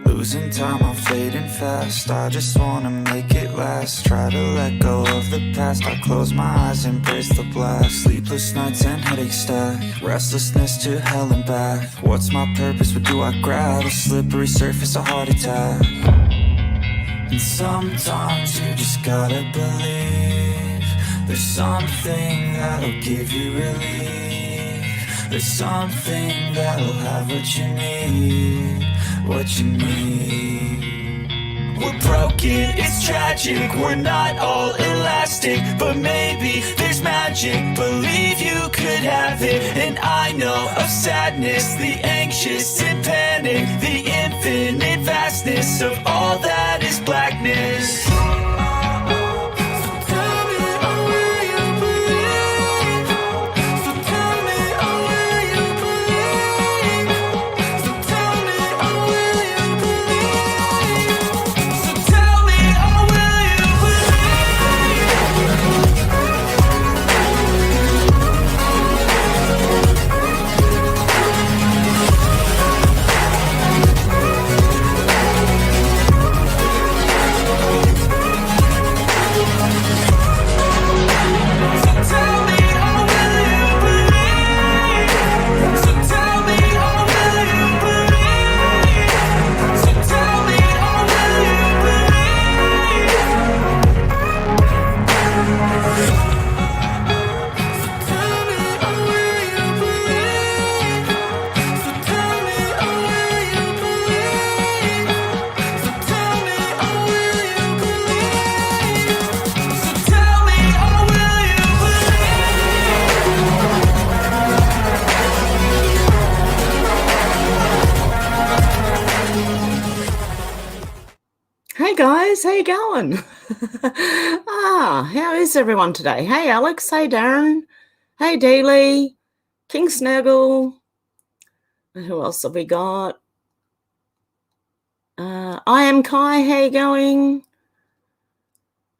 Losing time, I'm fading fast. I just wanna make it last. Try to let go of the past. I close my eyes, embrace the blast. Sleepless nights and headache stack. Restlessness to hell and back. What's my purpose? What do I grab? A slippery surface, a heart attack. And sometimes you just gotta believe there's something that'll give you relief. There's something that'll have what you need. What you need. We're broken, it's tragic. We're not all elastic, but maybe there's magic. Believe you could have it. And I know of sadness, the anxious and panic, the infinite vastness of all that is blackness. Hey guys, how you going? How is everyone today? Hey Alex, hey Darren, hey Dealey, King Snuggle. Who else have we got? I am Kai, how you going?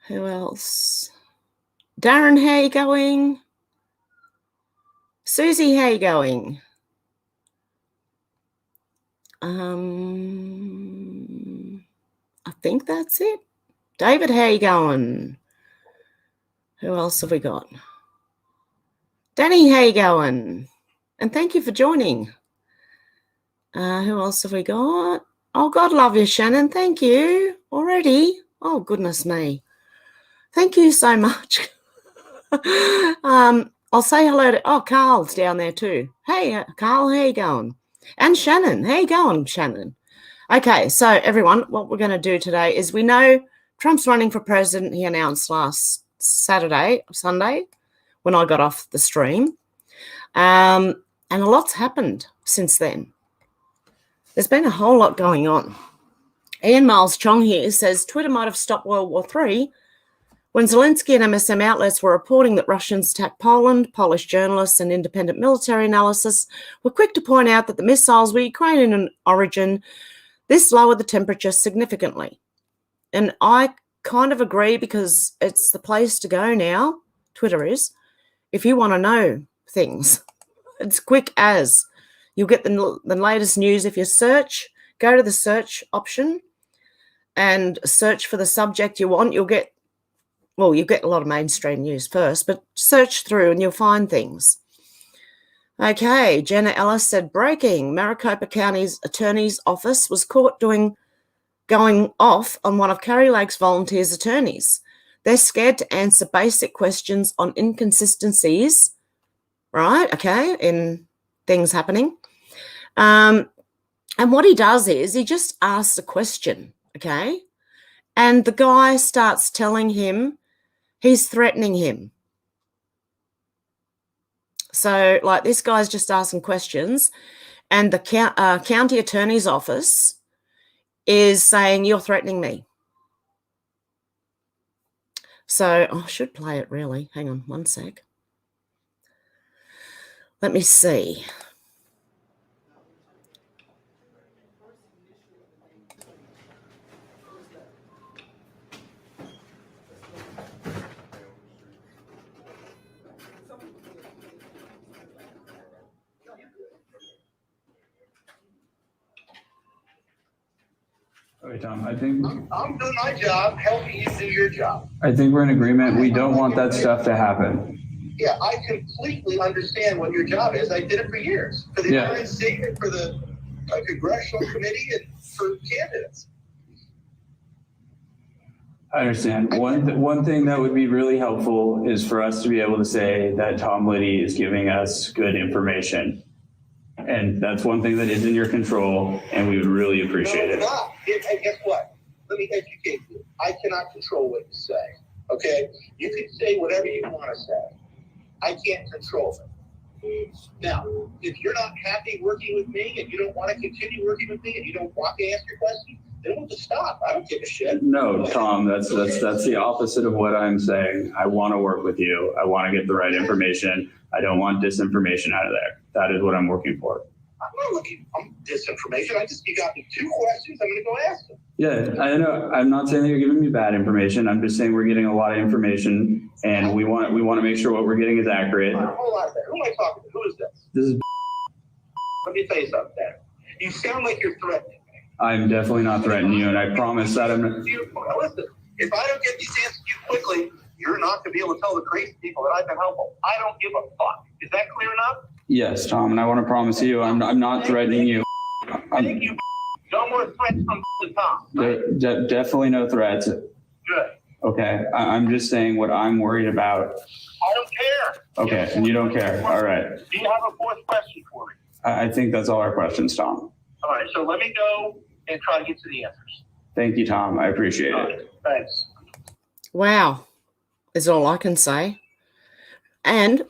Who else? Darren, how you going? Susie, how you going? I think that's it. David, how you going? Who else have we got? Danny, how you going? And thank you for joining. Who else have we got? Oh, God love you, Shannon. Thank you. Already? Oh, goodness me. Thank you so much. I'll say hello to... Oh, Carl's down there too. Hey, Carl, how you going? And Shannon. How you going, Shannon? Okay, so everyone, what we're going to do today is we know Trump's running for president. He announced last Sunday, when I got off the stream. And a lot's happened since then. There's been a whole lot going on. Ian Miles Chong here says Twitter might have stopped World War III when Zelensky and MSM outlets were reporting that Russians attacked Poland. Polish journalists and independent military analysis were quick to point out that the missiles were Ukrainian in origin. This lowered the temperature significantly. And I kind of agree because it's the place to go now, Twitter is, if you want to know things. It's quick as. You'll get the latest news. If you search, go to the search option and search for the subject you want. You'll get a lot of mainstream news first, but search through and you'll find things. Okay, Jenna Ellis said, breaking. Maricopa County's attorney's office was caught going off on one of Carrie Lake's volunteers' attorneys. They're scared to answer basic questions on inconsistencies, right? Okay, in things happening. And what he does is he just asks a question, okay? And the guy starts telling him he's threatening him. So, like, this guy's just asking questions, and the county attorney's office is saying, you're threatening me. So, I should play it, really. Hang on one sec. Let me see. Sorry, Tom. I think I'm doing my job, helping you do your job. I think we're in agreement. We don't want that stuff to happen. Yeah, I completely understand what your job is. I did it for years, for the RNC and for the congressional committee and for candidates. I understand. One thing that would be really helpful is for us to be able to say that Tom Liddy is giving us good information. And that's one thing that is in your control, and we would really appreciate it. Not. And guess what? Let me educate you. I cannot control what you say, okay? You can say whatever you want to say. I can't control it. Now, if you're not happy working with me and you don't want to continue working with me and you don't want to answer your question, then we'll just stop. I don't give a shit. No, Tom, that's the opposite of what I'm saying. I want to work with you. I want to get the right information. I don't want disinformation out of there. That is what I'm working for. I'm not looking for disinformation. You got me 2 questions. I'm going to go ask them. Yeah, I know. I'm not saying that you're giving me bad information. I'm just saying we're getting a lot of information, and we want to make sure what we're getting is accurate. Hold on a second. Who am I talking to? Who is this? This is. Let me tell you something, Dan. You sound like you're threatening me. I'm definitely not threatening you, and I promise that I'm not. Listen, if I don't get these answers to you quickly, you're not going to be able to tell the crazy people that I've been helpful. I don't give a fuck. Is that clear enough? Yes, Tom, and I want to promise you, I'm not threatening you. Thank you. No more threats from Tom. Right? Definitely no threats. Good. Okay, I'm just saying what I'm worried about. I don't care. Okay, and you don't care. All right. Do you have a 4th question for me? I think that's all our questions, Tom. All right, so let me go and try to get to the answers. Thank you, Tom. I appreciate it. Thanks. Wow, is all I can say. And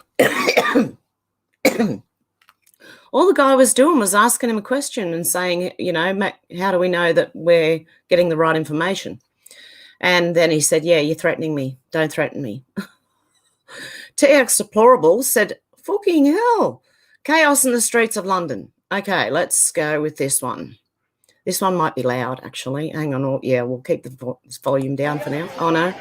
all the guy was doing was asking him a question and saying, you know, how do we know that we're getting the right information? And then he said, yeah, you're threatening me. Don't threaten me. TX Deplorable said, fucking hell, chaos in the streets of London. Okay, let's go with this one. This one might be loud, actually. Hang on. Oh, yeah, we'll keep the volume down for now. Oh, no.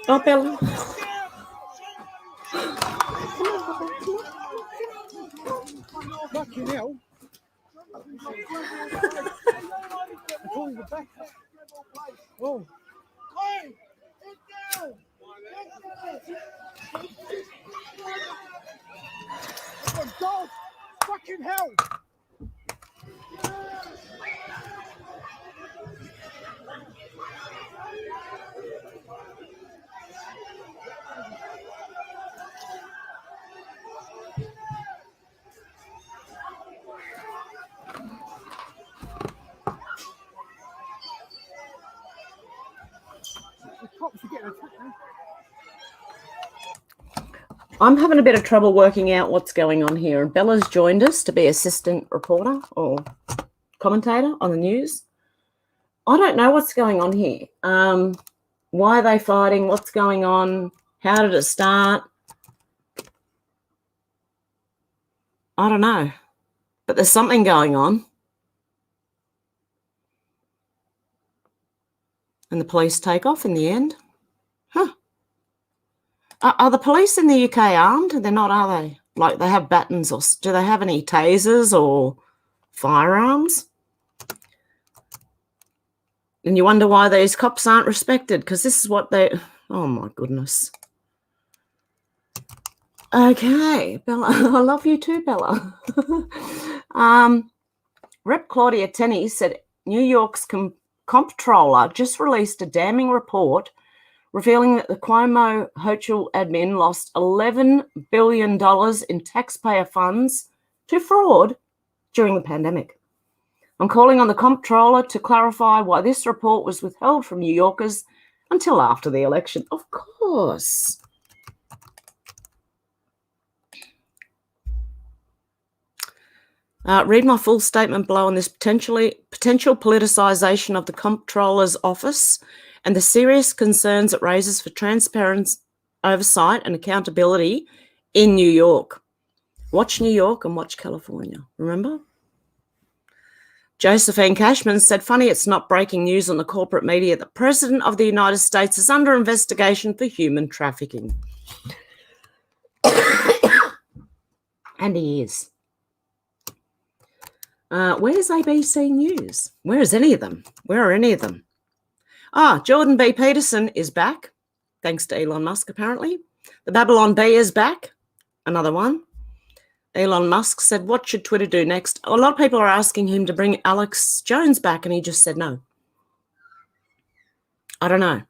Oh, Bella. Fucking hell. Oh. Oh, God. Fucking hell. I'm having a bit of trouble working out what's going on here. Bella's joined us to be assistant reporter or commentator on the news. I don't know what's going on here. Why are they fighting? What's going on? How did it start? I don't know. But there's something going on. And the police take off in the end. Huh. Are the police in the UK armed? They're not, are they? Like they have batons, or do they have any tasers or firearms? And you wonder why these cops aren't respected, because this is what they... Oh, my goodness. Okay, Bella. I love you too, Bella. Rep. Claudia Tenney said New York's comptroller just released a damning report revealing that the Cuomo hotel admin lost $11 billion in taxpayer funds to fraud during the pandemic. I'm calling on the comptroller to clarify why this report was withheld from New Yorkers until after the election. Of course. Read my full statement below on this potential politicisation of the Comptroller's Office and the serious concerns it raises for transparent oversight and accountability in New York. Watch New York and watch California, remember? Josephine Cashman said, funny it's not breaking news on the corporate media. The President of the United States is under investigation for human trafficking. And he is. Where's ABC News? Where is any of them? Where are any of them? Jordan B. Peterson is back, thanks to Elon Musk, apparently. The Babylon Bee is back, another one. Elon Musk said, what should Twitter do next? A lot of people are asking him to bring Alex Jones back, and he just said no. I don't know.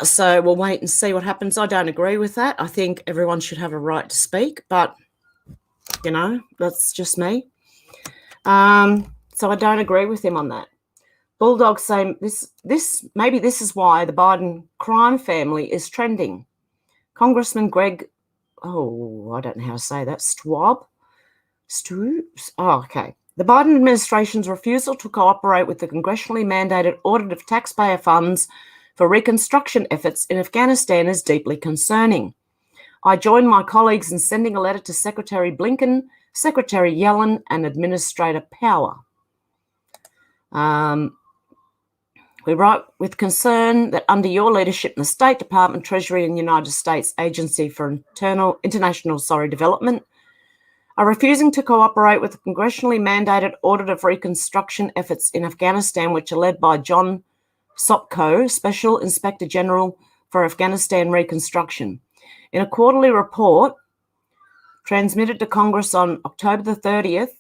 So we'll wait and see what happens. I don't agree with that. I think everyone should have a right to speak, but, you know, that's just me. So I don't agree with him on that. Bulldog saying maybe this is why the Biden crime family is trending. Congressman Greg, I don't know how to say that, okay. The Biden administration's refusal to cooperate with the congressionally mandated audit of taxpayer funds for reconstruction efforts in Afghanistan is deeply concerning. I join my colleagues in sending a letter to Secretary Blinken, Secretary Yellen, and Administrator Power. We write with concern that under your leadership in the State Department, Treasury, and United States Agency for International Development are refusing to cooperate with the congressionally mandated audit of reconstruction efforts in Afghanistan, which are led by John Sopko, Special Inspector General for Afghanistan Reconstruction. In a quarterly report transmitted to Congress on October the 30th,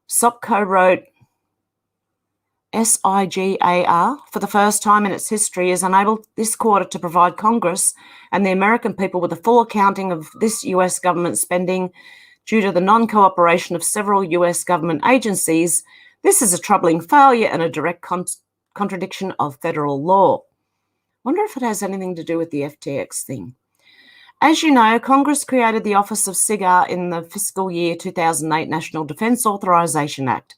Sopko wrote, SIGAR, for the first time in its history, is unable this quarter to provide Congress and the American people with a full accounting of this US government spending due to the non-cooperation of several US government agencies. This is a troubling failure and a direct contradiction of federal law. Wonder if it has anything to do with the FTX thing. As you know, Congress created the Office of SIGAR in the fiscal year 2008 National Defense Authorization Act.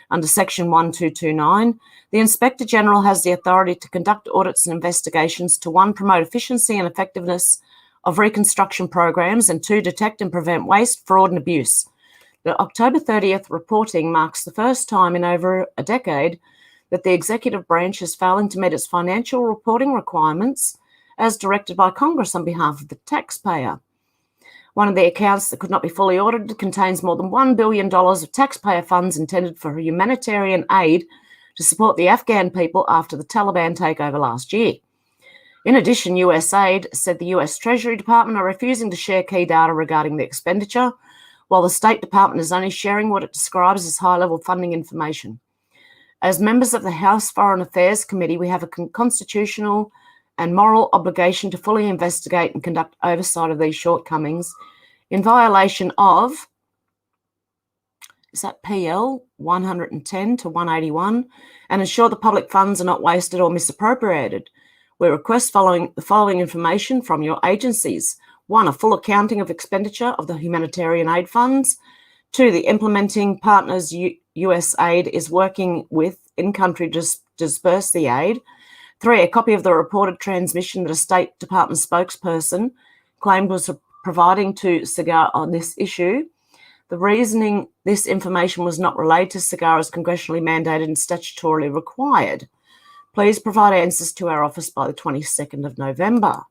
Under Section 1229, the Inspector General has the authority to conduct audits and investigations to 1, promote efficiency and effectiveness of reconstruction programs, and 2, detect and prevent waste, fraud, and abuse. The October 30th reporting marks the first time in over a decade that the executive branch is failing to meet its financial reporting requirements as directed by Congress on behalf of the taxpayer. One of the accounts that could not be fully audited contains more than $1 billion of taxpayer funds intended for humanitarian aid to support the Afghan people after the Taliban takeover last year. In addition, USAID said the US Treasury Department are refusing to share key data regarding the expenditure, while the State Department is only sharing what it describes as high-level funding information. As members of the House Foreign Affairs Committee, we have a constitutional and moral obligation to fully investigate and conduct oversight of these shortcomings in violation of, is that PL 110 to 181, and ensure the public funds are not wasted or misappropriated. We request the following information from your agencies. 1, a full accounting of expenditure of the humanitarian aid funds. 2, the implementing partners USAID is working with in-country to disperse the aid. 3, a copy of the reported transmission that a State Department spokesperson claimed was providing to SIGAR on this issue. The reasoning this information was not relayed to SIGAR is congressionally mandated and statutorily required. Please provide answers to our office by the 22nd of November.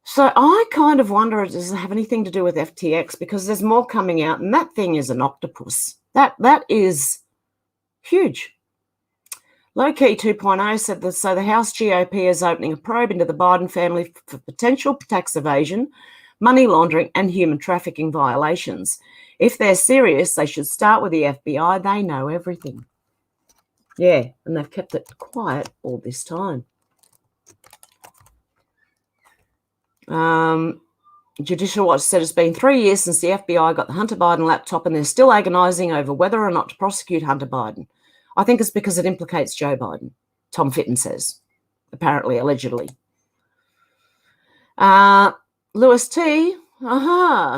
So I kind of wonder, does it have anything to do with FTX? Because there's more coming out, and that thing is an octopus. That is huge. Low-Key 2.0 said that so the House GOP is opening a probe into the Biden family for potential tax evasion, money laundering, and human trafficking violations. If they're serious, they should start with the FBI. They know everything. Yeah, and they've kept it quiet all this time. Judicial Watch said it's been 3 years since the FBI got the Hunter Biden laptop, and they're still agonizing over whether or not to prosecute Hunter Biden. I think it's because it implicates Joe Biden, Tom Fitton says, apparently, allegedly. Lewis T,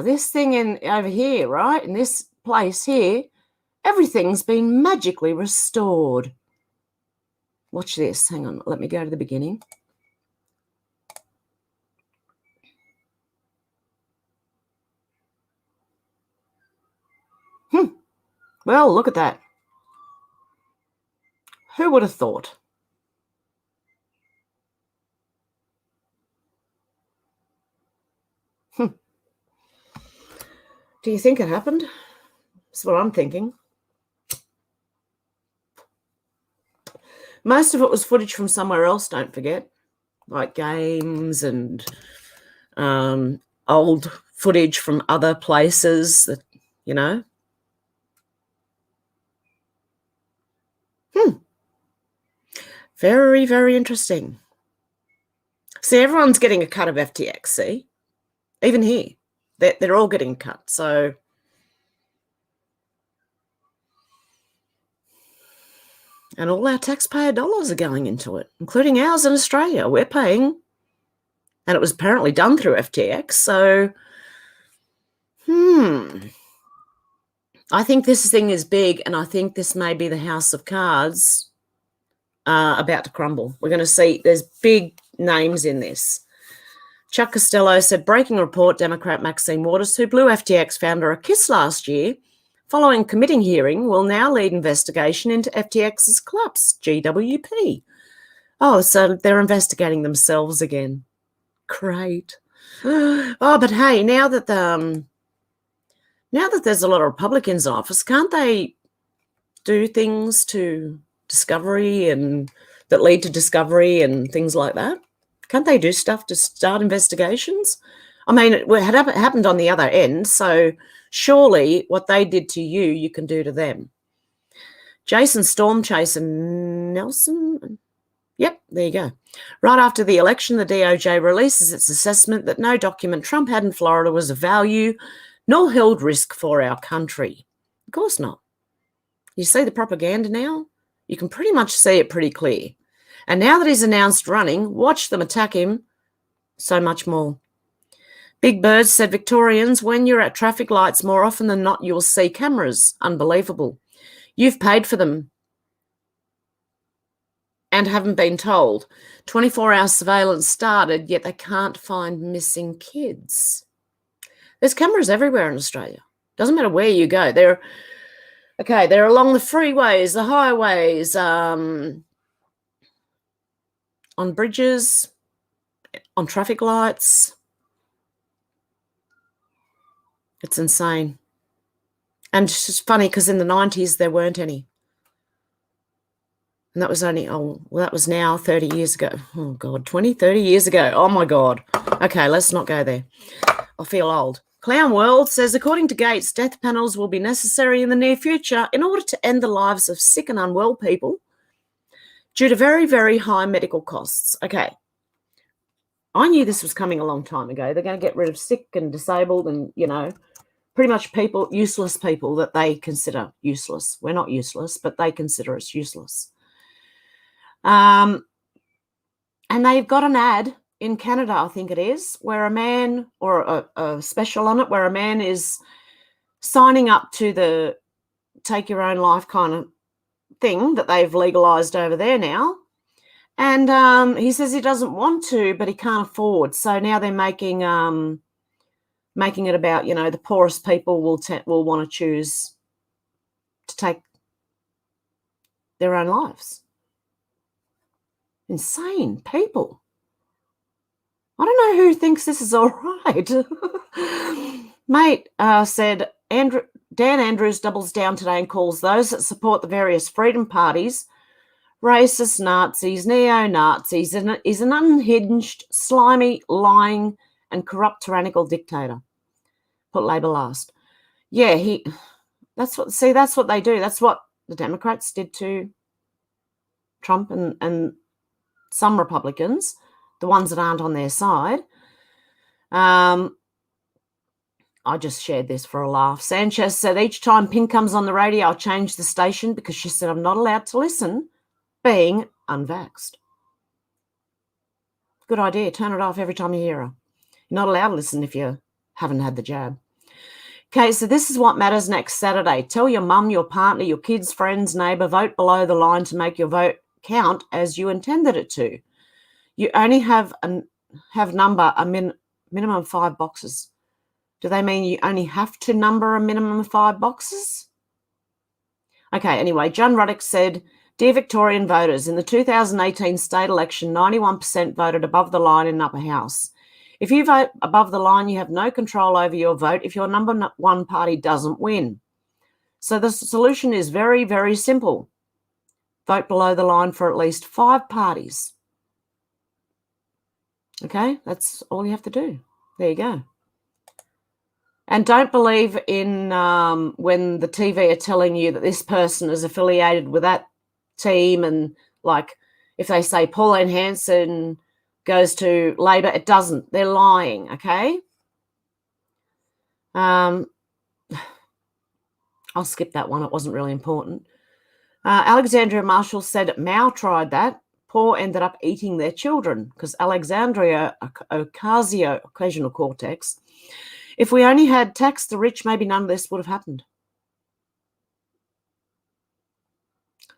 this thing over here, right? In this place here, everything's been magically restored. Watch this. Hang on. Let me go to the beginning. Well, look at that. Who would have thought? Do you think it happened? That's what I'm thinking. Most of it was footage from somewhere else, don't forget, like games and old footage from other places that, you know. Very, very interesting. See, everyone's getting a cut of FTX, see? Even here. They're all getting cut. So and all our taxpayer dollars are going into it, including ours in Australia. We're paying. And it was apparently done through FTX. So, I think this thing is big, and I think this may be the house of cards about to crumble. We're going to see there's big names in this. Chuck Costello said, breaking report, Democrat Maxine Waters, who blew FTX founder a kiss last year, following committing hearing, will now lead investigation into FTX's collapse, GWP. Oh, so they're investigating themselves again. Great. Oh, but hey, now that there's a lot of Republicans in office, can't they do things to discovery and that lead to discovery and things like that? Can't they do stuff to start investigations? I mean, it had happened on the other end, so surely what they did to you, you can do to them. Jason Stormchaser Nelson. Yep, there you go. Right after the election, the DOJ releases its assessment that no document Trump had in Florida was of value nor held risk for our country. Of course not. You see the propaganda now? You can pretty much see it pretty clear. And now that he's announced running, watch them attack him so much more. Big Bird said, Victorians, when you're at traffic lights, more often than not, you'll see cameras. Unbelievable. You've paid for them and haven't been told. 24-hour surveillance started, yet they can't find missing kids. There's cameras everywhere in Australia. Doesn't matter where you go. They're along the freeways, the highways, on bridges, on traffic lights. It's insane. And it's just funny because in the 90s there weren't any. And that was that was now 30 years ago. Oh, God, 30 years ago. Oh, my God. Okay, let's not go there. I feel old. Clown World says, according to Gates, death panels will be necessary in the near future in order to end the lives of sick and unwell people due to very, very high medical costs. Okay. I knew this was coming a long time ago. They're going to get rid of sick and disabled and, you know, pretty much useless people that they consider useless. We're not useless, but they consider us useless. And they've got an ad in Canada, I think it is, where a man, or a special on it, where a man is signing up to the take your own life kind of thing that they've legalized over there now. And he says he doesn't want to, but he can't afford. So now they're making it about, you know, the poorest people will want to choose to take their own lives. Insane people. I don't know who thinks this is all right. Mate said, Dan Andrews doubles down today and calls those that support the various freedom parties racist, Nazis, neo-Nazis, and is an unhinged, slimy, lying, and corrupt tyrannical dictator. Put Labor last. Yeah, that's what they do. That's what the Democrats did to Trump and some Republicans, the ones that aren't on their side. I just shared this for a laugh. Sanchez said, each time Pink comes on the radio, I'll change the station because she said I'm not allowed to listen being unvaxxed. Good idea. Turn it off every time you hear her. You're not allowed to listen if you're haven't had the jab. Okay, so this is what matters next Saturday. Tell your mum, your partner, your kids, friends, neighbour, vote below the line to make your vote count as you intended it to. You only have number a minimum of 5 boxes. Do they mean you only have to number a minimum of 5 boxes? Okay, anyway, John Ruddock said, Dear Victorian voters, in the 2018 state election, 91% voted above the line in Upper House. If you vote above the line, you have no control over your vote if your number 1 party doesn't win. So the solution is very, very simple. Vote below the line for at least 5 parties. Okay, that's all you have to do. There you go. And don't believe in when the TV are telling you that this person is affiliated with that team, and like if they say Pauline Hanson goes to Labor, it doesn't. They're lying, okay? I'll skip that one. It wasn't really important. Alexandria Marshall said Mao tried that. Poor ended up eating their children because Alexandria occasional cortex. If we only had taxed the rich, maybe none of this would have happened.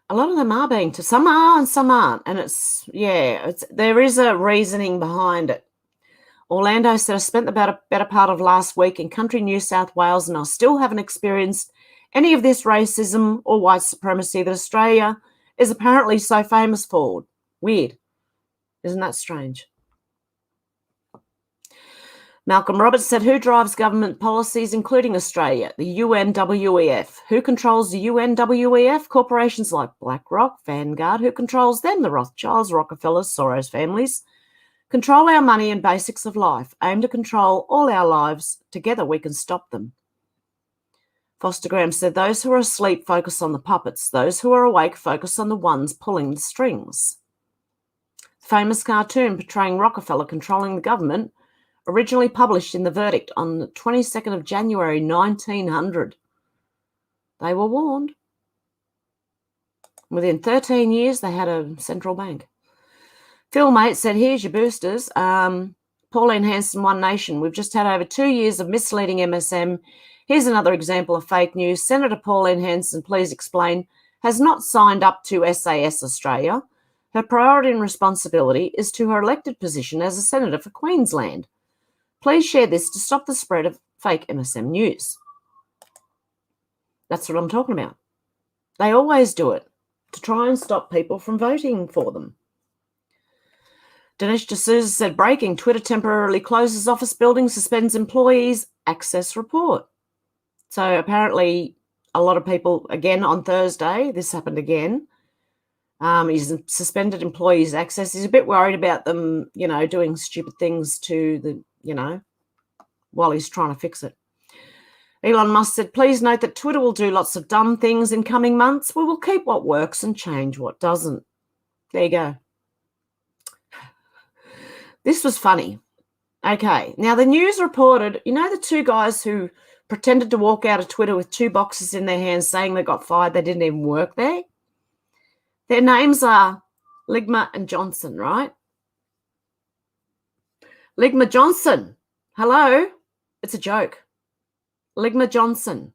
A lot of them are being, some are and some aren't. And there is a reasoning behind it. Orlando said, I spent the better part of last week in country New South Wales and I still haven't experienced any of this racism or white supremacy that Australia is apparently so famous for. Weird. Isn't that strange? Malcolm Roberts said, who drives government policies, including Australia? The UNWEF. Who controls the UNWEF? Corporations like BlackRock, Vanguard. Who controls them? The Rothschilds, Rockefellers, Soros families. Control our money and basics of life. Aim to control all our lives. Together we can stop them. Foster Graham said, those who are asleep focus on the puppets. Those who are awake focus on the ones pulling the strings. Famous cartoon portraying Rockefeller controlling the government, originally published in The Verdict on the 22nd of January, 1900. They were warned. Within 13 years, they had a central bank. Phil Mate said, here's your boosters. Pauline Hanson, One Nation. We've just had over 2 years of misleading MSM. Here's another example of fake news. Senator Pauline Hanson, please explain, has not signed up to SAS Australia. Her priority and responsibility is to her elected position as a senator for Queensland. Please share this to stop the spread of fake MSM news. That's what I'm talking about. They always do it to try and stop people from voting for them. Dinesh D'Souza said, breaking, Twitter temporarily closes office building, suspends employees, access report. So apparently a lot of people, again on Thursday, this happened again. He's suspended employees' access. He's a bit worried about them, doing stupid things to the, while he's trying to fix it. Elon Musk said, please note that Twitter will do lots of dumb things in coming months. We will keep what works and change what doesn't. There you go. This was funny. Okay. Now, the news reported, the 2 guys who pretended to walk out of Twitter with 2 boxes in their hands saying they got fired, they didn't even work there? Their names are Ligma and Johnson, right? Ligma Johnson. Hello? It's a joke. Ligma Johnson.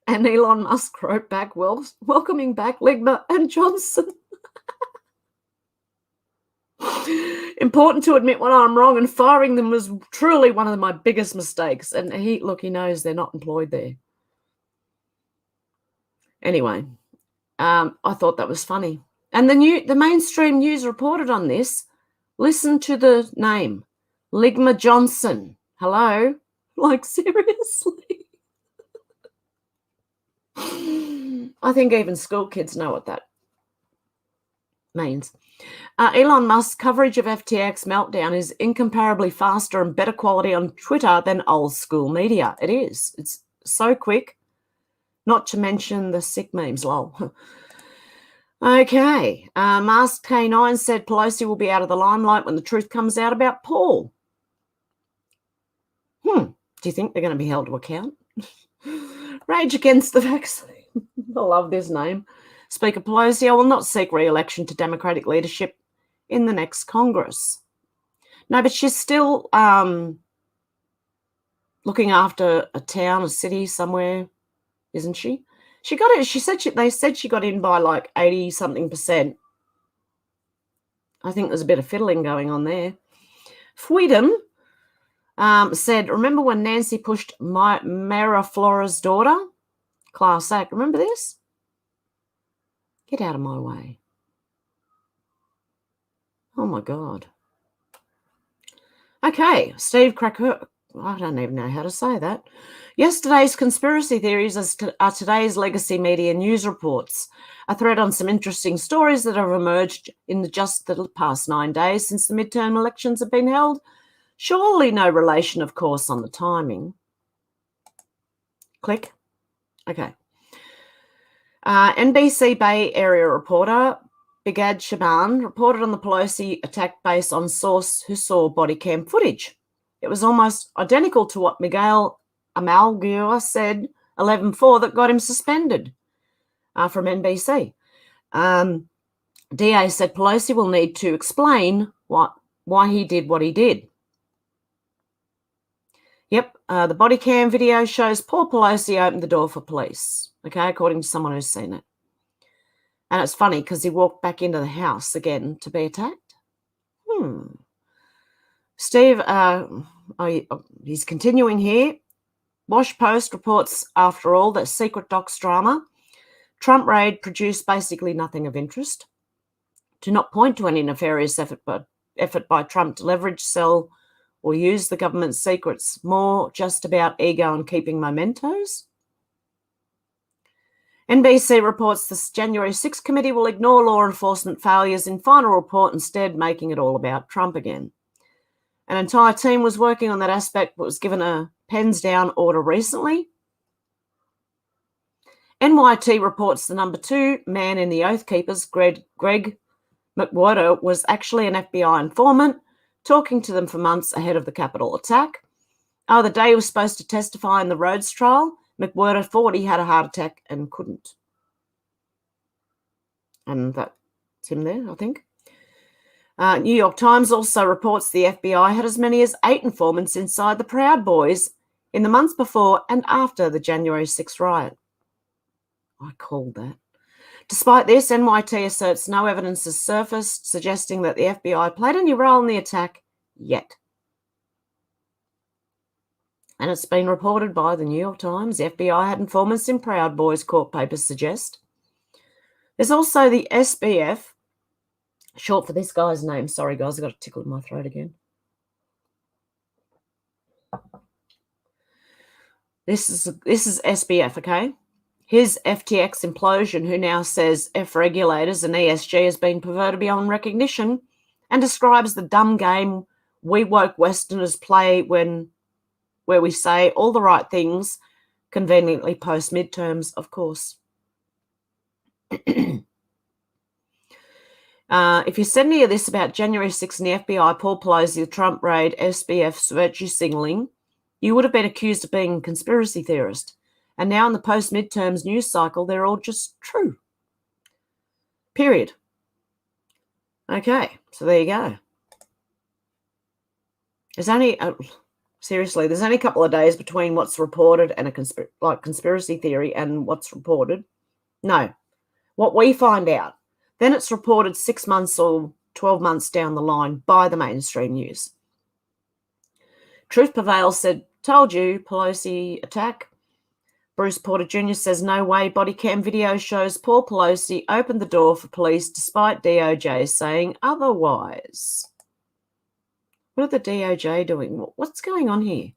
And Elon Musk wrote back, welcoming back Ligma and Johnson. Important to admit when I'm wrong, and firing them was truly one of my biggest mistakes. And he knows they're not employed there. Anyway, I thought that was funny. And the mainstream news reported on this. Listen to the name, Ligma Johnson. Hello? Like, seriously? I think even school kids know what that means. Elon Musk's coverage of FTX meltdown is incomparably faster and better quality on Twitter than old school media. It is. It's so quick. Not to mention the sick memes, lol. Okay. Masked K9 said Pelosi will be out of the limelight when the truth comes out about Paul. Do you think they're going to be held to account? Rage against the vaccine. I love this name. Speaker Pelosi, I will not seek re-election to Democratic leadership in the next Congress. No, but she's still looking after a town, a city somewhere, isn't she? She got it. They said she got in by like 80-something%. I think there's a bit of fiddling going on there. Freedom said, remember when Nancy pushed Mara Flora's daughter? Class act. Remember this? Get out of my way. Oh, my God. Okay, Steve Cracker. I don't even know how to say that. Yesterday's conspiracy theories are today's legacy media news reports. A thread on some interesting stories that have emerged in just the past 9 days since the midterm elections have been held. Surely no relation, of course, on the timing. Click. Okay. NBC Bay Area reporter Bigad Shaban reported on the Pelosi attack based on source who saw body cam footage. It was almost identical to what Miguel Amalgua said 11/4 that got him suspended from NBC. DA said Pelosi will need to explain why he did what he did. Yep, the body cam video shows Paul Pelosi opened the door for police, okay, according to someone who's seen it. And it's funny because he walked back into the house again to be attacked. Steve, he's continuing here. Wash Post reports, after all, that secret docs drama, Trump raid produced basically nothing of interest. Do not point to any nefarious effort by Trump to leverage, sell, or use the government's secrets. More just about ego and keeping mementos. NBC reports this January 6th committee will ignore law enforcement failures in final report, instead making it all about Trump again. An entire team was working on that aspect but was given a pens down order recently. NYT reports the number 2 man in the Oath Keepers, Greg McWhorter, was actually an FBI informant, talking to them for months ahead of the Capitol attack. The day he was supposed to testify in the Rhodes trial, McWhorter thought he had a heart attack and couldn't. And that's him there, I think. New York Times also reports the FBI had as many as 8 informants inside the Proud Boys in the months before and after the January 6th riot. I called that. Despite this, NYT asserts no evidence has surfaced suggesting that the FBI played any role in the attack yet. And it's been reported by the New York Times. The FBI had informants in Proud Boys, court papers suggest. There's also the SBF, short for this guy's name. Sorry, guys, I've got a tickle in my throat again. This is SBF, okay? His FTX implosion, who now says F regulators and ESG has been perverted beyond recognition, and describes the dumb game we woke Westerners play where we say all the right things, conveniently post midterms, of course. If you said any of this about January 6th and the FBI, Paul Pelosi, the Trump raid, SBF's virtue signaling, you would have been accused of being a conspiracy theorist. And now in the post-midterms news cycle, they're all just true. Period. Okay, so there you go. There's only, seriously, there's only a couple of days between what's reported and a conspiracy theory and what's reported. No, what we find out. Then it's reported 6 months or 12 months down the line by the mainstream news. Truth Prevails said, told you, Pelosi attack. Bruce Porter Jr. says, no way, body cam video shows Paul Pelosi opened the door for police despite DOJ saying otherwise. What are the DOJ doing? What's going on here?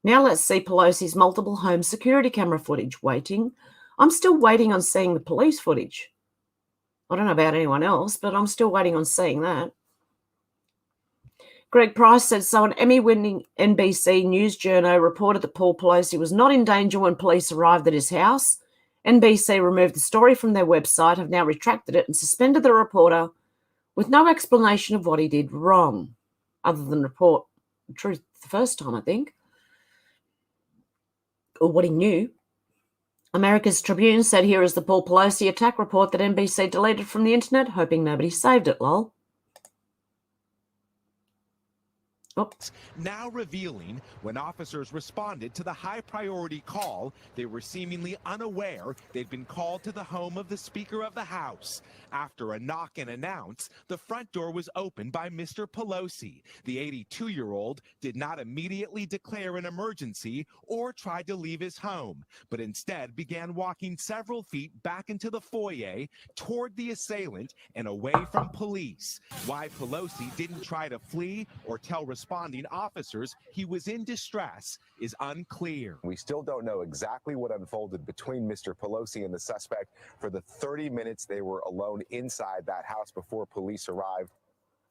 Now let's see Pelosi's multiple home security camera footage. Waiting. I'm still waiting on seeing the police footage. I don't know about anyone else, but I'm still waiting on seeing that. Greg Price said, so an Emmy-winning NBC News journo reported that Paul Pelosi was not in danger when police arrived at his house. NBC removed the story from their website, have now retracted it and suspended the reporter with no explanation of what he did wrong, other than report the truth the first time, I think, or what he knew. America's Tribune said, here is the Paul Pelosi attack report that NBC deleted from the internet, hoping nobody saved it, lol. Now revealing when officers responded to the high-priority call, they were seemingly unaware they'd been called to the home of the Speaker of the House. After a knock and announce, the front door was opened by Mr. Pelosi. The 82-year-old did not immediately declare an emergency or tried to leave his home, but instead began walking several feet back into the foyer toward the assailant and away from police. Why Pelosi didn't try to flee or tell responding officers he was in distress is unclear. We still don't know exactly what unfolded between Mr. Pelosi and the suspect for the 30 minutes they were alone inside that house before police arrived.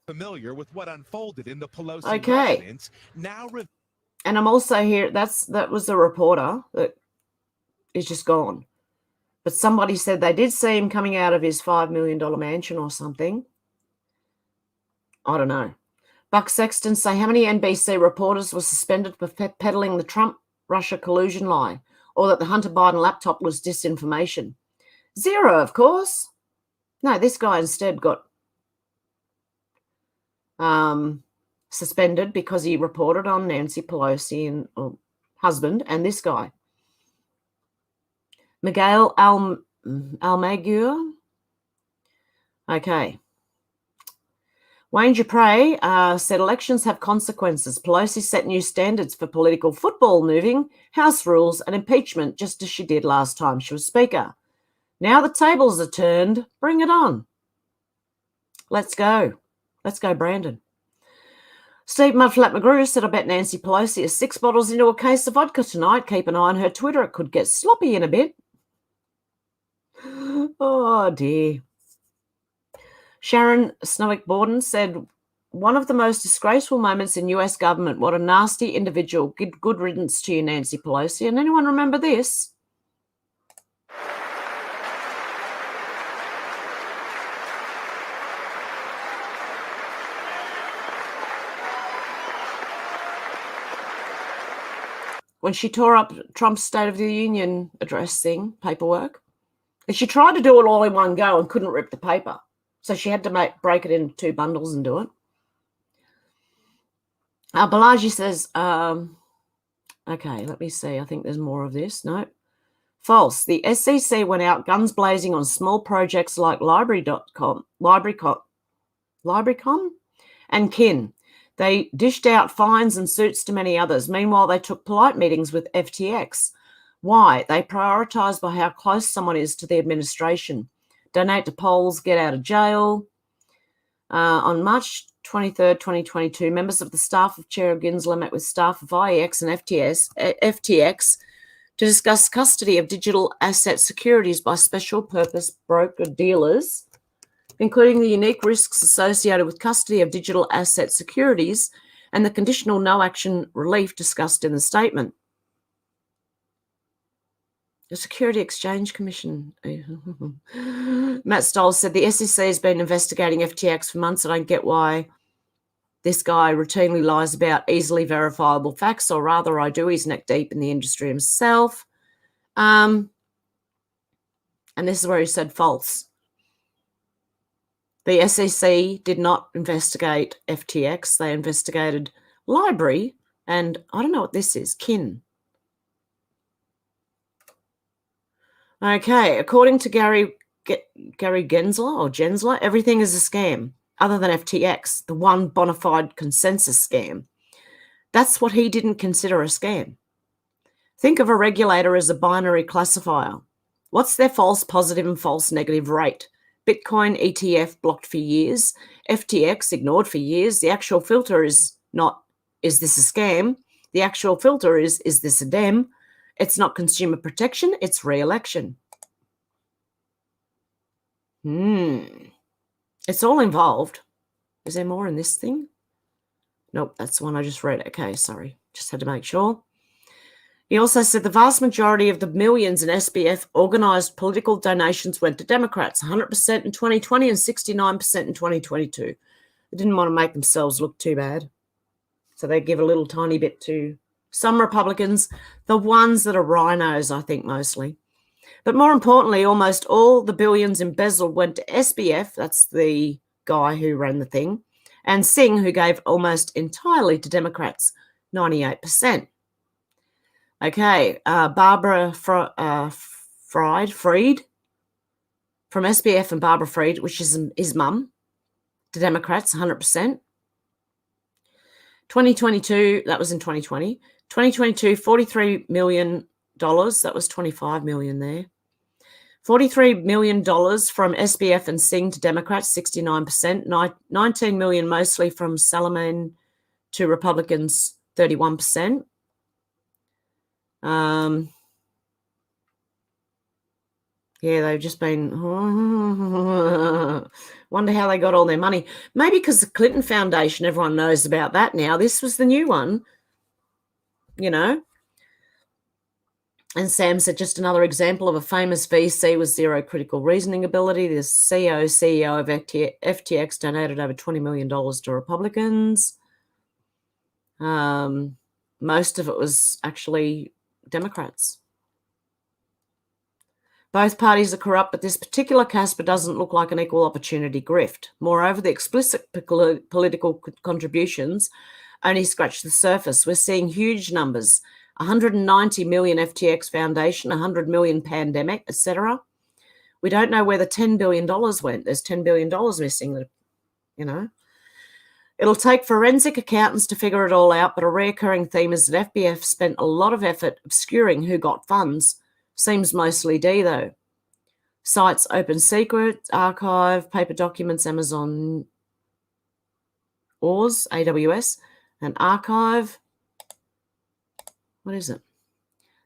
Familiar with what unfolded in the Pelosi residence, now and I'm also here, that was the reporter that is just gone. But somebody said they did see him coming out of his $5 million mansion or something. I don't know. Buck Sexton say, how many NBC reporters were suspended for peddling the Trump-Russia collusion lie, or that the Hunter Biden laptop was disinformation? 0, of course. No, this guy instead got suspended because he reported on Nancy Pelosi and husband and this guy. Miguel Almaguer. Okay. Wayne Dupre said elections have consequences. Pelosi set new standards for political football, moving House rules and impeachment just as she did last time she was Speaker. Now the tables are turned. Bring it on. Let's go. Let's go, Brandon. Steve Mudflat McGrew said, I bet Nancy Pelosi is 6 bottles into a case of vodka tonight. Keep an eye on her Twitter. It could get sloppy in a bit. Oh, dear. Sharon Snowick-Borden said, one of the most disgraceful moments in US government. What a nasty individual. Good riddance to you, Nancy Pelosi. And anyone remember this? When she tore up Trump's State of the Union address thing, paperwork. And she tried to do it all in one go and couldn't rip the paper. So she had to break it into 2 bundles and do it. Balaji says, okay, let me see. I think there's more of this. No. False. The SEC went out guns blazing on small projects like LBRY.com, LBRY.com and Kin. They dished out fines and suits to many others. Meanwhile, they took polite meetings with FTX. Why? They prioritise by how close someone is to the administration. Donate to polls, get out of jail. On March 23rd, 2022, members of the staff of Chair Gensler met with staff of IEX and FTX to discuss custody of digital asset securities by special purpose broker-dealers, including the unique risks associated with custody of digital asset securities and the conditional no-action relief discussed in the statement. The Security Exchange Commission. Matt Stoll said the SEC has been investigating FTX for months. I don't get why this guy routinely lies about easily verifiable facts, or rather I do. He's neck deep in the industry himself. And this is where he said false. The SEC did not investigate FTX. They investigated LBRY, and I don't know what this is, Kin. Okay, according to Gary Gensler, everything is a scam other than FTX, the one bona fide consensus scam. That's what he didn't consider a scam. Think of a regulator as a binary classifier. What's their false positive and false negative rate? Bitcoin ETF blocked for years, FTX ignored for years. The actual filter is not, is this a scam? The actual filter is this a dem? It's not consumer protection, it's re-election. It's all involved. Is there more in this thing? Nope, that's the one I just read. Okay, sorry. Just had to make sure. He also said the vast majority of the millions in SBF organised political donations went to Democrats, 100% in 2020 and 69% in 2022. They didn't want to make themselves look too bad. So they give a little tiny bit to some Republicans, the ones that are rhinos, I think, mostly. But more importantly, almost all the billions embezzled went to SBF, that's the guy who ran the thing, and Singh, who gave almost entirely to Democrats, 98%. Okay, Barbara Fried from SBF and Barbara Fried, which is his mum, to Democrats, 100%. 2022, that was in 2020. 2022, $43 million. That was 25 million there. $43 million from SBF and Singh to Democrats, 69%. 19 million mostly from Salman to Republicans, 31%. Yeah, they've just been, wonder how they got all their money. Maybe because the Clinton Foundation, everyone knows about that now. This was the new one, you know. And Sam said, just another example of a famous VC with zero critical reasoning ability. The CEO of FTX donated over $20 million to Republicans. Most of it was actually Democrats. Both parties are corrupt, but this particular Casper doesn't look like an equal opportunity grift. Moreover, the explicit political contributions only scratch the surface. We're seeing huge numbers. 190 million FTX Foundation, 100 million pandemic, etc. We don't know where the $10 billion went. There's $10 billion missing, you know. It'll take forensic accountants to figure it all out, but a recurring theme is that FBF spent a lot of effort obscuring who got funds. Seems mostly D, though. Sites Open Secret, Archive, Paper Documents, Amazon, Oars, AWS, and Archive. What is it?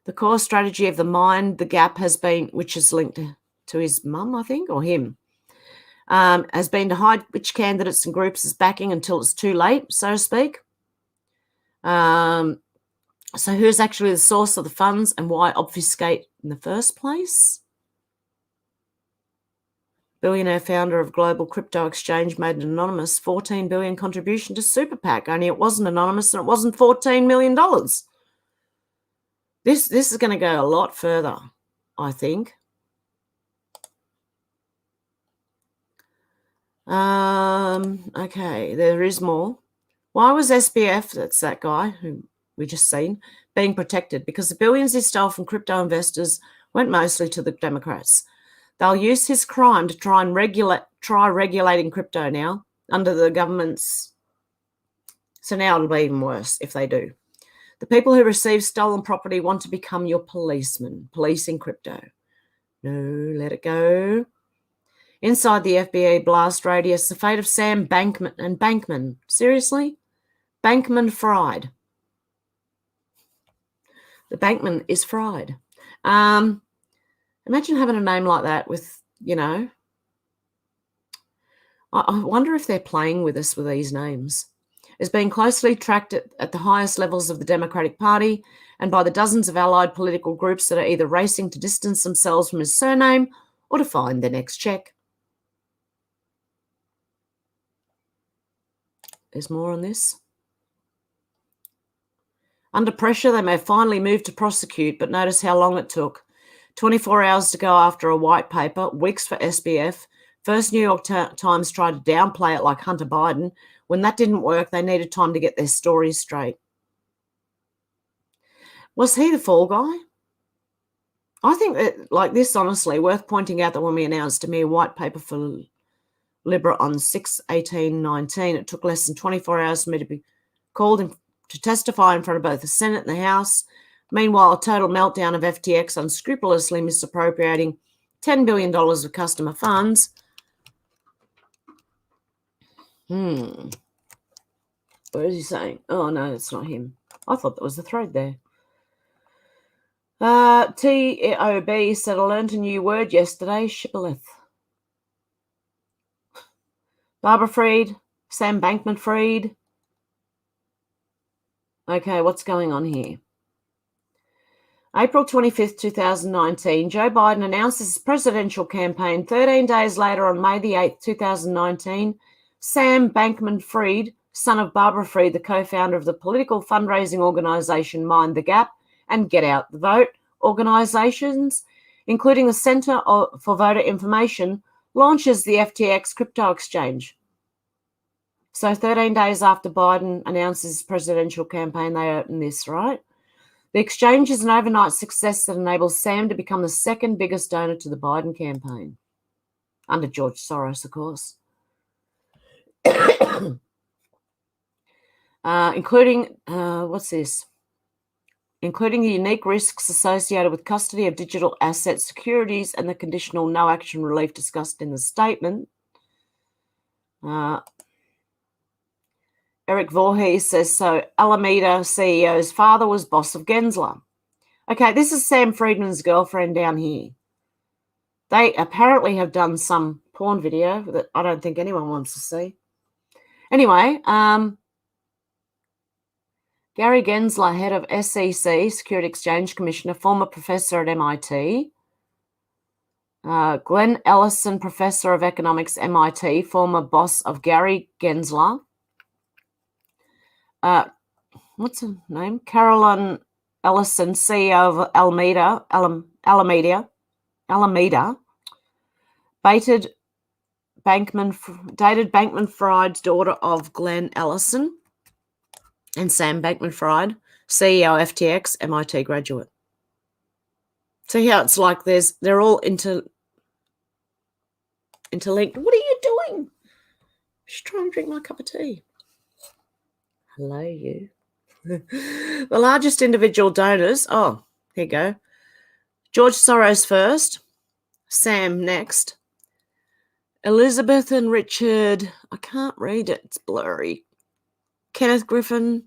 The core strategy of the Mind the Gap has been, which is linked to his mum, I think, or him, has been to hide which candidates and groups is backing until it's too late, so to speak. So who's actually the source of the funds and why obfuscate in the first place? Billionaire founder of global crypto exchange made an anonymous $14 billion contribution to Super PAC, only it wasn't anonymous and it wasn't $14 million. This is going to go a lot further, I think. Okay, there is more. Why was SBF, that's that guy who we just seen, being protected? Because the billions he stole from crypto investors went mostly to the Democrats. They'll use his crime to try and try regulating crypto now under the government's. So now it'll be even worse if they do. The people who receive stolen property want to become your policemen, policing crypto. No, let it go. Inside the FBI blast radius, the fate of Sam Bankman. Seriously? Bankman-Fried. The Bankman is fried. Imagine having a name like that with, you know. I wonder if they're playing with us with these names. Is being closely tracked at the highest levels of the Democratic Party and by the dozens of allied political groups that are either racing to distance themselves from his surname or to find their next check. There's more on this. Under pressure, they may finally move to prosecute, but notice how long it took. 24 hours to go after a white paper, weeks for SBF. First, New York Times tried to downplay it like Hunter Biden. When that didn't work, they needed time to get their stories straight. Was he the fall guy? I think that, like this, honestly, worth pointing out that when we announced a mere white paper for LBRY on 6/18/19, it took less than 24 hours for me to be called to testify in front of both the Senate and the House. Meanwhile, a total meltdown of FTX unscrupulously misappropriating $10 billion of customer funds. What is he saying? Oh, no, it's not him. I thought that was the thread there. TOB said, I learned a new word yesterday, shibboleth. Barbara Fried, Sam Bankman-Fried. Okay, what's going on here? April 25th, 2019, Joe Biden announces his presidential campaign. 13 days later, on May the 8th, 2019, Sam Bankman-Fried, son of Barbara Fried, the co-founder of the political fundraising organization Mind the Gap and Get Out the Vote organizations, including the Center for Voter Information, launches the FTX crypto exchange. So 13 days after Biden announces his presidential campaign, they open this, right? The exchange is an overnight success that enables Sam to become the second biggest donor to the Biden campaign. Under George Soros, of course. Including, what's this? Including the unique risks associated with custody of digital asset securities and the conditional no action relief discussed in the statement. Eric Voorhees says, so Alameda CEO's father was boss of Gensler. Okay, this is Sam Friedman's girlfriend down here. They apparently have done some porn video that I don't think anyone wants to see. Anyway, Gary Gensler, head of SEC, Security Exchange Commissioner, former professor at MIT. Glenn Ellison, professor of economics, MIT, former boss of Gary Gensler. What's her name? Carolyn Ellison, CEO of Alameda. Dated Bankman-Fried's daughter of Glenn Ellison. And Sam Bankman-Fried, CEO FTX, MIT graduate. See how it's like they're all interlinked. What are you doing? Just trying to drink my cup of tea. Hello, you. The largest individual donors. Oh, here you go. George Soros first. Sam next. Elizabeth and Richard. I can't read it. It's blurry. Kenneth Griffin.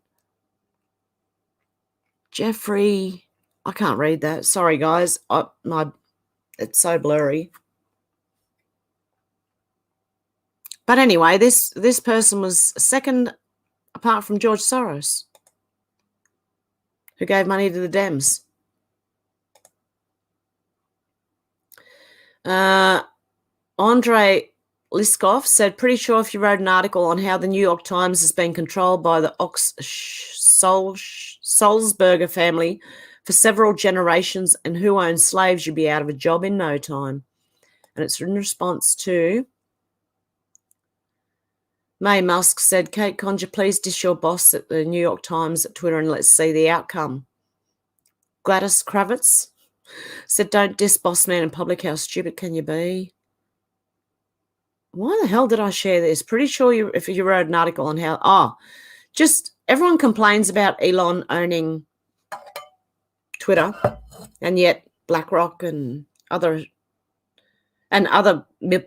Jeffrey. I can't read that. Sorry, guys. It's so blurry. But anyway, this person was second apart from George Soros, who gave money to the Dems. Andrei Liskov said, pretty sure if you wrote an article on how the New York Times has been controlled by the Sulzberger family for several generations and who owns slaves, you'd be out of a job in no time. And it's in response to May Musk said, Kate Conger, please dish your boss at the New York Times at Twitter and let's see the outcome. Gladys Kravitz said, don't diss boss man in public. How stupid can you be? Why the hell did I share this? Pretty sure if you wrote an article on how, just everyone complains about Elon owning Twitter, and yet BlackRock and other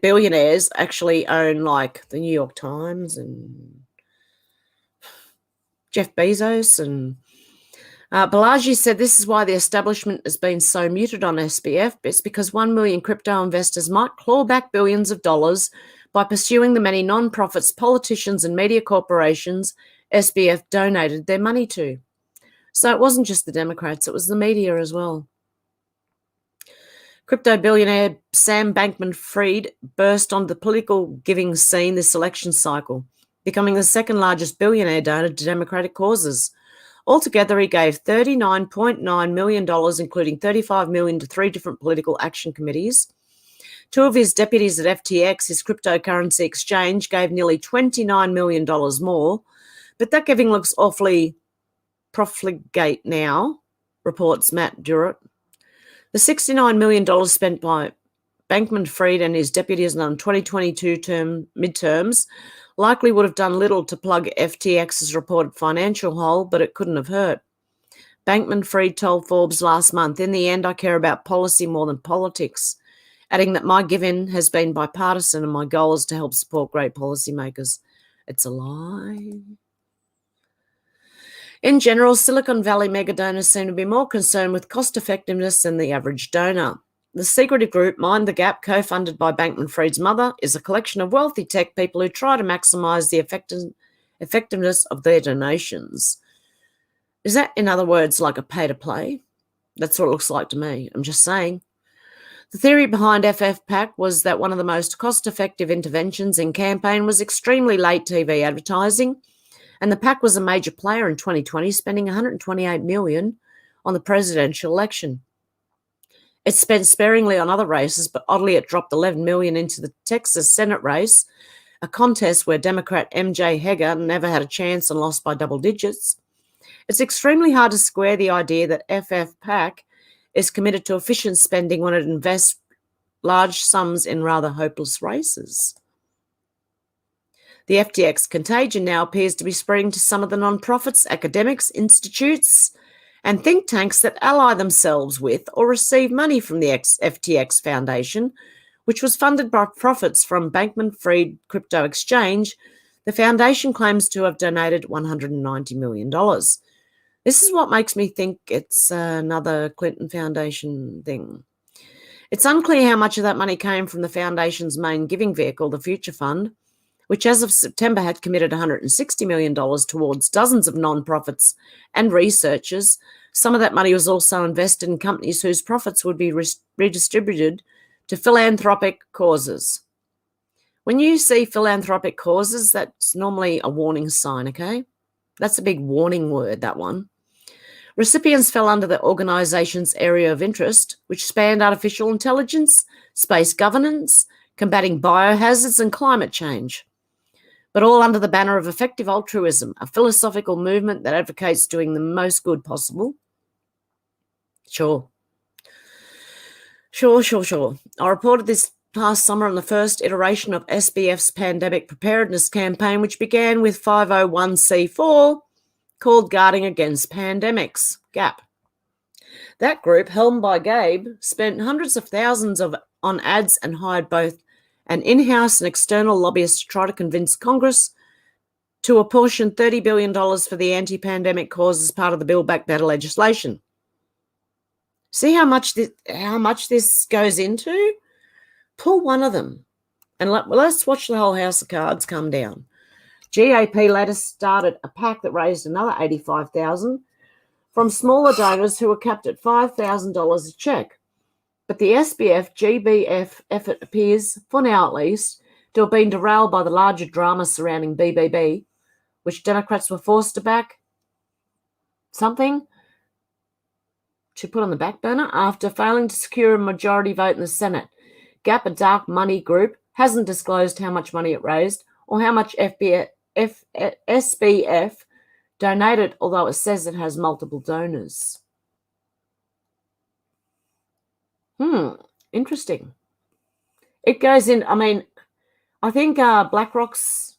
billionaires actually own like the New York Times and Jeff Bezos. And Balaji said this is why the establishment has been so muted on SBF. It's because 1 million crypto investors might claw back billions of dollars by pursuing the many non-profits, politicians and media corporations SBF donated their money to. So it wasn't just the Democrats, it was the media as well. Crypto billionaire Sam Bankman-Fried burst on the political giving scene this election cycle, becoming the second largest billionaire donor to Democratic causes. Altogether, he gave $39.9 million, including $35 million to 3 different political action committees. 2 of his deputies at FTX, his cryptocurrency exchange, gave nearly $29 million more. But that giving looks awfully profligate now, reports Matt Durrett. The $69 million spent by Bankman-Fried and his deputies on 2022 midterms likely would have done little to plug FTX's reported financial hole, but it couldn't have hurt. Bankman-Fried told Forbes last month, in the end, I care about policy more than politics, adding that my giving has been bipartisan and my goal is to help support great policymakers. It's a lie. In general, Silicon Valley mega donors seem to be more concerned with cost effectiveness than the average donor. The secretive group Mind the Gap, co-funded by Bankman-Fried's mother, is a collection of wealthy tech people who try to maximize the effectiveness of their donations. Is that, in other words, like a pay-to-play? That's what it looks like to me. I'm just saying. The theory behind FFPAC was that one of the most cost-effective interventions in campaign was extremely late TV advertising, and the PAC was a major player in 2020, spending $128 million on the presidential election. It spent sparingly on other races, but oddly it dropped $11 million into the Texas Senate race a contest where Democrat MJ Heger never had a chance and lost by double digits, it's extremely hard to square the idea that FFPAC is committed to efficient spending when it invests large sums in rather hopeless races. The FTX contagion now appears to be spreading to some of the non-profits, academics, institutes, and think tanks that ally themselves with or receive money from the FTX Foundation, which was funded by profits from Bankman-Fried crypto exchange. The foundation claims to have donated $190 million. This is what makes me think it's another Clinton Foundation thing. It's unclear how much of that money came from the foundation's main giving vehicle, the Future Fund, which as of September had committed $160 million towards dozens of non-profits and researchers. Some of that money was also invested in companies whose profits would be redistributed to philanthropic causes. When you see philanthropic causes, that's normally a warning sign, okay? That's a big warning word, that one. Recipients fell under the organisation's area of interest, which spanned artificial intelligence, space governance, combating biohazards and climate change, but all under the banner of effective altruism, a philosophical movement that advocates doing the most good possible. Sure. I reported this past summer on the first iteration of SBF's pandemic preparedness campaign, which began with 501c4, called Guarding Against Pandemics, GAP. That group, helmed by Gabe, spent hundreds of thousands on ads and hired both an in-house and external lobbyist to try to convince Congress to apportion $30 billion for the anti-pandemic cause as part of the Build Back Better legislation. See how much this goes into? Pull one of them and let's watch the whole house of cards come down. GAP later started a PAC that raised another $85,000 from smaller donors who were capped at $5,000 a check. But the SBF-GBF effort appears, for now at least, to have been derailed by the larger drama surrounding BBB, which Democrats were forced to back something to put on the back burner after failing to secure a majority vote in the Senate. GAP, a dark money group, hasn't disclosed how much money it raised or how much SBF donated, although it says it has multiple donors. Interesting. It goes in, I think BlackRock's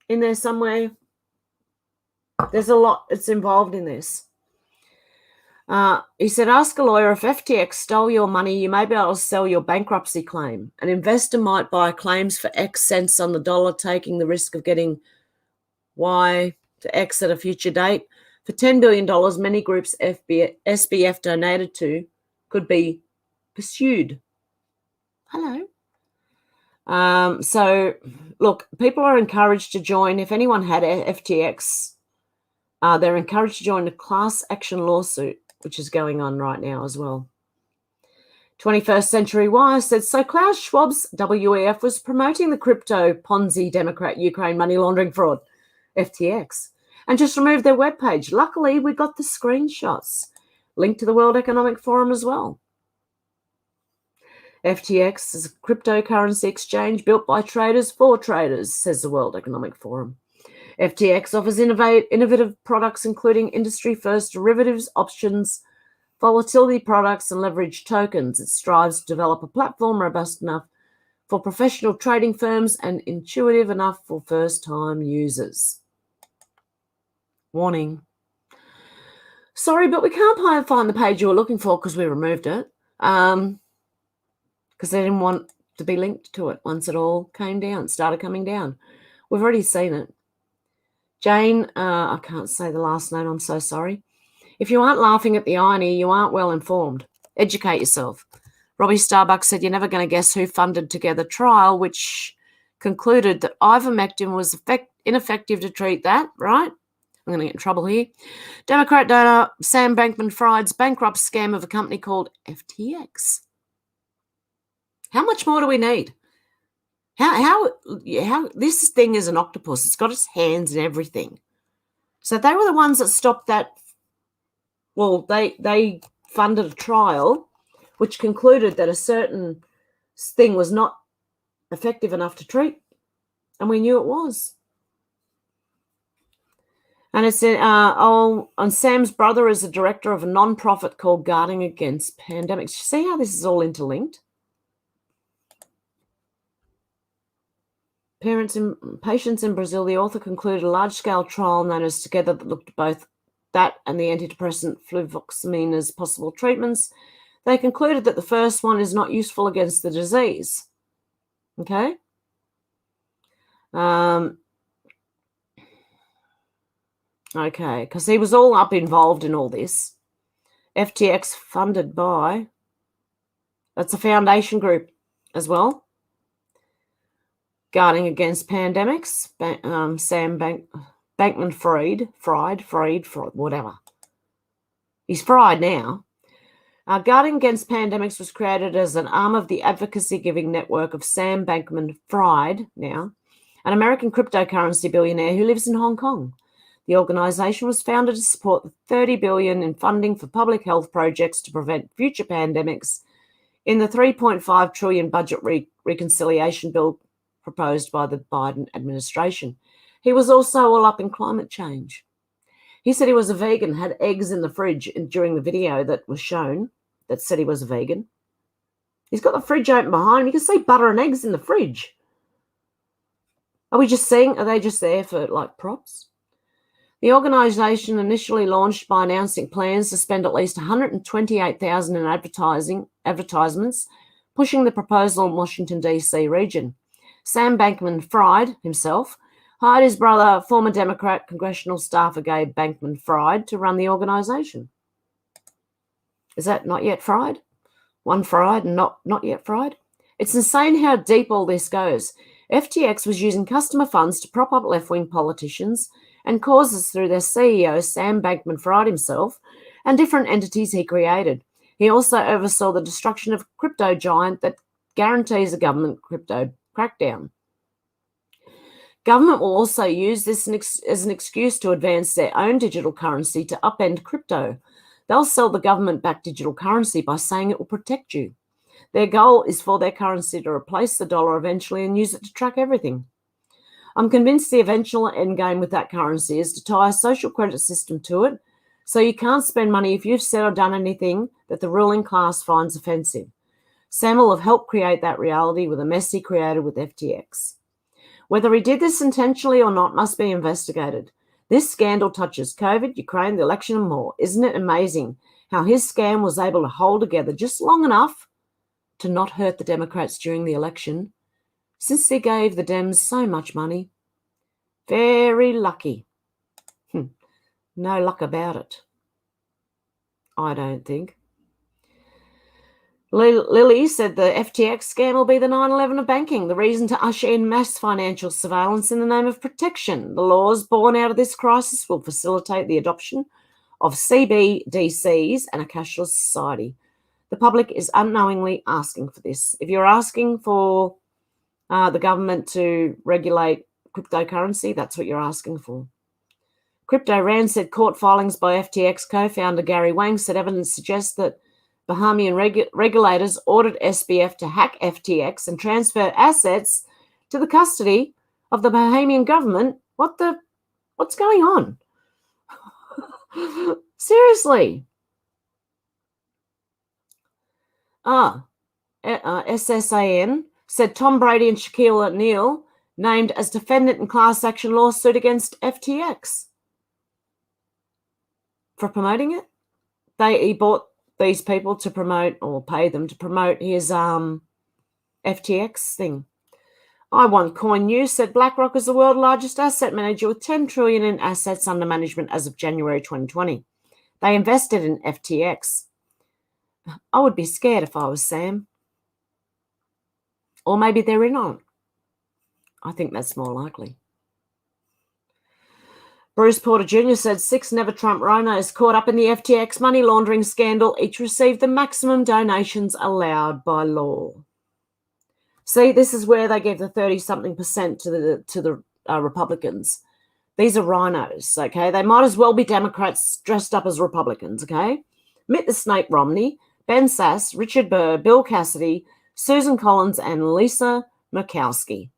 in there somewhere. There's a lot that's involved in this. He said, ask a lawyer, if FTX stole your money, you may be able to sell your bankruptcy claim. An investor might buy claims for X cents on the dollar, taking the risk of getting Y to X at a future date. For $10 billion, many groups SBF donated to could be pursued. Hello. So, look, people are encouraged to join. If anyone had FTX, they're encouraged to join a class action lawsuit, which is going on right now as well. 21st Century Wire said, so Klaus Schwab's WEF was promoting the crypto Ponzi Democrat Ukraine money laundering fraud, FTX, and just removed their webpage. Luckily, we got the screenshots. Linked to the World Economic Forum as well. FTX is a cryptocurrency exchange built by traders for traders, says the World Economic Forum. FTX offers innovative products, including industry-first derivatives, options, volatility products, and leverage tokens. It strives to develop a platform robust enough for professional trading firms and intuitive enough for first-time users. Warning. Sorry, but we can't find the page you were looking for because we removed it. Because they didn't want to be linked to it once it all started coming down. We've already seen it. Jane, I can't say the last name, I'm so sorry. If you aren't laughing at the irony, you aren't well informed. Educate yourself. Robbie Starbuck said you're never going to guess who funded Together trial, which concluded that ivermectin was ineffective to treat that, right? I'm going to get in trouble here. Democrat donor Sam Bankman-Fried's bankrupt scam of a company called FTX. How much more do we need? How this thing is an octopus. It's got its hands in everything. So they were the ones that stopped that. Well, they funded a trial which concluded that a certain thing was not effective enough to treat And we knew it was. And it's and Sam's brother is a director of a non-profit called Guarding Against Pandemics. See how this is all interlinked? Patients in Brazil, the author concluded a large-scale trial known as Together that looked at both that and the antidepressant fluvoxamine as possible treatments. They concluded that the first one is not useful against the disease. Okay? Okay, because he was all up involved in all this. FTX funded by, that's a foundation group as well. Guarding Against Pandemics, Sam Bankman-Fried, whatever. He's fried now. Guarding Against Pandemics was created as an arm of the advocacy-giving network of Sam Bankman-Fried now, an American cryptocurrency billionaire who lives in Hong Kong. The organization was founded to support the $30 billion in funding for public health projects to prevent future pandemics in the $3.5 trillion budget reconciliation bill proposed by the Biden administration. He was also all up in climate change. He said he was a vegan, had eggs in the fridge during the video that was shown that said he was a vegan. He's got the fridge open behind him. You can see butter and eggs in the fridge. Are they just there for like props? The organisation initially launched by announcing plans to spend at least $128,000 in advertisements, pushing the proposal in Washington, D.C. region. Sam Bankman-Fried himself hired his brother, former Democrat congressional staffer Gabe Bankman-Fried, to run the organisation. Is that not yet fried? One fried and not yet fried? It's insane how deep all this goes. FTX was using customer funds to prop up left-wing politicians and causes through their CEO, Sam Bankman-Fried himself, and different entities he created. He also oversaw the destruction of a crypto giant that guarantees a government crypto crackdown. Government will also use this as an excuse to advance their own digital currency to upend crypto. They'll sell the government-backed digital currency by saying it will protect you. Their goal is for their currency to replace the dollar eventually and use it to track everything. I'm convinced the eventual end game with that currency is to tie a social credit system to it, so you can't spend money if you've said or done anything that the ruling class finds offensive. Sam will have helped create that reality with a mess he created with FTX. Whether he did this intentionally or not must be investigated. This scandal touches COVID, Ukraine, the election, and more. Isn't it amazing how his scam was able to hold together just long enough to not hurt the Democrats during the election, since they gave the Dems so much money? Very lucky. No luck about it, I don't think. Lily said the FTX scam will be the 9/11 of banking, the reason to usher in mass financial surveillance in the name of protection. The laws born out of this crisis will facilitate the adoption of CBDCs and a cashless society. The public is unknowingly asking for this. If you're asking for the government to regulate cryptocurrency, that's what you're asking for. Crypto Rand said court filings by FTX co-founder Gary Wang said evidence suggests that Bahamian regulators ordered SBF to hack FTX and transfer assets to the custody of the Bahamian government. What's going on? Seriously. SSAN said Tom Brady and Shaquille O'Neal named as defendant in class action lawsuit against FTX for promoting it. He bought these people to promote, or pay them to promote his FTX thing. I Want Coin News said BlackRock is the world's largest asset manager with $10 trillion in assets under management as of January 2020. They invested in FTX. I would be scared if I was Sam. Or maybe they're in on it. I think that's more likely. Bruce Porter Jr. said 6 never-Trump rhinos caught up in the FTX money laundering scandal each received the maximum donations allowed by law. See, this is where they give the 30-something% to the Republicans. These are rhinos, okay? They might as well be Democrats dressed up as Republicans, okay? Mitt the Snake Romney, Ben Sass, Richard Burr, Bill Cassidy, Susan Collins, and Lisa Murkowski.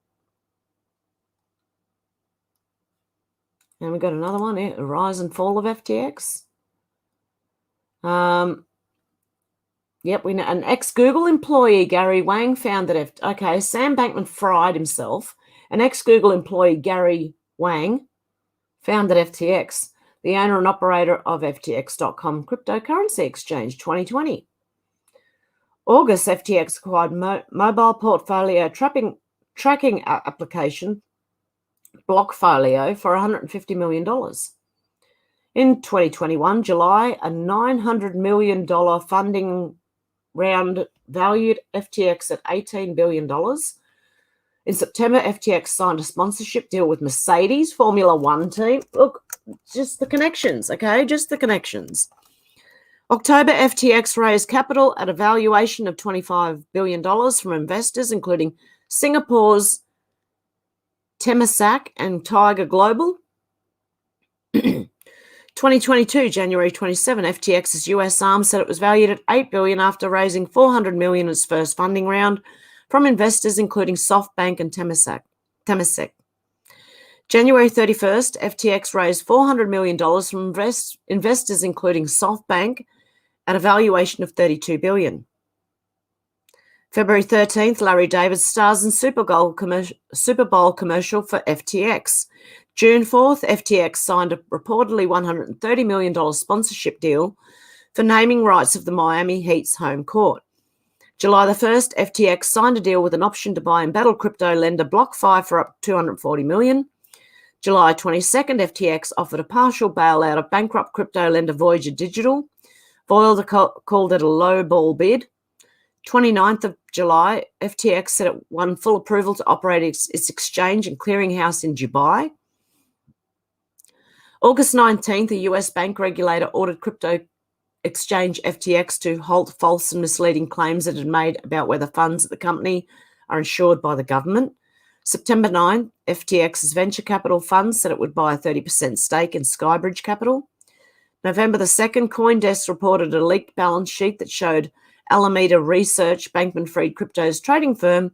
And we've got another one here, the rise and fall of FTX. Yep, we know an ex-Google employee, Gary Wang, found that Sam Bankman-Fried himself, an ex-Google employee, Gary Wang, found that FTX, the owner and operator of FTX.com cryptocurrency exchange 2020. August, FTX acquired mobile portfolio tracking application Blockfolio for $150 million. In 2021, July, a $900 million funding round valued FTX at $18 billion. In September, FTX signed a sponsorship deal with Mercedes Formula One team. Look, just the connections, okay? Just the connections. October, FTX raised capital at a valuation of $25 billion from investors, including Singapore's Temasek and Tiger Global. 2022, January 27, FTX's US arm said it was valued at $8 billion after raising $400 million in its first funding round from investors, including SoftBank and Temasek. January 31st, FTX raised $400 million from investors, including SoftBank, at a valuation of $32 billion. February 13th, Larry David stars in Super Bowl commercial for FTX. June 4th, FTX signed a reportedly $130 million sponsorship deal for naming rights of the Miami Heat's home court. July the 1st, FTX signed a deal with an option to buy embattled crypto lender BlockFi for up to $240 million. July 22nd, FTX offered a partial bailout of bankrupt crypto lender Voyager Digital. Voyager called it a low ball bid. 29th of July, FTX said it won full approval to operate its exchange and clearinghouse in Dubai. August 19th, a US bank regulator ordered crypto exchange FTX to halt false and misleading claims it had made about whether funds at the company are insured by the government. September 9th, FTX's venture capital fund said it would buy a 30% stake in Skybridge Capital. November the 2nd, CoinDesk reported a leaked balance sheet that showed Alameda Research, Bankman-Fried Crypto's trading firm,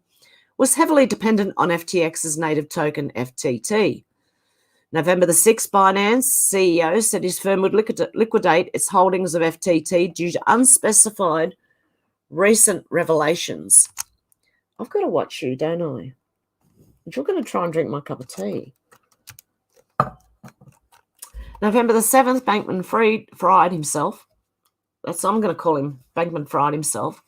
was heavily dependent on FTX's native token FTT. November the 6th, Binance CEO said his firm would liquidate its holdings of FTT due to unspecified recent revelations. I've got to watch you, don't I? You're going to try and drink my cup of tea. November the 7th, Bankman-Fried himself, I'm going to call him Bankman-Fried himself,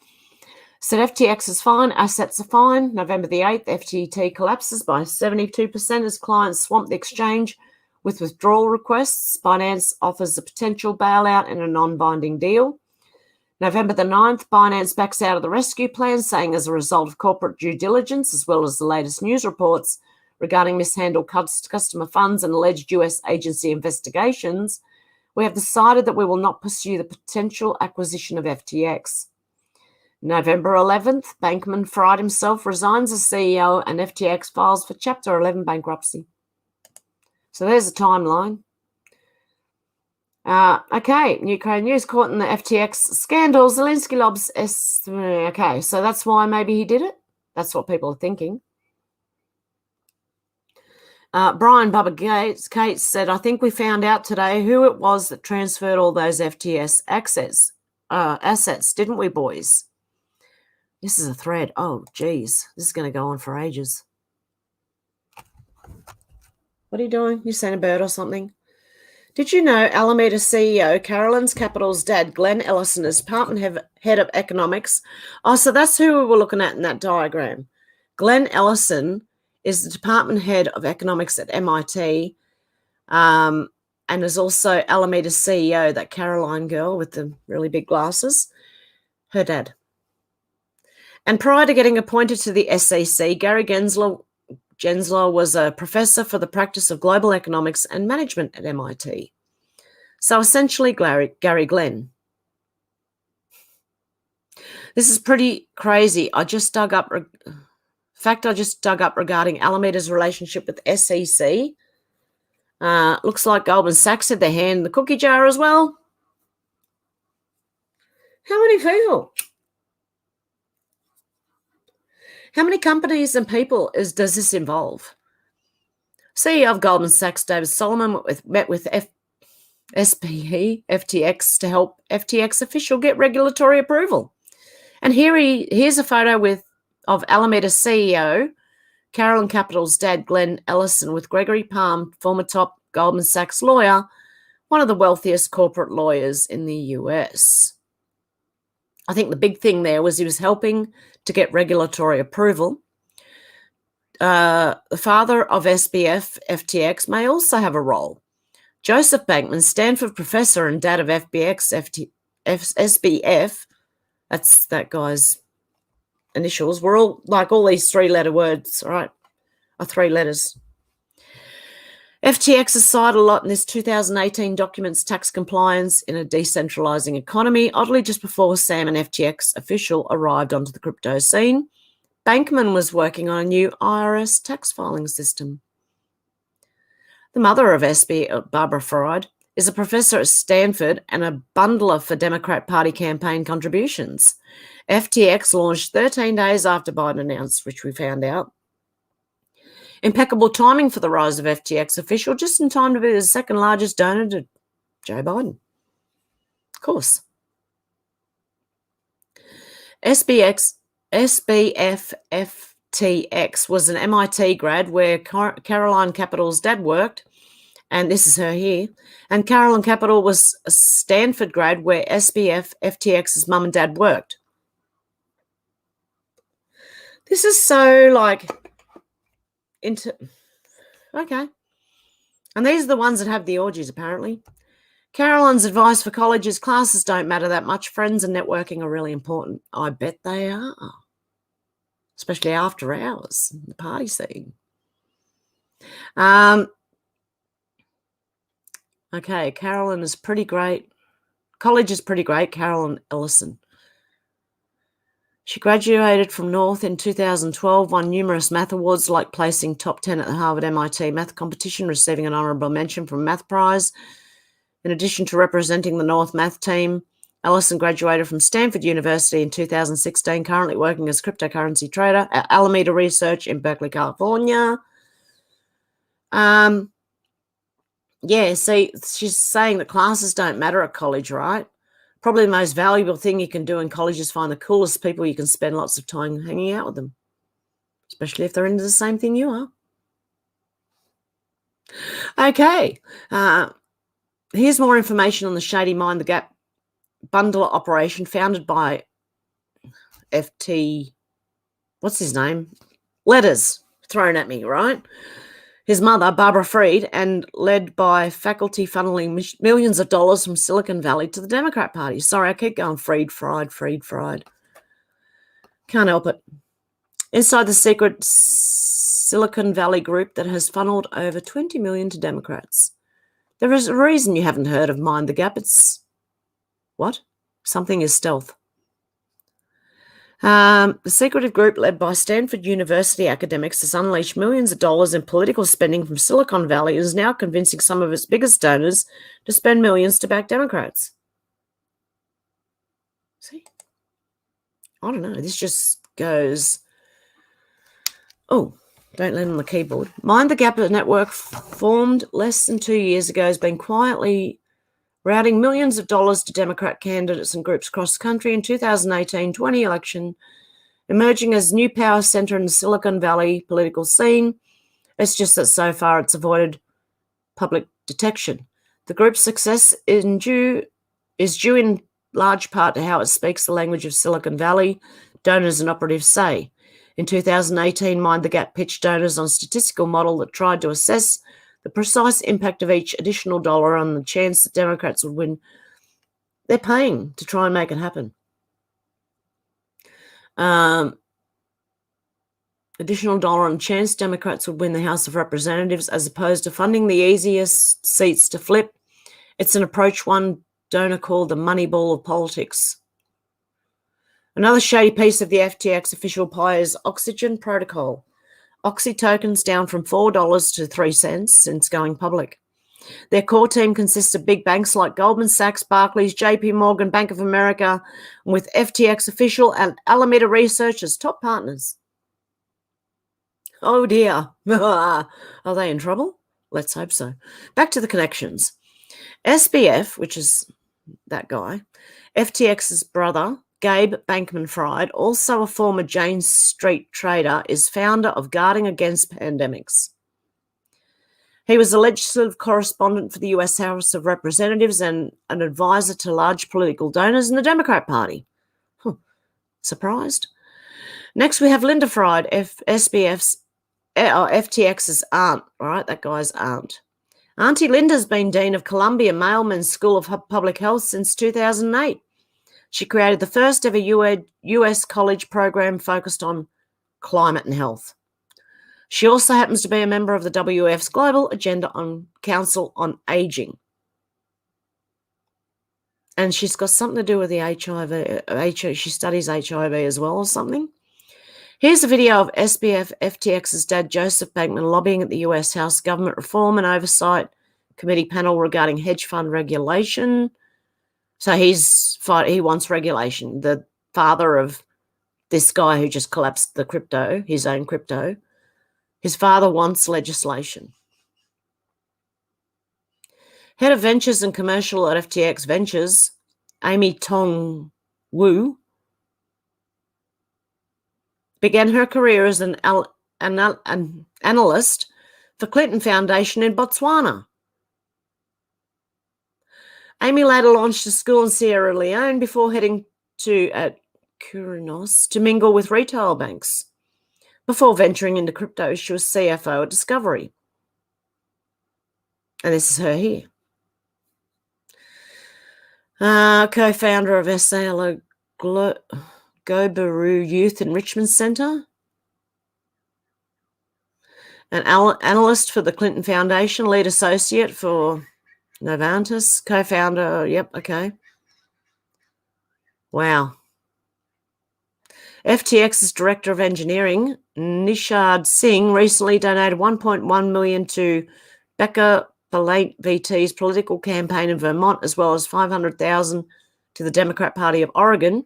said FTX is fine, assets are fine. November the 8th, FTT collapses by 72% as clients swamp the exchange with withdrawal requests. Binance offers a potential bailout and a non-binding deal. November the 9th, Binance backs out of the rescue plan, saying as a result of corporate due diligence, as well as the latest news reports regarding mishandled customer funds and alleged US agency investigations, we have decided that we will not pursue the potential acquisition of FTX. November 11th, Bankman-Fried himself resigns as CEO and FTX files for Chapter 11 bankruptcy. So there's a timeline. Okay, Ukraine news caught in the FTX scandal. Zelensky lobs. Okay, so that's why maybe he did it. That's what people are thinking. Brian Bubba Gates said, I think we found out today who it was that transferred all those FTS assets, didn't we, boys? This is a thread. Oh, geez. This is going to go on for ages. What are you doing? You seen a bird or something? Did you know Alameda CEO Carolyn's Capital's dad, Glenn Ellison, is department head of economics? Oh, so that's who we were looking at in that diagram. Glenn Ellison is the department head of economics at MIT and is also Alameda's CEO, that Caroline girl with the really big glasses, her dad. And prior to getting appointed to the SEC, Gary Gensler was a professor for the practice of global economics and management at MIT. So essentially, Gary Glenn. This is pretty crazy. I just dug up regarding Alameda's relationship with SEC. Looks like Goldman Sachs had their hand in the cookie jar as well. How many people? How many companies and people does this involve? CEO of Goldman Sachs, David Solomon, met with SPE, FTX, to help FTX official get regulatory approval. And here's a photo of Alameda CEO, Carolyn Capital's dad, Glenn Ellison, with Gregory Palm, former top Goldman Sachs lawyer, one of the wealthiest corporate lawyers in the US. I think the big thing there was he was helping to get regulatory approval. The father of SBF, FTX, may also have a role. Joseph Bankman, Stanford professor and dad of SBF, that's that guy's initials, were all like all these three-letter words, right? Are three letters. FTX has cited a lot in this 2018 documents tax compliance in a decentralizing economy. Oddly, just before Sam, an FTX official, arrived onto the crypto scene, Bankman was working on a new IRS tax filing system. The mother of SB, Barbara Fried, is a professor at Stanford and a bundler for Democrat Party campaign contributions. FTX launched 13 days after Biden announced, which we found out. Impeccable timing for the rise of FTX official, just in time to be the second largest donor to Joe Biden. Of course. SBF FTX was an MIT grad where Caroline Capital's dad worked, and this is her here. And Caroline Capital was a Stanford grad where SBF FTX's mum and dad worked. This is so okay. And these are the ones that have the orgies, apparently. Caroline's advice for colleges: classes don't matter that much. Friends and networking are really important. I bet they are. Especially after hours, the party scene. Okay, Carolyn is pretty great. College is pretty great, Carolyn Ellison. She graduated from North in 2012, won numerous math awards like placing top 10 at the Harvard MIT math competition, receiving an honorable mention from Math Prize. In addition to representing the North math team, Ellison graduated from Stanford University in 2016, currently working as a cryptocurrency trader at Alameda Research in Berkeley, California. Yeah, see, she's saying that classes don't matter at college, right? Probably the most valuable thing you can do in college is find the coolest people you can spend lots of time hanging out with them, especially if they're into the same thing you are. Okay, here's more information on the shady Mind the Gap bundler operation founded by what's his name? Letters thrown at me, right? His mother, Barbara Fried, and led by faculty funneling millions of dollars from Silicon Valley to the Democrat Party. Sorry, I keep going Fried. Can't help it. Inside the secret Silicon Valley group that has funneled over $20 million to Democrats. There is a reason you haven't heard of Mind the Gap. It's what? Something is stealth. The secretive group led by Stanford University academics has unleashed millions of dollars in political spending from Silicon Valley and is now convincing some of its biggest donors to spend millions to back Democrats. See? I don't know. This just goes... Oh, don't land on the keyboard. Mind the Gap network, formed less than 2 years ago, has been quietly routing millions of dollars to Democrat candidates and groups across the country in 2018-20 election, emerging as new power center in the Silicon Valley political scene. It's just that so far it's avoided public detection. The group's success is due in large part to how it speaks the language of Silicon Valley, donors and operatives say. In 2018, Mind the Gap pitched donors on a statistical model that tried to assess the precise impact of each additional dollar on the chance that Democrats would win. They're paying to try and make it happen. Additional dollar on chance Democrats would win the House of Representatives as opposed to funding the easiest seats to flip. It's an approach one donor called the money ball of politics. Another shady piece of the FTX official pie is Oxygen Protocol. Oxy tokens down from $4 to 3 cents since going public. Their core team consists of big banks like Goldman Sachs, Barclays, JP Morgan, Bank of America, and with FTX official and Alameda Research as top partners. Oh dear. Are they in trouble? Let's hope so. Back to the connections. SBF, which is that guy, FTX's brother, Gabe Bankman-Fried, also a former Jane Street trader, is founder of Guarding Against Pandemics. He was a legislative correspondent for the US House of Representatives and an advisor to large political donors in the Democrat Party. Surprised? Next, we have Linda Fried, FTX's aunt, all right, that guy's aunt. Auntie Linda's been Dean of Columbia Mailman's School of Public Health since 2008. She created the first ever US college program focused on climate and health. She also happens to be a member of the WF's Global Agenda on Council on Aging. And she's got something to do with the HIV. She studies HIV as well or something. Here's a video of SBF FTX's dad, Joseph Bankman, lobbying at the US House Government Reform and Oversight Committee panel regarding hedge fund regulation. So he wants regulation. The father of this guy who just collapsed the crypto, his own crypto, his father wants legislation. Head of Ventures and Commercial at FTX Ventures, Amy Tong Wu, began her career as an analyst for Clinton Foundation in Botswana. Amy later launched a school in Sierra Leone before heading to Kurinos to mingle with retail banks. Before venturing into crypto, she was CFO at Discovery. And this is her here. Co-founder of SAL LBRY Youth Enrichment Center. An analyst for the Clinton Foundation, lead associate for Novantas, co-founder, yep, okay. Wow. FTX's director of engineering, Nishad Singh, recently donated $1.1 million to Becca VT's political campaign in Vermont, as well as $500,000 to the Democrat Party of Oregon.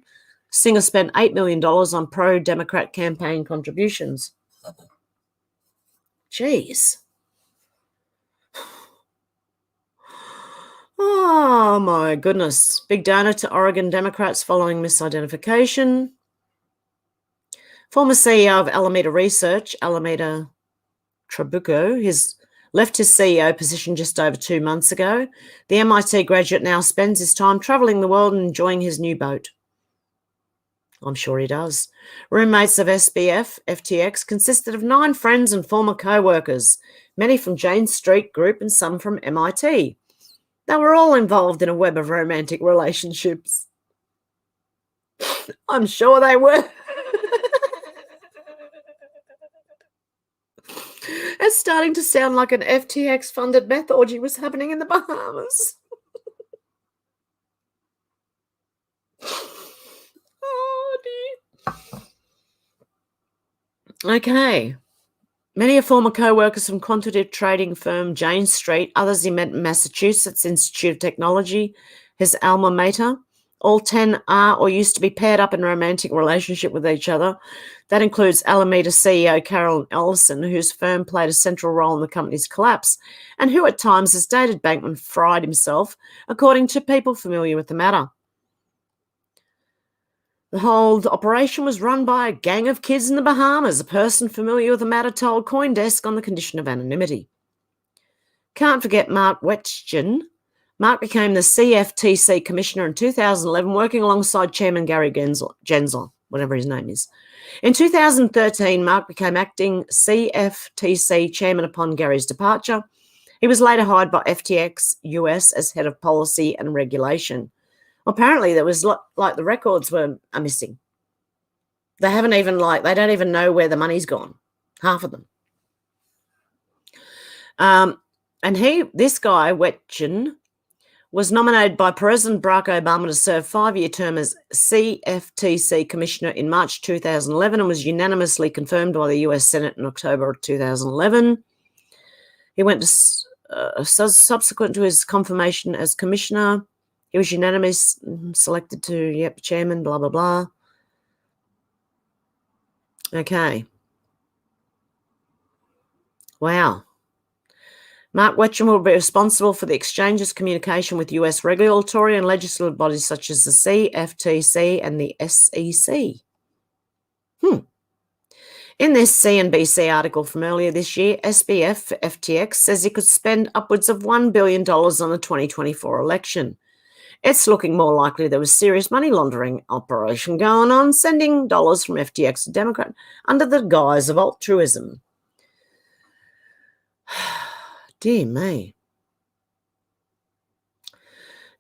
Singh spent $8 million on pro-Democrat campaign contributions. Jeez. Oh, my goodness. Big donor to Oregon Democrats following misidentification. Former CEO of Alameda Research, Alameda Trabuco, left his CEO position just over 2 months ago. The MIT graduate now spends his time traveling the world and enjoying his new boat. I'm sure he does. Roommates of SBF, FTX, consisted of 9 friends and former co-workers, many from Jane Street Group and some from MIT. They were all involved in a web of romantic relationships. I'm sure they were. It's starting to sound like an FTX-funded meth orgy was happening in the Bahamas. Oh, dear. Okay. Many are former co-workers from quantitative trading firm Jane Street, others he met in Massachusetts Institute of Technology, his alma mater. All 10 are or used to be paired up in a romantic relationship with each other. That includes Alameda CEO Carolyn Ellison, whose firm played a central role in the company's collapse, and who at times has dated Bankman-Fried himself, according to people familiar with the matter. The whole operation was run by a gang of kids in the Bahamas, a person familiar with the matter told CoinDesk on the condition of anonymity. Can't forget Mark Wetjen. Mark became the CFTC commissioner in 2011, working alongside Chairman Gary Gensler, whatever his name is. In 2013, Mark became acting CFTC chairman upon Gary's departure. He was later hired by FTX US as head of policy and regulation. Apparently, there was like the records are missing. They haven't even they don't even know where the money's gone. Half of them. And this guy, Wetjen, was nominated by President Barack Obama to serve 5-year term as CFTC commissioner in March 2011 and was unanimously confirmed by the US Senate in October 2011. He went to subsequent to his confirmation as commissioner. He was unanimously selected to, chairman, blah, blah, blah. Okay. Wow. Mark Wetcham will be responsible for the exchange's communication with US regulatory and legislative bodies such as the FTC and the SEC. In this CNBC article from earlier this year, SBF FTX says it could spend upwards of $1 billion on the 2024 election. It's looking more likely there was serious money laundering operation going on, sending dollars from FTX to Democrat under the guise of altruism. Dear me.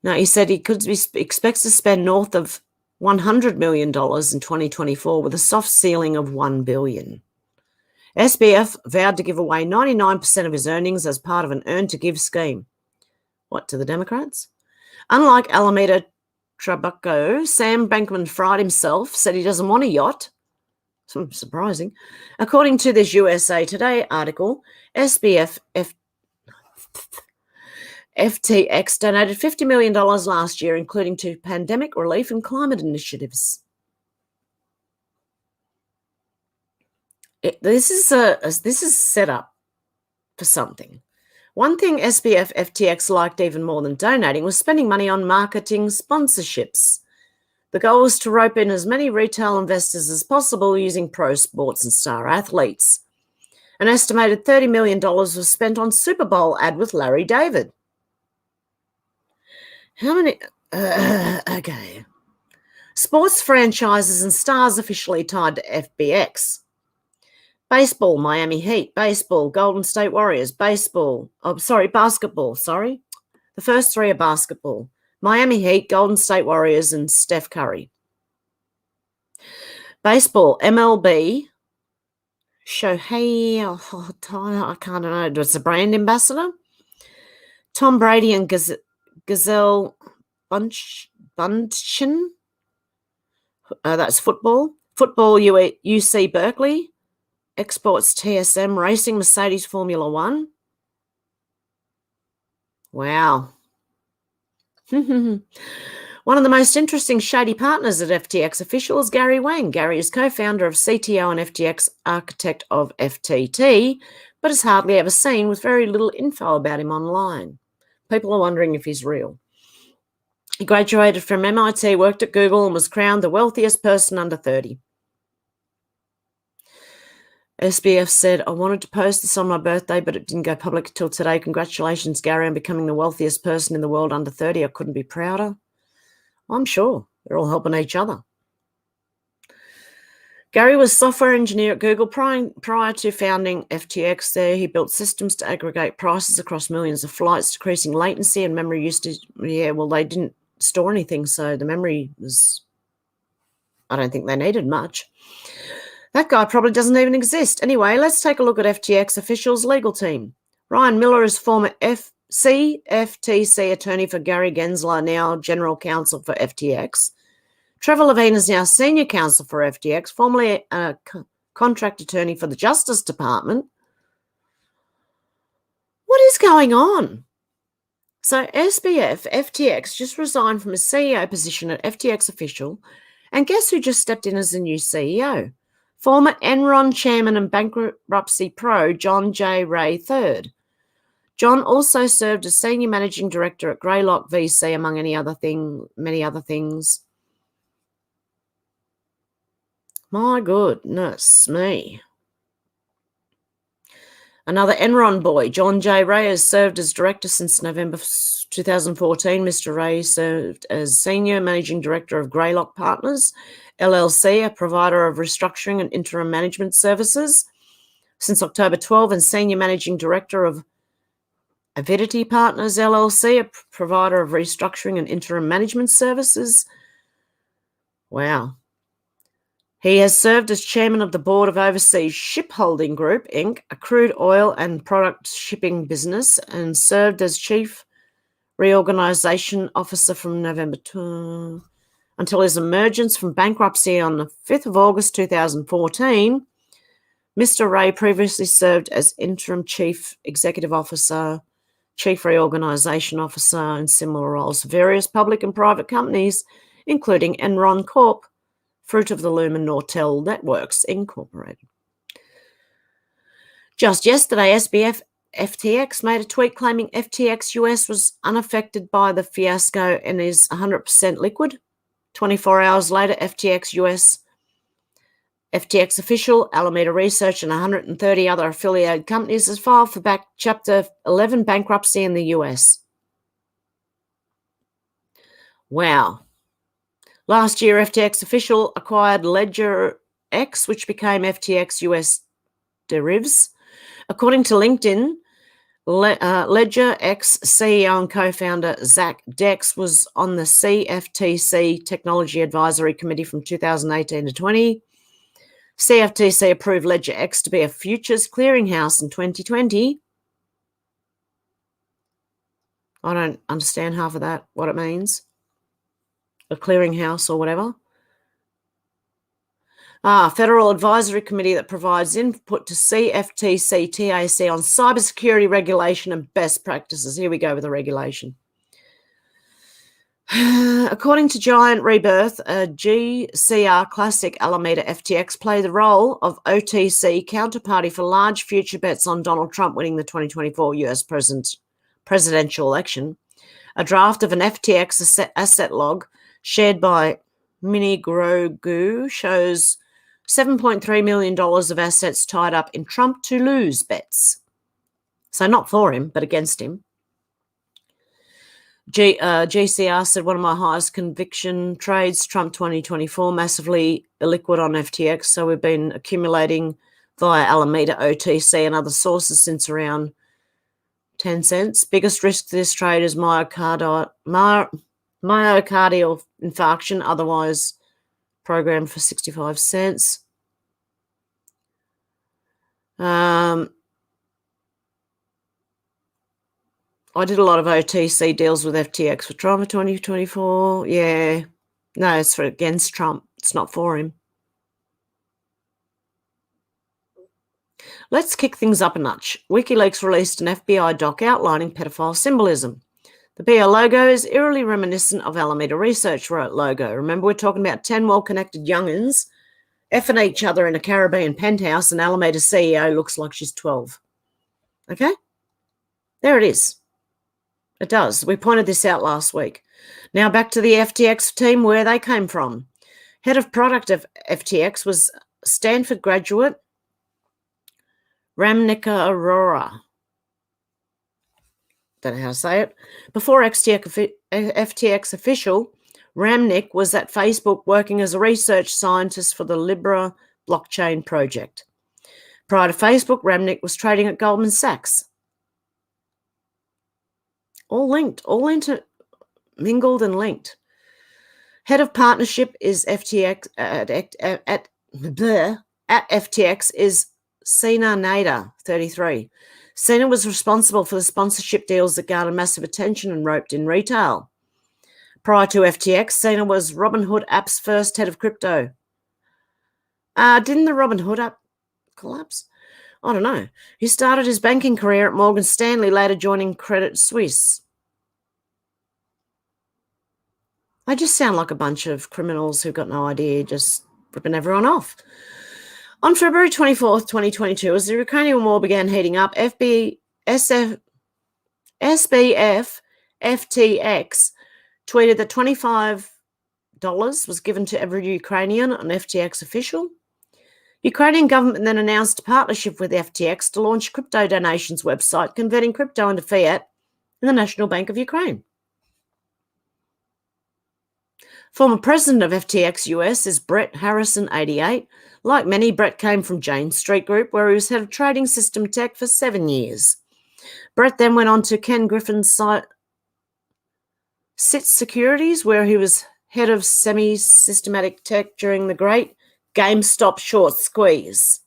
Now, he said he expects to spend north of $100 million in 2024 with a soft ceiling of $1 billion. SBF vowed to give away 99% of his earnings as part of an earn-to-give scheme. What, to the Democrats? Unlike Alameda Trabuco, Sam Bankman-Fried himself said he doesn't want a yacht. Surprising. According to this USA Today article, SBF FTX donated $50 million last year, including to pandemic relief and climate initiatives. This is set up for something. One thing SBF FTX liked even more than donating was spending money on marketing sponsorships. The goal was to rope in as many retail investors as possible using pro sports and star athletes. An estimated $30 million was spent on Super Bowl ad with Larry David. How many? Okay. Sports franchises and stars officially tied to FBX. Baseball, Miami Heat. Baseball, Golden State Warriors. Basketball. The first three are basketball. Miami Heat, Golden State Warriors, and Steph Curry. Baseball, MLB. Shohei, I can't know. It's a brand ambassador. Tom Brady and Gazelle Bunchen. That's football. Football, UC Berkeley. Exports TSM Racing, Mercedes Formula One. Wow. One of the most interesting shady partners at FTX official is Gary Wang. Gary is co-founder of CTO and FTX architect of FTT, but is hardly ever seen, with very little info about him online. People are wondering if he's real. He graduated from MIT, worked at Google, and was crowned the wealthiest person under 30. SBF said, I wanted to post this on my birthday, but it didn't go public until today. Congratulations, Gary, on becoming the wealthiest person in the world under 30. I couldn't be prouder. I'm sure. They're all helping each other. Gary was software engineer at Google prior to founding FTX. There, he built systems to aggregate prices across millions of flights, decreasing latency and memory usage. Yeah, well, they didn't store anything, so the memory was, I don't think they needed much. That guy probably doesn't even exist. Anyway, let's take a look at FTX officials' legal team. Ryan Miller is former CFTC attorney for Gary Gensler, now general counsel for FTX. Trevor Levine is now senior counsel for FTX, formerly a contract attorney for the Justice Department. What is going on? So SBF FTX just resigned from his CEO position at FTX official, and guess who just stepped in as the new CEO? Former Enron chairman and bankruptcy pro John J. Ray III. John also served as senior managing director at Greylock VC, among many other things. My goodness me. Another Enron boy, John J. Ray, has served as director since November 2014. Mr. Ray served as senior managing director of Greylock Partners, LLC, a provider of restructuring and interim management services, since October 12, and senior managing director of Avidity Partners, LLC, a provider of restructuring and interim management services. Wow. He has served as chairman of the board of Overseas Shipholding Group, Inc., a crude oil and product shipping business, and served as chief reorganization officer from November 2 until his emergence from bankruptcy on the 5th of August 2014. Mr. Ray previously served as interim chief executive officer, chief reorganization officer, and similar roles for various public and private companies, including Enron Corp., Fruit of the Loom, and Nortel Networks, Incorporated. Just yesterday, SBF FTX made a tweet claiming FTX US was unaffected by the fiasco and is 100% liquid. 24 hours later, FTX US, FTX official, Alameda Research, and 130 other affiliated companies has filed for Chapter 11 bankruptcy in the US. Wow. Last year, FTX official acquired Ledger X, which became FTX US Derivs. According to LinkedIn, Ledger X CEO and co-founder Zach Dex was on the CFTC Technology Advisory Committee from 2018 to 20. CFTC approved Ledger X to be a futures clearinghouse in 2020. I don't understand half of that, what it means. A clearinghouse or whatever. Federal Advisory Committee that provides input to CFTC TAC on cybersecurity regulation and best practices. Here we go with the regulation. According to Giant Rebirth, a GCR Classic Alameda FTX played the role of OTC counterparty for large future bets on Donald Trump winning the 2024 US presidential election. A draft of an FTX asset log shared by Mini Grogu shows $7.3 million of assets tied up in Trump to lose bets. So not for him, but against him. GCR said one of my highest conviction trades, Trump 2024, massively illiquid on FTX. So we've been accumulating via Alameda, OTC, and other sources since around 10 cents. Biggest risk to this trade is myocardial infarction, otherwise programmed for 65 cents. I did a lot of OTC deals with FTX for Trump 2024. Yeah. No, it's for against Trump. It's not for him. Let's kick things up a notch. WikiLeaks released an FBI doc outlining pedophile symbolism. The BL logo is eerily reminiscent of Alameda Research logo. Remember, we're talking about 10 well-connected young'uns effing each other in a Caribbean penthouse, and Alameda's CEO looks like she's 12. Okay? There it is. It does. We pointed this out last week. Now back to the FTX team, where they came from. Head of product of FTX was Stanford graduate Ramnika Arora. Don't know how to say it. Before FTX official, Ramnik was at Facebook working as a research scientist for the LBRY blockchain project. Prior to Facebook, Ramnik was trading at Goldman Sachs. All linked, all intermingled and linked. Head of partnership is FTX at FTX is Sina Nader, 33. Sina was responsible for the sponsorship deals that garnered massive attention and roped in retail. Prior to FTX, Sina was Robinhood app's first head of crypto. Didn't the Robinhood app collapse? I don't know. He started his banking career at Morgan Stanley, later joining Credit Suisse. They just sound like a bunch of criminals who've got no idea, just ripping everyone off. On February 24th, 2022, as the Ukrainian war began heating up, SBF FTX tweeted that $25 was given to every Ukrainian, an FTX official. Ukrainian government then announced a partnership with FTX to launch crypto donations website, converting crypto into fiat in the National Bank of Ukraine. Former president of FTX US is Brett Harrison, 88. Like many, Brett came from Jane Street Group, where he was head of trading system tech for 7 years. Brett then went on to Ken Griffin's SITS Securities, where he was head of semi-systematic tech during the great GameStop short squeeze.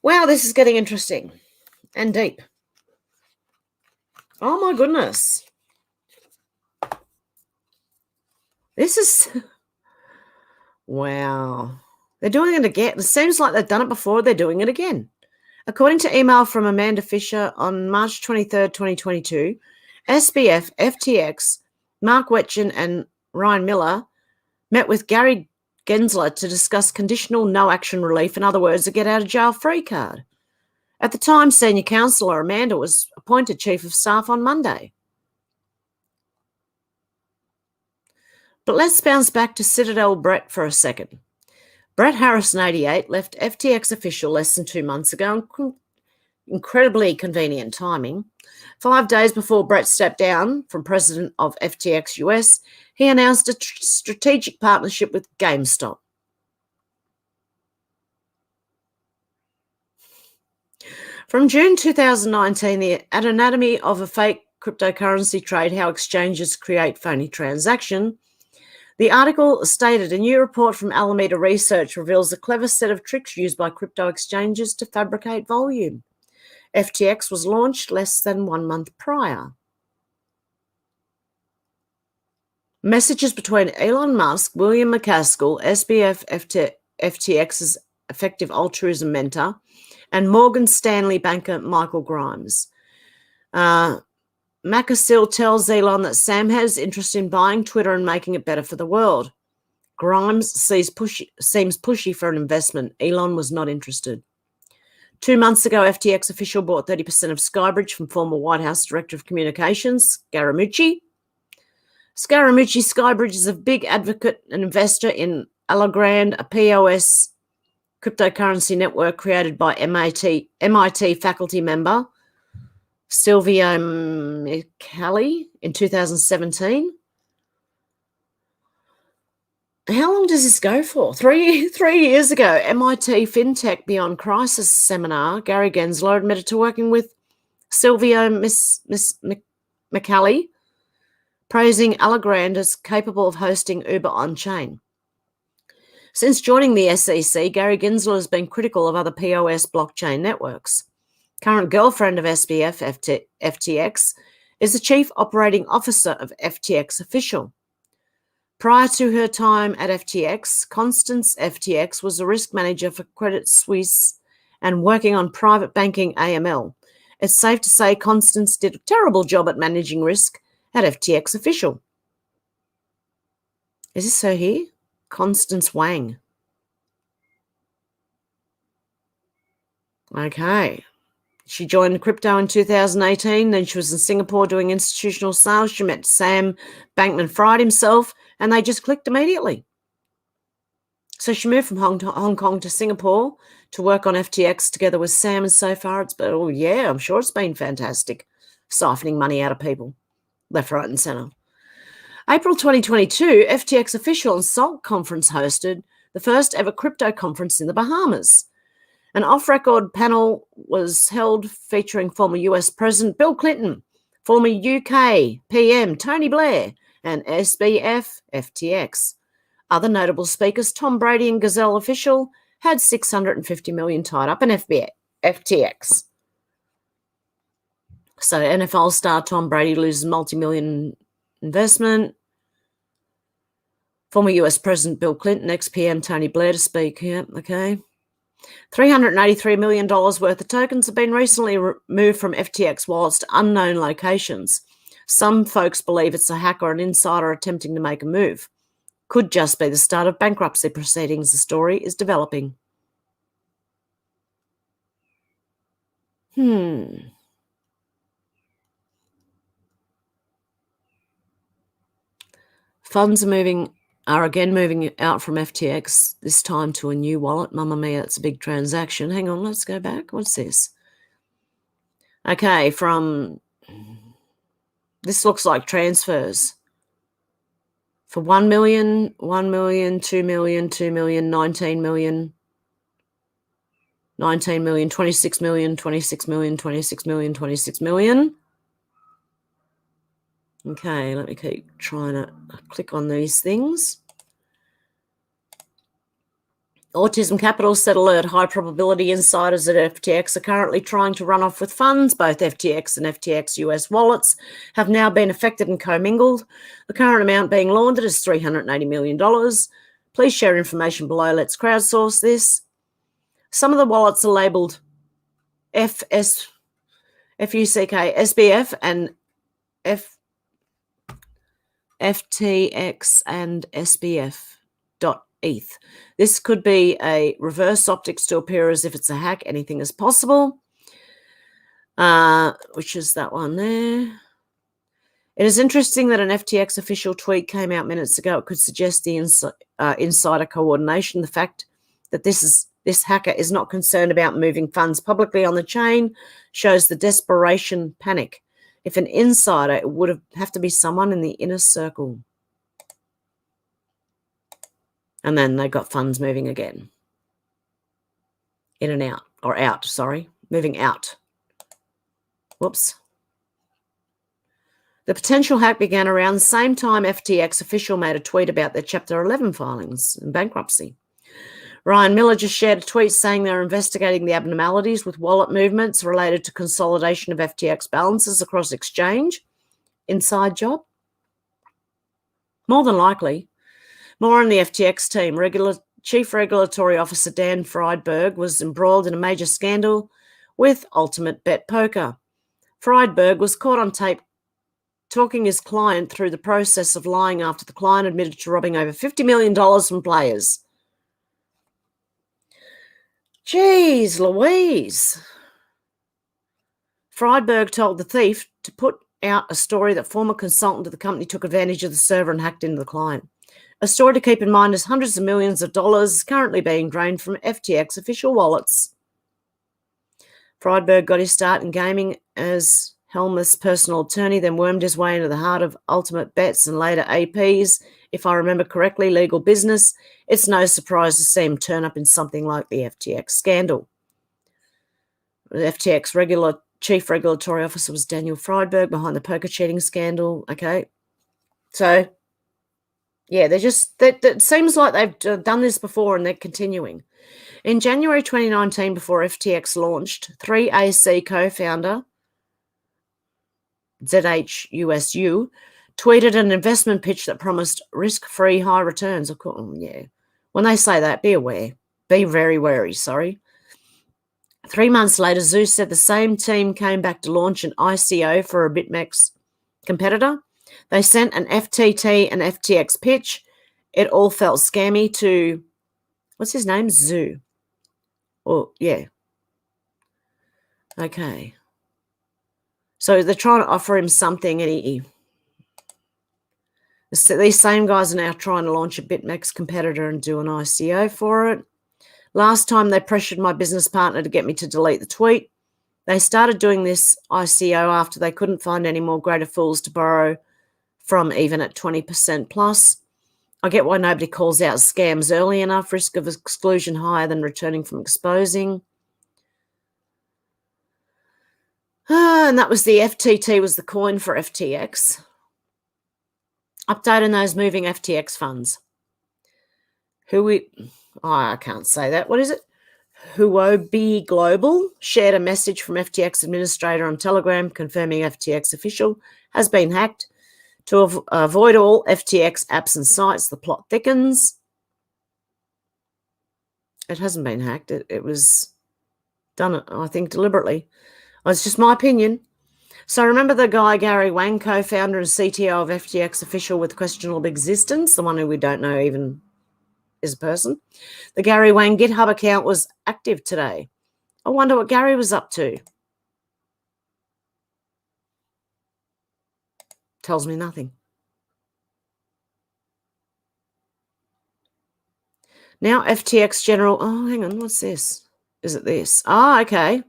Wow, this is getting interesting and deep. Oh my goodness. This is... Wow. They're doing it again. It seems like they've done it before. They're doing it again. According to email from Amanda Fisher on March 23rd, 2022, SBF, FTX, Mark Wetchin and Ryan Miller met with Gary Gensler to discuss conditional no-action relief, in other words, a get-out-of-jail-free card. At the time, Senior Counsellor Amanda was appointed Chief of Staff on Monday. But let's bounce back to Citadel Brett for a second. Brett Harrison, 88, left FTX official less than 2 months ago. Incredibly convenient timing. 5 days before Brett stepped down from president of FTX US, he announced a strategic partnership with GameStop. From June 2019, the anatomy of a fake cryptocurrency trade, how exchanges create phony transaction. The article stated a new report from Alameda Research reveals a clever set of tricks used by crypto exchanges to fabricate volume. FTX was launched less than 1 month prior. Messages between Elon Musk, William McCaskill, SBF FTX's effective altruism mentor, and Morgan Stanley banker Michael Grimes. McCaskill tells Elon that Sam has interest in buying Twitter and making it better for the world. Grimes seems pushy for an investment. Elon was not interested. 2 months ago, FTX official bought 30% of Skybridge from former White House Director of Communications, Scaramucci. Skybridge is a big advocate and investor in LBRY, a POS cryptocurrency network created by MIT faculty member Silvio Micali in 2017. How long does this go for? Three years ago, MIT FinTech Beyond Crisis seminar, Gary Gensler admitted to working with Silvio Micali, praising LBRY as capable of hosting Uber on-chain. Since joining the SEC, Gary Gensler has been critical of other POS blockchain networks. Current girlfriend of SBF FTX is the Chief Operating Officer of FTX official. Prior to her time at FTX, Constance FTX was a risk manager for Credit Suisse and working on private banking AML. It's safe to say Constance did a terrible job at managing risk at FTX official. Is this her here? Constance Wang. Okay. She joined crypto in 2018. Then she was in Singapore doing institutional sales. She met Sam Bankman-Fried himself, and they just clicked immediately. So she moved from Hong Kong to Singapore to work on FTX together with Sam, and so far it's been, I'm sure it's been fantastic, siphoning money out of people, left, right, and centre. April 2022, FTX official and SALT conference hosted the first ever crypto conference in the Bahamas. An off-record panel was held featuring former US President Bill Clinton, former UK PM Tony Blair, and SBF FTX. Other notable speakers, Tom Brady and Gazelle official, had $650 million tied up in FTX. So NFL star Tom Brady loses multi-million investment. Former US President Bill Clinton, ex-PM Tony Blair to speak. Yeah, okay. $383 million worth of tokens have been recently removed from FTX wallets to unknown locations. Some folks believe it's a hacker or an insider attempting to make a move. Could just be the start of bankruptcy proceedings. The story is developing. Funds are again moving out from FTX, this time to a new wallet. Mamma mia, that's a big transaction. Hang on, let's go back. What's this? Okay, this looks like transfers. For 1 million, 1 million, 2 million, 2 million, 19 million, 19 million, 26 million, 26 million, 26 million, 26 million. Okay, let me keep trying to click on these things. Autism Capital said alert high probability insiders at FTX are currently trying to run off with funds. Both FTX and FTX US wallets have now been affected and commingled. The current amount being laundered is $380 million. Please share information below. Let's crowdsource this. Some of the wallets are labeled FUCK, SBF, and FTX and SBF ETH. This could be a reverse optics to appear as if it's a hack. Anything is possible. Which is that one there. It is interesting that an FTX official tweet came out minutes ago. It could suggest the insider coordination. The fact that this hacker is not concerned about moving funds publicly on the chain shows the desperation panic. If an insider, it would have to be someone in the inner circle. And then they got funds moving again. In and out. Or out, sorry. Moving out. Whoops. The potential hack began around the same time FTX official made a tweet about their Chapter 11 filings and bankruptcy. Ryan Miller just shared a tweet saying they're investigating the abnormalities with wallet movements related to consolidation of FTX balances across exchange. Inside job? More than likely. More on the FTX team. Chief Regulatory Officer Dan Friedberg was embroiled in a major scandal with Ultimate Bet Poker. Friedberg was caught on tape talking his client through the process of lying after the client admitted to robbing over $50 million from players. Jeez Louise. Friedberg told the thief to put out a story that former consultant of the company took advantage of the server and hacked into the client. A story to keep in mind is hundreds of millions of dollars currently being drained from FTX official wallets. Friedberg got his start in gaming as Helmuth's personal attorney, then wormed his way into the heart of Ultimate Bets and later APs. If I remember correctly, legal business. It's no surprise to see him turn up in something like the FTX scandal. The FTX chief regulatory officer was Daniel Friedberg behind the poker cheating scandal. Okay. So, yeah, it seems like they've done this before and they're continuing. In January 2019, before FTX launched, 3AC co-founder ZHUSU tweeted an investment pitch that promised risk-free high returns. Of course, yeah. When they say that, be aware. Be very wary, sorry. 3 months later, Zeus said the same team came back to launch an ICO for a BitMEX competitor. They sent an FTT and FTX pitch. It all felt scammy to, what's his name? Zoo. Oh, yeah. Okay. So they're trying to offer him something, and these same guys are now trying to launch a BitMEX competitor and do an ICO for it. Last time they pressured my business partner to get me to delete the tweet. They started doing this ICO after they couldn't find any more greater fools to borrow from, even at 20% plus. I get why nobody calls out scams early enough. Risk of exclusion higher than returning from exposing. And that was the FTT was the coin for FTX. Update on those moving FTX funds. I can't say that. What is it? Huobi Global shared a message from FTX administrator on Telegram confirming FTX official has been hacked. To avoid all FTX apps and sites, the plot thickens. It hasn't been hacked. It was done, I think, deliberately. It's just my opinion. So remember the guy, Gary Wang, co-founder and CTO of FTX official with questionable existence, the one who we don't know even is a person? The Gary Wang GitHub account was active today. I wonder what Gary was up to. Tells me nothing. Now FTX General, oh, hang on, what's this? Is it this? Okay.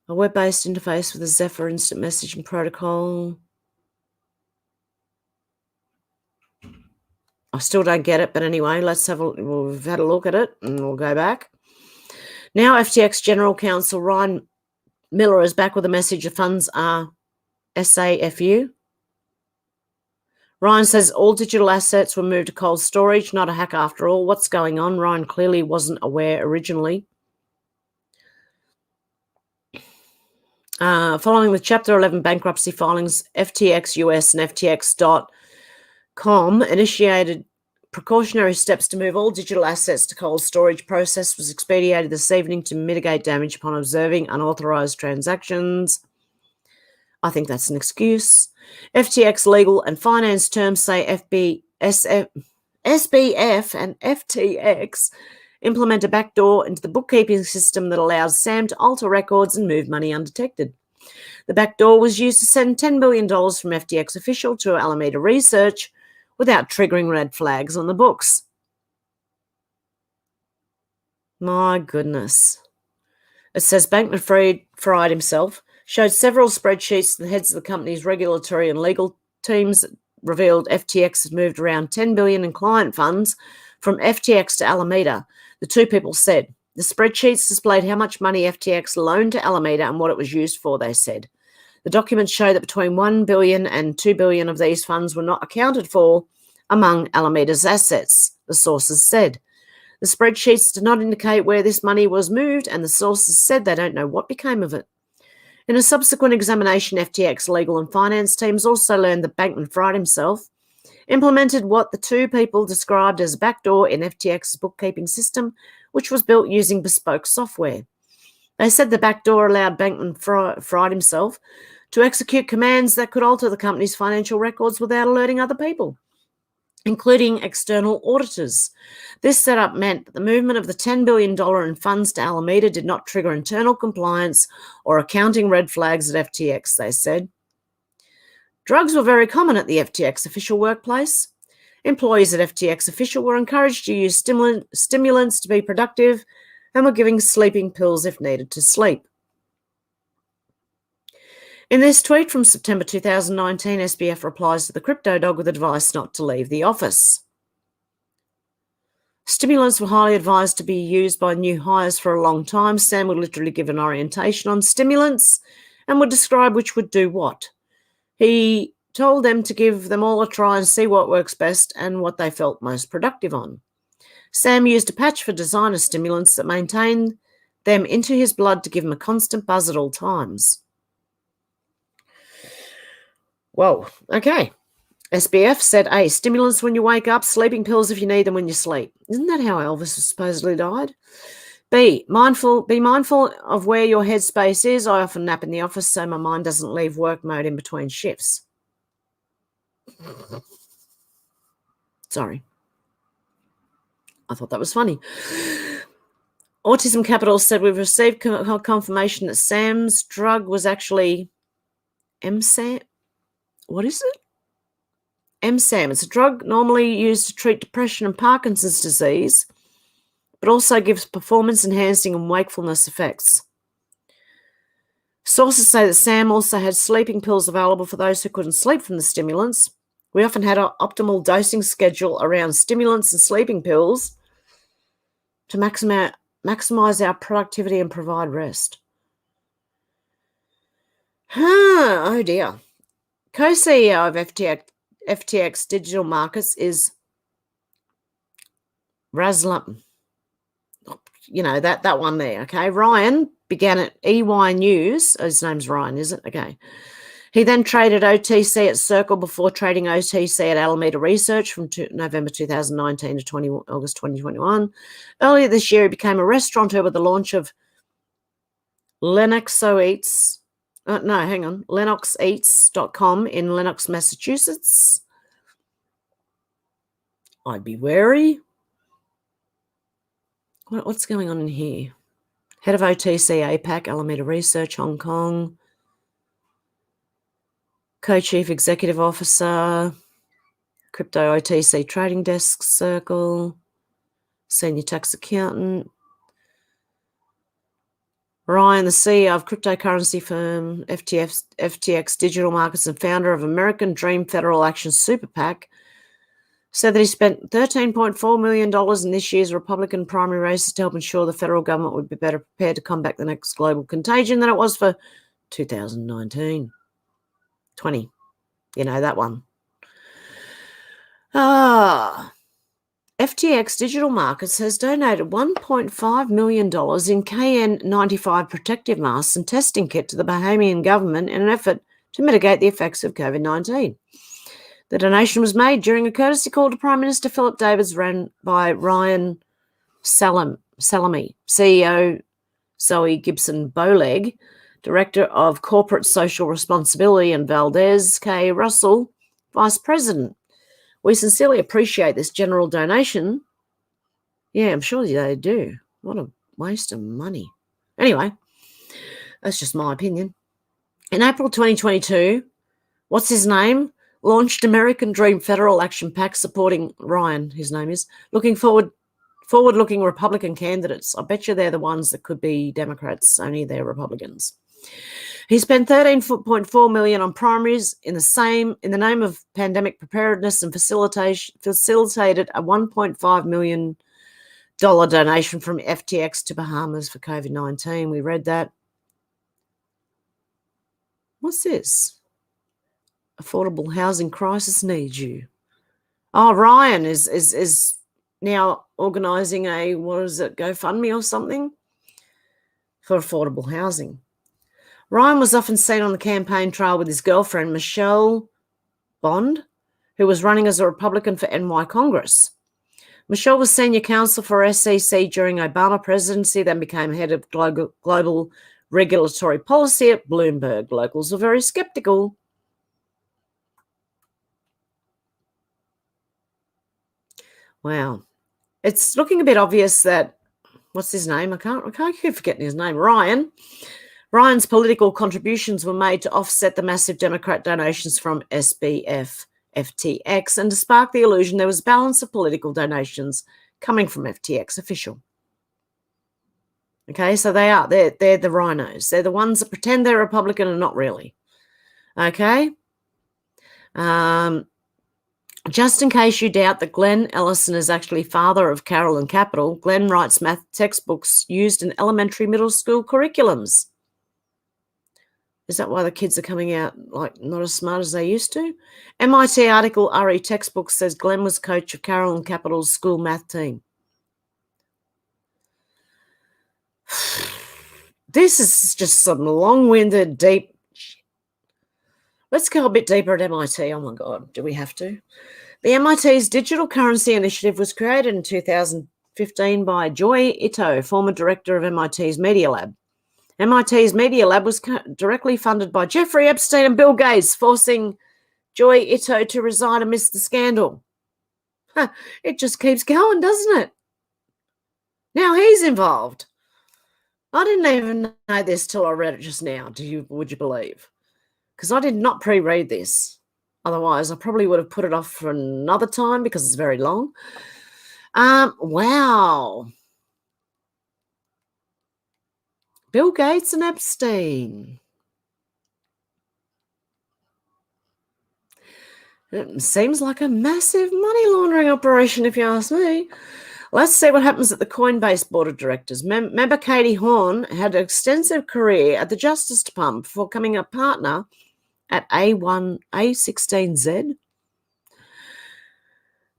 A web-based interface with a Zephyr instant messaging protocol. I still don't get it, but anyway, we've had a look at it and we'll go back. Now FTX General Counsel Ryan Miller is back with a message the funds are SAFU. Ryan says all digital assets were moved to cold storage, not a hack after all. What's going on? Ryan clearly wasn't aware originally. Following the Chapter 11 bankruptcy filings, FTX US and FTX.com initiated precautionary steps to move all digital assets to cold storage. Process was expedited this evening to mitigate damage upon observing unauthorized transactions. I think that's an excuse. FTX legal and finance terms say SBF and FTX implement a backdoor into the bookkeeping system that allows Sam to alter records and move money undetected. The backdoor was used to send $10 billion from FTX official to Alameda Research without triggering red flags on the books. My goodness. It says Bankman-Fried himself showed several spreadsheets to the heads of the company's regulatory and legal teams that revealed FTX had moved around $10 billion in client funds from FTX to Alameda. The two people said. The spreadsheets displayed how much money FTX loaned to Alameda and what it was used for, they said. The documents show that between $1 billion and $2 billion of these funds were not accounted for among Alameda's assets, the sources said. The spreadsheets did not indicate where this money was moved, and the sources said they don't know what became of it. In a subsequent examination, FTX legal and finance teams also learned that Bankman-Fried himself implemented what the two people described as a backdoor in FTX's bookkeeping system, which was built using bespoke software. They said the backdoor allowed Bankman-Fried himself to execute commands that could alter the company's financial records without alerting other people, including external auditors. This setup meant that the movement of the $10 billion in funds to Alameda did not trigger internal compliance or accounting red flags at FTX, they said. Drugs were very common at the FTX official workplace. Employees at FTX official were encouraged to use stimulants to be productive and were given sleeping pills if needed to sleep. In this tweet from September 2019, SBF replies to the crypto dog with advice not to leave the office. Stimulants were highly advised to be used by new hires for a long time. Sam would literally give an orientation on stimulants and would describe which would do what. He told them to give them all a try and see what works best and what they felt most productive on. Sam used a patch for designer stimulants that maintained them into his blood to give him a constant buzz at all times. Whoa, okay. SBF said, A, stimulants when you wake up, sleeping pills if you need them when you sleep. Isn't that how Elvis supposedly died? B, be mindful of where your headspace is. I often nap in the office so my mind doesn't leave work mode in between shifts. Sorry. I thought that was funny. Autism Capital said, we've received confirmation that Sam's drug was actually MSAM. What is it? MSAM. It's a drug normally used to treat depression and Parkinson's disease, but also gives performance-enhancing and wakefulness effects. Sources say that Sam also had sleeping pills available for those who couldn't sleep from the stimulants. We often had an optimal dosing schedule around stimulants and sleeping pills to maximize our productivity and provide rest. Oh dear. Co-CEO of FTX Digital Markets is Raslam. You know, that one there, okay? Ryan began at EY News. His name's Ryan, is it? Okay. He then traded OTC at Circle before trading OTC at Alameda Research from November 2019 to August 2021. Earlier this year, he became a restaurateur with the launch of LenoxEats. LenoxEats.com in Lenox, Massachusetts. I'd be wary. What's going on in here? Head of OTC APAC, Alameda Research, Hong Kong. Co-Chief Executive Officer, Crypto OTC Trading Desk, Circle. Senior Tax Accountant. Ryan, the CEO of cryptocurrency firm FTX Digital Markets and founder of American Dream Federal Action Super PAC, said that he spent $13.4 million in this year's Republican primary races to help ensure the federal government would be better prepared to combat the next global contagion than it was for 2019. 20. You know, that one. FTX Digital Markets has donated $1.5 million in KN95 protective masks and testing kit to the Bahamian government in an effort to mitigate the effects of COVID-19. The donation was made during a courtesy call to Prime Minister Philip Davis ran by Ryan Salami, CEO Zoe Gibson-Bowleg, Director of Corporate Social Responsibility, and Valdez K. Russell, Vice President. We sincerely appreciate this general donation. Yeah, I'm sure they do. What a waste of money. Anyway, that's just my opinion. In April 2022, what's his name? Launched American Dream Federal Action PAC supporting Ryan, his name is, forward-looking Republican candidates. I bet you they're the ones that could be Democrats, only they're Republicans. He spent $13.4 million on primaries in the name of pandemic preparedness and facilitated a $1.5 million donation from FTX to Bahamas for COVID-19. We read that. What's this? Affordable housing crisis needs you. Oh, Ryan is now organising a, what is it, GoFundMe or something for affordable housing. Ryan was often seen on the campaign trail with his girlfriend, Michelle Bond, who was running as a Republican for NY Congress. Michelle was senior counsel for SEC during Obama presidency, then became head of global regulatory policy at Bloomberg. Locals were very skeptical. Wow. It's looking a bit obvious that, what's his name? I can't keep forgetting his name. Ryan's political contributions were made to offset the massive Democrat donations from SBF, FTX, and to spark the illusion there was a balance of political donations coming from FTX official. Okay, so they're the rhinos. They're the ones that pretend they're Republican and not really. Okay? Just in case you doubt that Glenn Ellison is actually father of Carol and Capital, Glenn writes math textbooks used in elementary middle school curriculums. Is that why the kids are coming out like not as smart as they used to? MIT article RE textbook says Glenn was coach of Carol and Capital's school math team. This is just some long-winded, deep. Let's go a bit deeper at MIT. Oh my God, do we have to? The MIT's Digital Currency Initiative was created in 2015 by Joy Ito, former director of MIT's Media Lab. MIT's Media Lab was directly funded by Jeffrey Epstein and Bill Gates, forcing Joy Ito to resign amidst the scandal. It just keeps going, doesn't it? Now he's involved. I didn't even know this till I read it just now, would you believe? Because I did not pre-read this. Otherwise, I probably would have put it off for another time because it's very long. Wow. Bill Gates and Epstein. It seems like a massive money laundering operation, if you ask me. Let's see what happens at the Coinbase board of directors. Member Katie Horn had an extensive career at the Justice Department before becoming a partner at A16Z.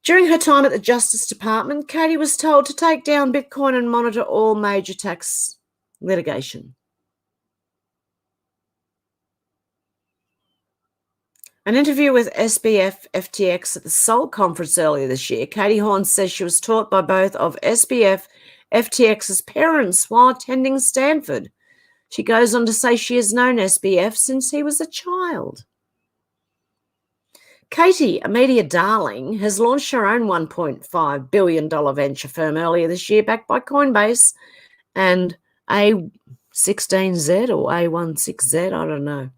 During her time at the Justice Department, Katie was told to take down Bitcoin and monitor all major tax litigation. An interview with SBF FTX at the Seoul conference earlier this year, Katie Horn says she was taught by both of SBF FTX's parents while attending Stanford. She goes on to say she has known SBF since he was a child. Katie, a media darling, has launched her own $1.5 billion venture firm earlier this year, backed by Coinbase and A16Z or A16Z, I don't know.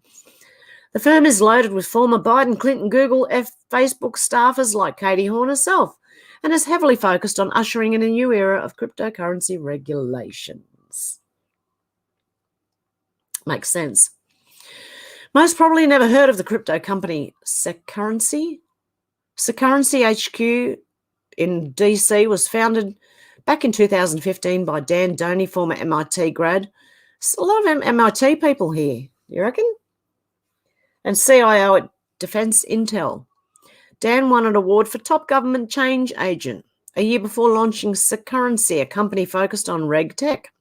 The firm is loaded with former Biden, Clinton, Google, Facebook staffers like Katie Horn herself and is heavily focused on ushering in a new era of cryptocurrency regulations. Makes sense. Most probably never heard of the crypto company Securrency. Securrency HQ in DC was founded back in 2015 by Dan Doney, former MIT grad. There's a lot of MIT people here, you reckon? And CIO at Defense Intel. Dan won an award for top government change agent a year before launching Securrency, a company focused on reg tech.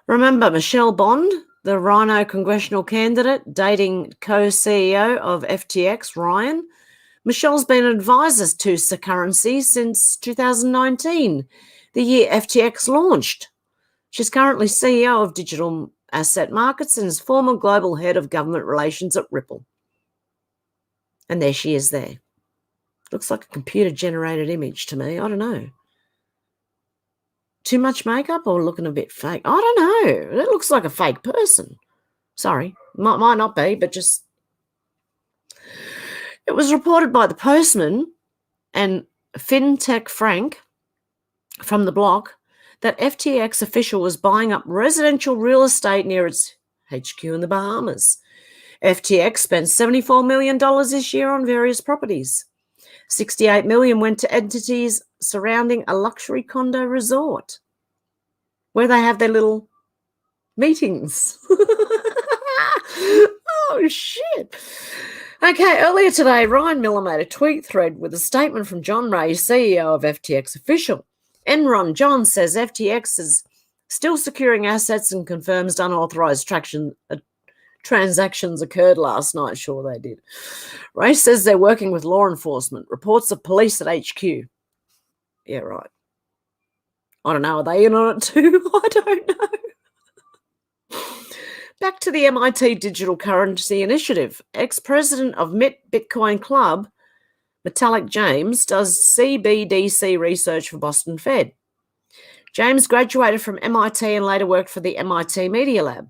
Remember Michelle Bond, the Rhino congressional candidate dating co-CEO of FTX, Ryan? Michelle's been an advisor to Securrency since 2019, the year FTX launched. She's currently CEO of Digital Asset Markets and is former global head of government relations at Ripple. And there she is there. Looks like a computer-generated image to me. I don't know. Too much makeup or looking a bit fake? I don't know. It looks like a fake person. Sorry. Might not be, but just... It was reported by the Postman and FinTech Frank from The Block that FTX official was buying up residential real estate near its HQ in the Bahamas. FTX spent $74 million this year on various properties. $68 million went to entities surrounding a luxury condo resort where they have their little meetings. Oh, shit. Okay, earlier today, Ryan Miller made a tweet thread with a statement from John Ray, CEO of FTX official. Enron John says FTX is still securing assets and confirms unauthorized transactions occurred last night. Sure they did. Ray says they're working with law enforcement. Reports of police at HQ. Yeah, right. I don't know. Are they in on it too? I don't know. Back to the MIT Digital Currency Initiative. Ex-president of Bitcoin Club, Metallic James, does CBDC research for Boston Fed. James graduated from MIT and later worked for the MIT Media Lab.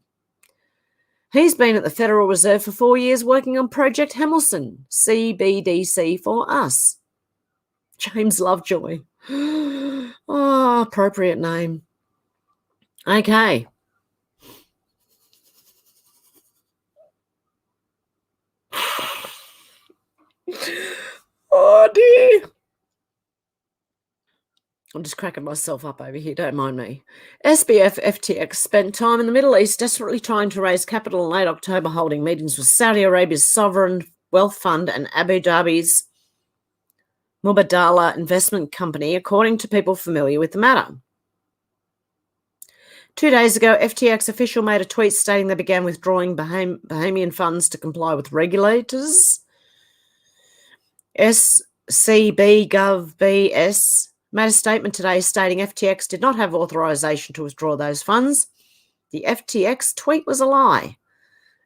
He's been at the Federal Reserve for 4 years working on Project Hamilton, CBDC for us. James Lovejoy. Oh, appropriate name. Okay. Oh, dear. I'm just cracking myself up over here, don't mind me. SBF FTX spent time in the Middle East desperately trying to raise capital in late October, holding meetings with Saudi Arabia's sovereign wealth fund and Abu Dhabi's Mubadala investment company, according to people familiar with the matter. 2 days ago, FTX official made a tweet stating they began withdrawing Bahamian funds to comply with regulators. SCB Gov BS made a statement today stating FTX did not have authorization to withdraw those funds. The FTX tweet was a lie.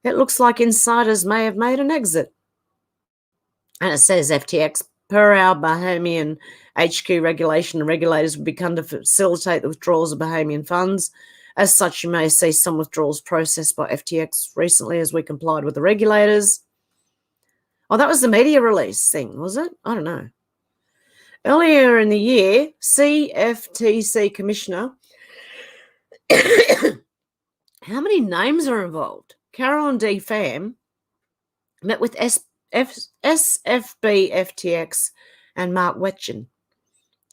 It looks like insiders may have made an exit. And it says FTX, per our Bahamian HQ regulation, and regulators would begun to facilitate the withdrawals of Bahamian funds. As such, you may see some withdrawals processed by FTX recently as we complied with the regulators. Oh, that was the media release thing, was it? I don't know. Earlier in the year, CFTC Commissioner, how many names are involved? Carolyn D. Pham met with SFB FTX and Mark Wetjen.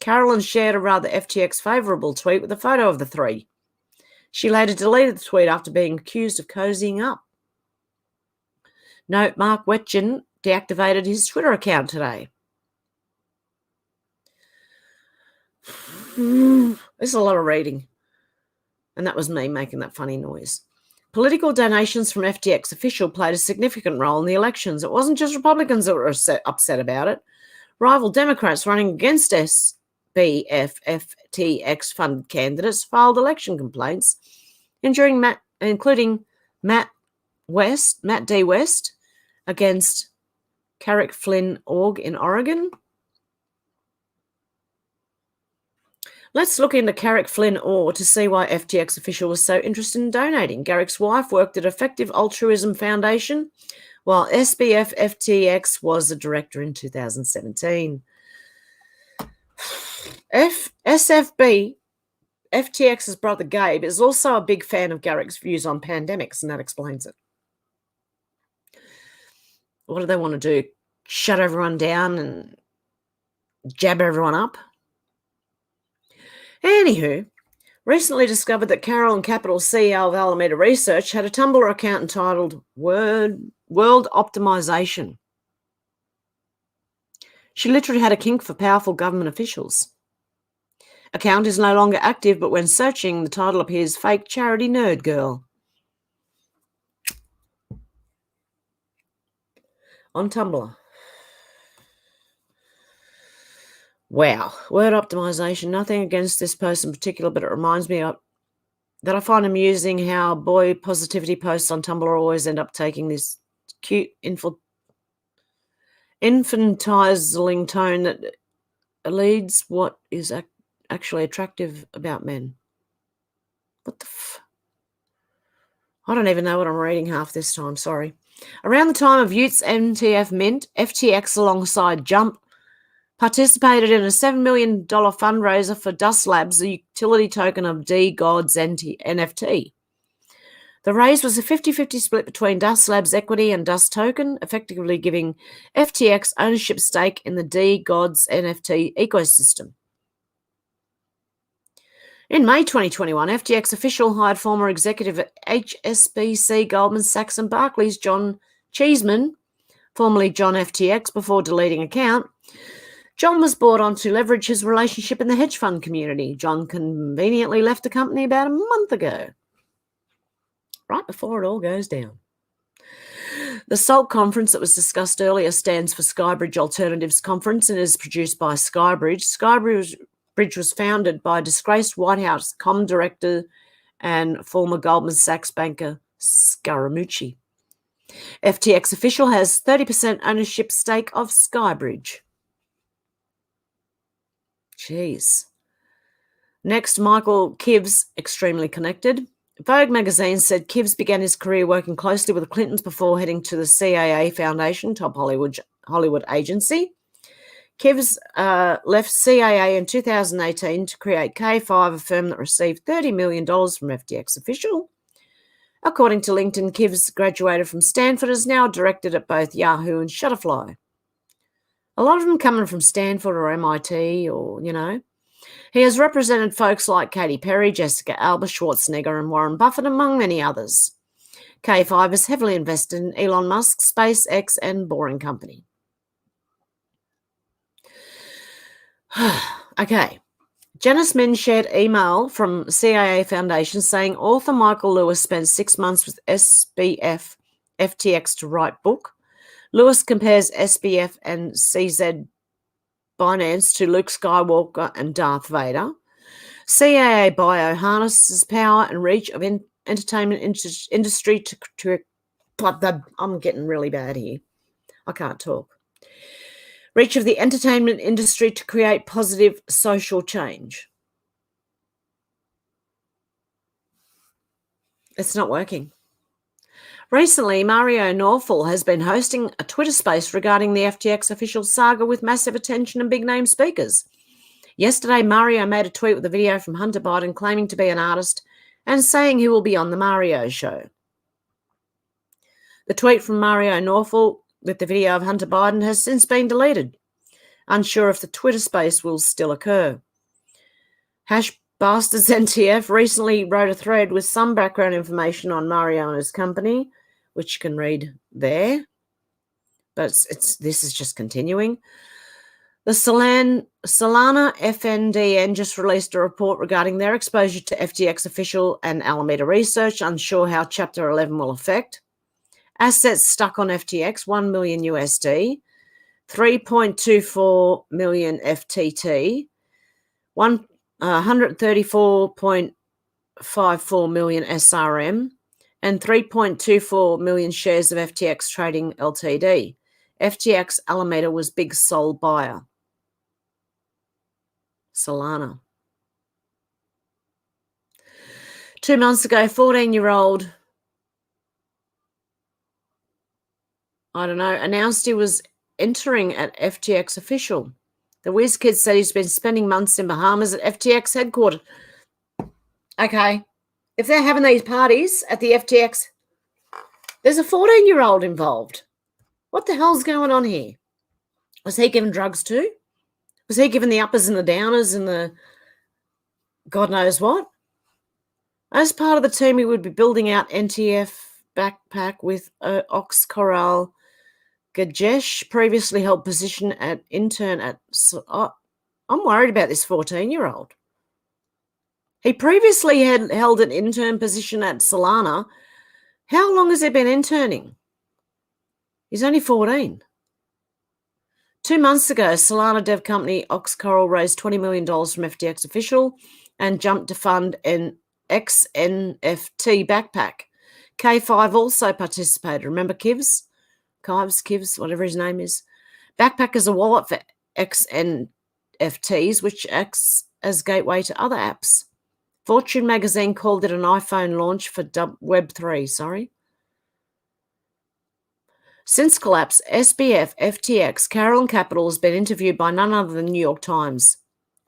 Carolyn shared a rather FTX favourable tweet with a photo of the three. She later deleted the tweet after being accused of cozying up. Note, Mark Wetjen deactivated his Twitter account today. There's a lot of reading. And that was me making that funny noise. Political donations from FTX official played a significant role in the elections. It wasn't just Republicans that were upset about it. Rival Democrats running against SBF FTX funded candidates filed election complaints, including Matt D. West against Carrick Flynn Org in Oregon. Let's look into Carrick Flynn Orr to see why FTX official was so interested in donating. Garrick's wife worked at Effective Altruism Foundation, while SBF FTX was a director in 2017. SFB, FTX's brother Gabe, is also a big fan of Garrick's views on pandemics, and that explains it. What do they want to do? Shut everyone down and jab everyone up? Anywho, recently discovered that Carolyn Capital, CEO of Alameda Research, had a Tumblr account entitled World Optimization. She literally had a kink for powerful government officials. Account is no longer active, but when searching, the title appears Fake Charity Nerd Girl. On Tumblr. Wow. Word optimization. Nothing against this post in particular, but it reminds me that I find amusing how boy positivity posts on Tumblr always end up taking this cute infantilizing tone that leads what is actually attractive about men. What the I don't even know what I'm reading half this time, sorry. Around the time of Utte's MTF mint, FTX alongside Jump participated in a $7 million fundraiser for Dust Labs, the utility token of D-God's NFT. The raise was a 50-50 split between Dust Labs equity and Dust token, effectively giving FTX ownership stake in the D-God's NFT ecosystem. In May 2021, FTX official hired former executive at HSBC, Goldman Sachs and Barclays, John Cheeseman, formerly John FTX, before deleting account. John was brought on to leverage his relationship in the hedge fund community. John conveniently left the company about a month ago, right before it all goes down. The SALT conference that was discussed earlier stands for Skybridge Alternatives Conference and is produced by Skybridge. Skybridge was founded by disgraced White House comm director and former Goldman Sachs banker Scaramucci. FTX official has 30% ownership stake of Skybridge. Jeez. Next, Michael Kivs, extremely connected. Vogue magazine said Kivs began his career working closely with the Clintons before heading to the CAA Foundation, top Hollywood agency. Kivs left CAA in 2018 to create K5, a firm that received $30 million from FTX official. According to LinkedIn, Kivs graduated from Stanford and is now directed at both Yahoo and Shutterfly. A lot of them coming from Stanford or MIT or, He has represented folks like Katy Perry, Jessica Alba, Schwarzenegger and Warren Buffett, among many others. K5 is heavily invested in Elon Musk, SpaceX and Boring Company. Okay. Janice Min shared email from CAA Foundation saying author Michael Lewis spent 6 months with SBF FTX to write book. Lewis compares SBF and CZ Binance to Luke Skywalker and Darth Vader. CAA bio harnesses power and reach of entertainment industry to I'm getting really bad here. I can't talk. Reach of the entertainment industry to create positive social change. It's not working. Recently, Mario Norful has been hosting a Twitter space regarding the FTX official saga with massive attention and big-name speakers. Yesterday, Mario made a tweet with a video from Hunter Biden claiming to be an artist and saying he will be on the Mario show. The tweet from Mario Norful with the video of Hunter Biden has since been deleted. Unsure if the Twitter space will still occur. #BastersNTF recently wrote a thread with some background information on Mario and his company, which you can read there. But this is just continuing. The Solana FNDN just released a report regarding their exposure to FTX official and Alameda Research, unsure how Chapter 11 will affect. Assets stuck on FTX, $1 million USD, 3.24 million FTT, 134.54 million SRM, and 3.24 million shares of FTX Trading Ltd. FTX Alameda was big sole buyer. Solana. 2 months ago, 14-year-old, announced he was entering at FTX official. The whiz kid said he's been spending months in Bahamas at FTX headquarters. Okay, if they're having these parties at the FTX, there's a 14-year-old involved. What the hell's going on here? Was he given drugs too? Was he given the uppers and the downers and the God knows what? As part of the team, he would be building out NTF backpack with Ox Corral Gajesh, previously held position at intern at... I'm worried about this 14-year-old. He previously had held an intern position at Solana. How long has he been interning? He's only 14. 2 months ago, Solana dev company Ox Coral raised $20 million from FTX official and jumped to fund an XNFT backpack. K5 also participated. Remember Kivs? Kivs, whatever his name is. Backpack is a wallet for XNFTs, which acts as gateway to other apps. Fortune magazine called it an iPhone launch for Web3, Since collapse, SBF, FTX, Carolyn Capital has been interviewed by none other than New York Times.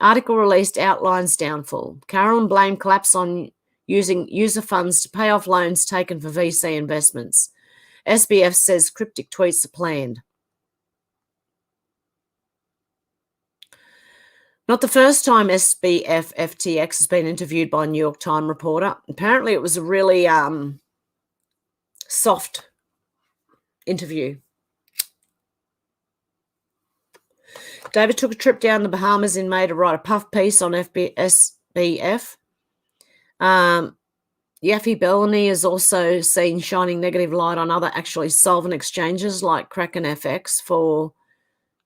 Article released outlines downfall. Carolyn blamed collapse on using user funds to pay off loans taken for VC investments. SBF says cryptic tweets are planned. Not the first time SBF FTX has been interviewed by a New York Times reporter. Apparently it was a really soft interview. David took a trip down the Bahamas in May to write a puff piece on SBF. Yaffe Bellany is also seen shining negative light on other actually solvent exchanges like Kraken FX for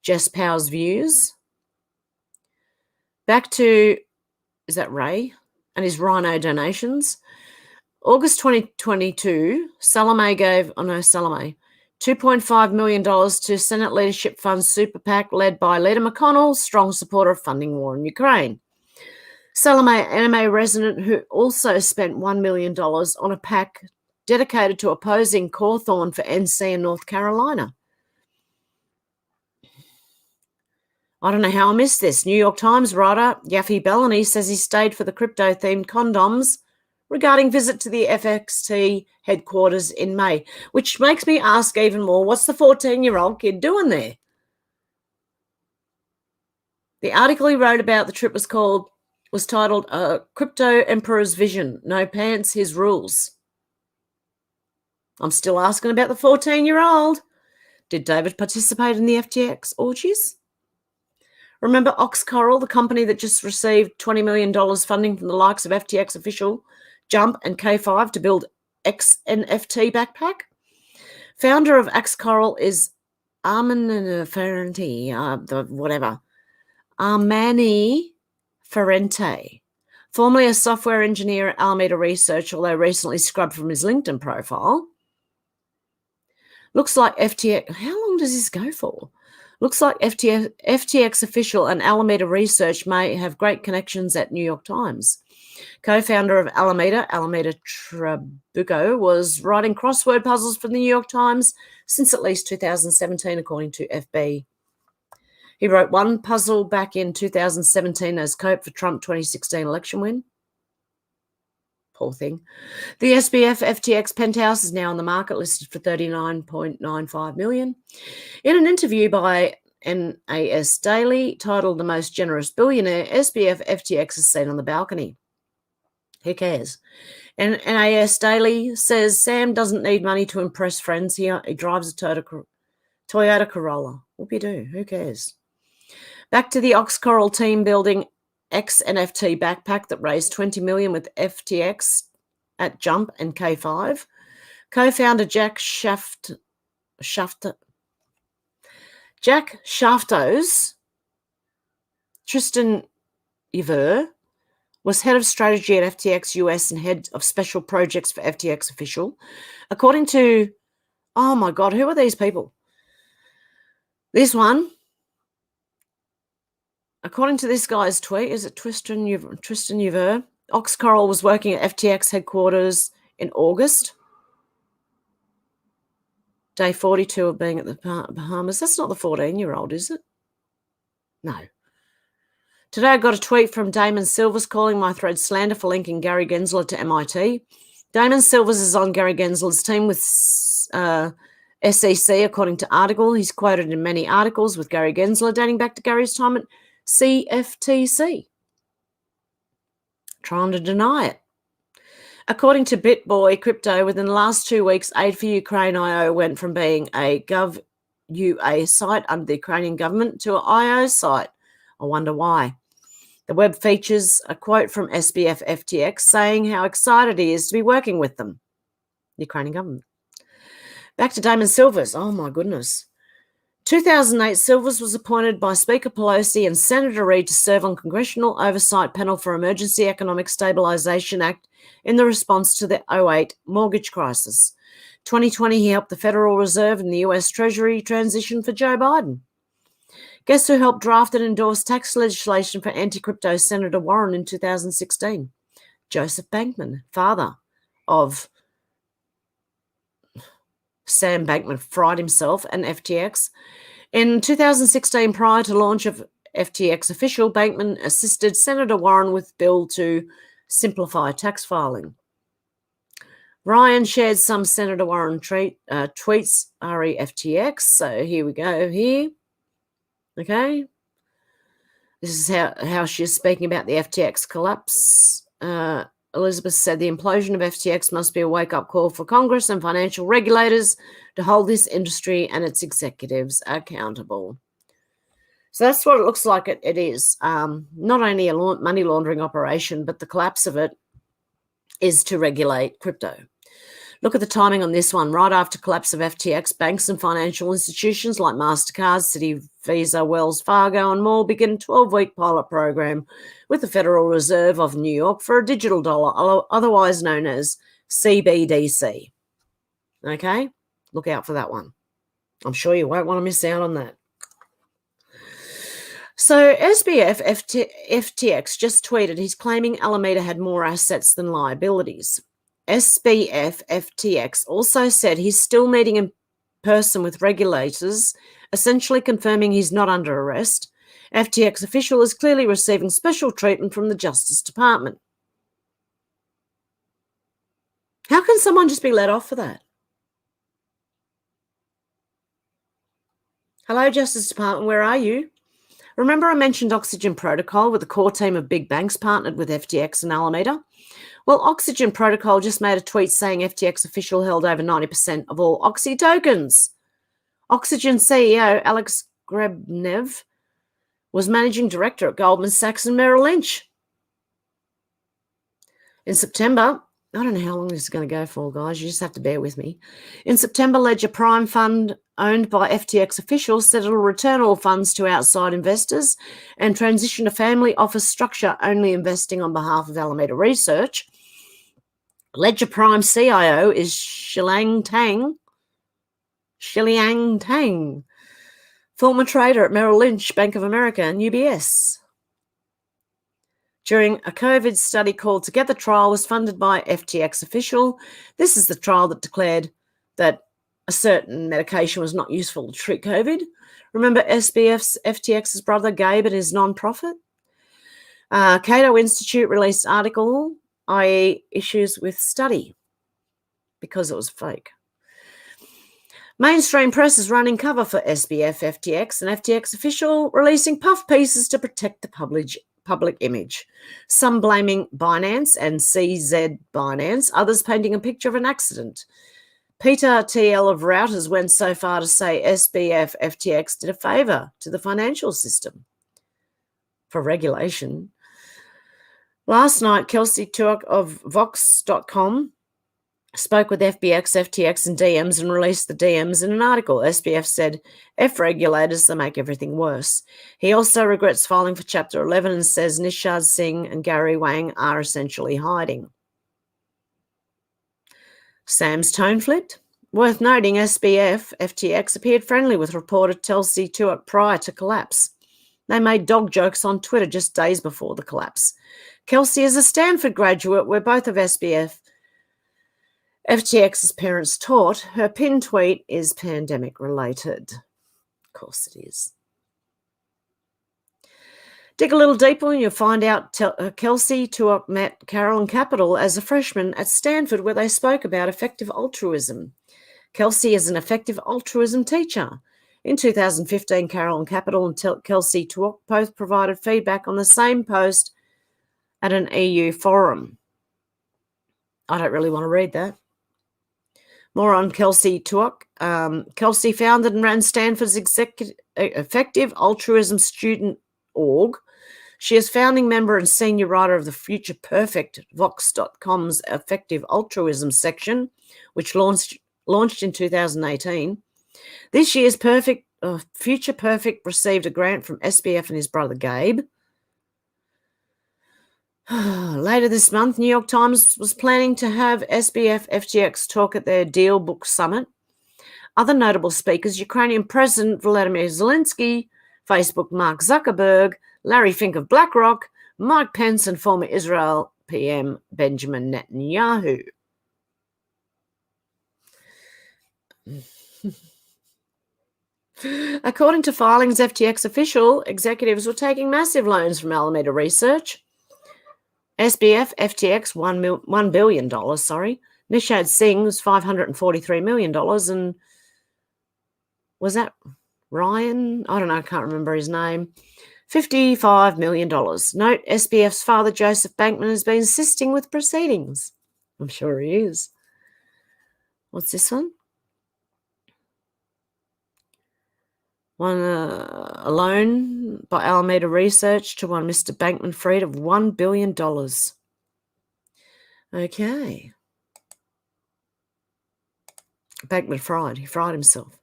Jess Powell's views. Back to, is that Ray? And his Rhino donations. August 2022, Salome gave, $2.5 million to Senate Leadership Fund Super PAC led by Leader McConnell, strong supporter of funding war in Ukraine. Salome, anime resident who also spent $1 million on a PAC dedicated to opposing Cawthorn for NC in North Carolina. I don't know how I missed this. New York Times writer Yaffe Bellany says he stayed for the crypto-themed condoms regarding visit to the FXT headquarters in May, which makes me ask even more, what's the 14-year-old kid doing there? The article he wrote about the trip was titled Crypto Emperor's Vision, No Pants, His Rules. I'm still asking about the 14-year-old. Did David participate in the FTX orgies? Remember Ox Coral, the company that just received $20 million funding from the likes of FTX official Jump and K5 to build XNFT backpack? Founder of Ox Coral is Armani Ferrante, formerly a software engineer at Alameda Research, although recently scrubbed from his LinkedIn profile. Looks like FTX, how long does this go for? Looks like FTX official and Alameda Research may have great connections at New York Times. Co-founder of Alameda Trabuco, was writing crossword puzzles for the New York Times since at least 2017, according to FB. He wrote one puzzle back in 2017 as cope for Trump 2016 election win. Poor thing. The SBF FTX penthouse is now on the market, listed for $39.95 million. In an interview by NAS Daily titled The Most Generous Billionaire, SBF FTX is seen on the balcony. Who cares? And NAS Daily says Sam doesn't need money to impress friends. He drives a Toyota Corolla. Whoopie-doo. Who cares? Back to the Ox Coral team building XNFT backpack that raised $20 million with FTX at Jump and K5. Co-founder Jack Shafto's Tristan Yver was head of strategy at FTX US and head of special projects for FTX official. According to, oh my God, who are these people? This one. According to this guy's tweet, is it Tristan Yver? Ox Coral was working at FTX headquarters in August. Day 42 of being at the Bahamas. That's not the 14-year-old, is it? No. Today I got a tweet from Damon Silvers calling my thread slander for linking Gary Gensler to MIT. Damon Silvers is on Gary Gensler's team with SEC, according to article. He's quoted in many articles with Gary Gensler dating back to Gary's time at CFTC. Trying to deny it. According to BitBoy Crypto, within the last 2 weeks, Aid for Ukraine IO went from being a Gov.ua site under the Ukrainian government to an IO site. I wonder why. The web features a quote from SBF FTX saying how excited he is to be working with them, the Ukrainian government. Back to Damon Silvers. Oh, my goodness. 2008, Silvers was appointed by Speaker Pelosi and Senator Reid to serve on Congressional Oversight Panel for Emergency Economic Stabilization Act in the response to the 2008 mortgage crisis. 2020, he helped the Federal Reserve and the US Treasury transition for Joe Biden. Guess who helped draft and endorse tax legislation for anti-crypto? Senator Warren in 2016. Joseph Bankman, father of Sam Bankman Fried himself and FTX. In 2016, prior to launch of FTX official, Bankman assisted Senator Warren with bill to simplify tax filing. Ryan shared some Senator Warren tweets, FTX. So here we go here. Okay. This is how she's speaking about the FTX collapse. Elizabeth said the implosion of FTX must be a wake-up call for Congress and financial regulators to hold this industry and its executives accountable. So that's what it looks like it is. Not only a money laundering operation, but the collapse of it is to regulate crypto. Look at the timing on this one. Right after collapse of FTX, banks and financial institutions like MasterCard, Citi, Visa, Wells Fargo, and more begin a 12-week pilot program with the Federal Reserve of New York for a digital dollar, otherwise known as CBDC. Okay? Look out for that one. I'm sure you won't want to miss out on that. So SBF FTX just tweeted he's claiming Alameda had more assets than liabilities. SBF FTX also said he's still meeting in person with regulators, essentially confirming he's not under arrest. FTX official is clearly receiving special treatment from the Justice Department. How can someone just be let off for that? Hello, Justice Department, where are you? Remember I mentioned Oxygen Protocol with the core team of big banks partnered with FTX and Alameda? Well, Oxygen Protocol just made a tweet saying FTX official held over 90% of all Oxy tokens. Oxygen CEO Alex Grebnev was managing director at Goldman Sachs and Merrill Lynch. In September, I don't know how long this is going to go for, guys. You just have to bear with me. In September, Ledger Prime Fund, owned by FTX officials, said it will return all funds to outside investors and transition to family office structure, only investing on behalf of Alameda Research. Ledger Prime CIO is Shiliang Tang, former trader at Merrill Lynch, Bank of America, and UBS. During a COVID study called Together trial was funded by FTX official. This is the trial that declared that a certain medication was not useful to treat COVID. Remember FTX's brother Gabe and his non-profit? Cato Institute released article, i.e. issues with study, because it was fake. Mainstream press is running cover for SBF, FTX, and FTX official releasing puff pieces to protect the public image. Some blaming Binance and CZ Binance, others painting a picture of an accident. Peter TL of Routers went so far to say SBF, FTX did a favour to the financial system for regulation. Last night, Kelsey Tuock of Vox.com spoke with FTX and DMs and released the DMs in an article. SBF said, F regulators, they make everything worse. He also regrets filing for Chapter 11 and says Nishad Singh and Gary Wang are essentially hiding. Sam's tone flipped. Worth noting, SBF, FTX appeared friendly with reporter Kelsey Tuock prior to collapse. They made dog jokes on Twitter just days before the collapse. Kelsey is a Stanford graduate where both of SBF FTX's parents taught. Her pinned tweet is pandemic related. Of course it is. Dig a little deeper and you'll find out Kelsey Tuock met Carolyn Capital as a freshman at Stanford where they spoke about effective altruism. Kelsey is an effective altruism teacher. In 2015, Carolyn Capital and Kelsey Tuock both provided feedback on the same post at an EU forum. I don't really want to read that. More on Kelsey Tuock. Kelsey founded and ran Stanford's Effective Altruism Student Org. She is founding member and senior writer of the Future Perfect, Vox.com's Effective Altruism section, which launched in 2018. This year's Future Perfect received a grant from SBF and his brother Gabe. Later this month, New York Times was planning to have SBF FTX talk at their Deal Book Summit. Other notable speakers, Ukrainian President Volodymyr Zelensky, Facebook Mark Zuckerberg, Larry Fink of BlackRock, Mike Pence, and former Israel PM Benjamin Netanyahu. According to filings, FTX official executives were taking massive loans from Alameda Research. SBF, FTX, $1 billion, Nishad Singh was $543 million, and was that Ryan? I don't know, I can't remember his name. $55 million. Note, SBF's father, Joseph Bankman, has been assisting with proceedings. I'm sure he is. What's this one? A loan by Alameda Research to one Mr. Bankman-Fried of $1 billion. Okay. Bankman-Fried. He fried himself.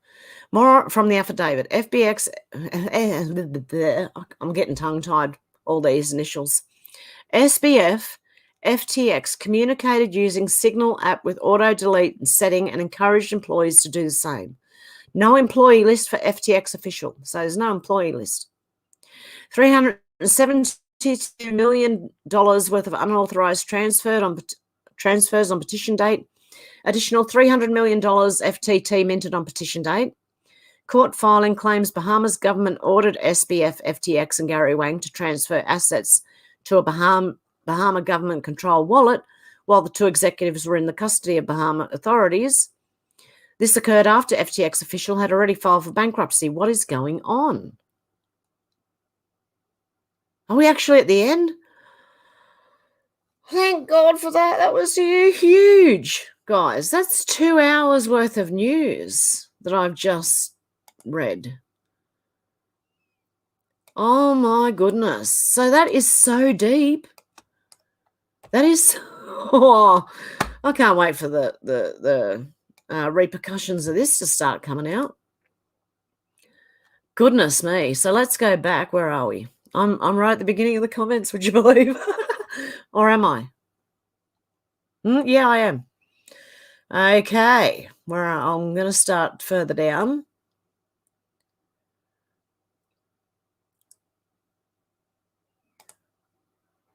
More from the affidavit. FBX. I'm getting tongue-tied, all these initials. SBF, FTX communicated using Signal app with auto-delete setting and encouraged employees to do the same. No employee list for FTX official. So there's no employee list. $372 million worth of unauthorized transfers on petition date. Additional $300 million FTT minted on petition date. Court filing claims Bahamas government ordered SBF, FTX, and Gary Wang to transfer assets to a Bahama government-controlled wallet while the two executives were in the custody of Bahama authorities. This occurred after FTX official had already filed for bankruptcy. What is going on? Are we actually at the end? Thank God for that. That was huge, guys. That's 2 hours worth of news that I've just read. Oh my goodness. So that is so deep. That is, oh, I can't wait for the repercussions of this to start coming out. Goodness me. So let's go back. Where are we? I'm right at the beginning of the comments, would you believe? Or am I? Yeah, I am. Okay. I'm going to start further down.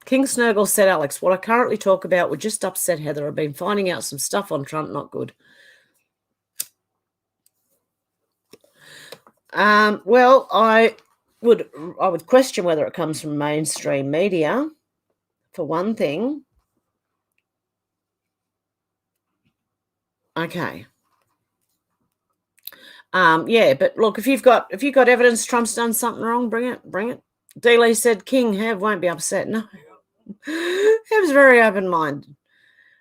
King Snurgle said, Alex, what I currently talk about would just upset Heather. I've been finding out some stuff on Trump, not good. Well, I would question whether it comes from mainstream media, for one thing. Okay. Yeah, but look, if you've got evidence Trump's done something wrong, bring it. D-Lee said King Hev won't be upset. No. Hev's very open-minded.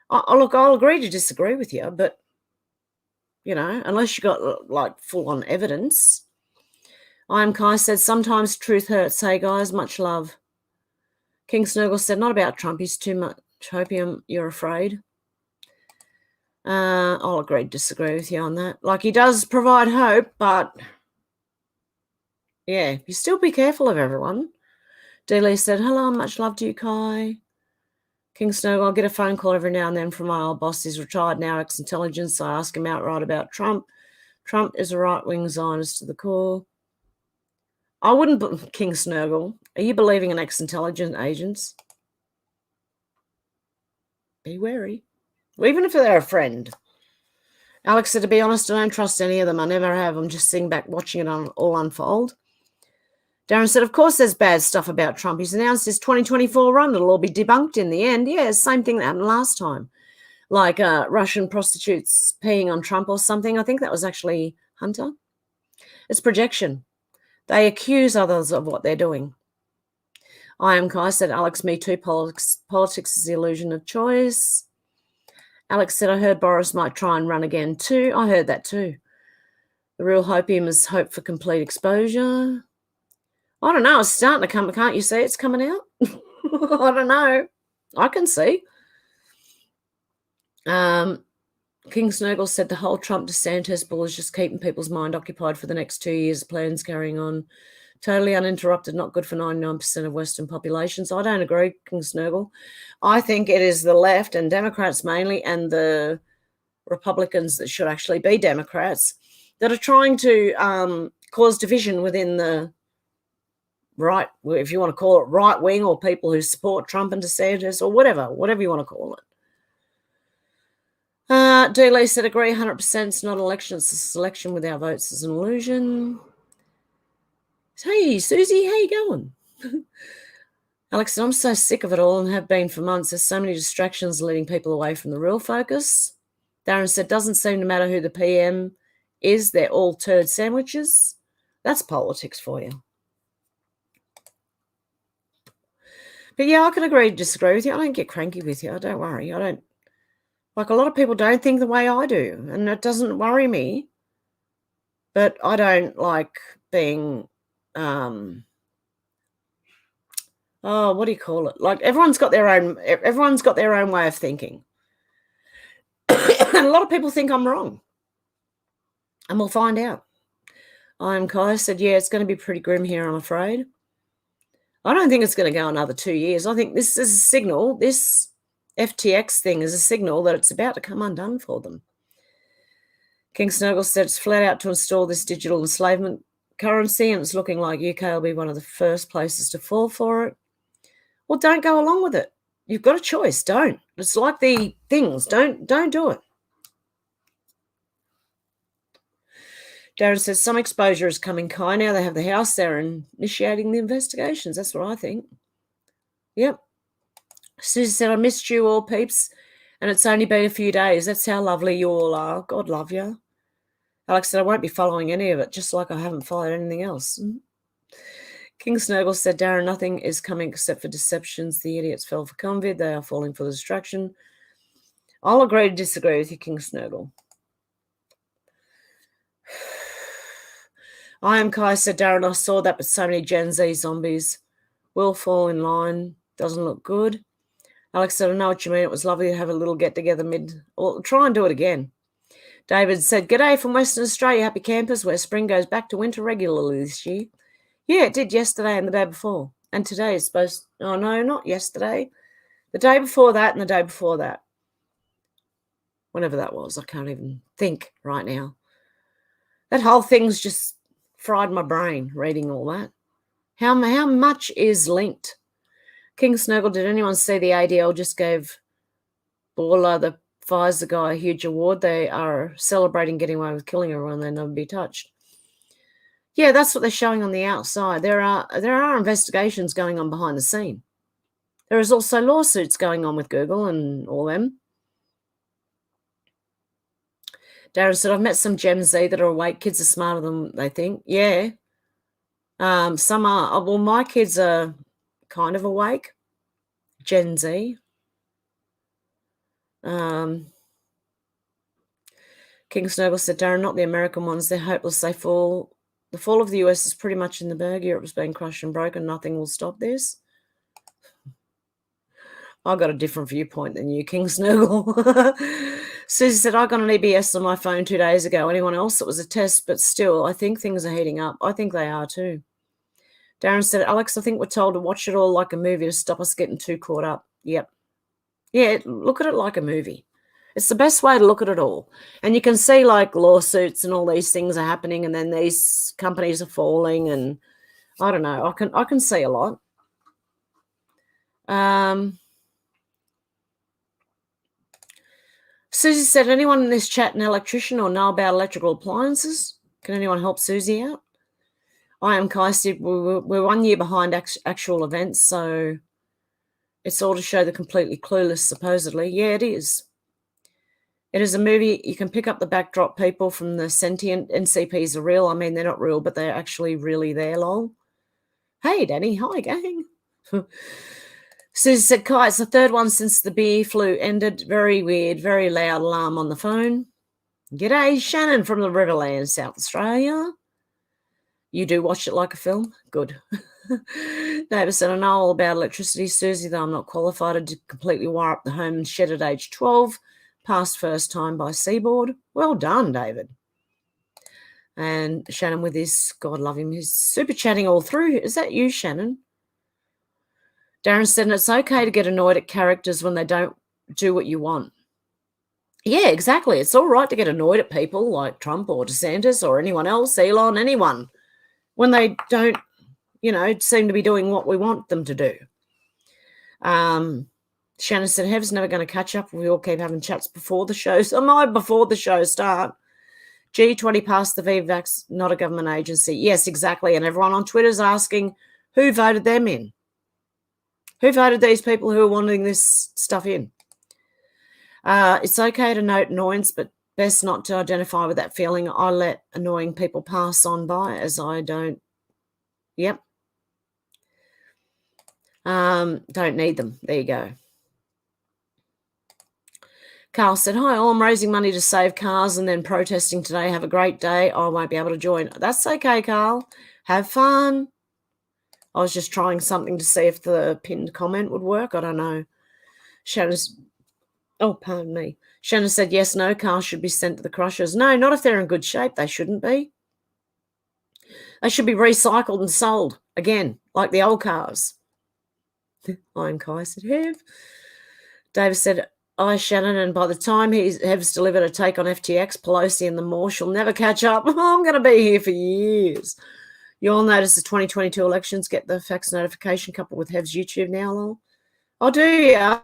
Look, I'll agree to disagree with you, but unless you got like full-on evidence. I am Kai said, sometimes truth hurts. Hey, guys, much love. King Snurgle said, not about Trump. He's too much opium. You're afraid. I'll agree to disagree with you on that. Like, he does provide hope, but, yeah, you still be careful of everyone. D-Lee said, hello, much love to you, Kai. King Snurgle, I'll get a phone call every now and then from my old boss. He's retired now, ex-intelligence. I ask him outright about Trump. Trump is a right-wing Zionist to the core. I wouldn't, King Snurgle. Are you believing in ex-intelligence agents? Be wary. Even if they're a friend. Alex said, to be honest, I don't trust any of them. I never have. I'm just sitting back watching it all unfold. Darren said, of course there's bad stuff about Trump. He's announced his 2024 run. It'll all be debunked in the end. Yeah, same thing that happened last time. Like Russian prostitutes peeing on Trump or something. I think that was actually Hunter. It's projection. They accuse others of what they're doing. I am Kai said, Alex, me too. Politics is the illusion of choice. Alex said, I heard Boris might try and run again too. I heard that too. The real hopium is hope for complete exposure. I don't know. It's starting to come. Can't you see it's coming out? I don't know. I can see. King Snurgle said the whole Trump-DeSantis bull is just keeping people's mind occupied for the next 2 years. Plans carrying on. Totally uninterrupted, not good for 99% of Western populations. I don't agree, King Snurgle. I think it is the left and Democrats mainly and the Republicans that should actually be Democrats that are trying to cause division within the right, if you want to call it right wing, or people who support Trump and DeSantis, or whatever you want to call it. D. Lee said, agree 100%. It's not an election, it's a selection with our votes is an illusion. Hey, Susie, how you going? Alex said, I'm so sick of it all and have been for months. There's so many distractions leading people away from the real focus. Darren said, doesn't seem to matter who the PM is. They're all turd sandwiches. That's politics for you. But yeah, I can agree to disagree with you. I don't get cranky with you. Don't worry. I don't. Like, a lot of people don't think the way I do, and it doesn't worry me. But I don't like being, what do you call it? Like, everyone's got their own way of thinking. And a lot of people think I'm wrong. And we'll find out. I'm Kai said, yeah, it's going to be pretty grim here, I'm afraid. I don't think it's going to go another 2 years. I think this is a signal. This FTX thing is a signal that it's about to come undone for them. King Snuggle said it's flat out to install this digital enslavement currency, and it's looking like UK will be one of the first places to fall for it. Well, don't go along with it. You've got a choice. Don't. It's like the things. Don't do it. Darren says some exposure is coming, Kai. Now they have the House there and initiating the investigations. That's what I think. Yep. Susie said, I missed you all, peeps, and it's only been a few days. That's how lovely you all are. God love you. Alex said, I won't be following any of it, just like I haven't followed anything else. King Snurgle said, Darren, nothing is coming except for deceptions. The idiots fell for COVID. They are falling for the distraction. I'll agree to disagree with you, King Snurgle. I am Kai, said Darren. I saw that, but so many Gen Z zombies will fall in line. Doesn't look good. Alex said, I know what you mean. It was lovely to have a little get-together or try and do it again. David said, G'day from Western Australia. Happy campers, where spring goes back to winter regularly this year. Yeah, it did yesterday and the day before. And today is supposed... Oh, no, not yesterday. The day before that and the day before that. Whenever that was. I can't even think right now. That whole thing's just fried my brain, reading all that. How much is linked? King Snuggle, did anyone see the ADL just gave Borla, the Pfizer guy, a huge award? They are celebrating getting away with killing everyone. They'll never be touched. Yeah, that's what they're showing on the outside. There are investigations going on behind the scene. There is also lawsuits going on with Google and all them. Darren said, I've met some Gen Z that are awake. Kids are smarter than they think. Yeah. Some are. Well, my kids are kind of awake. Gen Z. King Snowball said, Darren, not the American ones. They're hopeless. They fall. The fall of the US is pretty much in the bag. Europe has been crushed and broken. Nothing will stop this. I got a different viewpoint than you, King Snuggle. Susie said, I got an EBS on my phone 2 days ago. Anyone else? It was a test, but still, I think things are heating up. I think they are too. Darren said, Alex, I think we're told to watch it all like a movie to stop us getting too caught up. Yep. Yeah, look at it like a movie. It's the best way to look at it all. And you can see like lawsuits and all these things are happening, and then these companies are falling, and I don't know. I can see a lot. Susie said, anyone in this chat an electrician or know about electrical appliances? Can anyone help Susie out? I am Kai. We're 1 year behind actual events, so it's all to show the completely clueless, supposedly. Yeah, it is. It is a movie. You can pick up the backdrop people from the sentient NCPs are real. I mean, they're not real, but they're actually really there, lol. Hey, Danny. Hi, gang. Susie said, Kai, it's the third one since the beer flu ended. Very weird, very loud alarm on the phone. G'day, Shannon from the Riverland, South Australia. You do watch it like a film? Good. David said, I know all about electricity, Susie, though I'm not qualified to completely wire up the home and shed at age 12. Passed first time by Seaboard. Well done, David. And Shannon with his, God love him, he's super chatting all through. Is that you, Shannon? Darren said, it's okay to get annoyed at characters when they don't do what you want. Yeah, exactly. It's all right to get annoyed at people like Trump or DeSantis or anyone else, Elon, anyone, when they don't seem to be doing what we want them to do. Shannon said, Hev's never going to catch up. We all keep having chats before the shows. Before the show start. G20 passed the VVAX, not a government agency. Yes, exactly. And everyone on Twitter is asking, who voted them in? Who voted these people who are wanting this stuff in? It's okay to note annoyance, but best not to identify with that feeling. I let annoying people pass on by as I don't. Yep. Don't need them. There you go. Carl said, hi, all. I'm raising money to save cars and then protesting today. Have a great day. I won't be able to join. That's okay, Carl. Have fun. I was just trying something to see if the pinned comment would work. I don't know. Pardon me. Shannon said, yes, no, cars should be sent to the crushers. No, not if they're in good shape. They shouldn't be. They should be recycled and sold again, like the old cars. I'm Kai, said Hev. David said, Shannon, and by the time Hev's delivered a take on FTX, Pelosi and the more, she'll never catch up. I'm going to be here for years. You all notice the 2022 elections get the fax notification coupled with Hev's YouTube now, lol. Oh, do ya?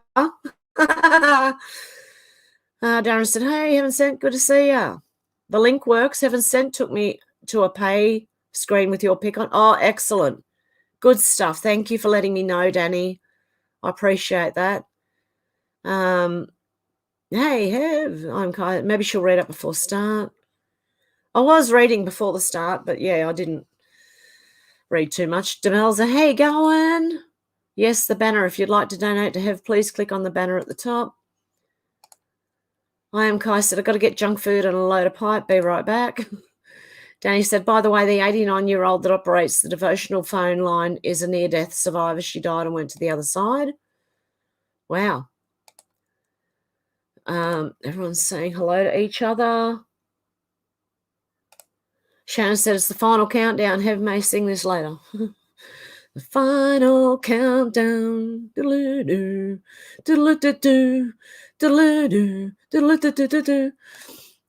Darren said, hey, Heaven Sent, good to see ya. The link works. Heaven Sent took me to a pay screen with your pic on. Oh, excellent. Good stuff. Thank you for letting me know, Danny. I appreciate that. Hey, Hev, I'm Kai. Maybe she'll read up before start. I was reading before the start, but yeah, I didn't read too much. Demelza, hey, going? Yes, the banner. If you'd like to donate to Hev, please click on the banner at the top. I am Kai said, I've got to get junk food and a load of pipe. Be right back. Danny said, by the way, the 89-year-old that operates the devotional phone line is a near-death survivor. She died and went to the other side. Wow. Everyone's saying hello to each other. Shannon said, it's the final countdown. Hev may sing this later. The final countdown. Diddle-doo, diddle-doo, diddle-doo, diddle-doo.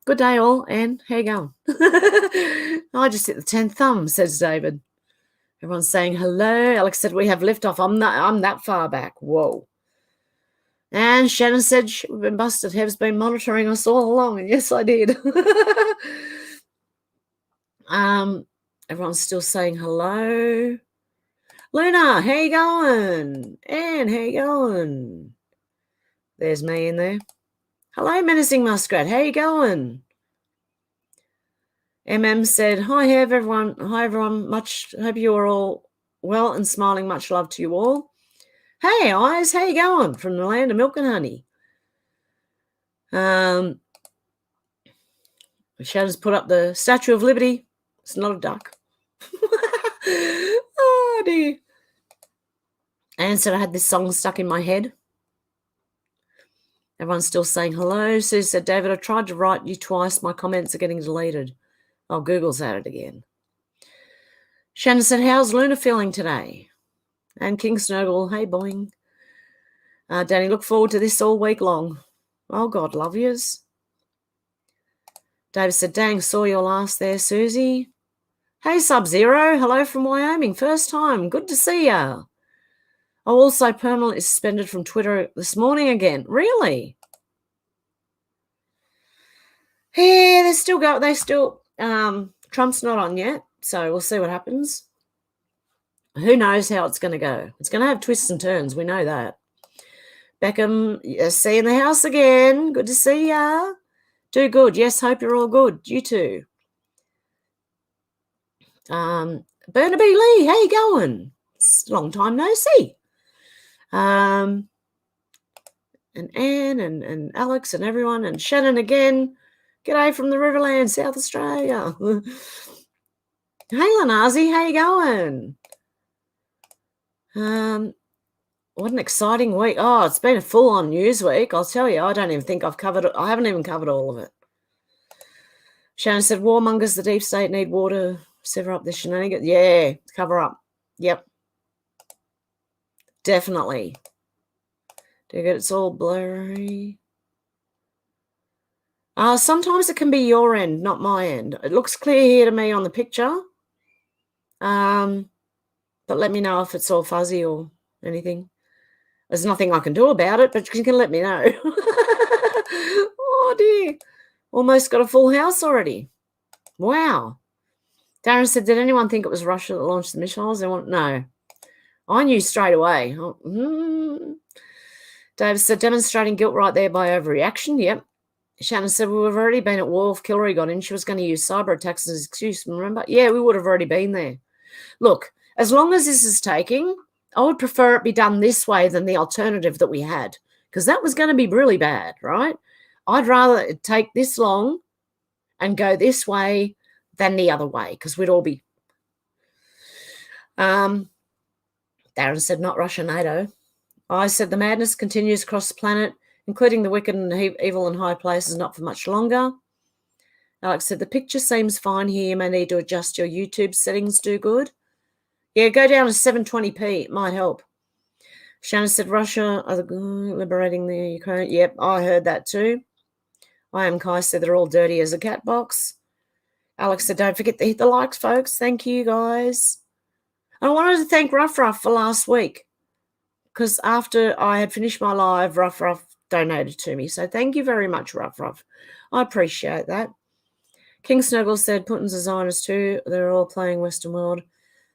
Good day, all. And how you going? I just hit the 10th thumb, says David. Everyone's saying hello. Alex said, we have liftoff. I'm that far back. Whoa. And Shannon said, we've been busted. Hev's been monitoring us all along. And yes, I did. Everyone's still saying hello. Luna, how you going? Anne, how you going? There's me in there. Hello, Menacing Muskrat. How you going? MM said, hi, Hev, everyone. Hi, everyone. Hope you are all well and smiling. Much love to you all. Hey, Eyes, how you going? From the land of milk and honey. Shannon's put up the Statue of Liberty. It's not a duck. Oh, dear. Anne said I had this song stuck in my head. Everyone's still saying hello. Sue said, David, I tried to write you twice. My comments are getting deleted. Oh, Google's at it again. Shannon said, how's Luna feeling today? And King Snowball, hey, boing. Danny, look forward to this all week long. Oh, God, love yous. David said, dang, saw your last there, Susie. Hey, Sub-Zero, hello from Wyoming. First time. Good to see ya. Oh, also permanently suspended from Twitter this morning again. Really? Yeah, they still Trump's not on yet, so we'll see what happens. Who knows how it's going to go? It's going to have twists and turns. We know that. Beckham, see you in the house again. Good to see ya. Do good. Yes, hope you're all good. You too. Burnaby Lee, how you going? It's a long time no see. And Anne and Alex and everyone and Shannon again. G'day from the Riverland, South Australia. Hey, Lanazi, how you going? What an exciting week. Oh, it's been a full-on news week. I'll tell you, I don't even think I've covered it. I haven't even covered all of it. Shannon said, warmongers, the deep state need war to sever up the shenanigans. Yeah, cover up. Yep. Definitely. Do you get it's all blurry? Sometimes it can be your end, not my end. It looks clear here to me on the picture. But let me know if it's all fuzzy or anything. There's nothing I can do about it, but you can let me know. Oh, dear. Almost got a full house already. Wow. Darren said, did anyone think it was Russia that launched the missiles? No. I knew straight away. Dave said, demonstrating guilt right there by overreaction. Yep. Shannon said, well, we've already been at war if Hillary got in. She was going to use cyber attacks as an excuse, remember? Yeah, we would have already been there. Look, as long as this is taking, I would prefer it be done this way than the alternative that we had, because that was going to be really bad, right? I'd rather it take this long and go this way than the other way, because we'd all be... Darren said, not Russia, NATO. I said, the madness continues across the planet, including the wicked and evil in high places, not for much longer. Alex said, the picture seems fine here. You may need to adjust your YouTube settings. Do good. Yeah, go down to 720p. It might help. Shannon said, Russia are liberating the Ukraine. Yep, I heard that too. I am Kai said, they're all dirty as a cat box. Alex said, don't forget to hit the likes, folks. Thank you, guys. And I wanted to thank Ruff Ruff for last week, because after I had finished my live, Ruff Ruff donated to me. So thank you very much, Ruff Ruff. I appreciate that. King Snuggle said, Putin's a Zionist too. They're all playing Western world.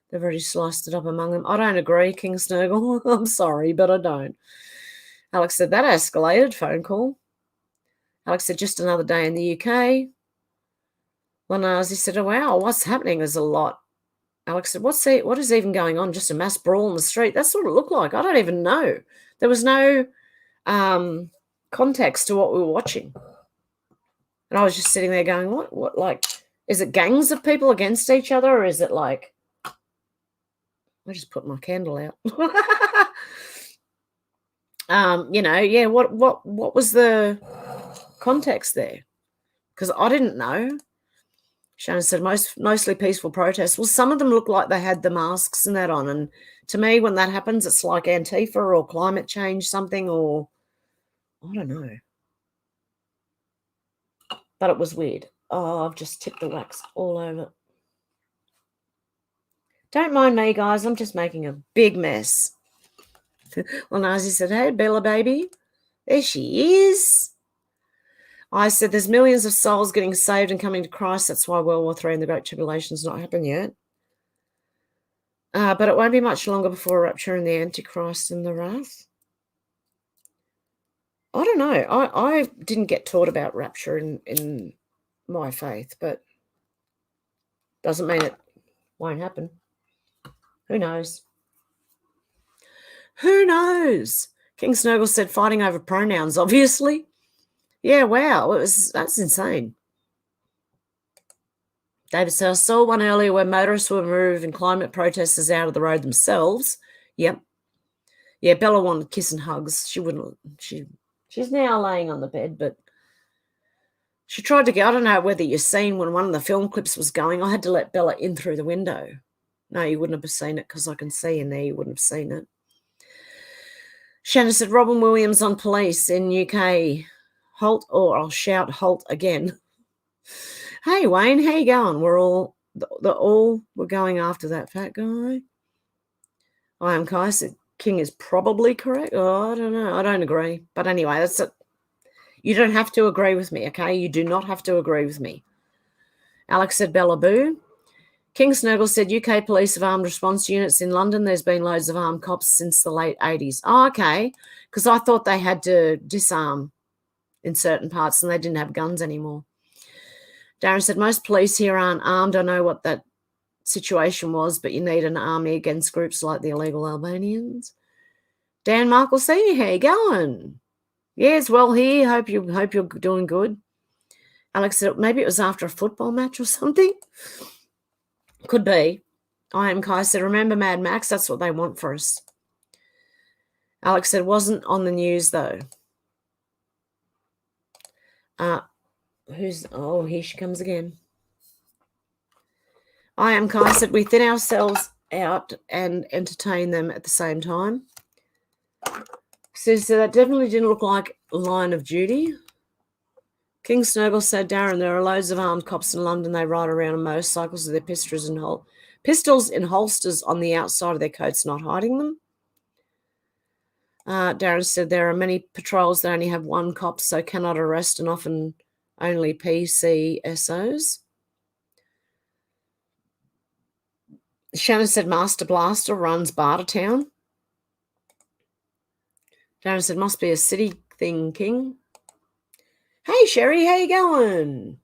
They've already sliced it up among them. I don't agree, King Snuggle. I'm sorry, but I don't. Alex said, that escalated phone call. Alex said, just another day in the UK. Lanazi said, oh, wow, what's happening? There's a lot. Alex said, what is even going on? Just a mass brawl in the street? That's what it looked like. I don't even know. There was no context to what we were watching. And I was just sitting there going, what, like, is it gangs of people against each other, or is it like, I just put my candle out. Yeah, what was the context there? Because I didn't know. Shannon said mostly peaceful protests. Well, some of them look like they had the masks and that on. And to me, when that happens, it's like Antifa or climate change something, or I don't know. But it was weird. Oh, I've just tipped the wax all over. Don't mind me, guys. I'm just making a big mess. Well, Nazi said, hey, Bella, baby. There she is. I said, there's millions of souls getting saved and coming to Christ. That's why World War III and the Great Tribulation's not happened yet. But it won't be much longer before rapture and the Antichrist and the wrath. I don't know. I didn't get taught about rapture in my faith, but doesn't mean it won't happen. Who knows? Who knows? King Snuggle said fighting over pronouns, obviously. Yeah, wow. That's insane. David said, I saw one earlier where motorists were moving climate protesters out of the road themselves. Yep. Yeah, Bella wanted kiss and hugs. She wouldn't. She's now laying on the bed, but she tried to get, I don't know whether you've seen when one of the film clips was going, I had to let Bella in through the window. No, you wouldn't have seen it because I can see in there. You wouldn't have seen it. Shannon said, Robin Williams on police in UK. Halt, or I'll shout halt again. Hey, Wayne, how you going? We're going after that fat guy. I am Kai said, King is probably correct. Oh, I don't know. I don't agree. But anyway, that's it. You don't have to agree with me, okay? You do not have to agree with me. Alex said, Bella Boo. King Snuggle said, UK police have armed response units in London. There's been loads of armed cops since the late 80s. Oh, okay. Because I thought they had to disarm in certain parts and they didn't have guns anymore. Darren said, most police here aren't armed. I know what that situation was, but you need an army against groups like the illegal Albanians. Dan Markle Senior, how you going? Yes, well here. Hope you're doing good. Alex said, maybe it was after a football match or something. Could be. I am Kai said, remember Mad Max? That's what they want for us. Alex said, wasn't on the news though. Here she comes again. I am Kai said, we thin ourselves out and entertain them at the same time. So that definitely didn't look like Line of Duty. King Snowball said, Darren, there are loads of armed cops in London. They ride around on motorcycles with their pistols in holsters on the outside of their coats, not hiding them. Darren said there are many patrols that only have one cop, so cannot arrest, and often only PCSOs. Shannon said Master Blaster runs Bartertown. Darren said must be a city thing, King. Hey Sherry, how you going?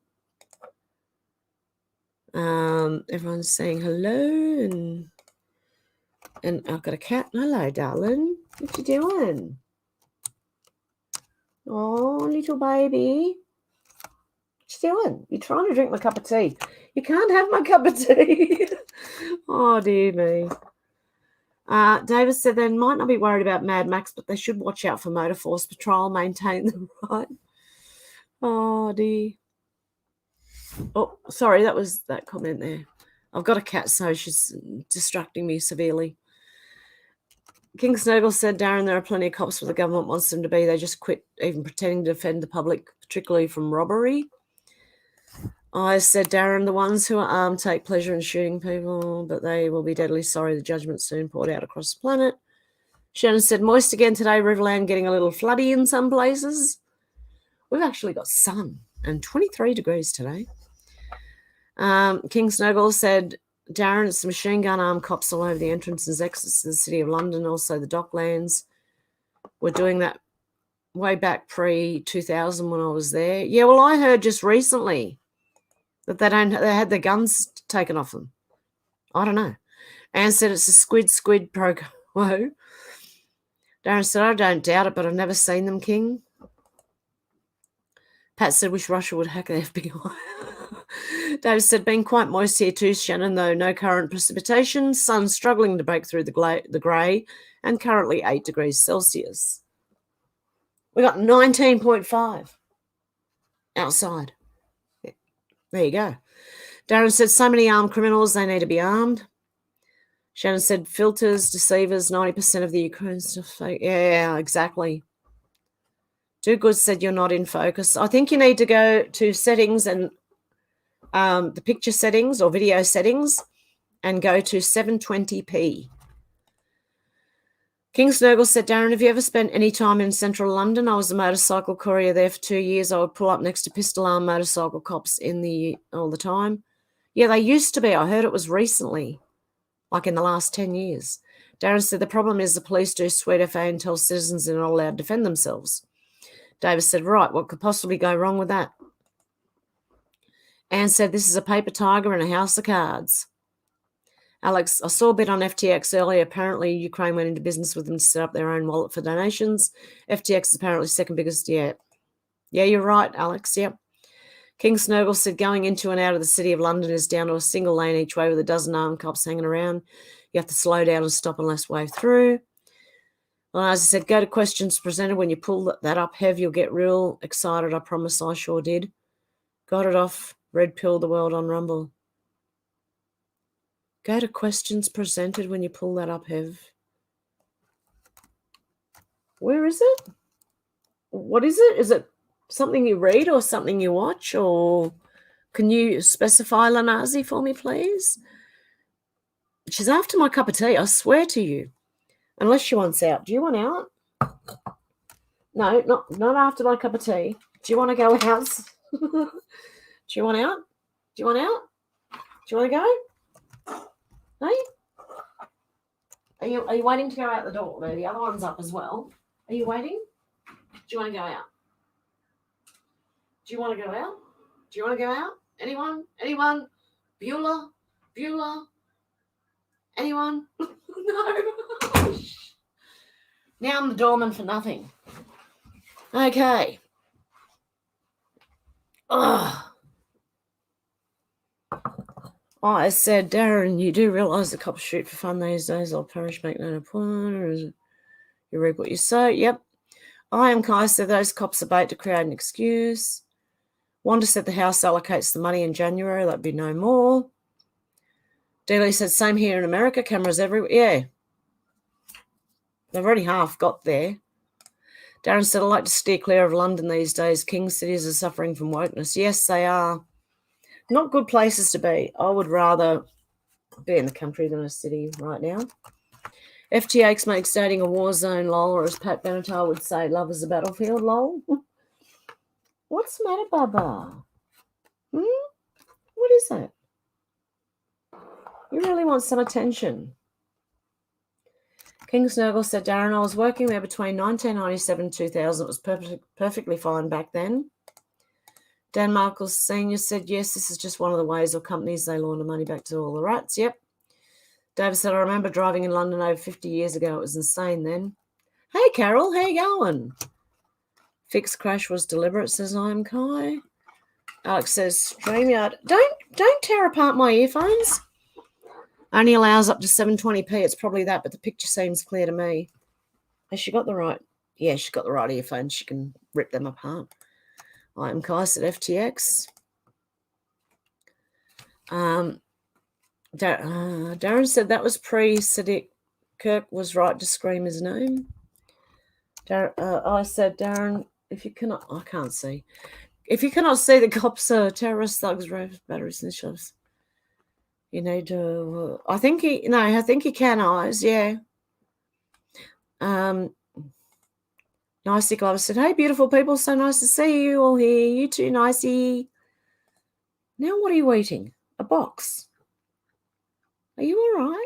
Everyone's saying hello, and I've got a cat. Hello, darling. What you doing? Oh, little baby. What you doing? You're trying to drink my cup of tea. You can't have my cup of tea. Oh, dear me. David said they might not be worried about Mad Max, but they should watch out for Motor Force Patrol, maintain the right. Oh, dear. Oh, sorry, that was that comment there. I've got a cat, so she's distracting me severely. King Snowball said, Darren, there are plenty of cops where the government wants them to be. They just quit even pretending to defend the public, particularly from robbery. I said, Darren, the ones who are armed take pleasure in shooting people, but they will be deadly sorry. The judgment soon poured out across the planet. Shannon said, moist again today, Riverland getting a little floody in some places. We've actually got sun and 23 degrees today. King Snowball said, Darren, it's the machine gun armed cops all over the entrances, exits to the City of London, also the Docklands. We're doing that way back pre-2000 when I was there. Yeah, well, I heard just recently that they had their guns taken off them. I don't know. Anne said it's a squid program. Whoa. Darren said, I don't doubt it, but I've never seen them, King. Pat said, wish Russia would hack the FBI. Dave said, been quite moist here too, Shannon, though no current precipitation. Sun struggling to break through the grey, and currently 8 degrees Celsius. We got 19.5 outside. There you go. Darren said, so many armed criminals, they need to be armed. Shannon said, filters, deceivers, 90% of the Ukraine stuff. Yeah, exactly. Do Good said, you're not in focus. I think you need to go to settings and the picture settings or video settings and go to 720p. King Snurgle said, Darren, have you ever spent any time in central London? I was a motorcycle courier there for 2 years. I would pull up next to pistol-armed motorcycle cops all the time. Yeah, they used to be. I heard it was recently, like in the last 10 years. Darren said, the problem is the police do sweet FA and tell citizens they're not allowed to defend themselves. Davis said, right, what could possibly go wrong with that? Anne said, this is a paper tiger and a house of cards. Alex, I saw a bit on FTX earlier. Apparently, Ukraine went into business with them to set up their own wallet for donations. FTX is apparently second biggest. Yeah, you're right, Alex. Yep. King Snurgle said, going into and out of the City of London is down to a single lane each way with a dozen armed cops hanging around. You have to slow down and stop unless wave through. Well, as I said, go to questions presented. When you pull that up, Hev, you'll get real excited. I promise I sure did. Got it off. Red Pill the World on Rumble. Go to questions presented when you pull that up, Hev. Where is it? What is it? Is it something you read or something you watch? Or can you specify Lanazi for me, please? She's after my cup of tea, I swear to you. Unless she wants out. Do you want out? No, not after my cup of tea. Do you want to go out? Do you want out? Do you want out? Do you want to go? Hey? Are you waiting to go out the door? No, the other one's up as well. Are you waiting? Do you want to go out? Do you want to go out? Do you want to go out? Anyone? Anyone? Beulah? Anyone? No. Now I'm the doorman for nothing. Okay. Ugh. I said, Darren, you do realise the cops shoot for fun these days. I'll perish, make no point. You reap what you sow. Yep. I am Kai said those cops are bait to create an excuse. Wanda said the House allocates the money in January. That'd be no more. Dealey said, same here in America. Cameras everywhere. Yeah. They've already half got there. Darren said, I like to steer clear of London these days. King cities are suffering from wokeness. Yes, they are. Not good places to be. I would rather be in the country than a city right now. FTX makes dating a war zone, lol, or as Pat Benatar would say, love is a battlefield, lol. What's the matter, Baba? What is it? You really want some attention. King Snurgle said, Darren, I was working there between 1997 and 2000. It was perfectly fine back then. Dan Markles Sr. said, yes, this is just one of the ways or companies they launder money back to all the rats. Yep. David said, I remember driving in London over 50 years ago. It was insane then. Hey, Carol, how you going? Fixed crash was deliberate, says I'm Kai. Alex says, StreamYard. Don't tear apart my earphones. Only allows up to 720p. It's probably that, but the picture seems clear to me. Has she got the right? Yeah, she's got the right earphones. She can rip them apart. I'm Kai at FTX. Darren said that was pre-Sadiq. Kirk was right to scream his name. I said, Darren, if you cannot, I can't see. If you cannot see the cops are terrorists, thugs, rapes, batteries, and shoves, you need to. I think he can eyes. Yeah. Nicey Glover said, hey, beautiful people, so nice to see you all here. You too, Nicey. Now what are you eating? A box. Are you all right?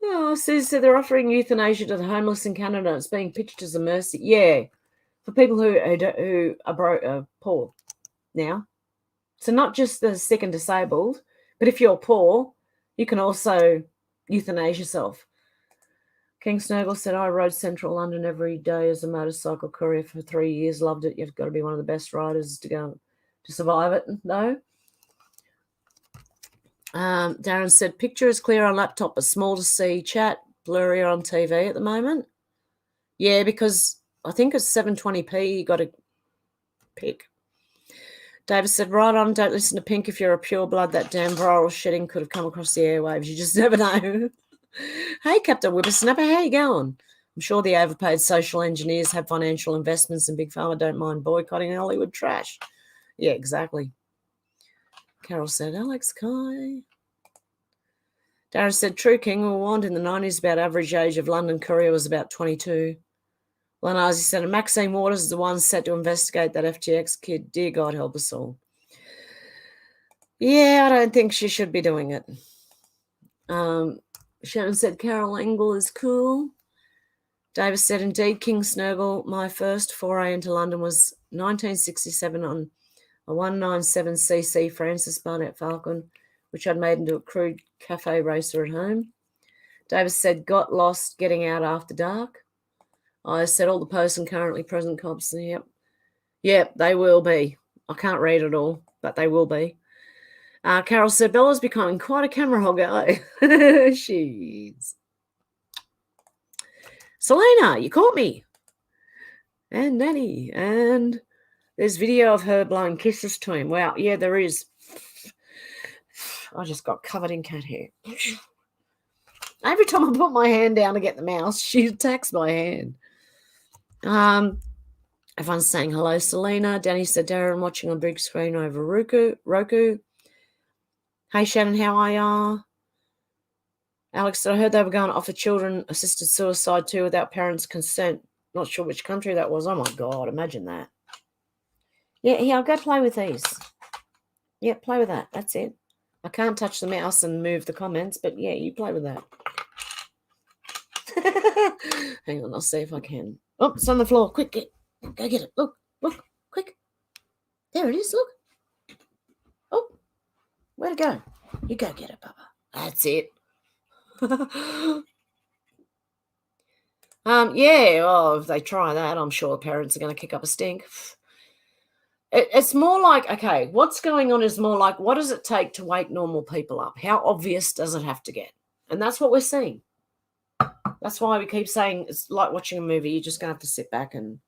Oh, Susie said they're offering euthanasia to the homeless in Canada. It's being pitched as a mercy. Yeah, for people who are poor now. So not just the sick and disabled, but if you're poor, you can also euthanize yourself. King Snurgle said, I rode Central London every day as a motorcycle courier for 3 years. Loved it. You've got to be one of the best riders to go to survive it. No. Darren said, picture is clear on laptop, but small to see. Chat, blurry on TV at the moment. Yeah, because I think it's 720p. You got to pick. David said, right on, don't listen to Pink if you're a pure blood. That damn viral shitting could have come across the airwaves. You just never know. Hey, Captain Whippersnapper, how you going? I'm sure the overpaid social engineers have financial investments and Big Pharma don't mind boycotting Hollywood trash. Yeah, exactly. Carol said, Alex Kai. Darren said, true, King. We were warned in the 90s about average age of London courier was about 22. Lenazi said, and Maxine Waters is the one set to investigate that FTX kid. Dear God, help us all. Yeah, I don't think she should be doing it. Shannon said, Carol Engel is cool. Davis said, indeed, King Snurgle, my first foray into London was 1967 on a 197cc Francis Barnett Falcon, which I'd made into a crude cafe racer at home. Davis said, got lost getting out after dark. I said, all the posts and currently present cops. Yep, they will be. I can't read it all, but they will be. Carol said, Bella's becoming quite a camera hogger. She's. Selena, you caught me. And Nanny. And there's video of her blowing kisses to him. Wow, yeah, there is. I just got covered in cat hair. Every time I put my hand down to get the mouse, she attacks my hand. Everyone's saying hello, Selena. Danny said, Darren watching on big screen over Roku. Hey, Shannon, how are ya? Alex said, I heard they were going to offer children assisted suicide too without parents' consent. Not sure which country that was. Oh, my God, imagine that. Yeah, I'll go play with these. Yeah, play with that. That's it. I can't touch the mouse and move the comments, but yeah, you play with that. Hang on, I'll see if I can. Oh, it's on the floor. Quick, go get it. Look, quick. There it is, look. Oh, where'd it go? You go get it, Papa. That's it. If they try that, I'm sure parents are going to kick up a stink. It's more like, okay, what's going on is more like, what does it take to wake normal people up? How obvious does it have to get? And that's what we're seeing. That's why we keep saying it's like watching a movie. You're just going to have to sit back and...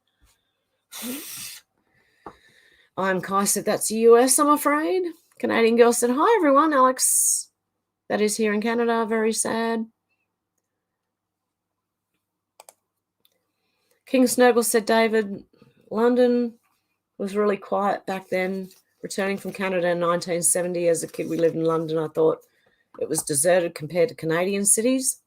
I'm Kai said, that's the US, I'm afraid. Canadian girl said, hi, everyone. Alex, that is here in Canada. Very sad. King Snurgle said, David, London was really quiet back then. Returning from Canada in 1970, as a kid we lived in London, I thought it was deserted compared to Canadian cities.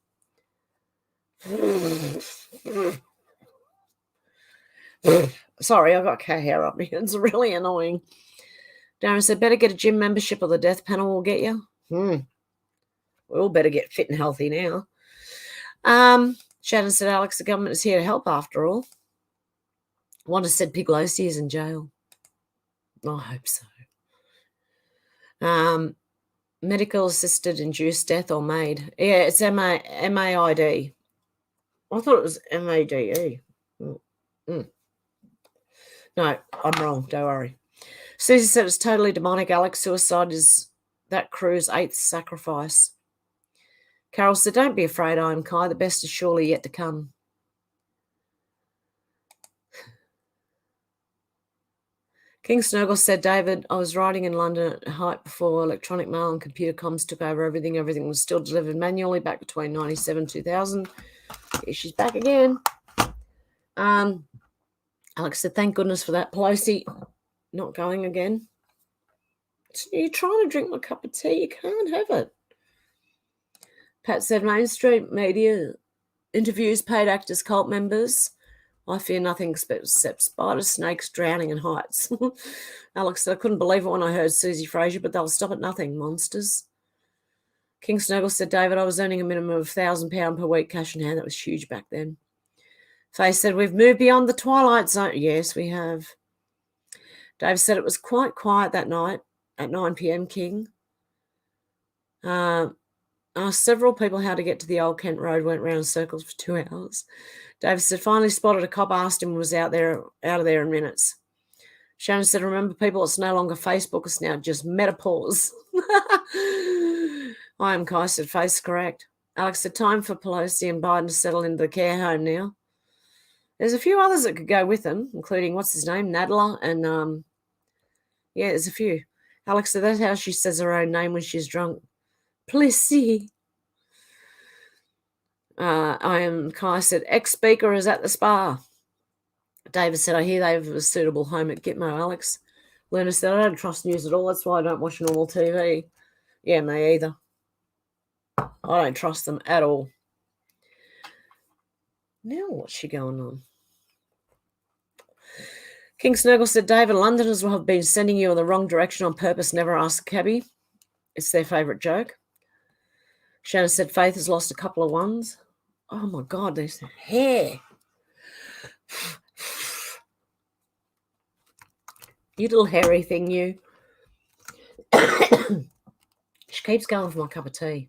Sorry, I've got cat hair up here. It's really annoying. Darren said, better get a gym membership or the death panel will get you. We all better get fit and healthy now. Shannon said, Alex, the government is here to help after all. Wanda said, Pelosi is in jail. I hope so. Medical assisted induced death or MAID. Yeah, it's MAID. I thought it was MADE. No, I'm wrong. Don't worry. Susie said it's totally demonic. Alex, suicide is that crew's 8th sacrifice. Carol said, don't be afraid, I am Kai. The best is surely yet to come. King Snurgle said, David, I was riding in London at height before electronic mail and computer comms took over everything. Everything was still delivered manually back between 97 and 2000. Here she's back again. Alex said, thank goodness for that. Pelosi not going again. You're trying to drink my cup of tea. You can't have it. Pat said, mainstream media interviews paid actors, cult members. I fear nothing except spiders, snakes, drowning, and heights. Alex said, I couldn't believe it when I heard Susie Fraser, but they'll stop at nothing, monsters. King Snuggle said, David, I was earning a minimum of £1,000 per week cash in hand. That was huge back then. Faye said, we've moved beyond the twilight zone. Yes, we have. Dave said, it was quite quiet that night at 9 p.m, King. Asked several people how to get to the Old Kent Road, went round in circles for 2 hours. David said, finally spotted a cop, asked him, was out of there in minutes. Shannon said, remember, people, it's no longer Facebook, it's now just Metapause. I am Kai, said, face correct. Alex said, time for Pelosi and Biden to settle into the care home now. There's a few others that could go with them, including, what's his name, Nadler, and, yeah, there's a few. Alex said, that's how she says her own name when she's drunk. Pelosi. I am Kai said, ex-speaker is at the spa. David said, I hear they have a suitable home at Gitmo, Alex. Luna said, I don't trust news at all. That's why I don't watch normal TV. Yeah, me either. I don't trust them at all. Now what's she going on? King Snurgle said, David, Londoners will have been sending you in the wrong direction on purpose. Never ask a cabbie. It's their favourite joke. Shannon said, Faith has lost a couple of ones. Oh, my God, there's hair. You little hairy thing, you. She keeps going for my cup of tea.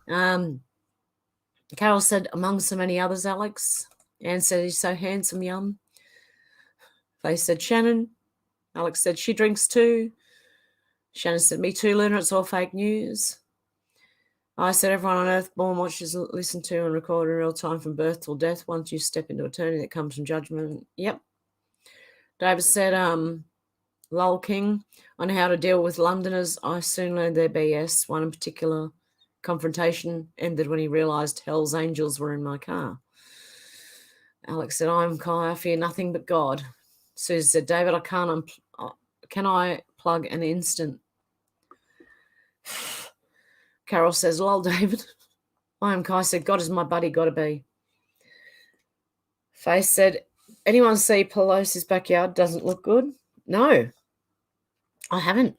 Carol said, among so many others, Alex. Anne said, he's so handsome, yum. Faith said, Shannon. Alex said, she drinks too. Shannon said, me too, Luna, it's all fake news. I said, everyone on Earth born watches, listen to and record in real time from birth till death. Once you step into eternity, that comes from judgment. Yep. David said, lol King, on how to deal with Londoners. I soon learned their BS. One in particular confrontation ended when he realised Hell's Angels were in my car. Alex said, I'm Kai, I fear nothing but God. Susie said, David, can I plug an instant? Carol says, lol, David. I am Kai, said, God is my buddy, gotta be. Faith said, anyone see Pelosi's backyard doesn't look good? No, I haven't.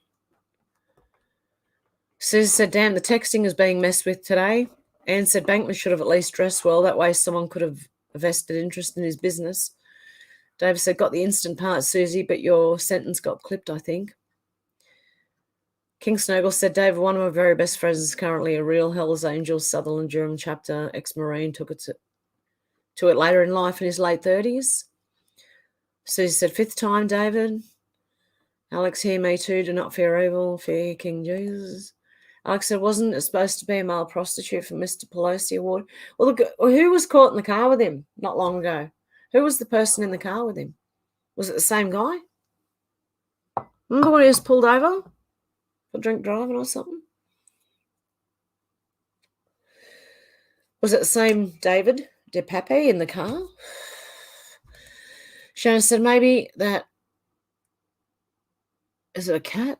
Susie said, damn, the texting is being messed with today. Anne said, Bankman should have at least dressed well. That way someone could have a vested interest in his business. David said, got the instant part, Susie, but your sentence got clipped, I think. King Snurgle said, David, one of my very best friends is currently a real Hell's Angels Sutherland Durham chapter ex-Marine, took it to it later in life in his late 30s. Susie said, 5th time, David. Alex, hear me too, do not fear evil, fear King Jesus. Alex said, wasn't it supposed to be a male prostitute for Mr. Pelosi Award? Well, look, who was caught in the car with him not long ago? Who was the person in the car with him? Was it the same guy? Remember when he was pulled over for drink driving or something? Was it the same David DePape in the car? Shannon said maybe that, is it a cat?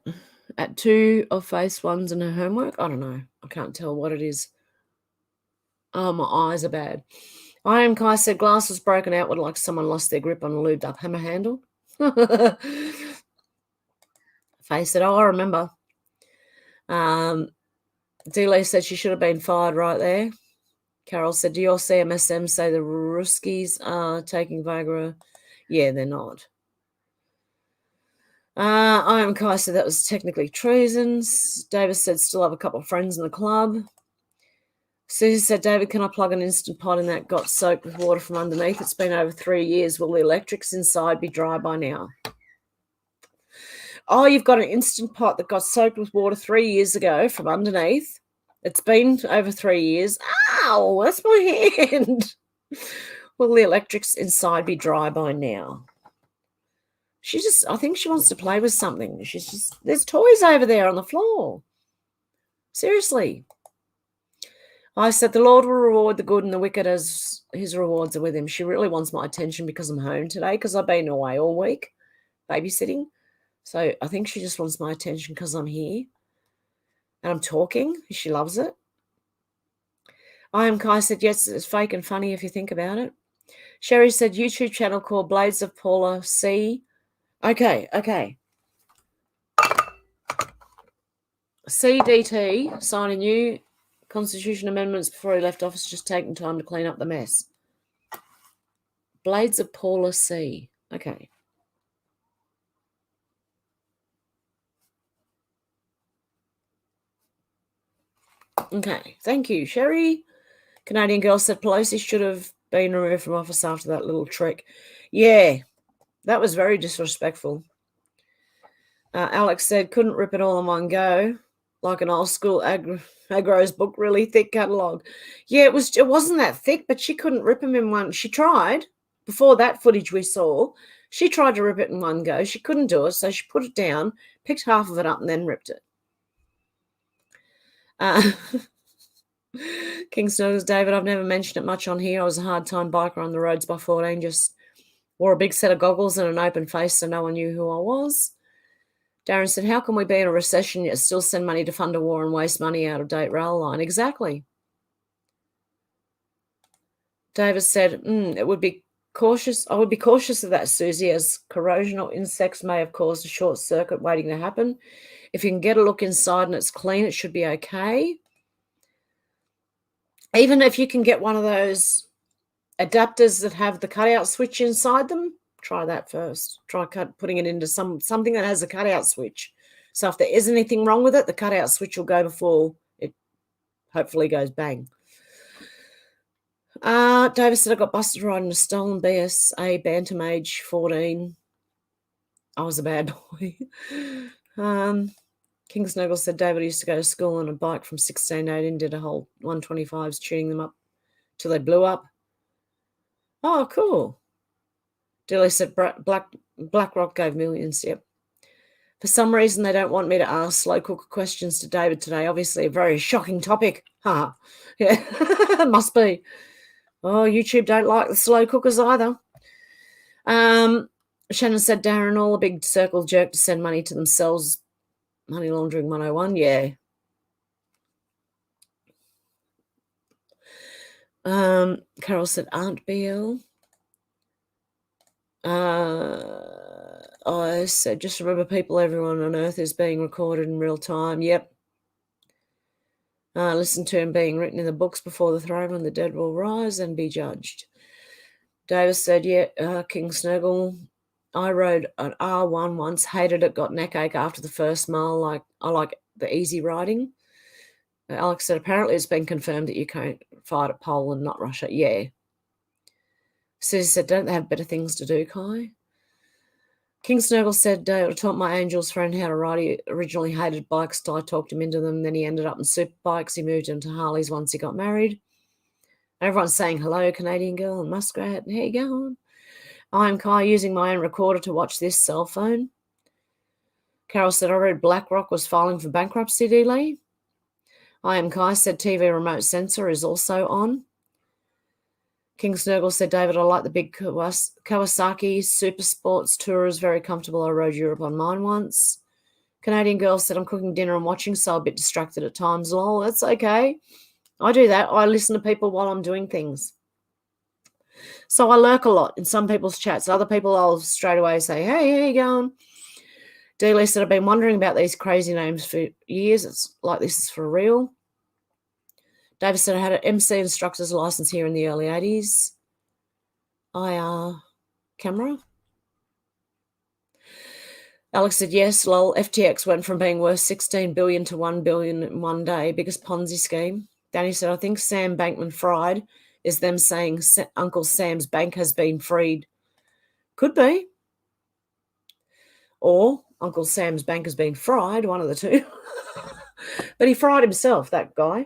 At 2 of face 1's in her homework? I don't know. I can't tell what it is. Oh, my eyes are bad. I am Kai said glass was broken out, would like someone lost their grip on a lubed up hammer handle. Faye said, oh, I remember. D-Lee said she should have been fired right there. Carol said, do your CMSM say the Ruskies are taking Viagra? Yeah, they're not. I am Kai said that was technically treasons. David said still have a couple of friends in the club. Susie said, David, can I plug an Instant Pot in that got soaked with water from underneath? It's been over 3 years. Will the electrics inside be dry by now? Oh, you've got an Instant Pot that got soaked with water 3 years ago from underneath. It's been over 3 years. Ow, that's my hand. Will the electrics inside be dry by now? I think she wants to play with something. There's toys over there on the floor. Seriously. I said, the Lord will reward the good and the wicked as his rewards are with him. She really wants my attention because I'm home today, because I've been away all week babysitting. So I think she just wants my attention because I'm here and I'm talking. She loves it. I am Kai said, yes, it's fake and funny if you think about it. Sherry said, YouTube channel called Blades of Paula C. Okay. CDT signing new Constitution amendments before he left office, just taking time to clean up the mess. Blades of Paula C. Okay. Okay, thank you, Sherry. Canadian girl said Pelosi should have been removed from office after that little trick. Yeah, that was very disrespectful. Alex said couldn't rip it all in one go, like an old school agro's book, really thick catalogue. Yeah, it wasn't that thick, but she couldn't rip them in one. She tried. Before that footage we saw, she tried to rip it in one go. She couldn't do it, so she put it down, picked half of it up, and then ripped it. King Snows, David, I've never mentioned it much on here. I was a hard-time biker on the roads by 14, just wore a big set of goggles and an open face so no one knew who I was. Darren said, how can we be in a recession yet still send money to fund a war and waste money out of date rail line? Exactly. David said, it would be cautious. I would be cautious of that, Susie, as corrosion or insects may have caused a short circuit waiting to happen. If you can get a look inside and it's clean, it should be okay. Even if you can get one of those adapters that have the cutout switch inside them, try that first. Try putting it into something that has a cutout switch. So if there is anything wrong with it, the cutout switch will go before it hopefully goes bang. David said I got busted riding a stolen BSA Bantam age 14. I was a bad boy. King Snuggle said David used to go to school on a bike from 16 to 18, did a whole 125s, tuning them up till they blew up. Oh, cool. Dilly said BlackRock gave millions, yep. For some reason, they don't want me to ask slow cooker questions to David today. Obviously, a very shocking topic. Yeah, it must be. Oh, YouTube don't like the slow cookers either. Shannon said, Darren, all a big circle jerk to send money to themselves. Money laundering 101, yeah. Carol said, Aunt BL. I said, just remember people, everyone on earth is being recorded in real time. Yep. Listen to him being written in the books before the throne when the dead will rise and be judged. Davis said, yeah, King Snuggle. I rode an R1 once, hated it, got neck ache after the first mile. I like the easy riding. Alex said, apparently it's been confirmed that you can't fight at Poland, not Russia. Yeah. Susie said, don't they have better things to do, Kai? King Snuggle said, I taught my Angel's friend how to ride. He originally hated bikes till I talked him into them. Then he ended up in super bikes. He moved into Harleys once he got married. Everyone's saying hello, Canadian girl and Muskrat. How you going? I'm Kai using my own recorder to watch this cell phone. Carol said, I read BlackRock was filing for bankruptcy, D-Lee. I am Kai said TV remote sensor is also on. King Snurgle said, David, I like the big Kawasaki Super Sports Tourers. Very comfortable. I rode Europe on mine once. Canadian girl said, I'm cooking dinner and watching, so I'm a bit distracted at times. Lol, that's okay. I do that. I listen to people while I'm doing things. So I lurk a lot in some people's chats. Other people, I'll straight away say, hey, how you going? Dealey said, I've been wondering about these crazy names for years. It's like this is for real. David said, I had an MC instructor's license here in the early 80s. IR camera. Alex said, yes, lol. FTX went from being worth 16 billion to 1 billion in one day. Biggest Ponzi scheme. Danny said, I think Sam Bankman-Fried is them saying Uncle Sam's bank has been freed. Could be. Or Uncle Sam's bank has been fried, one of the two. But he fried himself, that guy.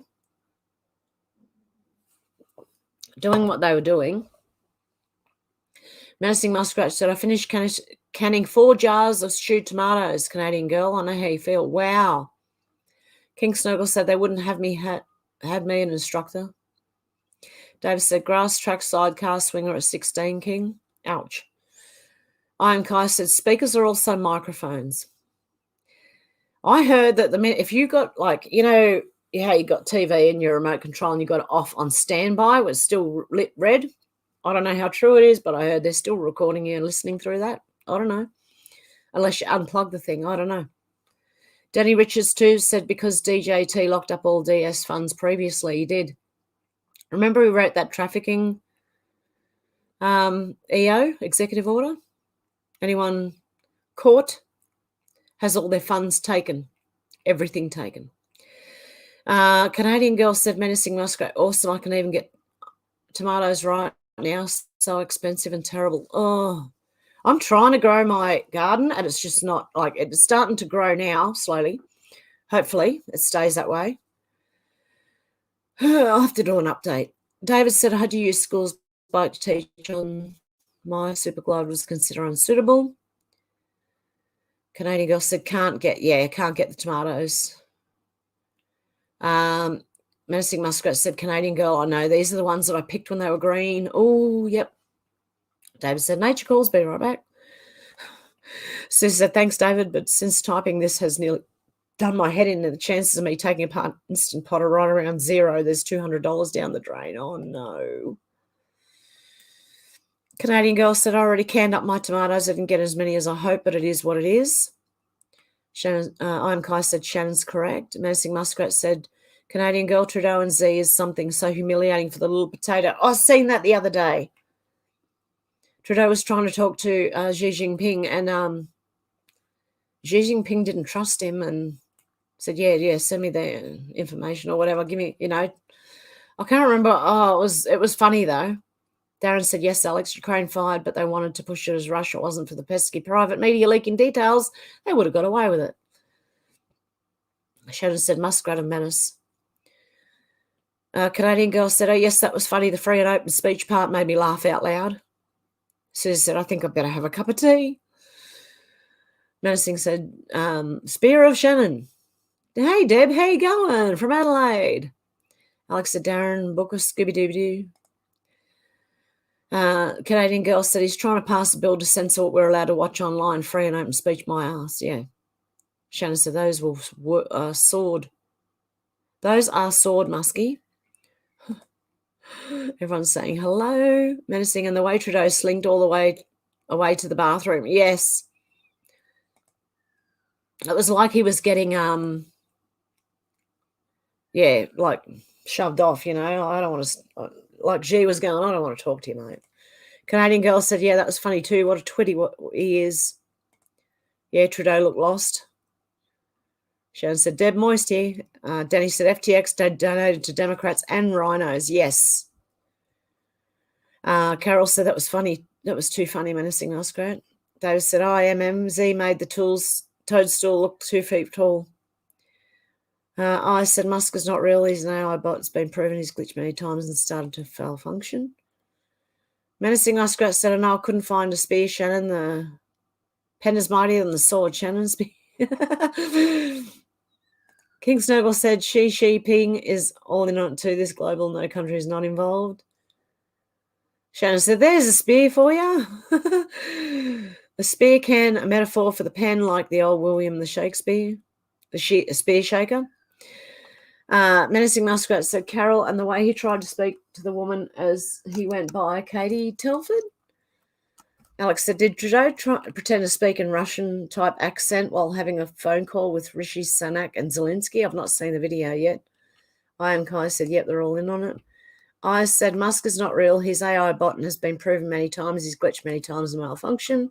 Doing what they were doing. Menacing Muskrat said, I finished canning 4 jars of stewed tomatoes, Canadian girl. I know how you feel. Wow. King Snuggle said they wouldn't have me had me an instructor. David said, grass track sidecar swinger at 16, King. Ouch. Iron Kai said, speakers are also microphones. I heard that if you got, like, you know, how you got TV and your remote control and you got it off on standby, it's still lit red. I don't know how true it is, but I heard they're still recording you and listening through that. I don't know. Unless you unplug the thing. I don't know. Danny Richards, too, said because DJT locked up all DS funds previously. He did. Remember he wrote that trafficking EO, executive order? Anyone caught has all their funds taken. Everything taken. Canadian girl said, menacing muskrat, awesome. I can even get tomatoes right now. So expensive and terrible. Oh, I'm trying to grow my garden and it's just not, like, it's starting to grow now slowly. Hopefully it stays that way. I'll have to do an update. David said I had to use school's bike to teach on my super glide was considered unsuitable. Canadian girl said can't get the tomatoes. Menacing Muskrat said, Canadian girl, I know these are the ones that I picked when they were green. Oh, yep. David said, nature calls, be right back. Sis said, thanks, David, but since typing this has nearly done my head in, and the chances of me taking apart Instant Pot are right around zero. There's $200 down the drain. Oh, no. Canadian girl said, I already canned up my tomatoes. I didn't get as many as I hoped, but it is what it is. Shannon, I'm Kai said, Shannon's correct. Menacing Muskrat said, Canadian girl, Trudeau and Z is something so humiliating for the little potato. I seen that the other day. Trudeau was trying to talk to Xi Jinping, and Xi Jinping didn't trust him and said, yeah, send me the information or whatever. Give me, I can't remember. Oh, it was funny, though. Darren said, yes, Alex, Ukraine fired, but they wanted to push it as Russia. It wasn't for the pesky private media leaking details. They would have got away with it. Shannon said, Muskrat and menace. Canadian girl said, oh, yes, that was funny. The free and open speech part made me laugh out loud. Susan said, I think I'd better have a cup of tea. Menacing said, Spear of Shannon. Hey, Deb, how you going? From Adelaide. Alex said, Darren, book of Scooby-Doo. Canadian girl said, he's trying to pass a bill to censor what we're allowed to watch online. Free and open speech, my ass. Yeah. Shannon said, those were sword. Those are sword, Muskie. Everyone's saying hello. Menacing, and the way Trudeau slinked all the way away to the bathroom. Yes. It was like he was getting, like shoved off, I don't want to, like G was going, I don't want to talk to you, mate. Canadian girl said, yeah, that was funny too. What a twitty what he is. Yeah, Trudeau looked lost. Shannon said, Deb Moist here. Danny said, FTX donated to Democrats and rhinos. Yes. Carol said, that was funny. That was too funny, menacing Muskrat. David said, MMZ made the toadstool look 2 feet tall. I said, Musk is not real. He's an AI bot. It's been proven he's glitched many times and started to malfunction. Menacing Muskrat said, I know I couldn't find a spear, Shannon. The pen is mightier than the sword, Shannon. King Snowball said, Xi Jinping is all in on to this global. No country is not involved. Shannon said, there's a spear for you. A spear can, a metaphor for the pen, like the old William the Shakespeare, the spear shaker. Menacing Muskrat said, Carol, and the way he tried to speak to the woman as he went by, Katie Telford. Alex said, did Trudeau pretend to speak in Russian-type accent while having a phone call with Rishi Sunak and Zelensky? I've not seen the video yet. I am Kai said, yep, they're all in on it. I said, Musk is not real. His AI bot and has been proven many times. He's glitched many times and malfunction.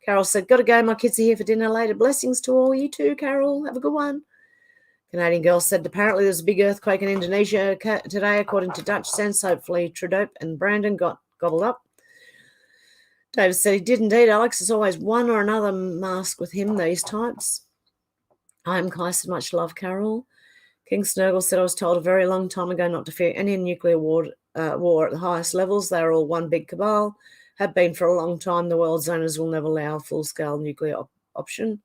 Carol said, got to go. My kids are here for dinner later. Blessings to all. You too, Carol. Have a good one. Canadian girl said, apparently there's a big earthquake in Indonesia today, according to Dutch Sense. Hopefully Trudeau and Brandon got gobbled up. David said he did indeed. Alex, there's always one or another mask with him these types. I am Kai said, much love, Carol. King Snurgle said, I was told a very long time ago not to fear any nuclear war at the highest levels. They are all one big cabal. Have been for a long time. The world's owners will never allow a full-scale nuclear option.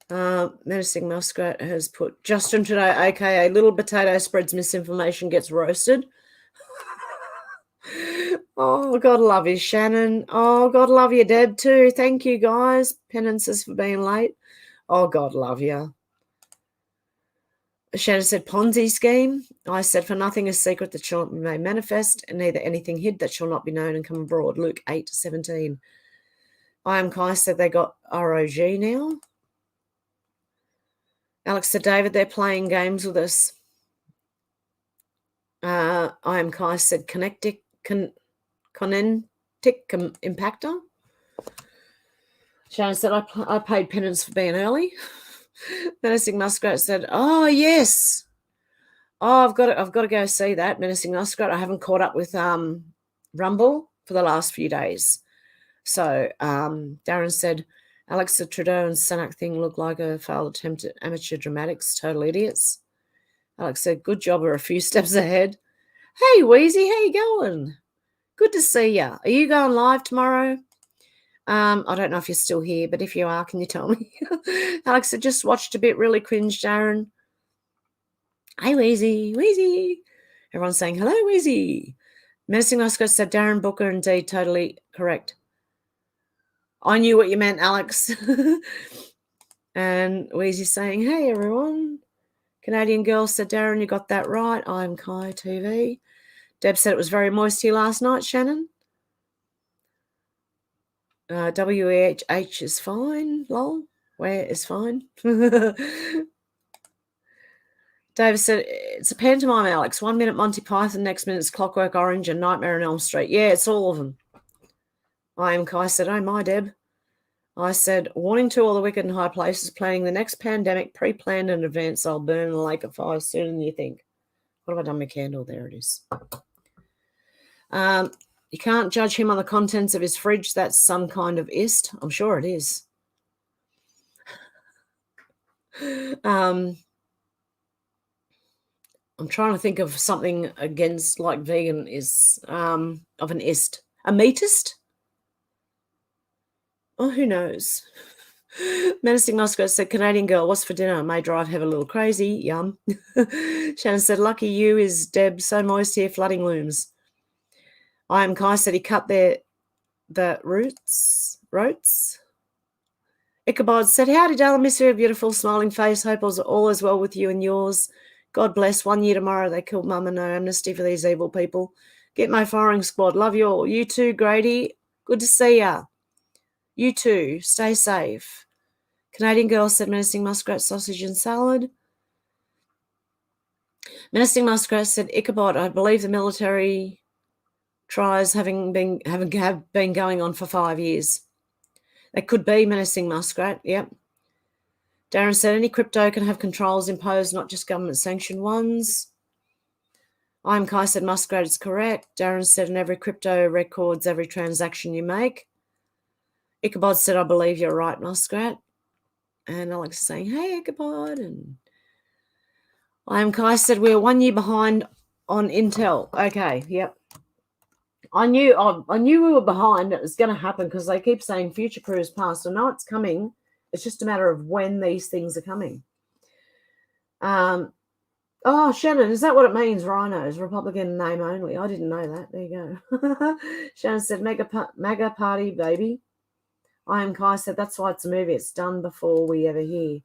Menacing Muskrat has put, Justin Trudeau, a.k.a. Little Potato, spreads misinformation, gets roasted. Oh, God love you, Shannon. Oh, God love you, Deb, too. Thank you, guys. Penances for being late. Oh, God love you. Shannon said, Ponzi scheme. I said, for nothing is secret that shall not be made manifest, and neither anything hid that shall not be known and come abroad. Luke 8:17. I am Kai said they got ROG now. Alex said, David, they're playing games with us. I am Kai said, Connectic Impactor. Shannon said, I paid penance for being early. Menacing Muskrat said, oh, yes. Oh, I've got to go see that. Menacing Muskrat. I haven't caught up with Rumble for the last few days. So Darren said, Alex, the Trudeau and Sunak thing looked like a failed attempt at amateur dramatics. Total idiots. Alex said, good job, we're a few steps ahead. Hey, Wheezy, how you going? Good to see you. Are you going live tomorrow? I don't know if you're still here, but if you are, can you tell me? Alex said, just watched a bit, really cringe, Darren. Hey, Wheezy, Wheezy. Everyone's saying, hello, Wheezy. Menacing Muskrat said, Darren Booker, indeed, totally correct. I knew what you meant, Alex. And Wheezy's saying, hey, everyone. Canadian girl said, Darren, you got that right. I'm Kai TV. Deb said it was very moist here last night, Shannon. WEH is fine. Lol. Where is fine? David said, it's a pantomime, Alex. 1 minute Monty Python, next minute it's Clockwork Orange and Nightmare on Elm Street. Yeah, it's all of them. I am Kai said, oh, my Deb. I said, warning to all the wicked and high places planning the next pandemic, pre-planned in advance. I'll burn in the lake of fire sooner than you think. What have I done with my candle? There it is. You can't judge him on the contents of his fridge. That's some kind of ist. I'm sure it is. I'm trying to think of something against like vegan is of an ist. A meatist? Oh, who knows? Menacing Muskrat said, Canadian girl, what's for dinner? May drive Hev a little crazy. Yum. Shannon said, lucky you is Deb. So moist here, flooding looms. I am Kai said he cut the roots. Ichabod said, howdy, darling, miss your beautiful smiling face. Hope all is well with you and yours. God bless. 1 year tomorrow they killed Mum and no amnesty for these evil people. Get my firing squad. Love you all. You too, Grady. Good to see ya. You too. Stay safe. Canadian girl said, menacing Muskrat, sausage and salad. Menacing Muskrat said, Ichabod, I believe the military trials have been going on for 5 years. They could be, menacing Muskrat, yep. Darren said, any crypto can have controls imposed, not just government-sanctioned ones. I'm Kai said, Muskrat is correct. Darren said, and every crypto records every transaction you make. Ichabod said, I believe you're right, Muskrat. And Alex is saying, hey, Ichabod. And I'm Kai said, we're 1 year behind on Intel. Okay, yep. I knew we were behind. It was going to happen because they keep saying future cruise past. I know it's coming. It's just a matter of when these things are coming. Oh, Shannon, is that what it means, rhinos? Republican name only. I didn't know that. There you go. Shannon said, mega party, baby. I am Kai said, that's why it's a movie. It's done before we ever hear.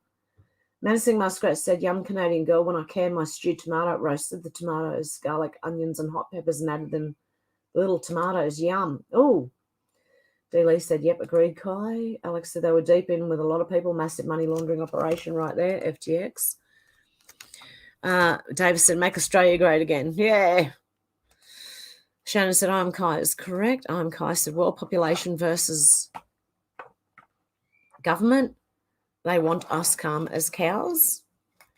Menacing Muskrat said, yum, Canadian girl. When I canned my stewed tomato, roasted the tomatoes, garlic, onions, and hot peppers, and added them little tomatoes. Yum. Oh. D. Lee said, yep, agreed, Kai. Alex said they were deep in with a lot of people. Massive money laundering operation right there, FTX. David said, make Australia great again. Yeah. Shannon said, I'm Kai is correct. I'm Kai said, world population versus government. They want us calm as cows.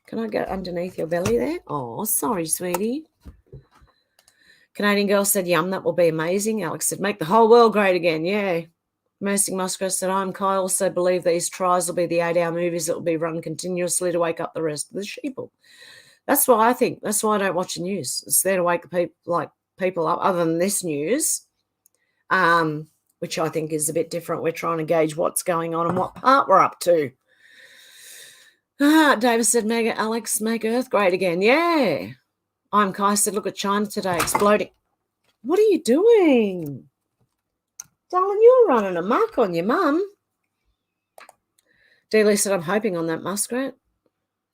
Can I go underneath your belly there? Oh, sorry, sweetie. Canadian girl said, yum, that will be amazing. Alex said, make the whole world great again. Yeah. Mercy Muskrat said, I'm Kai. Also believe these tries will be the 8-hour movies that will be run continuously to wake up the rest of the sheeple. That's what I think. That's why I don't watch the news. It's there to wake the people up, other than this news, which I think is a bit different. We're trying to gauge what's going on and what part we're up to. David said, mega Alex, make Earth great again. Yeah. I'm Kai said, look at China today exploding. What are you doing? Darling, you're running amok on your mum. Dealey said, I'm hoping on that muskrat.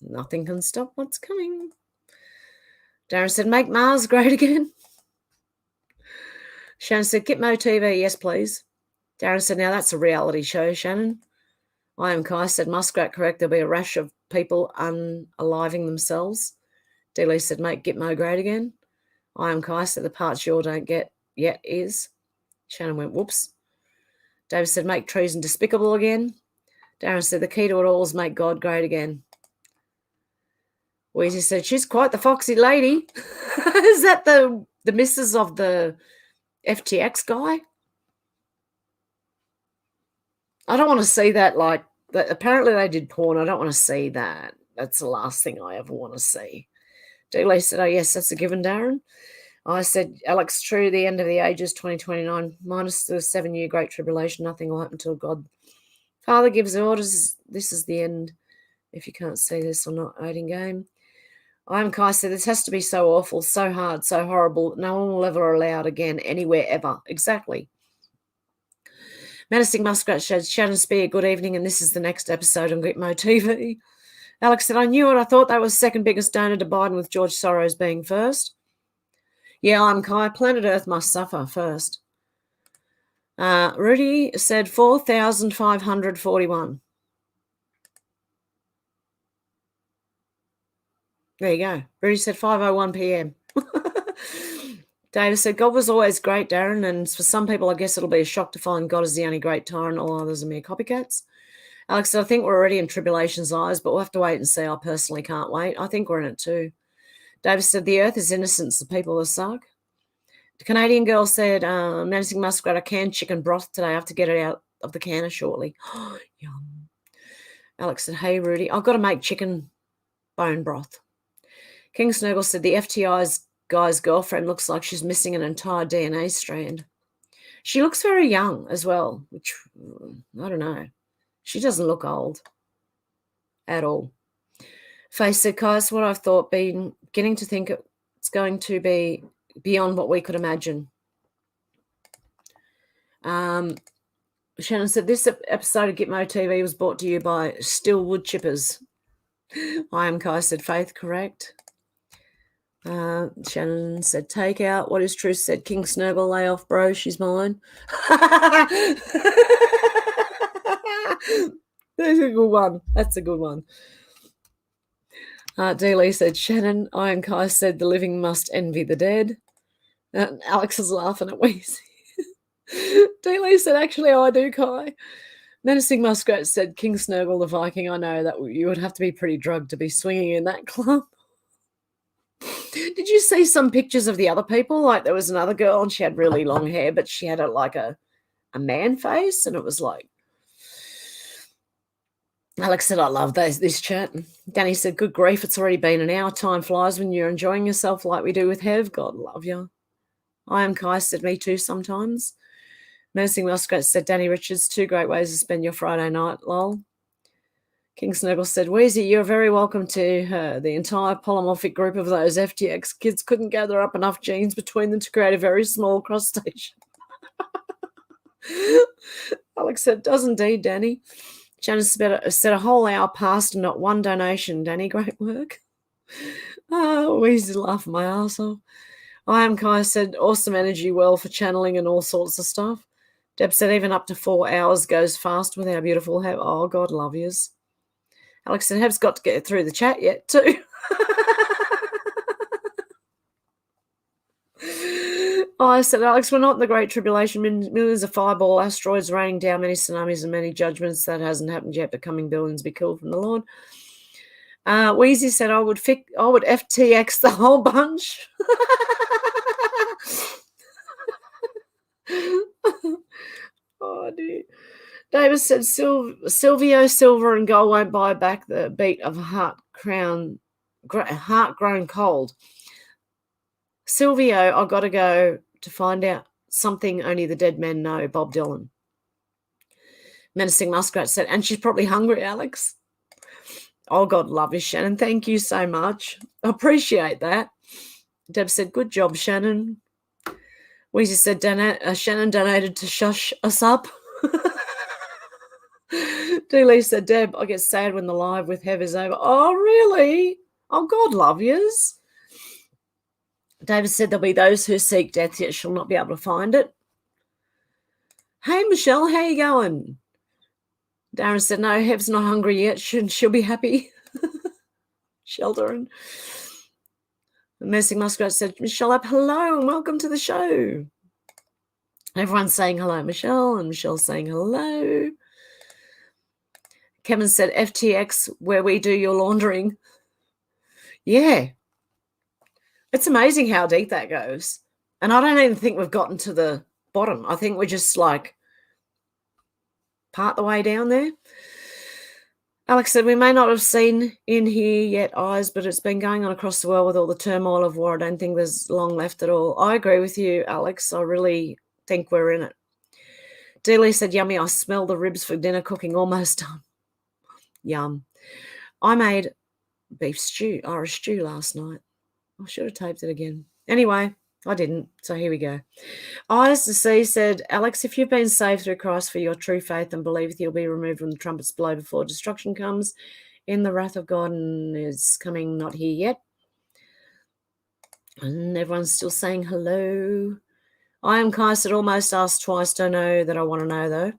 Nothing can stop what's coming. Darren said, make Mars great again. Shannon said, Gitmo TV, yes, please. Darren said, now that's a reality show, Shannon. I am Kai said, muskrat correct. There'll be a rash of people unaliving themselves. Dealey said, make Gitmo great again. I am Kai said, the parts you all don't get yet is. Shannon went, whoops. David said, make treason despicable again. Darren said, the key to it all is make God great again. Weezy said, she's quite the foxy lady. Is that the missus of the FTX guy? I don't want to see that. Like, apparently they did porn. I don't want to see that. That's the last thing I ever want to see. Dealey said, oh, yes, that's a given, Darren. I said, Alex, true, the end of the ages, 2029, minus the 7-year great tribulation, nothing will happen until God Father gives orders. This is the end. If you can't see this or not, waiting game. I am Kai said, this has to be so awful, so hard, so horrible. No one will ever allow it again, anywhere, ever. Exactly. Menacing Muskrat said, Shannon Spear, good evening, and this is the next episode on Gitmo TV. Alex said, I knew it. I thought they was second biggest donor to Biden, with George Soros being first. Yeah, I'm Kai. Planet Earth must suffer first. Rudy said 4,541. There you go. Rudy said 5:01 p.m. David said, God was always great, Darren, and for some people, I guess it'll be a shock to find God is the only great tyrant, all others are mere copycats. Alex said, I think we're already in tribulation's eyes, but we'll have to wait and see. I personally can't wait. I think we're in it too. David said, the earth is innocent, the people are suck. The Canadian girl said, Menacing Muskrat, I canned chicken broth today. I have to get it out of the canner shortly. Yum. Alex said, hey, Rudy, I've got to make chicken bone broth. King Snuggle said, the FTI's guy's girlfriend looks like she's missing an entire DNA strand. She looks very young as well, which, I don't know. She doesn't look old at all. Face said, Kai's what I've thought, been beginning to think it's going to be beyond what we could imagine. Shannon said, this episode of Gitmo TV was brought to you by Still Wood Chippers. I am Kai said, Faith, correct. Shannon said, take out. What is truth said, King Snurgle, lay off, bro. She's mine. That's a good one. That's a good one. D. Lee said, Shannon, I am Kai said, the living must envy the dead. Alex is laughing at Weezy. D. Lee said, actually, I do, Kai. Menacing Muskrat said, King Snurgle, the Viking, I know that you would have to be pretty drugged to be swinging in that club. Did you see some pictures of the other people? Like there was another girl and she had really long hair, but she had a man face, and it was like, Alex said, I love this chat. Danny said, good grief, it's already been an hour. Time flies when you're enjoying yourself like we do with Hev. God love you. I am Kai said, me too sometimes. Menacing Muskrat said, Danny Richards, 2 great ways to spend your Friday night, lol. King Snuggle said, Wheezy, you're very welcome to the entire polymorphic group of those FTX kids couldn't gather up enough genes between them to create a very small crustacean. Alex said, does indeed, Danny. Shannon said a whole hour passed and not one donation. Danny, great work. Oh, Wheezy laughing my ass off. I am Kai said, awesome energy well for channeling and all sorts of stuff. Deb said, even up to 4 hours goes fast with our beautiful Hev. Oh, God love yous. Alex said, Hev's got to get through the chat yet, too. I said, Alex, we're not in the Great Tribulation. Millions of fireball asteroids raining down, many tsunamis and many judgments. That hasn't happened yet, but coming billions be killed from the Lord. Wheezy said, I would FTX the whole bunch. Oh, dear. David said, Silvio, silver and gold won't buy back the beat of a heart-grown cold. Silvio, I've got to go to find out something only the dead men know, Bob Dylan. Menacing Muskrat said, and she's probably hungry, Alex. Oh, God love you, Shannon. Thank you so much. I appreciate that. Deb said, good job, Shannon. Weezy said, Shannon donated to shush us up. D-Lee said, Deb, I get sad when the live with Hev is over. Oh, really? Oh, God love yous. David said, there'll be those who seek death yet shall not be able to find it. Hey, Michelle, how you going? Darren said, no, Hev's not hungry yet. She'll be happy. Sheltering. Menacing Muskrat said, Michelle up, hello and welcome to the show. Everyone's saying hello, Michelle, and Michelle's saying hello. Kevin said, FTX, where we do your laundering. Yeah. It's amazing how deep that goes. And I don't even think we've gotten to the bottom. I think we're just like part the way down there. Alex said, we may not have seen in here yet, eyes, but it's been going on across the world with all the turmoil of war. I don't think there's long left at all. I agree with you, Alex. I really think we're in it. Dealey said, yummy, I smell the ribs for dinner cooking almost done. Yum. I made beef stew, Irish stew last night. I should have taped it again. Anyway, I didn't, so here we go. Eyes to see said, Alex, if you've been saved through Christ for your true faith and believeth, you'll be removed when the trumpets blow before destruction comes. In the wrath of God and is coming, not here yet. And everyone's still saying hello. I am Kai said, almost asked twice, don't know that I want to know though.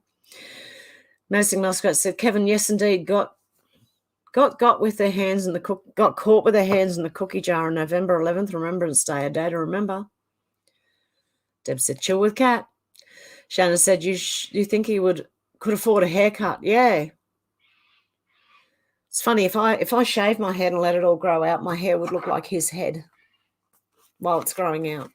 Menacing Muskrat said, Kevin, yes indeed, got with their hands in the got caught with their hands in the cookie jar on November 11th, Remembrance Day, a day to remember. Deb said, chill with Cat. Shannon said, you think he could afford a haircut? Yeah. It's funny, if I shave my head and let it all grow out, my hair would look like his head while it's growing out.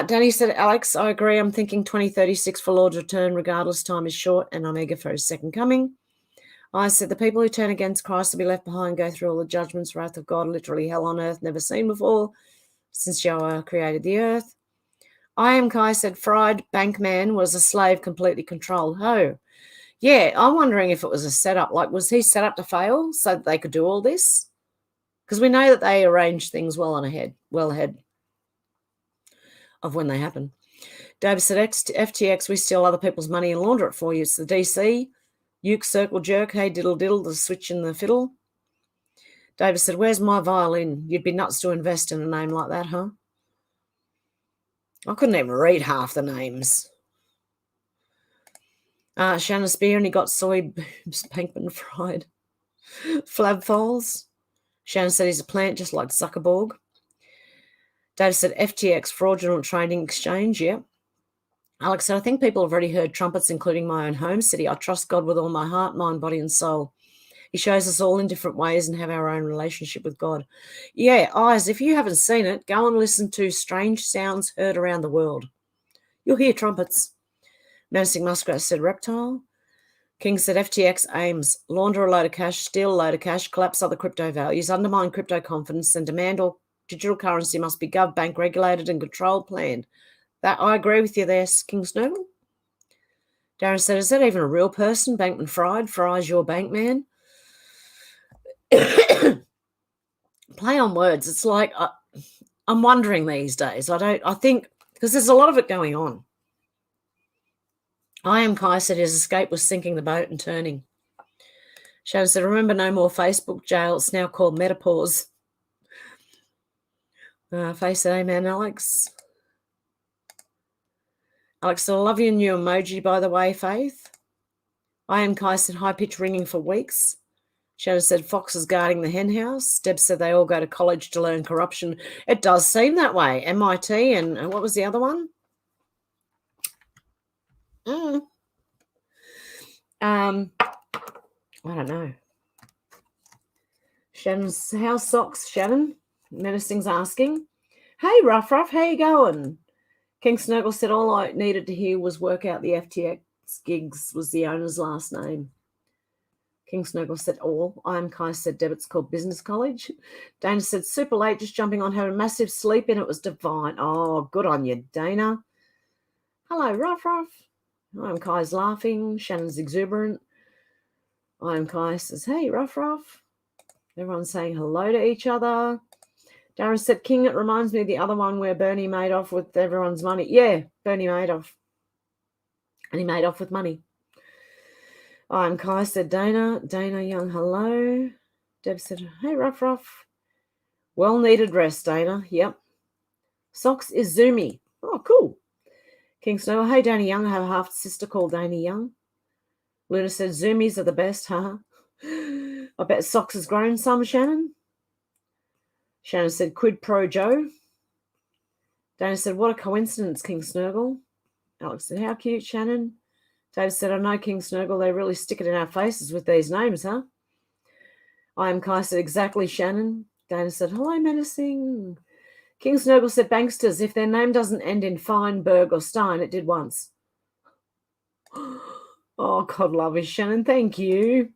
Danny said, Alex, I agree. I'm thinking 2036 for Lord's return, regardless, time is short, and I'm eager for his second coming. I said, the people who turn against Christ will be left behind, go through all the judgments, wrath of God, literally hell on earth, never seen before, since Yahweh created the earth. I am Kai said, fried bankman was a slave completely controlled. Oh, yeah, I'm wondering if it was a setup. Like, was he set up to fail so that they could do all this? Because we know that they arranged things well ahead of when they happen. David said, FTX, we steal other people's money and launder it for you. It's the DC. Uke, circle, jerk, hey, diddle, diddle, the switch and the fiddle. David said, where's my violin? You'd be nuts to invest in a name like that, huh? I couldn't even read half the names. Shannon Spear, and he got soy boobs, Bankman fried. Flab Falls. Shannon said he's a plant just like Zuckerberg. David said FTX, fraudulent trading exchange, yeah. Alex said, I think people have already heard trumpets, including my own home city. I trust God with all my heart, mind, body, and soul. He shows us all in different ways and have our own relationship with God. Yeah, eyes, if you haven't seen it, go and listen to Strange Sounds Heard Around the World. You'll hear trumpets. Menacing Muskrat said reptile. King said FTX aims launder a load of cash, steal a load of cash, collapse other crypto values, undermine crypto confidence, and demand all digital currency must be gov bank regulated and controlled, planned. That I agree with you there, King Snowball. Darren said, is that even a real person? Bankman Fried? Fry's your bank man? Play on words. It's like, I'm wondering these days. I think, because there's a lot of it going on. I Am Kai said his escape was sinking the boat and turning. Shannon said, remember, no more Facebook jail. It's now called Metapause. Face it, amen, Alex. Alex, I love your new emoji, by the way, Faith. I Am Kai said, high-pitched ringing for weeks. Shannon said, Fox is guarding the hen house. Deb said they all go to college to learn corruption. It does seem that way. MIT and what was the other one? I don't know. Shannon's house socks, Shannon. Menacing's asking. Hey, Ruff, how you going? King Snurgle said all I needed to hear was work out the FTX gigs was the owner's last name. King Snurgle said all. I Am Kai said Debit's called Business College. Dana said super late, just jumping on, had a massive sleep in. It was divine. Oh, good on you, Dana. Hello, Ruff. I Am Kai's laughing. Shannon's exuberant. I Am Kai says, hey, Ruff. Everyone's saying hello to each other. Darren said, King, it reminds me of the other one where Bernie made off with everyone's money. Yeah, Bernie made off. And he made off with money. I Am Kai said, Dana Young, hello. Deb said, hey, Ruff. Well-needed rest, Dana. Yep. Socks is Zoomy. Oh, cool. King Snow, hey, Dana Young. I have a half-sister called Dana Young. Luna said, Zoomies are the best, huh? I bet Socks has grown some, Shannon. Shannon said, quid pro Joe. Dana said, what a coincidence, King Snurgle. Alex said, how cute, Shannon. David said, I know, King Snurgle, they really stick it in our faces with these names, huh? I Am Kai said, exactly, Shannon. Dana said, hello, menacing. King Snurgle said, banksters, if their name doesn't end in Feinberg or Stein, it did once. Oh, God love you, Shannon. Thank you.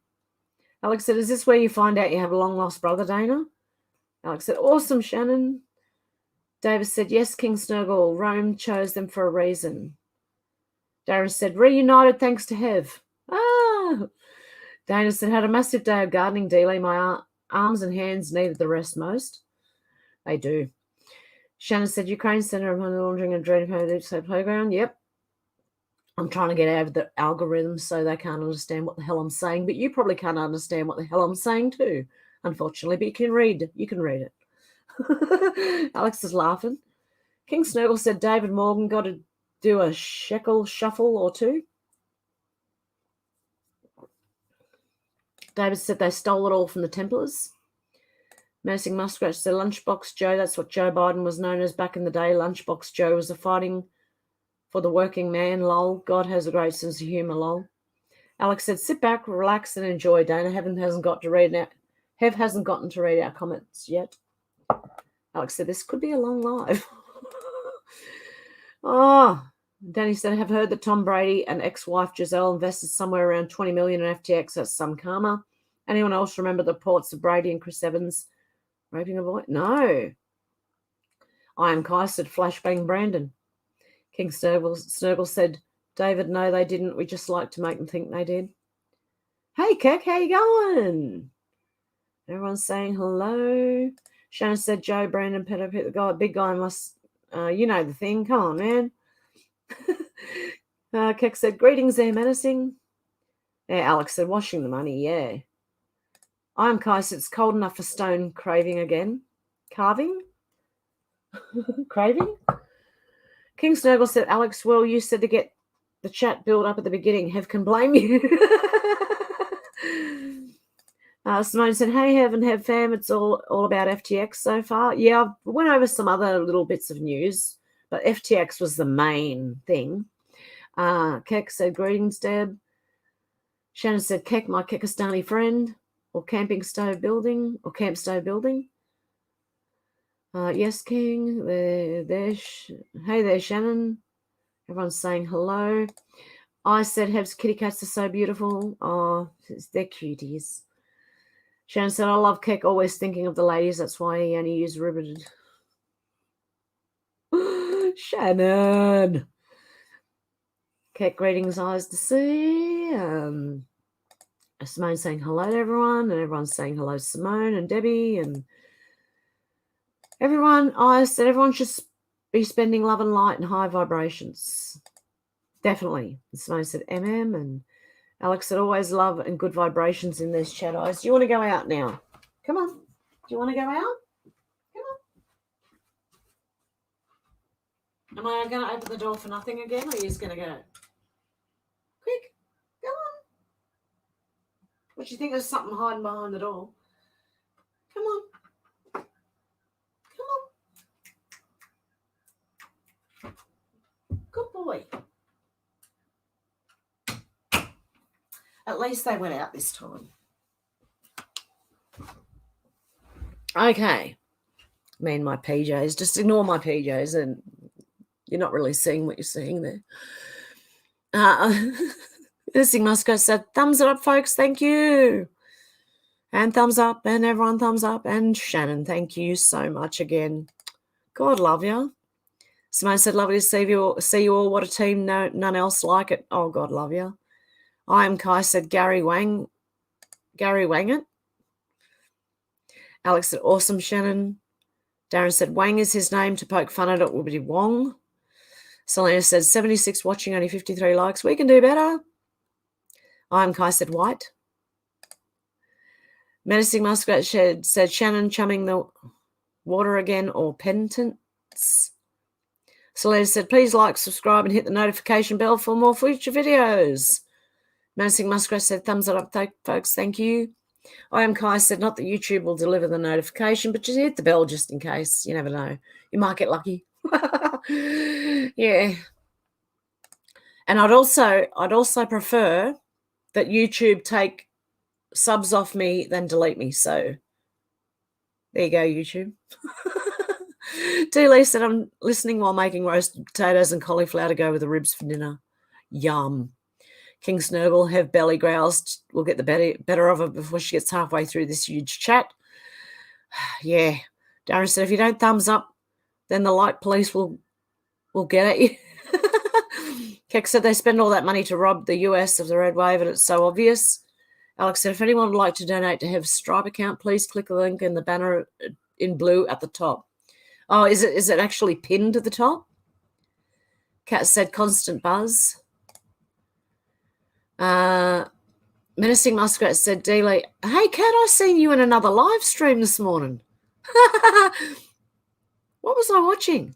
Alex said, is this where you find out you have a long-lost brother, Dana? Alex said, awesome, Shannon. Davis said, yes, King Snurgle. Rome chose them for a reason. Darren said, reunited thanks to Hev. Ah! Dana said, had a massive day of gardening, Dealey. My arms and hands needed the rest most. They do. Shannon said, Ukraine Center of Money Laundering and Dread Playground. Yep. I'm trying to get out of the algorithms so they can't understand what the hell I'm saying, but you probably can't understand what the hell I'm saying too, unfortunately, but you can read it. Alex is laughing. King Snurgle said David Morgan got to do a shekel shuffle or two. David said they stole it all from the Templars. Menacing Muskrat said Lunchbox Joe, that's what Joe Biden was known as back in the day. Lunchbox Joe was a fighting for the working man, lol. God has a great sense of humour, lol. Alex said, sit back, relax, and enjoy. Dana Hev hasn't gotten to read our comments yet. Alex said, this could be a long live. Oh, Danny said, I have heard that Tom Brady and ex-wife Giselle invested somewhere around $20 million in FTX. That's some karma. Anyone else remember the reports of Brady and Chris Evans raping a boy? No. I Am Kai said, flashbang Brandon. King Snurgle said, David, no, they didn't. We just like to make them think they did. Hey, Keck, how you going? Everyone's saying hello. Shannon said, Joe, Brandon, Peter, the guy, big guy must, you know the thing. Come on, man. Keck said, greetings there, menacing. Yeah, Alex said, washing the money, yeah. I Am Kai said, it's cold enough for stone craving again. Carving? Craving? King Snurgle said, Alex, well, you said to get the chat build up at the beginning. Hev can blame you. Simone said, hey, Hev and Hev fam, it's all about FTX so far. Yeah, I went over some other little bits of news, but FTX was the main thing. Keck said, greetings, Deb. Shannon said, Keck, my Kekistani friend, or Camp Stove Building. Yes, King. Hey there, Shannon. Everyone's saying hello. I said Hev's kitty cats are so beautiful. Oh, they're cuties. Shannon said, I love Keck, always thinking of the ladies. That's why he only used riveted. Shannon. Blackheath, greetings, eyes to see. Simone saying hello to everyone, and everyone's saying hello to Simone and Debbie and everyone. I said everyone should be spending love and light and high vibrations. Definitely. And Simone said MM, and Alex said always love and good vibrations in this chat, eyes. Do you want to go out now? Come on. Do you want to go out? Come on. Am I going to open the door for nothing again, or are you just going to go? Quick. Go on. What do you think there's something hiding behind the door? Come on. Come on. Good boy. At least they went out this time. Okay. Me and my PJs. Just ignore my PJs and you're not really seeing what you're seeing there. This thing must go said, thumbs it up, folks. Thank you. And thumbs up, and everyone thumbs up. And Shannon, thank you so much again. God love you. Simone said, lovely to see you all. What a team. No, none else like it. Oh, God love you. I am Kai said, Gary Wang it. Alex said, awesome, Shannon. Darren said, Wang is his name. To poke fun at it will be Wong. Selena said, 76 watching, only 53 likes. We can do better. I am Kai said, white. Menacing Muskrat said, Shannon chumming the water again or penitence. Selena said, please like, subscribe, and hit the notification bell for more future videos. Menacing Muskrat said, thumbs it up, folks. Thank you. I am Kai said, not that YouTube will deliver the notification, but just hit the bell just in case. You never know. You might get lucky. Yeah. And I'd also prefer that YouTube take subs off me than delete me. So there you go, YouTube. D. Lee said, I'm listening while making roasted potatoes and cauliflower to go with the ribs for dinner. Yum. King Snurgle, have belly growls. We'll get the better of her before she gets halfway through this huge chat. Yeah. Darren said, if you don't thumbs up, then the light police will get at you. Keck said they spend all that money to rob the US of the red wave, and it's so obvious. Alex said, if anyone would like to donate to Hev's Stripe account, please click the link in the banner in blue at the top. Oh, is it actually pinned at the top? Kat said, constant buzz. Menacing Muskrat said, D-Lee, hey, Kat, I seen you in another live stream this morning. What was I watching?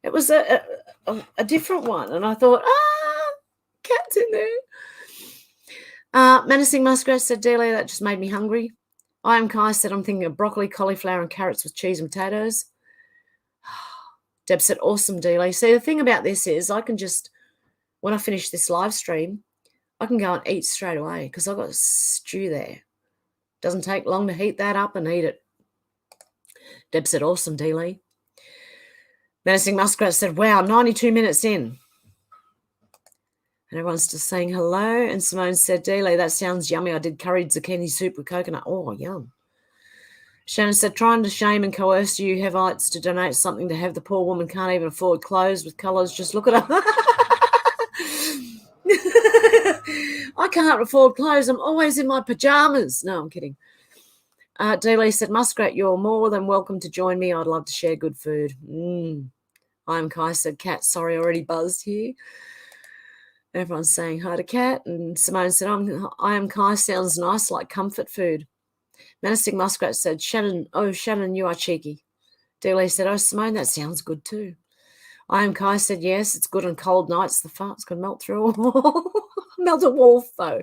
It was a different one, and I thought, Kat's in there. Menacing Muskrat said, D-Lee, that just made me hungry. I am Kai said, I'm thinking of broccoli, cauliflower, and carrots with cheese and potatoes. Deb said, awesome, D-Lee. See, the thing about this is I can just, when I finish this live stream, I can go and eat straight away because I've got a stew there. Doesn't take long to heat that up and eat it. Deb said, awesome, D-Lee. Menacing Muskrat said, wow, 92 minutes in. And everyone's just saying hello. And Simone said, D-Lee, that sounds yummy. I did curried zucchini soup with coconut. Oh, yum. Shannon said, trying to shame and coerce you Hevites to donate something to have the poor woman can't even afford clothes with colours. Just look at her. I can't afford clothes. I'm always in my pajamas. No, I'm kidding. D-Lee said, Muskrat, you're more than welcome to join me. I'd love to share good food. I'm Kai said, Kat, sorry, already buzzed here. Everyone's saying hi to Kat. And Simone said, I am Kai, sounds nice, like comfort food. Menacing Muskrat said, Shannon, you are cheeky. D-Lee said, oh, Simone, that sounds good too. I am Kai said, yes, it's good on cold nights. The farts can melt through a wall. Melt a wall, though.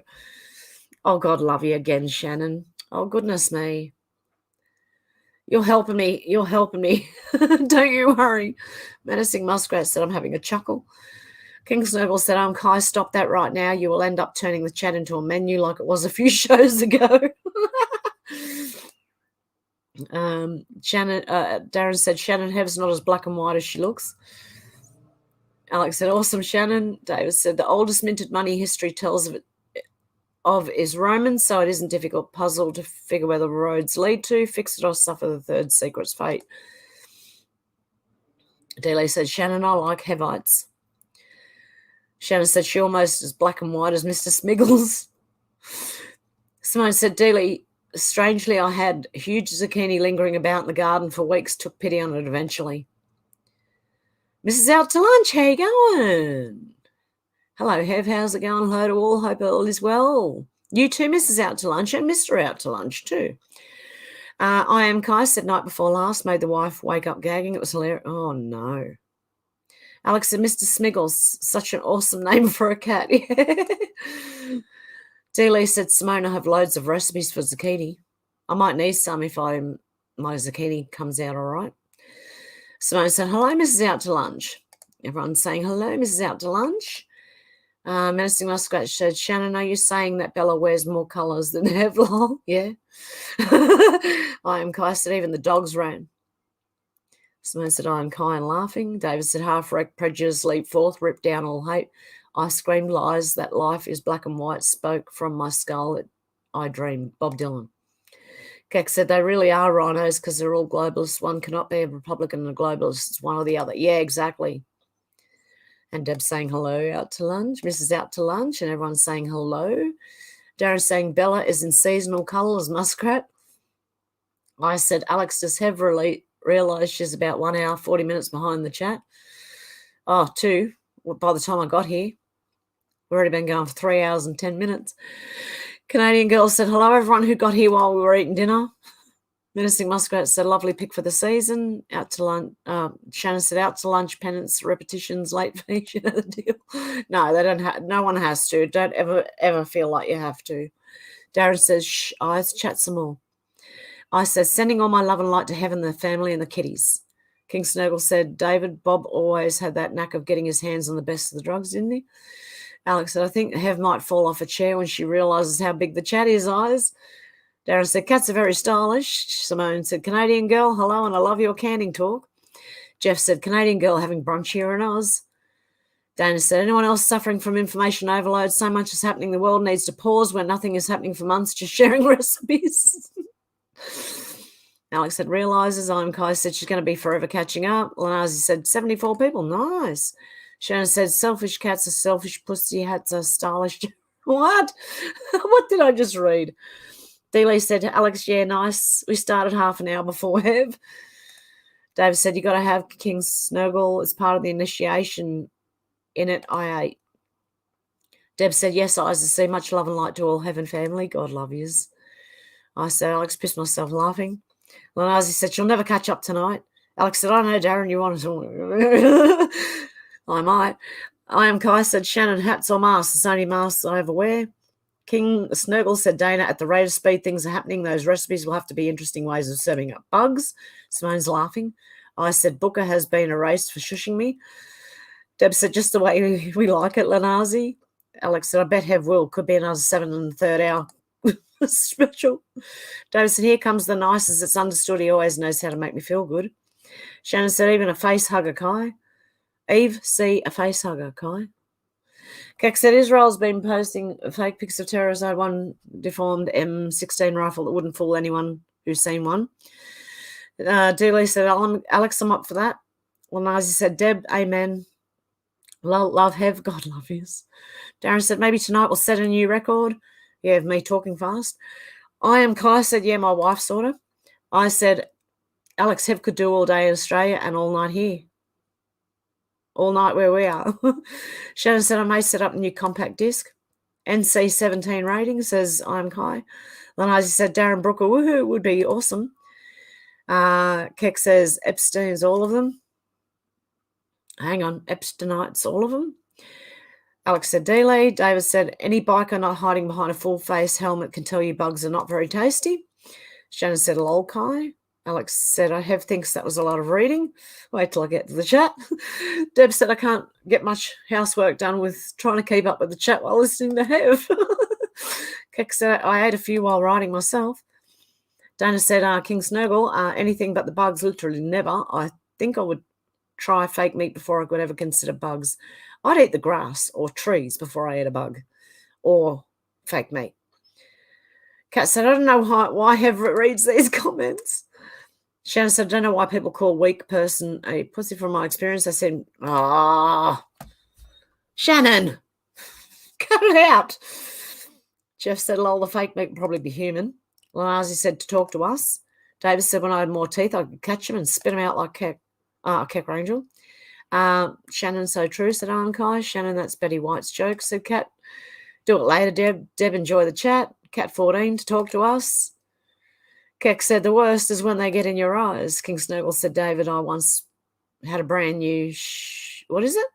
Oh, God love you again, Shannon. Oh, goodness me. You're helping me. You're helping me. Don't you worry. Menacing Muskrat said, I'm having a chuckle. King Snowball said, I'm Kai, stop that right now. You will end up turning the chat into a menu like it was a few shows ago. Darren said, Shannon Hev's not as black and white as she looks. Alex said, awesome, Shannon. David said, the oldest minted money history tells of is Roman, so it isn't difficult puzzle to figure where the roads lead to. Fix it or suffer the third secret's fate. Dealey said, Shannon, I like Hevites. Shannon said she almost as black and white as Mr. Smiggles. Simone said, Dealey, strangely, I had huge zucchini lingering about in the garden for weeks, took pity on it eventually. Mrs. Out to Lunch, how you going? Hello, Hev, how's it going? Hello to all, hope all is well. You too, Mrs. Out to Lunch, and Mr. Out to Lunch too. I am Kai, said night before last, made the wife wake up gagging. It was hilarious. Oh, no. Alex said, Mr. Smiggles, such an awesome name for a cat. Dealey said, Simone, I have loads of recipes for zucchini. I might need some if my zucchini comes out all right. Simone said, hello, Mrs. Out to Lunch. Everyone's saying, hello, Mrs. Out to Lunch. Menacing Muskrat said, Shannon, are you saying that Bella wears more colours than Hev? Yeah. I am Kai, said, even the dogs ran. Simone said, I am Kai and laughing. David said, half-wrecked, prejudice, leap forth, rip down all hate. I screamed lies that life is black and white, spoke from my skull that I dreamed. Bob Dylan. Keck said, they really are rhinos because they're all globalists. One cannot be a Republican and a globalist. It's one or the other. Yeah, exactly. And Deb's saying hello, Out to Lunch. Mrs. Out to Lunch, and everyone's saying hello. Darren's saying Bella is in seasonal colours, muskrat. I said, Alex, does Hev really realise she's about 1 hour, 40 minutes behind the chat? Oh, 2. By the time I got here, we've already been going for 3 hours and 10 minutes. Canadian girl said, hello, everyone who got here while we were eating dinner. Menacing Muskrat said, lovely pick for the season. Out to lunch. Shannon said, out to lunch, penance, repetitions, late fees, you know the deal. No, they don't have. No one has to. Don't ever feel like you have to. Darren says, shh, eyes, chat some more. I said, sending all my love and light to Heaven, the family, and the kitties. King Snurgle said, David, Bob always had that knack of getting his hands on the best of the drugs, didn't he? Alex said, I think Hev might fall off a chair when she realises how big the chat is, eyes. Darren said, cats are very stylish. Simone said, Canadian girl, hello, and I love your canning talk. Jeff said, Canadian girl having brunch here in Oz. Dana said, anyone else suffering from information overload? So much is happening. The world needs to pause where nothing is happening for months, just sharing recipes. Alex said, realises. I'm Kai said, she's going to be forever catching up. Lenazi said, 74 people. Nice. Shannon said, selfish cats are selfish, pussy hats are stylish. What? What did I just read? Dealey said, Alex, yeah, nice. We started half an hour before Hev. David said, you got to have King Snurgle as part of the initiation. In it, I ate. Deb said, yes, Odysee, much love and light to all Heaven family. God love yous. I said, Alex, pissed myself laughing. Lenazi said, she'll never catch up tonight. Alex said, I know, Darren, you want to. I might. I am Kai said, Shannon, hats or masks? It's only masks I ever wear. King Snurgle said, Dana, at the rate of speed things are happening, those recipes will have to be interesting ways of serving up bugs. Simone's laughing. I said, Booker has been erased for shushing me. Deb said, just the way we like it, Lenazi. Alex said, I bet Hev will. Could be another 7 1/3 hour special. David said, here comes the nicest. It's understood. He always knows how to make me feel good. Shannon said, even a face hugger, Kai. Eve, see a face hugger, Kai. Keck said, Israel's been posting fake pics of Terrorized one deformed M16 rifle that wouldn't fool anyone who's seen one. Dealey said, Alex, I'm up for that. Lenazi said, Deb, amen. Love Hev, God love yous. Darren said, maybe tonight we'll set a new record. Yeah, of me talking fast. I am Kai said, yeah, my wife sort of. I said, Alex, Hev could do all day in Australia and all night here. All night where we are. Shannon said, I may set up a new compact disc. NC 17 rating, says I'm Kai. Lenazi said, Darren Brooker, woohoo, would be awesome. Keck says, Epstein's all of them. Hang on, Epsteinites, all of them. Alex said, Dealey. David said, any biker not hiding behind a full face helmet can tell you bugs are not very tasty. Shannon said, lol, Kai. Alex said, I Hev thinks that was a lot of reading. Wait till I get to the chat. Deb said, I can't get much housework done with trying to keep up with the chat while listening to Hev. Keck said, I ate a few while writing myself. Dana said, King Snurgle, anything but the bugs, literally never. I think I would try fake meat before I could ever consider bugs. I'd eat the grass or trees before I ate a bug or fake meat. Kat said, I don't know why Hev reads these comments. Shannon said, I don't know why people call weak person a pussy from my experience. I said, Shannon, cut it out. Jeff said, lol, the fake meat would probably be human. Lanazi said to talk to us. David said, when I had more teeth, I could catch them and spit them out like Keck Rangel. Shannon, so true, said Alan Kai. Shannon, that's Betty White's joke, said Kat. Do it later, Deb. Deb, enjoy the chat. Cat 14 to talk to us. Keck said, the worst is when they get in your eyes. King Snuggle said, David, I once had a brand new, what is it?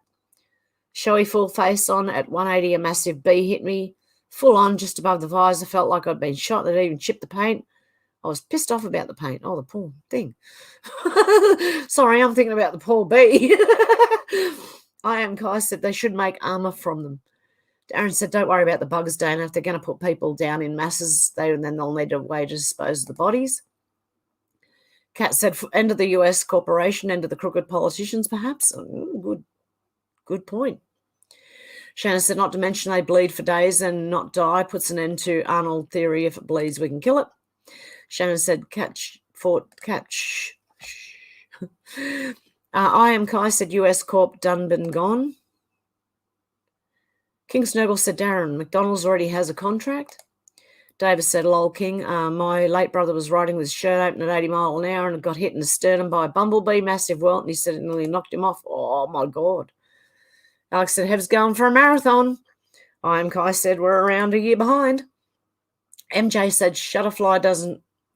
Showy full face on at 180. A massive bee hit me full on just above the visor. Felt like I'd been shot. They'd even chipped the paint. I was pissed off about the paint. Oh, the poor thing. Sorry, I'm thinking about the poor bee. I am Kai said they should make armor from them. Darren said, don't worry about the bugs, Dana. If they're going to put people down in masses, then they'll need a way to dispose of the bodies. Kat said, end of the US corporation, end of the crooked politicians, perhaps. Good point. Shannon said, not to mention they bleed for days and not die. Puts an end to Arnold theory. If it bleeds, we can kill it. Shannon said, catch. I am Kai said, US Corp done been gone. King Snuggle said, Darren, McDonald's already has a contract. Davis said, lol, King, my late brother was riding with his shirt open at 80 miles an hour and got hit in the sternum by a bumblebee, massive welt, and he said it nearly knocked him off. Oh, my God. Alex said, Hev's going for a marathon. I am Kai said, we're around a year behind. MJ said, Shutterfly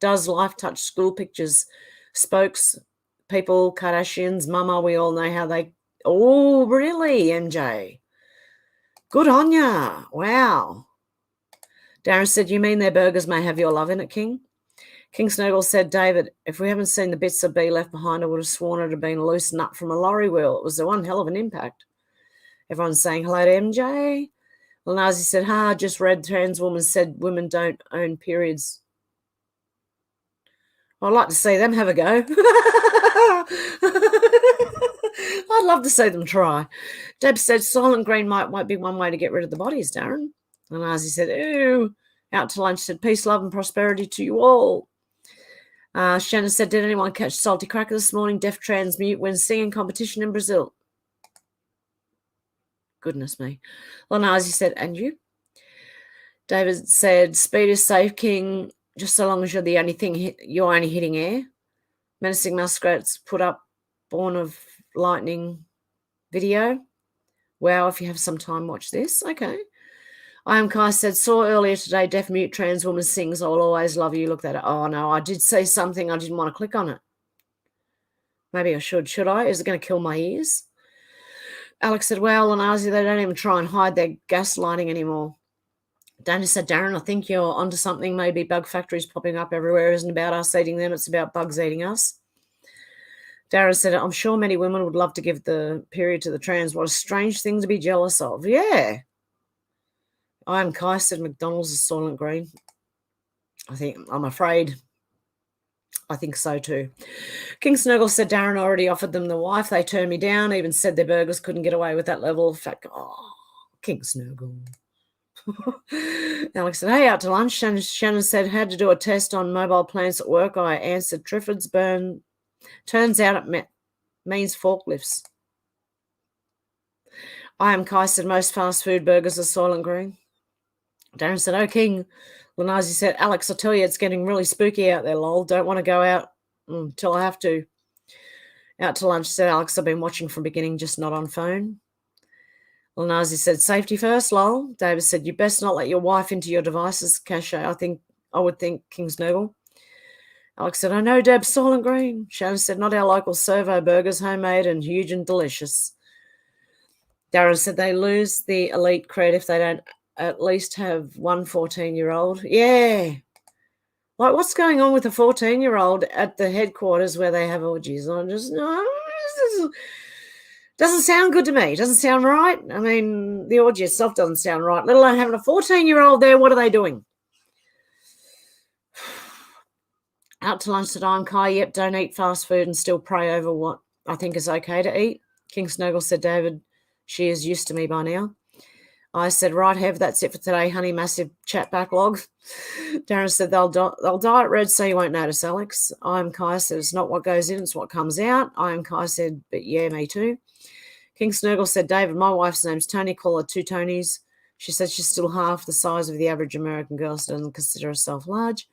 does life touch school pictures. Spokes, people, Kardashians, Mama, we all know how they... Oh, really, MJ? Good on ya. Wow. Darren said, you mean their burgers may have your love in it, King? King Snuggle said, David, if we haven't seen the bits of bee left behind, I would have sworn it had been a loose nut from a lorry wheel. It was the one hell of an impact. Everyone's saying hello to MJ. Lanazi said, just read trans woman said women don't own periods. I'd like to see them have a go. I'd love to see them try. Deb said, Silent Green might be one way to get rid of the bodies, Darren. And Ozzy said, ooh, out to lunch, said, peace, love, and prosperity to you all. Shannon said, did anyone catch Salty Cracker this morning? Deaf trans mute wins singing competition in Brazil. Goodness me. Lanazi said, and you? David said, speed is safe, King, just so long as you're the only thing, you're only hitting air. Menacing Muskrats put up Born of Lightning video. Wow, if you have some time, watch this. Okay. I am Kai said, saw earlier today, deaf mute trans woman sings, I'll always love you. Look at it. Oh, no, I did see something. I didn't want to click on it. Maybe I should. Should I? Is it going to kill my ears? Alex said, well, and Ozzy, they don't even try and hide their gaslighting anymore. Dana said, Darren, I think you're onto something. Maybe bug factories popping up everywhere isn't about us eating them. It's about bugs eating us. Darren said, I'm sure many women would love to give the period to the trans. What a strange thing to be jealous of. Yeah. I am Kai said, McDonald's is Silent Green. I'm afraid. I think so too. King Snuggle said, Darren already offered them the wife. They turned me down, even said their burgers couldn't get away with that level of fat. Oh, King Snuggle. Alex said, hey, out to lunch. Shannon said, had to do a test on mobile plants at work. I answered, Trifford's burn. Turns out it means forklifts. I am Kai said, most fast food burgers are Silent Green. Darren said, oh, King. Lanazi said, Alex, I tell you, it's getting really spooky out there, lol. Don't want to go out until I have to. Out to lunch, said Alex, I've been watching from beginning, just not on phone. Lanazi said, safety first, lol. David said, you best not let your wife into your devices, Cache. I would think King's Noodle. Alex said, I know, Deb, Silent Green. Shannon said, not our local servo burgers, homemade and huge and delicious. Darren said, they lose the elite cred if they don't at least have one 14-year-old. Yeah. Like, what's going on with a 14-year-old at the headquarters where they have orgies? I just, no, doesn't sound good to me. Doesn't sound right. I mean, the orgy itself doesn't sound right, let alone having a 14-year-old there. What are they doing? Out to lunch today, I'm Kai. Yep, don't eat fast food and still pray over what I think is okay to eat. King Snuggle said, David, she is used to me by now. I said, right, Hev, that's it for today, honey. Massive chat backlog. Darren said, they'll die at red so you won't notice, Alex. I am Kai said, it's not what goes in, it's what comes out. I am Kai said, but yeah, me too. King Snurgle said, David, my wife's name's Tony. Call her two Tonys. She said she's still half the size of the average American girl, so doesn't consider herself large.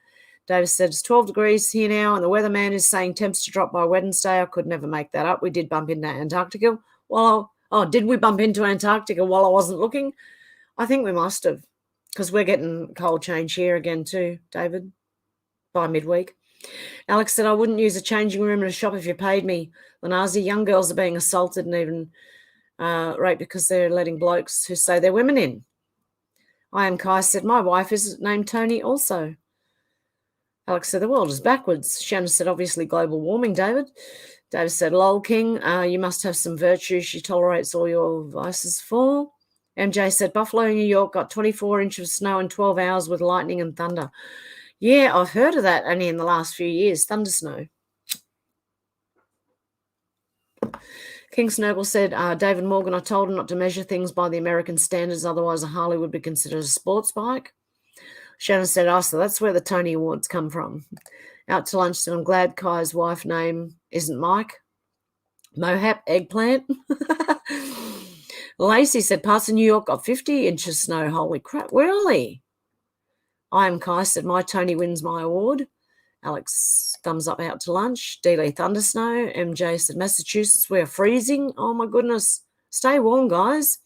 David said it's 12 degrees here now, and the weatherman is saying temps to drop by Wednesday. I could never make that up. We did bump into Antarctica. Did we bump into Antarctica while I wasn't looking? I think we must have, because we're getting cold change here again too, David, by midweek. Alex said, I wouldn't use a changing room in a shop if you paid me. Lanazi, young girls are being assaulted and even raped because they're letting blokes who say they're women in. I am Kai said, my wife is named Tony also. Alex said, the world is backwards. Shannon said, obviously global warming, David. David said, lol, King, you must have some virtue she tolerates all your vices for. MJ said, Buffalo, New York got 24 inches of snow in 12 hours with lightning and thunder. Yeah, I've heard of that only in the last few years, thunder snow. King Snurgle said, David Morgan, I told him not to measure things by the American standards, otherwise a Harley would be considered a sports bike. Shannon said, so that's where the Tony Awards come from. Out to lunch, said, I'm glad Kai's wife's name isn't Mike. Mohap, eggplant. Lacey said, parts of New York got 50 inches snow. Holy crap, really? I am Kai said, my Tony wins my award. Alex, thumbs up out to lunch. D-Lee, thunder snow. MJ said, Massachusetts, we're freezing. Oh, my goodness. Stay warm, guys.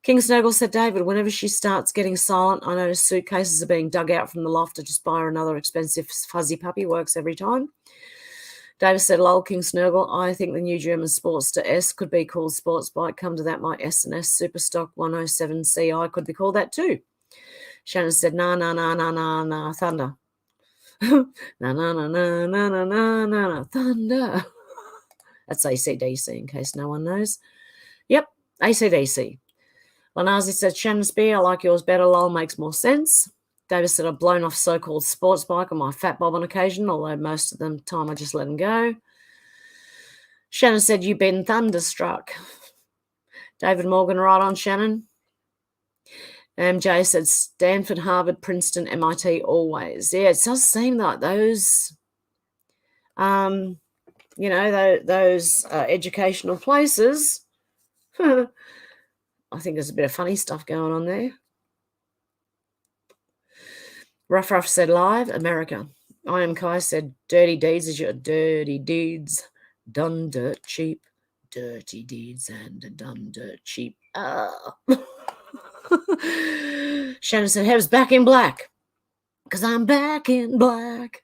King Snuggle said, David, whenever she starts getting silent, I notice suitcases are being dug out from the loft to just buy her another expensive fuzzy puppy. Works every time. David said, lol, King Snurgle, I think the new German Sportster S could be called Sports Bike. Come to that, my S&S Superstock 107 CI could be called that too. Shannon said, nah, thunder. nah, thunder. That's AC/DC in case no one knows. Yep, AC/DC. Lanazi said, Shannon Spear, I like yours better. Lol makes more sense. David said, I've blown off so-called sports bike on my fat bob on occasion, although most of the time I just let him go. Shannon said, you've been thunderstruck. David Morgan, right on, Shannon. MJ said, Stanford, Harvard, Princeton, MIT, always. Yeah, it does seem like those, those educational places. I think there's a bit of funny stuff going on there. Ruff said, live, America. I am Kai said, dirty deeds is your dirty deeds. Done dirt cheap. Dirty deeds and done dirt cheap. Shannon said, Hev's back in black. Because I'm back in black.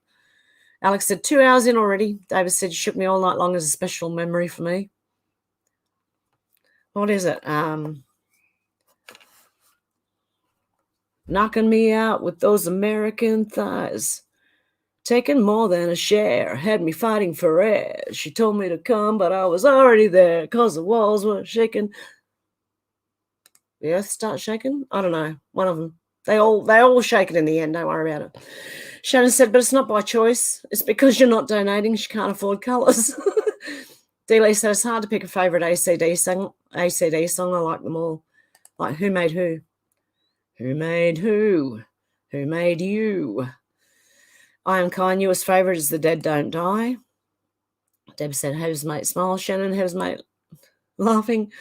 Alex said, 2 hours in already. David said, you shook me all night long as a special memory for me. What is it? Knocking me out with those American thighs. Taking more than a share. Had me fighting for air. She told me to come, but I was already there because the walls were shaking. The earth starts shaking? I don't know. One of them. They all shake it in the end. Don't worry about it. Shannon said, but it's not by choice. It's because you're not donating. She can't afford colours. D-Lee said, it's hard to pick a favourite ACD song. I like them all. Like, who made who? Who made who? Who made you? I am Kai. Newest favourite is The Dead Don't Die. Deb said, Hev's mate smile. Shannon, Hev's mate laughing.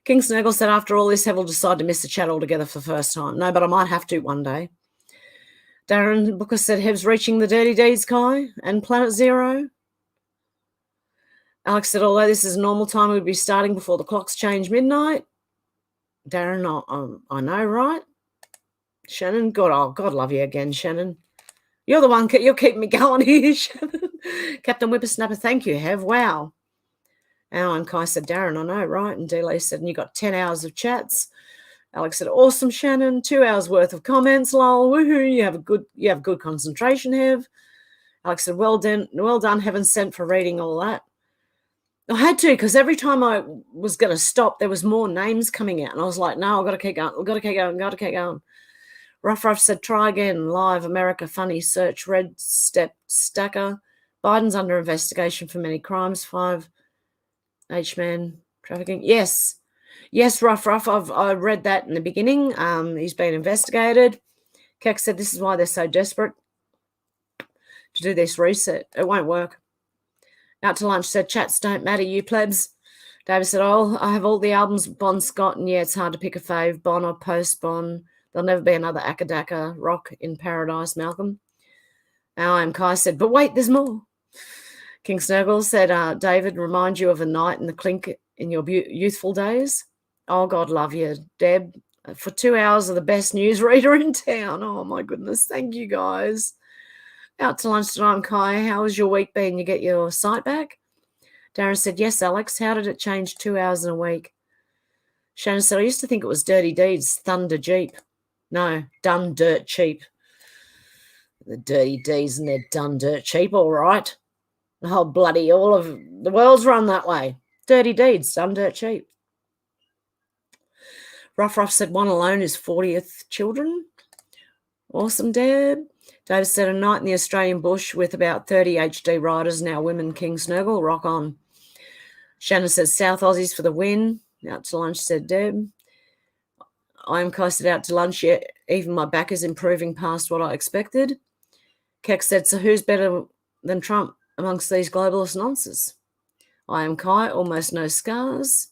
King Snuggle said, after all this, Hev will decide to miss the chat altogether for the first time. No, but I might have to one day. Darren Booker said, Hev's reaching the dirty deeds, Kai, and Planet Zero. Alex said, although this is a normal time, we'd be starting before the clocks change midnight. Darren, I know, right? Shannon, God love you again, Shannon. You're the one, you're keeping me going here, Shannon. Captain Whippersnapper, thank you, Hev. Wow. And Kai said, Darren, I know, right? And D-Lee said, and you got 10 hours of chats. Alex said, awesome, Shannon. 2 hours worth of comments, lol. Woohoo, you have good concentration, Hev. Alex said, well done, heaven sent for reading all that. I had to, because every time I was going to stop, there was more names coming out. And I was like, no, I've got to keep going. Ruff said, try again. Live, America, funny, search, red step, stacker. Biden's under investigation for many crimes. 5 H-man trafficking. Yes, Ruff. I read that in the beginning. He's been investigated. Keck said this is why they're so desperate to do this reset. It won't work. Out to lunch said, chats don't matter, you plebs. David said, oh, I have all the albums Bon Scott, and yeah, it's hard to pick a fave, Bon or post-Bon. There'll never be another Akadaka Rock in Paradise, Malcolm. I'm Kai said, but wait, there's more. King Snurgle said, David, remind you of a night in the clink in your youthful days. Oh, God love you, Deb. For 2 hours of the best newsreader in town. Oh, my goodness. Thank you, guys. Out to lunch tonight, Kai. How has your week been? You get your sight back? Darren said, yes, Alex. How did it change 2 hours in a week? Shannon said, I used to think it was Dirty Deeds, Thunder Jeep. No, Done Dirt Cheap. The Dirty Deeds and they're Done Dirt Cheap, all right. Oh, bloody, all of the world's run that way. Dirty Deeds, Done Dirt Cheap. Ruff said, one alone is 40th children. Awesome, Deb. David said, a night in the Australian bush with about 30 HD riders, now women, King Snurgle, rock on. Shannon says, South Aussies for the win. Out to lunch, said Deb. I'm costed out to lunch yet. Even my back is improving past what I expected. Keck said, so who's better than Trump amongst these globalist nonsense? I am Kai, almost no scars.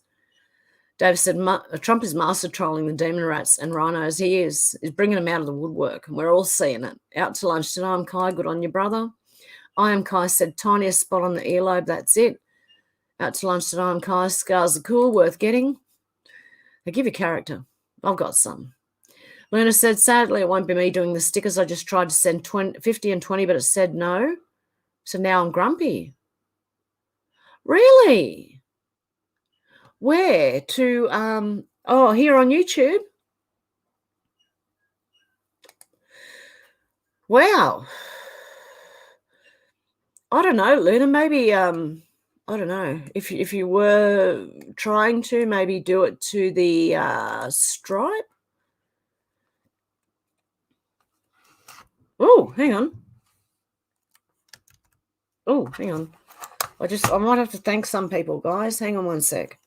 David said, Trump is master trolling the demon rats and rhinos. He is. He's bringing them out of the woodwork, and we're all seeing it. Out to lunch tonight. I'm Kai. Good on you, brother. I am Kai said, tiniest spot on the earlobe. That's it. Out to lunch tonight. I'm Kai. Scars are cool, worth getting. They give you character. I've got some. Luna said, sadly, it won't be me doing the stickers. I just tried to send 50 and 20, but it said no. So now I'm grumpy. Really? Where? To, here on YouTube? Wow. I don't know, Luna. Maybe, I don't know. If you were trying to, maybe do it to the Stripe. Oh, hang on. Oh, hang on. I might have to thank some people, guys. Hang on one sec.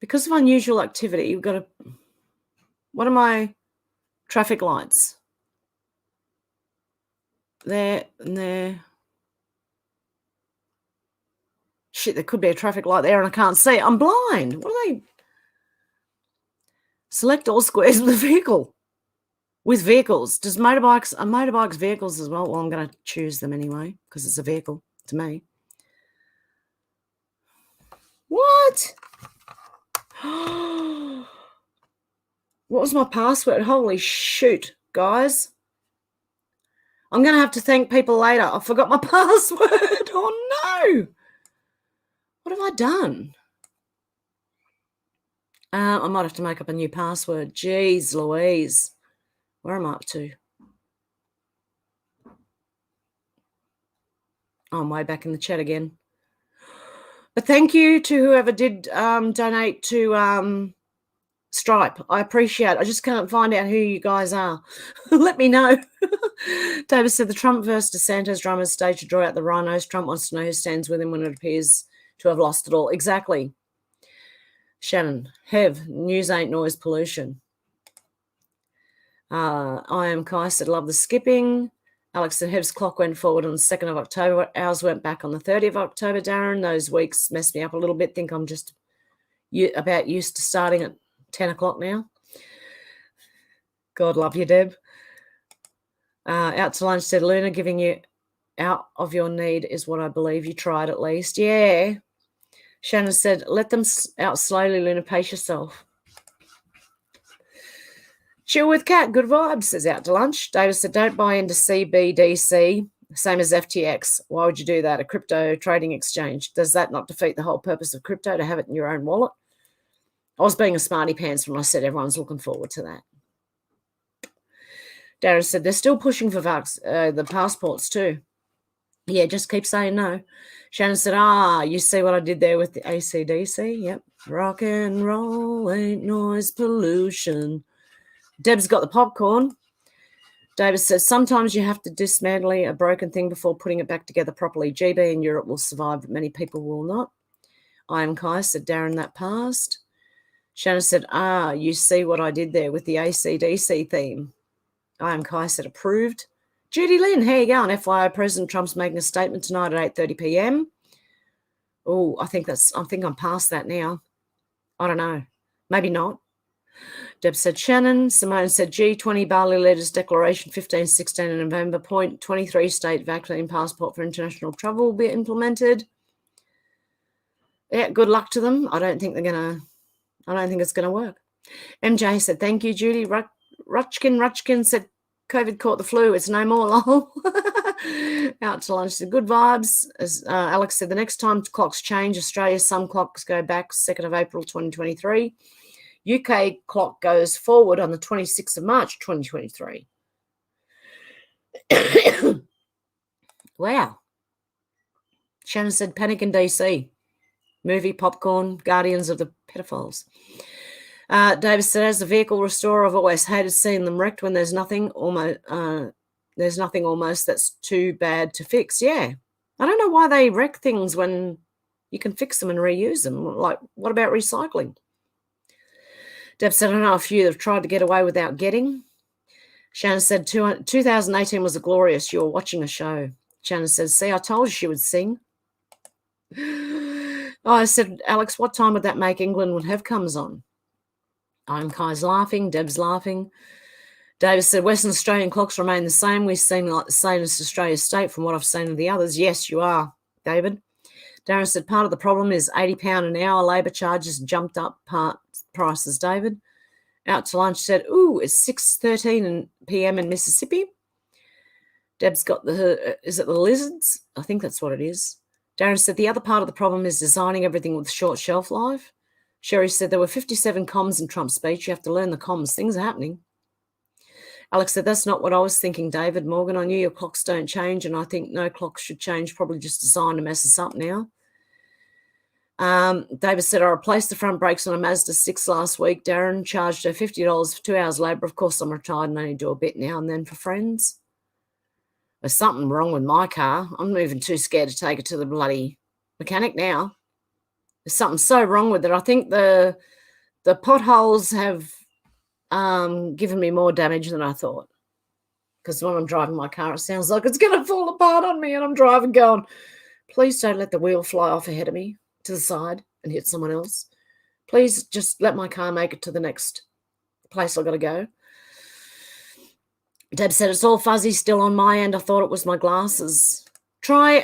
Because of unusual activity, you've got to... What are my traffic lights? There and there. Shit, there could be a traffic light there and I can't see it. I'm blind. What are they? Select all squares with a vehicle. With vehicles. Are motorbikes vehicles as well? Well, I'm going to choose them anyway because it's a vehicle to me. What? What was my password? Holy shoot, guys. I'm going to have to thank people later. I forgot my password. Oh, no. What have I done? I might have to make up a new password. Jeez Louise. Where am I up to? Oh, I'm way back in the chat again. But thank you to whoever did donate to Stripe. I appreciate it. I just can't find out who you guys are. Let me know. David said the Trump versus DeSantis drummers stage to draw out the rhinos. Trump wants to know who stands with him when it appears to have lost it all. Exactly. Shannon, Hev, news ain't noise pollution. I am Kai said, love the skipping. Alex said, Hev's clock went forward on the 2nd of October. Ours went back on the 30th of October, Darren. Those weeks messed me up a little bit. Think I'm just about used to starting at 10 o'clock now. God love you, Deb. Out to lunch said, Luna, giving you out of your need is what I believe. You tried at least. Yeah. Shannon said, let them out slowly, Luna. Pace yourself. Chill with Cat, good vibes, says out to lunch. David said, don't buy into CBDC, same as FTX. Why would you do that? A crypto trading exchange. Does that not defeat the whole purpose of crypto, to have it in your own wallet? I was being a smarty pants when I said everyone's looking forward to that. Darren said, they're still pushing for the passports too. Yeah, just keep saying no. Shannon said, you see what I did there with the AC/DC? Yep. Rock and roll ain't noise pollution. Deb's got the popcorn. David says, sometimes you have to dismantle a broken thing before putting it back together properly. GB in Europe will survive, but many people will not. I am Kai, said Darren, that passed. Shannon said, you see what I did there with the AC/DC theme. I am Kai said, approved. Judy Lynn, how you going? FYI, President Trump's making a statement tonight at 8:30 p.m. Oh, I think I'm past that now. I don't know. Maybe not. Deb said Shannon. Simone said G20 Bali leaders declaration 15-16 in November. Point 23 state vaccine passport for international travel will be implemented. Yeah, good luck to them. I don't think it's gonna work. MJ said thank you, Judy. Rutchkin said COVID caught the flu. It's no more, lol. Out to lunch. Said good vibes. As Alex said, the next time clocks change, Australia, some clocks go back 2nd of April 2023. UK clock goes forward on the 26th of March 2023. Wow. Shannon said panic in DC. Movie, popcorn, Guardians of the Pedophiles. David said, as a vehicle restorer, I've always hated seeing them wrecked when there's nothing almost that's too bad to fix. Yeah. I don't know why they wreck things when you can fix them and reuse them. Like, what about recycling? Deb said, I don't know a few that have tried to get away without getting. Shannon said, 2018 was a glorious. You were watching a show. Shannon said, see, I told you she would sing. I said, Alex, what time would that make England when Hev comes on? I'm Kai's laughing. Deb's laughing. David said, Western Australian clocks remain the same. We seem like the same as Australia State from what I've seen of the others. Yes, you are, David. Darren said, part of the problem is £80 an hour labour charges jumped up prices, David. Out to lunch said, ooh, it's 6:13 p.m. in Mississippi. Deb's got is it the lizards? I think that's what it is. Darren said, the other part of the problem is designing everything with short shelf life. Sherry said, there were 57 comms in Trump's speech. You have to learn the comms. Things are happening. Alex said, that's not what I was thinking, David. Morgan, I knew your clocks don't change, and I think no clocks should change, probably just designed to mess us up now. David said, I replaced the front brakes on a Mazda 6 last week. Darren charged her $50 for 2 hours labour. Of course, I'm retired and only do a bit now and then for friends. There's something wrong with my car. I'm even too scared to take it to the bloody mechanic now. There's something so wrong with it. I think the potholes have given me more damage than I thought. Because when I'm driving my car, it sounds like it's going to fall apart on me, and I'm driving going, please don't let the wheel fly off ahead of me to the side and hit someone else. Please just let my car make it to the next place I've got to go. Deb said, it's all fuzzy still on my end. I thought it was my glasses. Try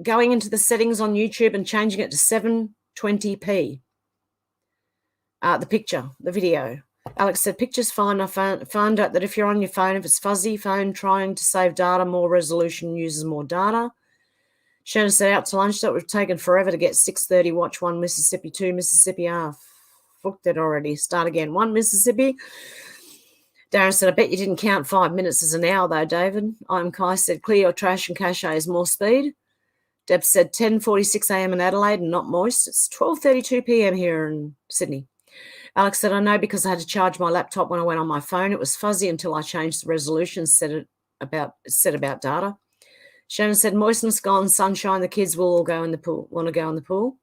going into the settings on YouTube and changing it to 720p. The video. Alex said, picture's fine. I found out that if you're on your phone, if it's fuzzy phone trying to save data, more resolution uses more data. Shannon said, out to lunch, that would have taken forever to get 6:30, watch 1 Mississippi, 2 Mississippi. Fucked it already. Start again. 1 Mississippi. Darren said, I bet you didn't count 5 minutes as an hour, though, David. I'm Kai said, clear your trash and cache is more speed. Deb said, 10:46 a.m. in Adelaide and not moist. It's 12:32 p.m. here in Sydney. Alex said, I know because I had to charge my laptop when I went on my phone. It was fuzzy until I changed the resolution, said about data. Shannon said, moistness gone, sunshine, the kids will all go in the pool. Want to go in the pool?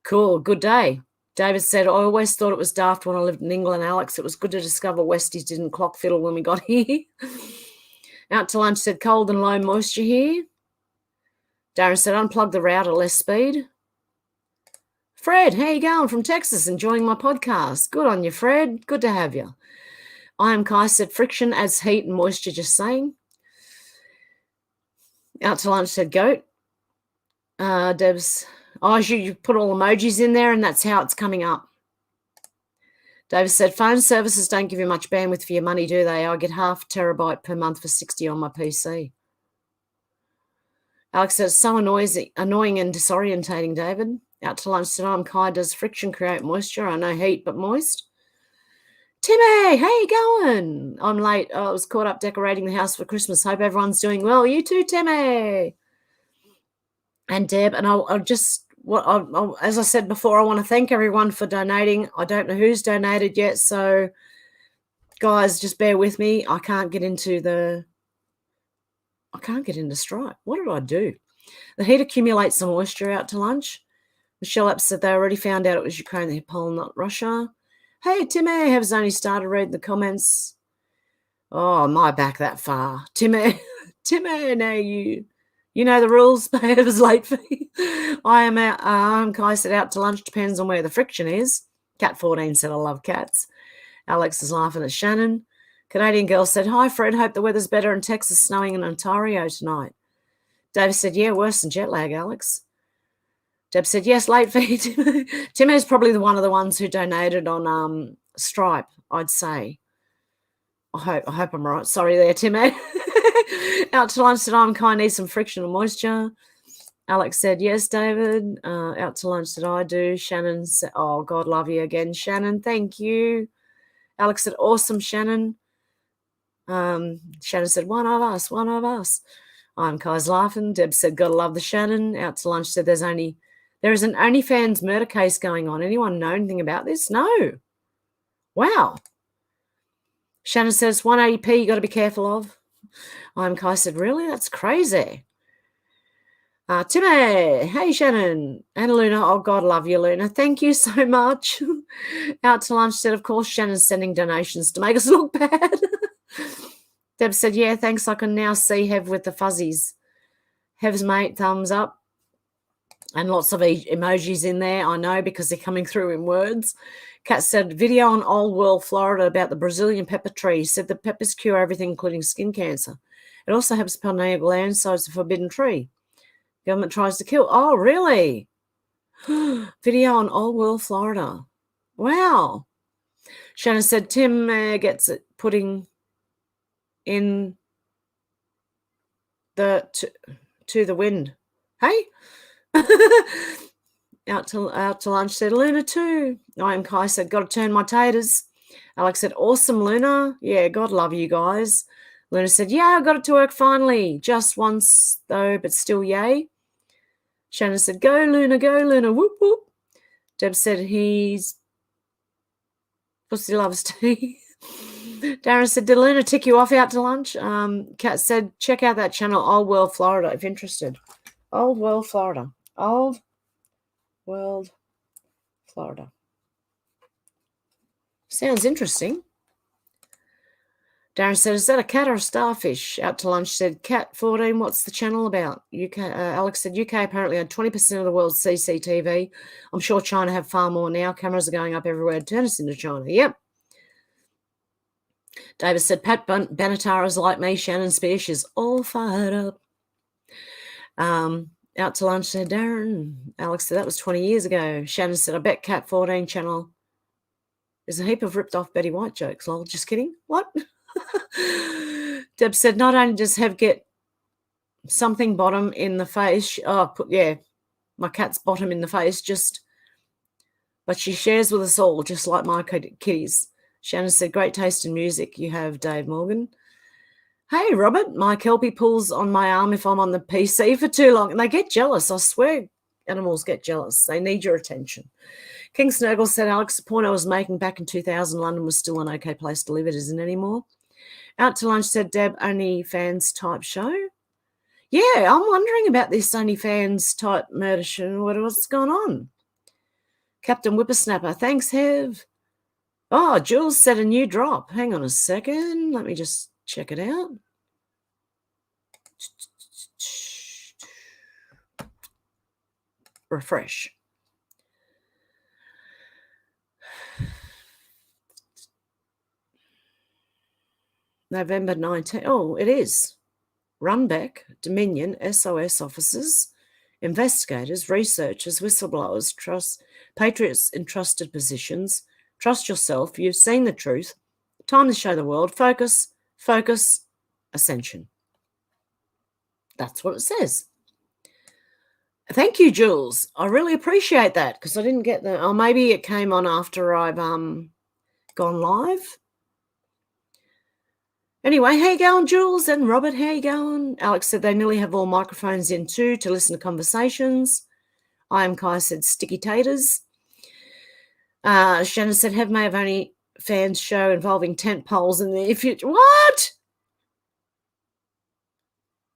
Cool, good day. David said, I always thought it was daft when I lived in England, Alex. It was good to discover Westies didn't clock fiddle when we got here. Out to lunch said, cold and low moisture here. Darren said, unplug the router, less speed. Fred, how you going from Texas? Enjoying my podcast. Good on you, Fred. Good to have you. I am Kai said, friction adds heat and moisture, just saying. Out to lunch said, goat. Deb's, you put all emojis in there and that's how it's coming up. Davis said, phone services don't give you much bandwidth for your money, do they? I get half terabyte per month for 60 on my PC. Alex said, it's so annoying and disorientating, David. Out to lunch said, I'm Kai, does friction create moisture? I know heat, but moist. Timmy, how you going? I'm late. I was caught up decorating the house for Christmas. Hope everyone's doing well. You too, Timmy. And Deb, and as I said before, I want to thank everyone for donating. I don't know who's donated yet, so guys, just bear with me. I can't get into Stripe. What did I do? The heat accumulates some moisture out to lunch. Michelle App said they already found out it was Ukraine, the poll, not Russia. Hey, Timmy, has only started reading the comments. Oh, am I back that far? Timmy, now you know the rules. It was late fee. I am out. Kai said out to lunch. Depends on where the friction is. Cat 14 said I love cats. Alex is laughing at Shannon. Canadian girl said, hi, Fred. Hope the weather's better in Texas, snowing in Ontario tonight. David said, yeah, worse than jet lag, Alex. Deb said, yes, late fee. Timmy's probably one of the ones who donated on Stripe, I'd say. I hope I'm right. Sorry there, Timmy. Out to lunch said, I'm kind of need some frictional moisture. Alex said, yes, David. Out to lunch said, I do. Shannon said, oh, God love you again, Shannon. Thank you. Alex said, awesome, Shannon. Shannon said, one of us. I'm Kai's laughing. Deb said, gotta love the Shannon. Out to lunch said, there is an OnlyFans murder case going on. Anyone know anything about this? No. Wow. Shannon says, 180p you got to be careful of. I'm Kai said, really? That's crazy. Timmy, hey, Shannon. And Luna, oh, God love you, Luna. Thank you so much. Out to lunch said, of course, Shannon's sending donations to make us look bad. Deb said, yeah, thanks. I can now see Hev with the fuzzies. Hev's mate, thumbs up. And lots of emojis in there, I know, because they're coming through in words. Kat said, video on Old World, Florida about the Brazilian pepper tree. Said the peppers cure everything, including skin cancer. It also helps pineal gland, so it's a forbidden tree. Government tries to kill. Oh, really? Video on Old World, Florida. Wow. Shannon said, Tim gets it putting in the to the wind. Hey? Out to lunch said, Luna too. I am Kai said, got to turn my taters. Alex said, awesome, Luna. Yeah, God love you guys. Luna said, yeah, I got it to work finally. Just once, though, but still yay. Shannon said, go, Luna, whoop, whoop. Deb said, he's pussy loves tea. Darren said, did Luna tick you off out to lunch? Kat said, check out that channel, Old World, Florida, if interested. Old World, Florida. Old World, Florida. Sounds interesting. Darren said, is that a cat or a starfish? Out to lunch said, Cat 14, what's the channel about? UK. Alex said, UK apparently had 20% of the world's CCTV. I'm sure China have far more now. Cameras are going up everywhere. Turn us into China. Yep. David said, Pat Benatar is like me. Shannon Spears is all fired up. Out to lunch said, Darren. Alex said, that was 20 years ago. Shannon said, I bet Cat 14 channel is a heap of ripped off Betty White jokes. Lol, just kidding. What? Deb said, not only does Hev get something bottom in the face, my cat's bottom in the face, but she shares with us all, just like my kitties. Shannon said, great taste in music you have, Dave Morgan. Hey, Robert, my Kelpie pulls on my arm if I'm on the PC for too long, and they get jealous. I swear animals get jealous. They need your attention. King Snurgle said, Alex, the point I was making back in 2000, London was still an okay place to live. It isn't anymore. Out to lunch said, Deb, OnlyFans type show? Yeah, I'm wondering about this OnlyFans type murder show. What's going on? Captain Whippersnapper, thanks, Hev. Oh, Jules said a new drop. Hang on a second. Let me just check it out. Refresh. November 19. Oh, it is. Runback, Dominion, SOS officers, investigators, researchers, whistleblowers, patriots in trusted positions. Trust yourself. You've seen the truth. Time to show the world. Focus, ascension. That's what it says. Thank you, Jules. I really appreciate that because I didn't get the. Oh, maybe it came on after I've gone live. Anyway, how you going, Jules? And Robert, how you going? Alex said they nearly have all microphones in too to listen to conversations. I am Kai said sticky taters. Shannon said Hev may have only fans show involving tent poles in the future. What?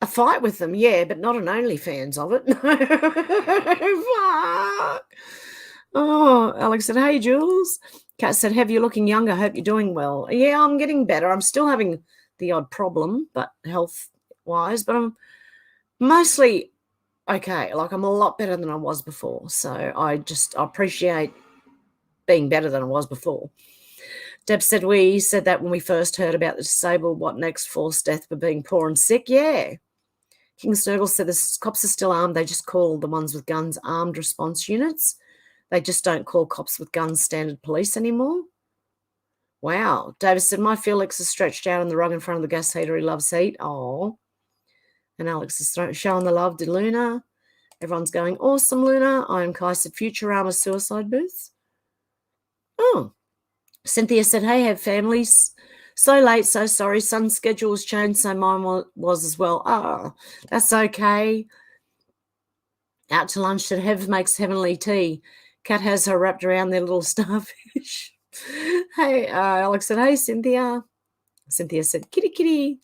A fight with them, yeah, but not an OnlyFans of it. No, fuck. Oh, Alex said, hey, Jules. Kat said, Hev, you're looking younger. Hope you're doing well. Yeah, I'm getting better. I'm still having the odd problem, but health-wise, but I'm mostly okay. Like, I'm a lot better than I was before. So I appreciate being better than I was before. Deb said, we said that when we first heard about the disabled, what next, forced death for being poor and sick. Yeah. King Snurgle said the cops are still armed. They just call the ones with guns armed response units. They just don't call cops with guns standard police anymore. Wow. Davis said, my Felix is stretched out on the rug in front of the gas heater. He loves heat. Oh. And Alex is showing the love to Luna. Everyone's going, awesome, Luna. I am Kai said, Futurama suicide booth. Oh. Cynthia said, hey, have families. So late, so sorry. Son's schedule was changed, so mine was as well. Oh, that's okay. Out to lunch, said Hev makes heavenly tea. Kat has her wrapped around their little starfish. Hey, Alex said, hey, Cynthia. Cynthia said, kitty, kitty.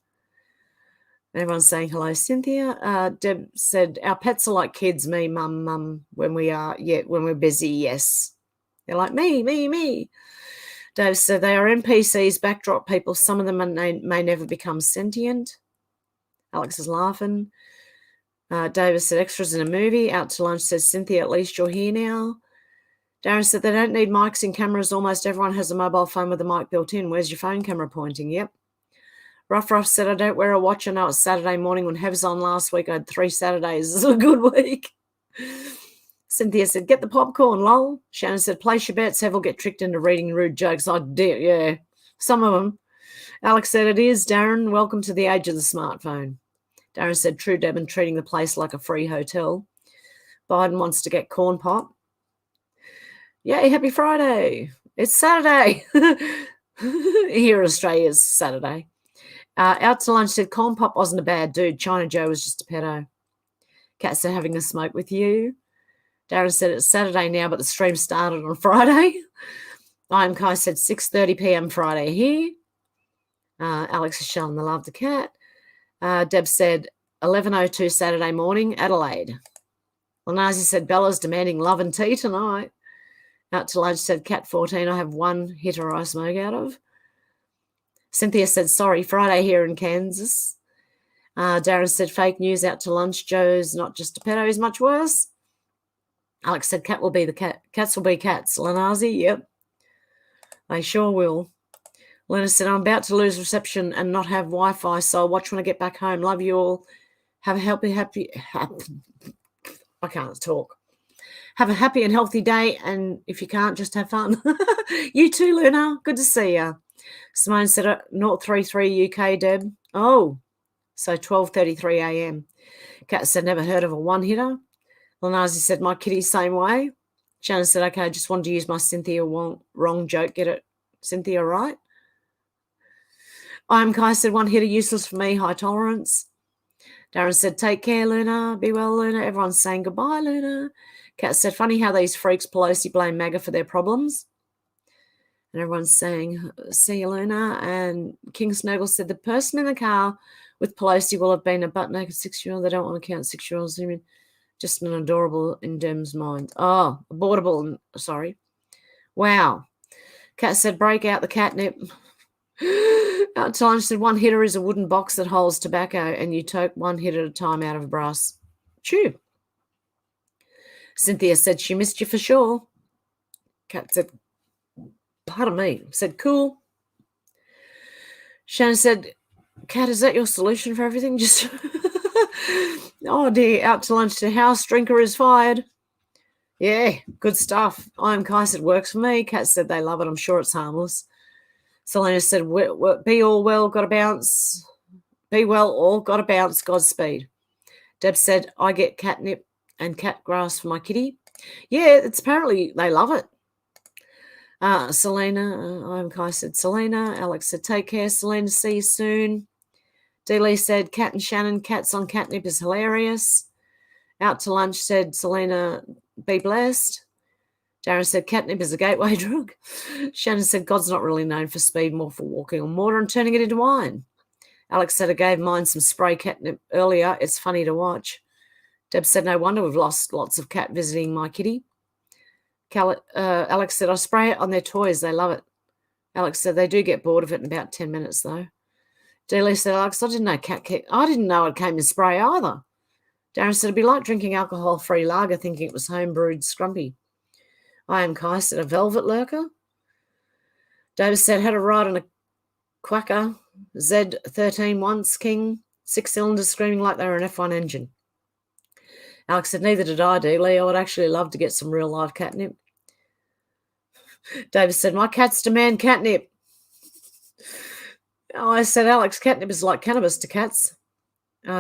Everyone's saying hello, Cynthia. Deb said, our pets are like kids, me, mum, when we're busy, yes. They're like, me. Dave said, they are NPCs, backdrop people. Some of them may never become sentient. Alex is laughing. Davis said, extras in a movie. Out to lunch says, Cynthia, at least you're here now. Darren said, they don't need mics and cameras. Almost everyone has a mobile phone with a mic built in. Where's your phone camera pointing? Yep. Ruff said, I don't wear a watch. I know it's Saturday morning. When Hev's on last week, I had 3 Saturdays. This is a good week. Cynthia said, get the popcorn, lol. Shannon said, place your bets. Hev will get tricked into reading rude jokes. I did, yeah. Some of them. Alex said, it is, Darren. Welcome to the age of the smartphone. Darren said, true, Devon, treating the place like a free hotel. Biden wants to get corn pop. Yay, happy Friday. It's Saturday. Here in Australia, it's Saturday. Out to lunch said, corn pop wasn't a bad dude. China Joe was just a pedo. Kat said, having a smoke with you. Darren said, it's Saturday now, but the stream started on Friday. I am Kai said, 6:30 p.m. Friday here. Alex is showing the love to Kat. Deb said, 11:02 Saturday morning, Adelaide. Lanazi said, Bella's demanding love and tea tonight. Out to lunch said, Cat 14, I have one hitter I smoke out of. Cynthia said, sorry, Friday here in Kansas. Darren said, fake news. Out to lunch. Joe's not just a pedo, he's much worse. Alex said, cat will be the cat. Cats will be cats. Lanazi, yep. They sure will. Lena said, I'm about to lose reception and not have Wi-Fi, so I'll watch when I get back home. Love you all. Have a happy I can't talk. Have a happy and healthy day, and if you can't, just have fun. You too, Luna. Good to see you. Simone said, 033 UK, Deb. Oh, so 12:33 a.m. Kat said, never heard of a one-hitter. Lanazi said, my kitty, same way. Shannon said, okay, I just wanted to use my Cynthia wrong joke. Get it, Cynthia, right? I'm Kai said, one hitter, useless for me, high tolerance. Darren said, take care, Luna. Be well, Luna. Everyone's saying goodbye, Luna. Kat said, funny how these freaks Pelosi blame MAGA for their problems. And everyone's saying, see you, Luna. And King Snuggle said, the person in the car with Pelosi will have been a butt-naked 6-year-old. They don't want to count 6-year-olds. I mean, just an adorable in Dem's mind. Oh, abortable. Sorry. Wow. Kat said, break out the catnip. Out to lunch said, one hitter is a wooden box that holds tobacco and you toke one hit at a time out of a brass tube. Cynthia said, she missed you for sure. Kat said, pardon me. Said, cool. Shannon said, Kat, is that your solution for everything? Just, oh dear, out to lunch. The house drinker is fired. Yeah, good stuff. I'm Kai said, works for me. Kat said, they love it. I'm sure it's harmless. Selena said, be all well, got to bounce. Be well, all got to bounce, Godspeed. Deb said, I get catnip and cat grass for my kitty. Yeah, it's apparently they love it. Selena, I'm Kai said, Selena. Alex said, take care, Selena, see you soon. Dealey said, Cat and Shannon, cats on catnip is hilarious. Out to lunch said, Selena, be blessed. Darren said, catnip is a gateway drug. Shannon said, God's not really known for speed, more for walking on water and turning it into wine. Alex said I gave mine some spray catnip earlier. It's funny to watch. Deb said, no wonder we've lost lots of cat visiting my kitty. Alex said, I spray it on their toys. They love it. Alex said, they do get bored of it in about 10 minutes, though. Dealey said, Alex, I didn't know it came in spray either. Darren said, it'd be like drinking alcohol-free lager thinking it was home-brewed scrumpy. I am Kai said, a velvet lurker. David said, had a ride on a Quacker Z13 once, King, 6 cylinders screaming like they were an F1 engine. Alex said, neither did I, Dealey. I would actually love to get some real-life catnip. David said, my cats demand catnip. I said, Alex, catnip is like cannabis to cats.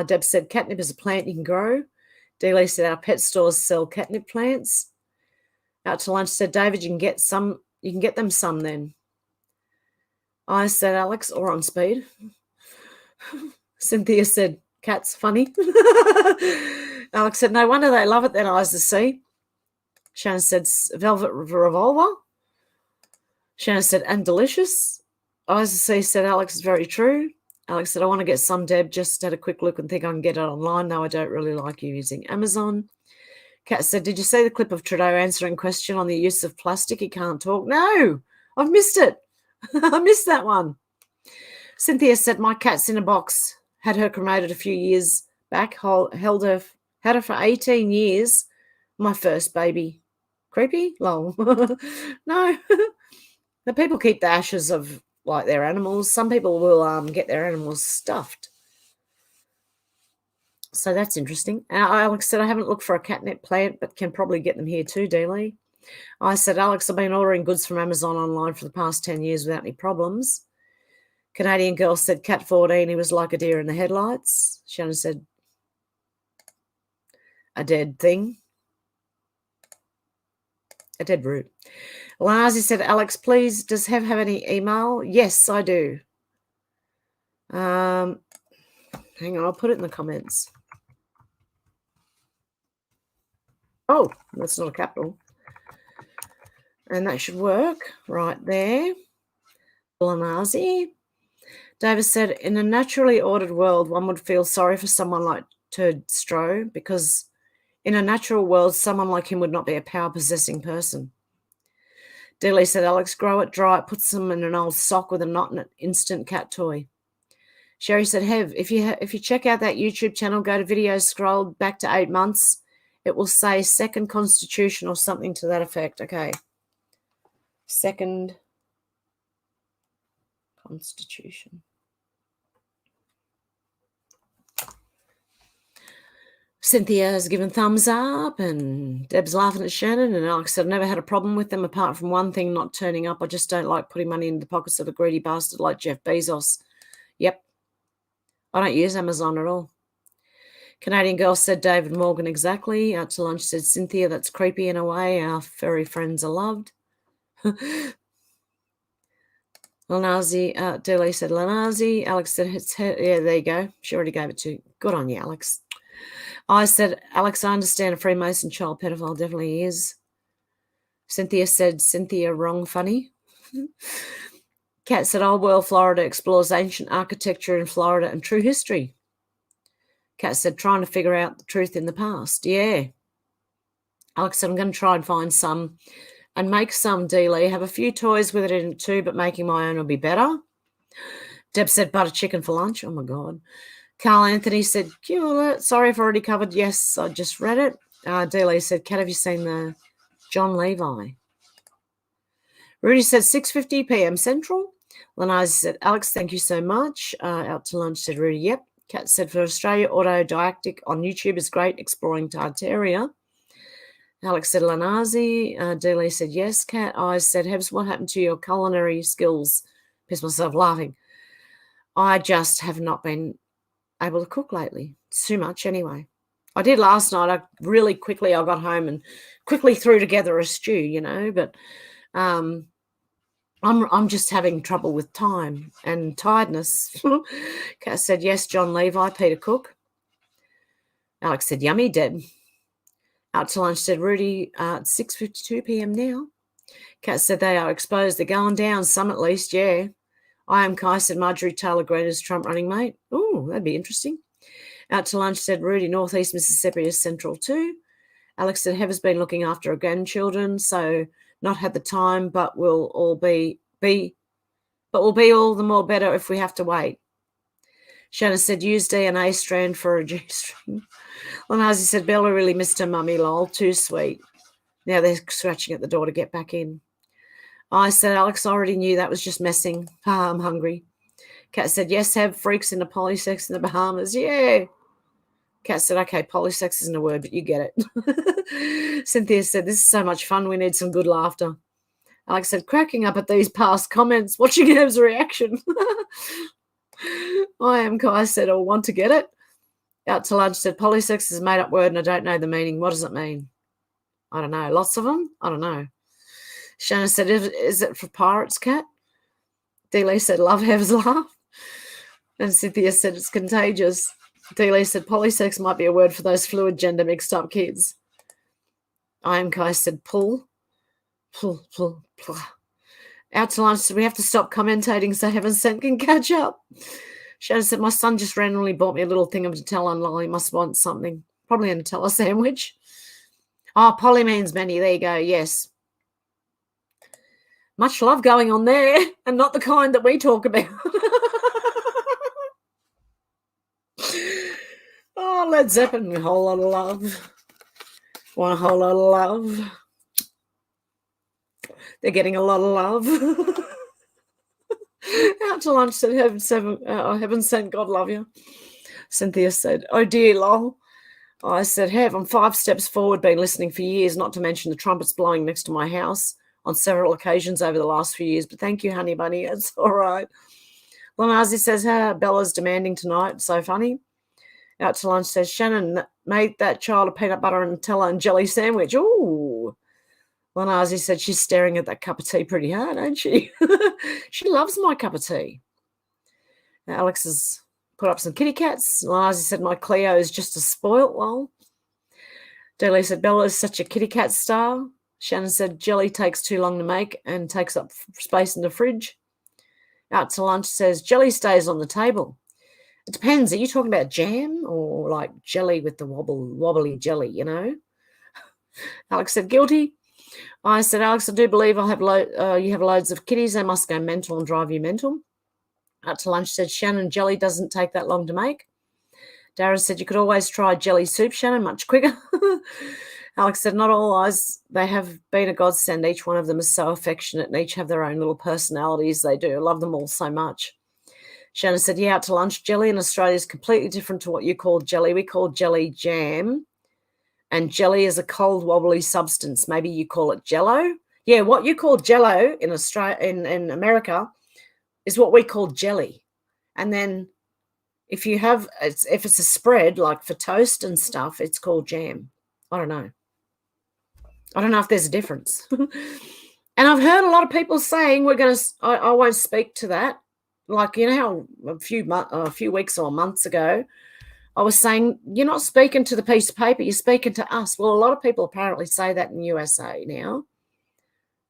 Deb said, catnip is a plant you can grow. Dealey said, our pet stores sell catnip plants. Out to lunch said, David, you can get them some then. I said, Alex, or on speed. Cynthia said, cat's funny. Alex said, no wonder they love it then, Odysee. Shannon said, velvet revolver. Shannon said, and delicious. Odysee said, Alex, is very true. Alex said, I want to get some, Deb. Just had a quick look and think I can get it online. No, I don't really like using Amazon. Kat said, did you see the clip of Trudeau answering question on the use of plastic? He can't talk. No, I've missed it. I missed that one. Cynthia said, my cat's in a box. Had her cremated a few years back. Had her for 18 years. My first baby. Creepy? Lol. No. The people keep the ashes of like their animals. Some people will get their animals stuffed. So that's interesting. Alex said, I haven't looked for a catnip plant, but can probably get them here too, Dealey. I said, Alex, I've been ordering goods from Amazon online for the past 10 years without any problems. Canadian girl said, Cat 14, he was like a deer in the headlights. Shannon said, a dead thing. A dead root. Lanazi said, Alex, please, does Hev have any email? Yes, I do. Hang on, I'll put it in the comments. Oh, that's not a capital. And that should work right there. Lanazi. David said, in a naturally ordered world, one would feel sorry for someone like Turd Stroh because in a natural world, someone like him would not be a power-possessing person. Dealey said, Alex, grow it, dry it, put some in an old sock with a knot and an instant cat toy. Sherry said, Hev, if you check out that YouTube channel, go to videos, scroll back to 8 months, it will say second constitution or something to that effect. Okay. Second constitution. Cynthia has given thumbs up and Deb's laughing at Shannon and Alex said, I've never had a problem with them apart from one thing not turning up. I just don't like putting money in the pockets of a greedy bastard like Jeff Bezos. Yep. I don't use Amazon at all. Canadian girl said David Morgan exactly. Out to lunch said Cynthia, that's creepy in a way. Our furry friends are loved. Lanazi, Dealey said Lanazi. Alex said, yeah, there you go. She already gave it to you. Good on you, Alex. I said, Alex, I understand a Freemason child pedophile definitely is. Cynthia said, Cynthia wrong funny. Kat said, Old World Florida explores ancient architecture in Florida and true history. Kat said, trying to figure out the truth in the past. Yeah. Alex said, I'm going to try and find some and make some, Dealey. Have a few toys with it in it too, but making my own will be better. Deb said, butter chicken for lunch. Oh, my God. Carl Anthony said, Q alert. Sorry if I already covered. Yes, I just read it. Dealey said, Kat, have you seen the John Levi? Rudy said, 6:50 p.m. Central. Lanai said, Alex, thank you so much. Out to lunch said Rudy, yep. Kat said, for Australia, Autodidactic on YouTube is great, exploring Tartaria. Alex said, Lanazi. Dealey said, yes. Kat Eyes said, Hebs, what happened to your culinary skills? Pissed myself laughing. I just have not been able to cook lately. It's too much anyway. I did last night. I got home and quickly threw together a stew, you know, but I'm just having trouble with time and tiredness. Kat said, yes, John Levi, Peter Cook. Alex said, yummy, Deb. Out to lunch said, Rudy, 6:52 p.m. now. Kat said, they are exposed. They're going down, some at least, yeah. I am Kai, said Marjorie Taylor Greene is Trump running mate. Oh, that'd be interesting. Out to lunch, said Rudy, Northeast Mississippi is central too. Alex said Hev has been looking after her grandchildren, so not had the time, but will all be all the more better if we have to wait. Shanna said use DNA strand for a G string. Lanazi said Bella really missed her mummy, lol, too sweet. Now they're scratching at the door to get back in. I said Alex already knew that was just messing. I'm hungry. Kat said yes, have freaks into polysex in the Bahamas. Yeah. Kat said, okay, polysex isn't a word, but you get it. Cynthia said, this is so much fun. We need some good laughter. Alex said, cracking up at these past comments, watching Ev's reaction. I am Kai said, I want to get it. Out to lunch said, polysex is a made up word and I don't know the meaning. What does it mean? I don't know. Lots of them? I don't know. Shanna said, is it for pirates, Kat? Dealey said, love Hev's laugh. And Cynthia said, it's contagious. Dealey said, polysex might be a word for those fluid gender mixed up kids. I am Kai said, pull. Out to lunch said, we have to stop commentating so Hev123 can catch up. Shanna said, my son just randomly bought me a little thing of Nutella and Lolly must want something. Probably a Nutella sandwich. Oh, poly means many. There you go. Yes. Much love going on there, and not the kind that we talk about. Oh, Led Zeppelin, a whole lot of love. Want a whole lot of love. They're getting a lot of love. Out to lunch said, Hev123, God love you. Cynthia said, oh dear, lol. I said, Hev, I'm 5 steps forward, been listening for years, not to mention the trumpets blowing next to my house on several occasions over the last few years. But thank you, honey bunny. It's all right. Lanazi says, Bella's demanding tonight. So funny. Out to lunch says, Shannon made that child a peanut butter and Nutella and jelly sandwich. Ooh. Lanazi said she's staring at that cup of tea pretty hard, ain't she? She loves my cup of tea. Now, Alex has put up some kitty cats. Lanazi said, my Cleo is just a spoilt, lol. Dealey said, Bella is such a kitty cat star. Shannon said, jelly takes too long to make and takes up space in the fridge. Out to lunch says, jelly stays on the table. It depends. Are you talking about jam or like jelly with the wobbly jelly, you know? Alex said, guilty. I said, Alex, I do believe you have loads of kitties. They must go mental and drive you mental. Out to lunch said, Shannon, jelly doesn't take that long to make. Dara said, you could always try jelly soup, Shannon, much quicker. Alex said, not all eyes. They have been a godsend. Each one of them is so affectionate and each have their own little personalities. They do. I love them all so much. Shannon said, yeah, out to lunch. Jelly in Australia is completely different to what you call jelly. We call jelly jam. And jelly is a cold, wobbly substance. Maybe you call it jello. Yeah, what you call jello in Australia, in America, is what we call jelly. And then if it's a spread, like for toast and stuff, it's called jam. I don't know. I don't know if there's a difference. And I've heard a lot of people saying I won't speak to that. Like, you know how a few weeks or months ago, I was saying, you're not speaking to the piece of paper, you're speaking to us. Well, a lot of people apparently say that in the USA now.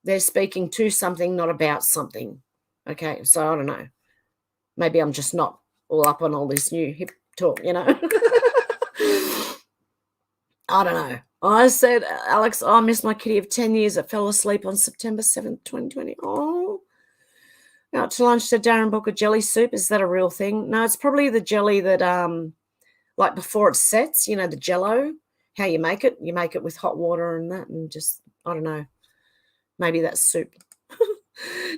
They're speaking to something, not about something. Okay, so I don't know. Maybe I'm just not all up on all this new hip talk, you know. I don't know. I said, Alex, I missed my kitty of 10 years that fell asleep on September 7th, 2020. Oh. Out to lunch, said Darren Booker, jelly soup. Is that a real thing? No, it's probably the jelly that, like before it sets, you know, the jello, how you make it. You make it with hot water and that and just, I don't know, maybe that's soup.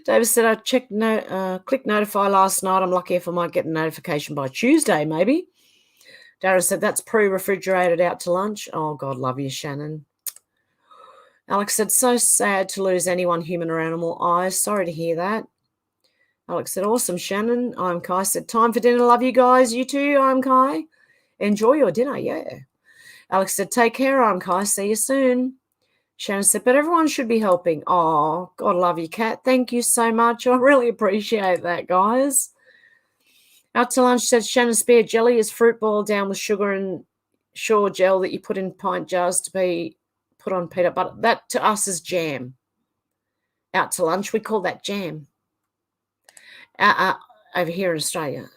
David said, I checked, clicked notify last night. I'm lucky if I might get a notification by Tuesday, maybe. Dara said, that's pre-refrigerated. Out to lunch. Oh, God love you, Shannon. Alex said, so sad to lose anyone, human or animal. Sorry to hear that. Alex said, awesome, Shannon. I'm Kai. Said, time for dinner. Love you guys. You too. I'm Kai. Enjoy your dinner. Yeah. Alex said, take care. I'm Kai. See you soon. Shannon said, but everyone should be helping. Oh, God love you, Kat. Thank you so much. I really appreciate that, guys. Out to lunch said, Shannon, spare jelly is fruit boiled down with sugar and Shore gel that you put in pint jars to be put on peanut butter. That to us is jam. Out to lunch, we call that jam. over here in Australia.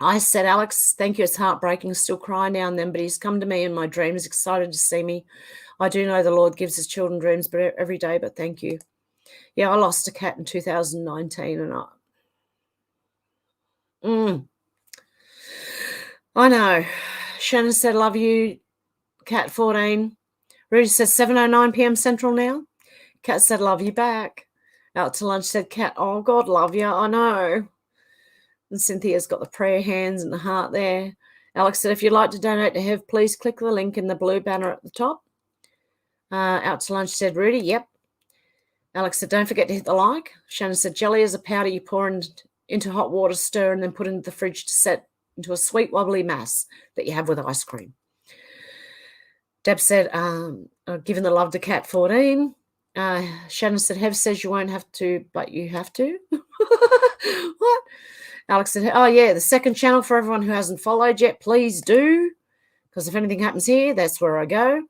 I said, Alex, thank you. It's heartbreaking. Still cry now and then, but he's come to me in my dreams, excited to see me. I do know the Lord gives his children dreams every day, but thank you. Yeah, I lost a cat in 2019, and I know. Shannon said, love you, Cat 14. Rudy says 7:09 p.m. Central now. Cat said, love you back. Out to lunch said, Cat, oh, God, love you. I know. And Cynthia's got the prayer hands and the heart there. Alex said, if you'd like to donate to Hev, please click the link in the blue banner at the top. Out to lunch said, Rudy, yep. Alex said, don't forget to hit the like. Shannon said, jelly is a powder you pour into hot water, stir, and then put into the fridge to set into a sweet, wobbly mass that you have with ice cream. Deb said, giving the love to Cat 14. Shannon said, Hev says you won't have to, but you have to. What? Alex said, oh, yeah, the second channel for everyone who hasn't followed yet, please do, because if anything happens here, that's where I go.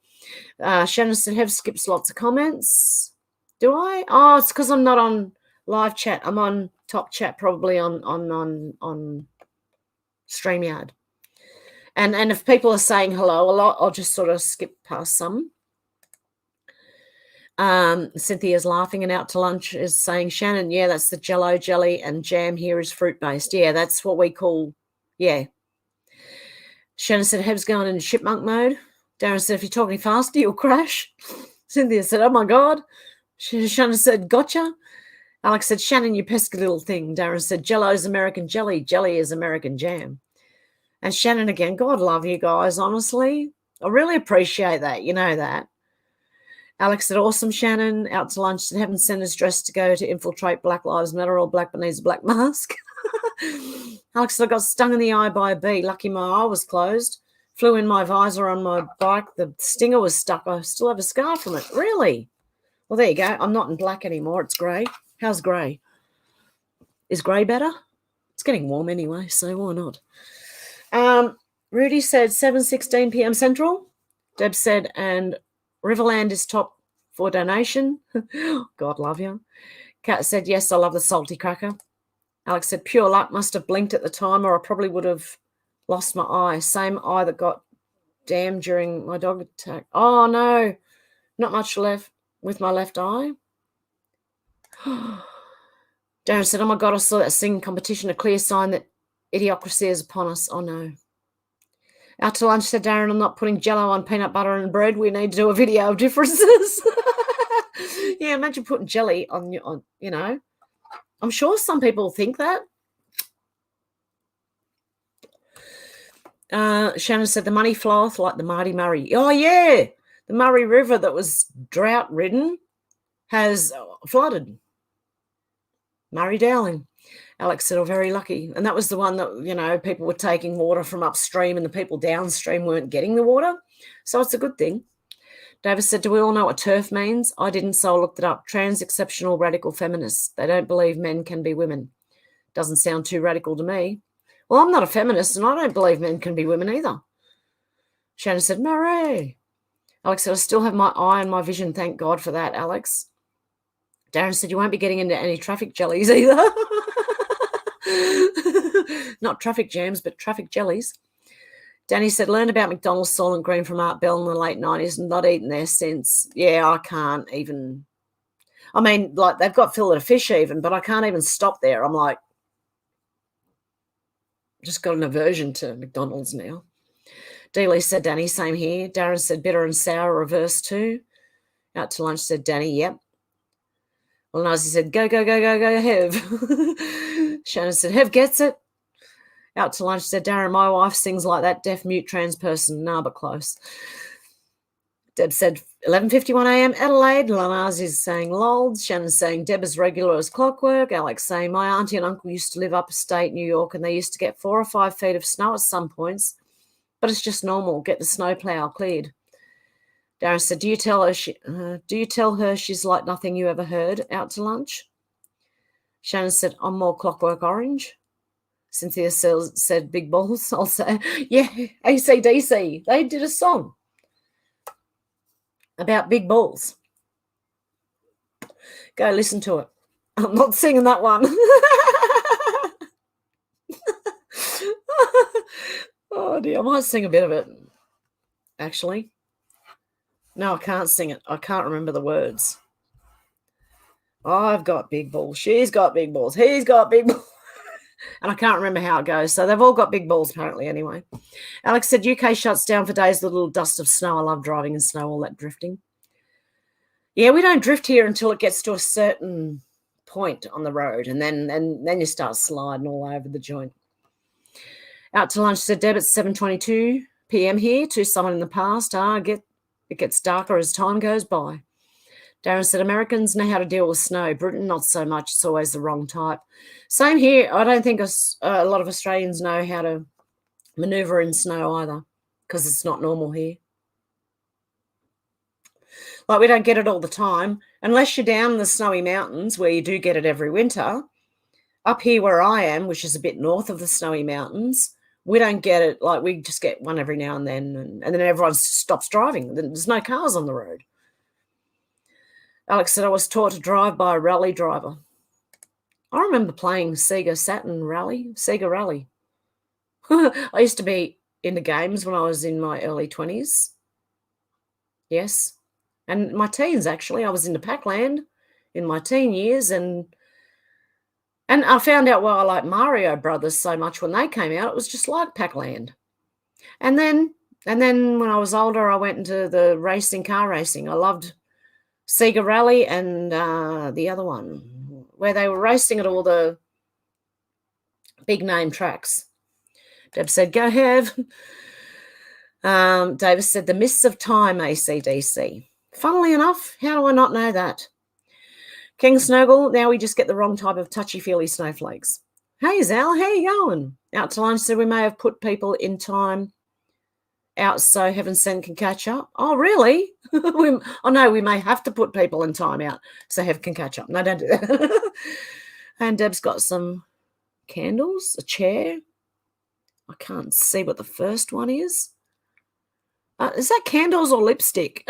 Shannon said, Hev skips lots of comments. Do I? Oh, it's because I'm not on live chat. I'm on top chat, probably on StreamYard. And if people are saying hello a lot, I'll just sort of skip past some. Cynthia's laughing, and out to lunch is saying, Shannon, yeah, that's the Jello jelly, and jam here is fruit-based. Yeah, that's what we call, yeah. Shannon said, Heb's going into chipmunk mode. Darren said, if you're talking faster, you'll crash. Cynthia said, oh, my God. Shannon said, gotcha. Alex said, Shannon, you pesky little thing. Darren said, Jello's American jelly. Jelly is American jam. And Shannon again, God love you guys, honestly. I really appreciate that. You know that. Alex said, awesome, Shannon. Out to lunch. Said, haven't sent his dress to go to infiltrate Black Lives Matter or Black needs a black mask. Alex said, I got stung in the eye by a bee. Lucky my eye was closed. Flew in my visor on my bike. The stinger was stuck. I still have a scar from it. Really? Well, there you go. I'm not in black anymore. It's grey. How's grey? Is grey better? It's getting warm anyway, so why not? Rudy said 7:16 p.m. Central. Deb said, and Riverland is top for donation. God love you. Kat said, yes, I love the salty cracker. Alex said, pure luck, must have blinked at the time or I probably would have lost my eye. Same eye that got damned during my dog attack. Oh, no, not much left with my left eye. Darren said, oh, my God, I saw that singing competition, a clear sign that idiocracy is upon us. Oh, no. Out to lunch, said Darren, I'm not putting Jello on peanut butter and bread. We need to do a video of differences. Yeah, imagine putting jelly on, you know. I'm sure some people think that. Shannon said, the money floweth like the mighty Murray. Oh, yeah. The Murray River that was drought-ridden has flooded. Murray Dowling. Alex said, oh, very lucky. And that was the one that, you know, people were taking water from upstream and the people downstream weren't getting the water. So it's a good thing. Davis said, do we all know what TERF means? I didn't, so I looked it up. Trans exceptional radical feminists. They don't believe men can be women. Doesn't sound too radical to me. Well, I'm not a feminist and I don't believe men can be women either. Shannon said, Murray. Alex said, I still have my eye and my vision. Thank God for that, Alex. Darren said, you won't be getting into any traffic jellies either. Not traffic jams, but traffic jellies. Danny said, learn about McDonald's Soylent Green from Art Bell in the late 90s and not eaten there since. Yeah, I can't even. I mean, like, they've got fillet of fish even, but I can't even stop there. I'm like, just got an aversion to McDonald's now. Dealey said, Danny, same here. Darren said, bitter and sour reverse too. Out to lunch said, Danny, yep. Well, Nazi said, go, go, go, go, go, Hev. Shannon said, Hev gets it. Out to lunch said, Darren, my wife sings like that deaf, mute, trans person. Nah, but close. Deb said, 11:51 a.m. Adelaide. Lanazi's saying lols. Shannon's saying, Deb is regular as clockwork. Alex saying, my auntie and uncle used to live upstate New York and they used to get 4 or 5 feet of snow at some points, but it's just normal. Get the snowplow cleared. Darren said, do you tell her she's like nothing you ever heard? Out to lunch. Shannon said, I'm more clockwork orange. Cynthia said, big balls. I'll say, yeah, AC/DC. They did a song about big balls. Go listen to it. I'm not singing that one. Oh dear, I might sing a bit of it, actually. No, I can't sing it. I can't remember the words. I've got big balls. She's got big balls. He's got big balls. And I can't remember how it goes. So they've all got big balls, apparently, anyway. Alex said, UK shuts down for days with a little dust of snow. I love driving in snow, all that drifting. Yeah, we don't drift here until it gets to a certain point on the road, and then you start sliding all over the joint. Out to lunch, said Deb, it's 7:22 p.m. here. To someone in the past, it gets darker as time goes by. Darren said, Americans know how to deal with snow. Britain, not so much. It's always the wrong type. Same here. I don't think a lot of Australians know how to manoeuvre in snow either, because it's not normal here. Like, we don't get it all the time, unless you're down in the snowy mountains where you do get it every winter. Up here where I am, which is a bit north of the snowy mountains, we don't get it. Like, we just get one every now and then, and then everyone stops driving. There's no cars on the road. Alex said, I was taught to drive by a rally driver. I remember playing Sega Saturn Rally, Sega Rally. I used to be into games when I was in my early 20s. Yes. And my teens, actually. I was into Pac-Land in my teen years, and I found out why I like Mario Brothers so much when they came out. It was just like Pac-Land. And then when I was older, I went into the car racing. I loved Sega Rally and the other one, where they were racing at all the big name tracks. Deb said, go Hev. Davis said, the mists of time, AC/DC. Funnily enough, how do I not know that? King Snuggle, now we just get the wrong type of touchy-feely snowflakes. Hey, Zal, how you going? Out to lunch said we may have put people in time out so Heaven Sent can catch up. Oh, really? No, we may have to put people in time out so Hev can catch up. No, don't do that. And Deb's got some candles, a chair. I can't see what the first one is. Is that candles or lipstick?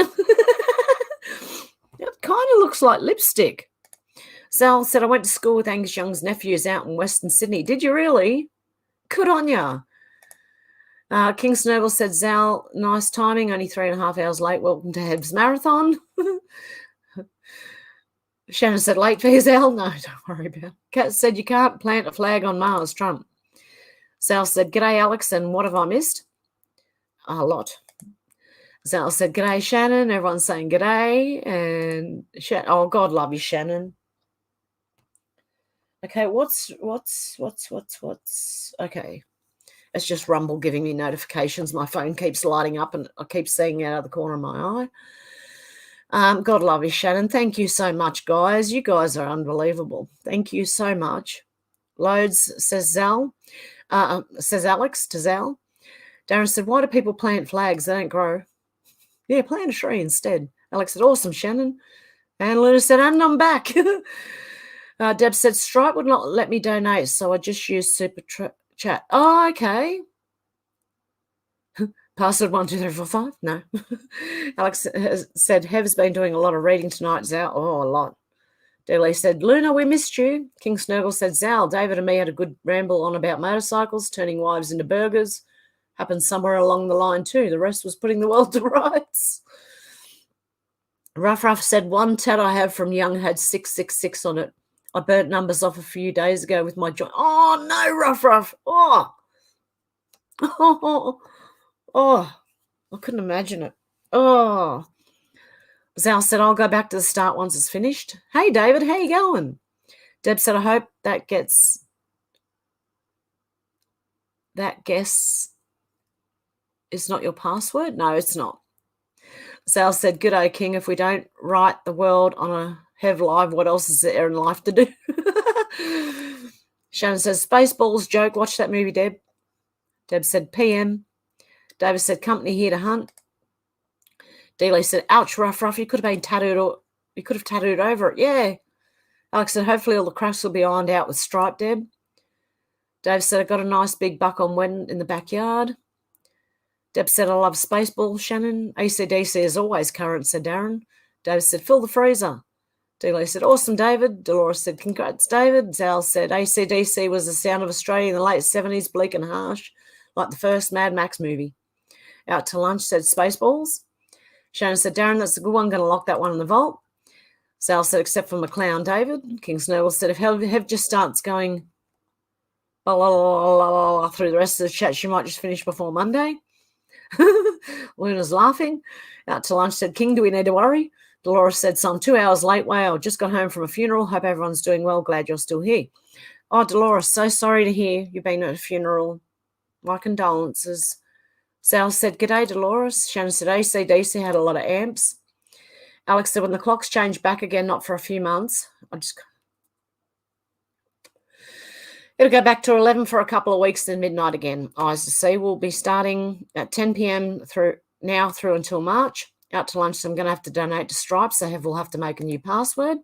It kind of looks like lipstick. Sal said, I went to school with Angus Young's nephews out in Western Sydney. Did you really? Good on ya. King Snowball said, Zal, nice timing, only 3.5 hours late. Welcome to Heb's Marathon. Shannon said, late for you, Zal? No, don't worry about it. Kat said, you can't plant a flag on Mars, Trump. Sal said, g'day, Alex, and what have I missed? A lot. Zal said, g'day, Shannon. Everyone's saying g'day. And oh, God love you, Shannon. Okay, what's okay. It's just Rumble giving me notifications. My phone keeps lighting up and I keep seeing out of the corner of my eye. God love you, Shannon. Thank you so much, guys. You guys are unbelievable. Thank you so much. Loads, says Zal. Says Alex to Zal. Darren said, why do people plant flags? They don't grow. Yeah, plant a tree instead. Alex said, awesome, Shannon. And Luna said, and I'm back. Deb said, Stripe would not let me donate, so I just used Super Chat. Oh, okay. Password 12345? No. Alex said, Hev's been doing a lot of reading tonight, Zal. Oh, a lot. Deley said, Luna, we missed you. King Snurgle said, Zal, David and me had a good ramble on about motorcycles, turning wives into burgers. Happened somewhere along the line too. The rest was putting the world to rights. Ruff said, one tat I have from Young had 666 on it. I burnt numbers off a few days ago with my joint. Oh, no, Ruff. Oh, I couldn't imagine it. Oh. Zal said, I'll go back to the start once it's finished. Hey, David, how you going? Deb said, I hope that guess is not your password. No, it's not. Zal said, g'day, King. If we don't write the world on a Hev Live, what else is there in life to do? Shannon says, Spaceballs joke. Watch that movie, Deb. Deb said, PM. David said, company here to hunt. Dealey said, ouch, Ruff. You could have been tattooed, or you could have tattooed over it. Yeah. Alex said, hopefully all the cracks will be ironed out with Stripe, Deb. Dave said, I got a nice big buck on Wedden in the backyard. Deb said, I love Spaceball, Shannon. ACDC is always current, said Darren. David said, fill the freezer. Dealey said, awesome, David. Dolores said, congrats, David. Zal said, ACDC was the sound of Australia in the late 70s, bleak and harsh. like the first Mad Max movie. Out to lunch, said Spaceballs. Shannon said, Darren, that's a good one. Going to lock that one in the vault. Sal said, except for McClown David. King Snowball said, if Hev just starts going blah, blah, blah, blah, blah, through the rest of the chat, she might just finish before Monday. Luna's laughing. Out to lunch, said, King, do we need to worry? Dolores said, so I'm 2 hours late. Wow, just got home from a funeral. Hope everyone's doing well. Glad you're still here. Oh, Dolores, so sorry to hear you've been at a funeral. My condolences. Sal said, g'day, Dolores. Shannon said, AC/DC had a lot of amps. Alex said, when the clocks change back again, not for a few months, it'll go back to 11 for a couple of weeks, then midnight again. Eyes to see will be starting at 10 p.m. through until March. Out to lunch, so I'm going to have to donate to Stripe, so Hev will have to make a new password.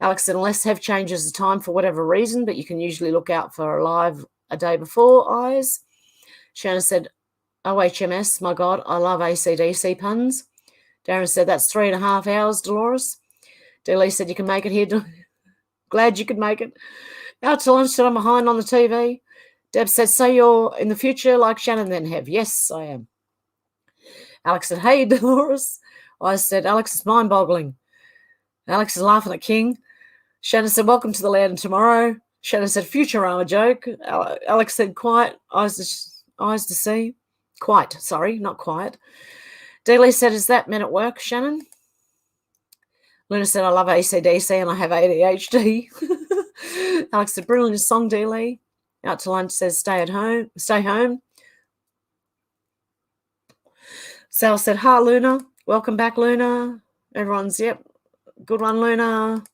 Alex said, unless Hev changes the time for whatever reason, but you can usually look out for a live a day before, Eyes. Shannon said, OHMS, my God, I love AC/DC puns. Darren said, that's 3.5 hours, Dolores. Dealey said, you can make it here. Glad you could make it. Out to lunch, said, I'm behind on the TV. Deb said, so you're in the future like Shannon then, Hev? Yes, I am. Alex said, hey, Dolores. I said, Alex is mind-boggling. Alex is laughing at King. Shannon said, welcome to the land tomorrow. Shannon said, Futurama joke. Alex said, quiet, eyes to see. Quite, sorry, not quiet. Dealey said, is that men at work, Shannon? Luna said, I love AC/DC and I have ADHD. Alex said, brilliant song, Dealey. Out to lunch says, stay home. Sal said, hi, Luna. Welcome back, Luna. Everyone's, yep, good one, Luna.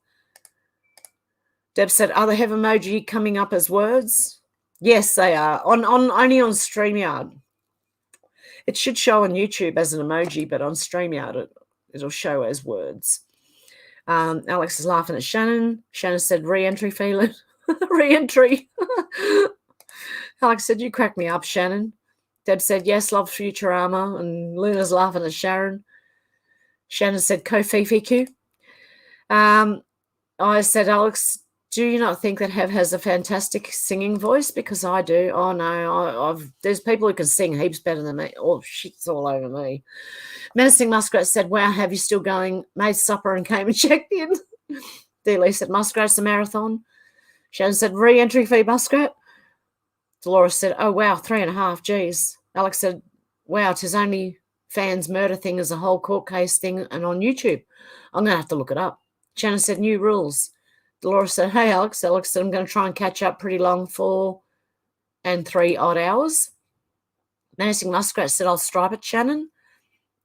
Deb said, are the Hev emoji coming up as words? Yes, they are. Only on StreamYard. It should show on YouTube as an emoji, but on StreamYard it'll show as words. Alex is laughing at Shannon. Shannon said, re-entry feeling. Re-entry. Alex said, you crack me up, Shannon. Deb said, yes, love Futurama. And Luna's laughing at Sharon. Shannon said, Ko-fi-fi-ku. I said, Alex, do you not think that Hev has a fantastic singing voice? Because I do. Oh, no, there's people who can sing heaps better than me. Oh, shit's all over me. Menacing Muskrat said, wow, have you still going? Made supper and came and checked in. Dealey said, Muskrat's a marathon. Shannon said, re-entry fee, Muskrat. Dolores said, oh, wow, 3.5, geez. Alex said, wow, tis only fans murder thing as a whole court case thing and on YouTube. I'm going to have to look it up. Shannon said, new rules. Dolores said, hey, Alex. Alex said, I'm going to try and catch up pretty long 4 and 3 odd hours. Menacing Muskrat said, I'll stripe it, Shannon.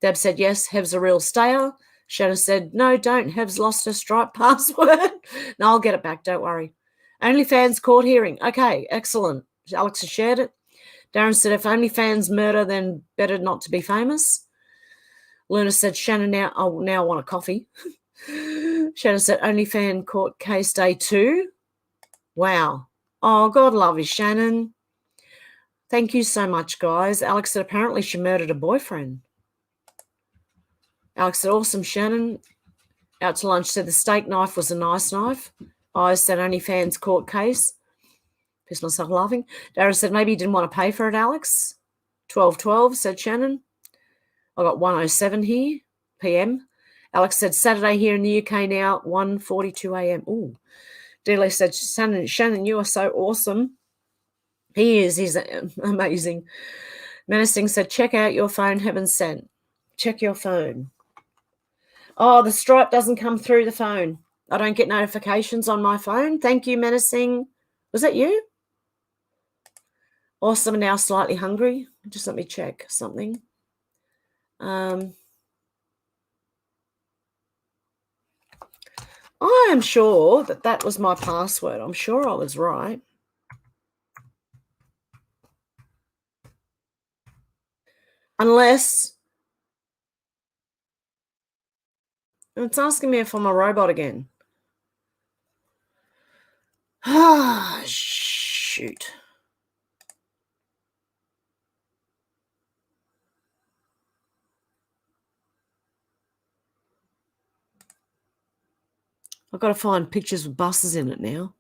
Deb said, yes, Hev's a real stayer. Shannon said, no, don't. Hev's lost her Stripe password. No, I'll get it back. Don't worry. OnlyFans court hearing. Okay, excellent. Alex has shared it. Darren said, if OnlyFans murder, then better not to be famous. Luna said, Shannon, now want a coffee. Shannon said, OnlyFans court case day 2. Wow. Oh, God love you, Shannon. Thank you so much, guys. Alex said, apparently she murdered a boyfriend. Alex said, awesome, Shannon. Out to lunch said, the steak knife was a nice knife. I said, OnlyFans court case. Pissed myself laughing. Darren said, maybe you didn't want to pay for it, Alex. 12:12, said Shannon. I got 1:07 here, PM. Alex said, Saturday here in the UK now, 1:42 a.m. Ooh. Dealey said, Shannon, you are so awesome. He is. He's amazing. Menacing said, check out your phone, heaven sent. Check your phone. Oh, the Stripe doesn't come through the phone. I don't get notifications on my phone. Thank you, Menacing. Was that you? Awesome, now slightly hungry. Just let me check something. I am sure that was my password. I'm sure I was right. Unless it's asking me if I'm a robot again. Ah, shoot. I've got to find pictures with buses in it now.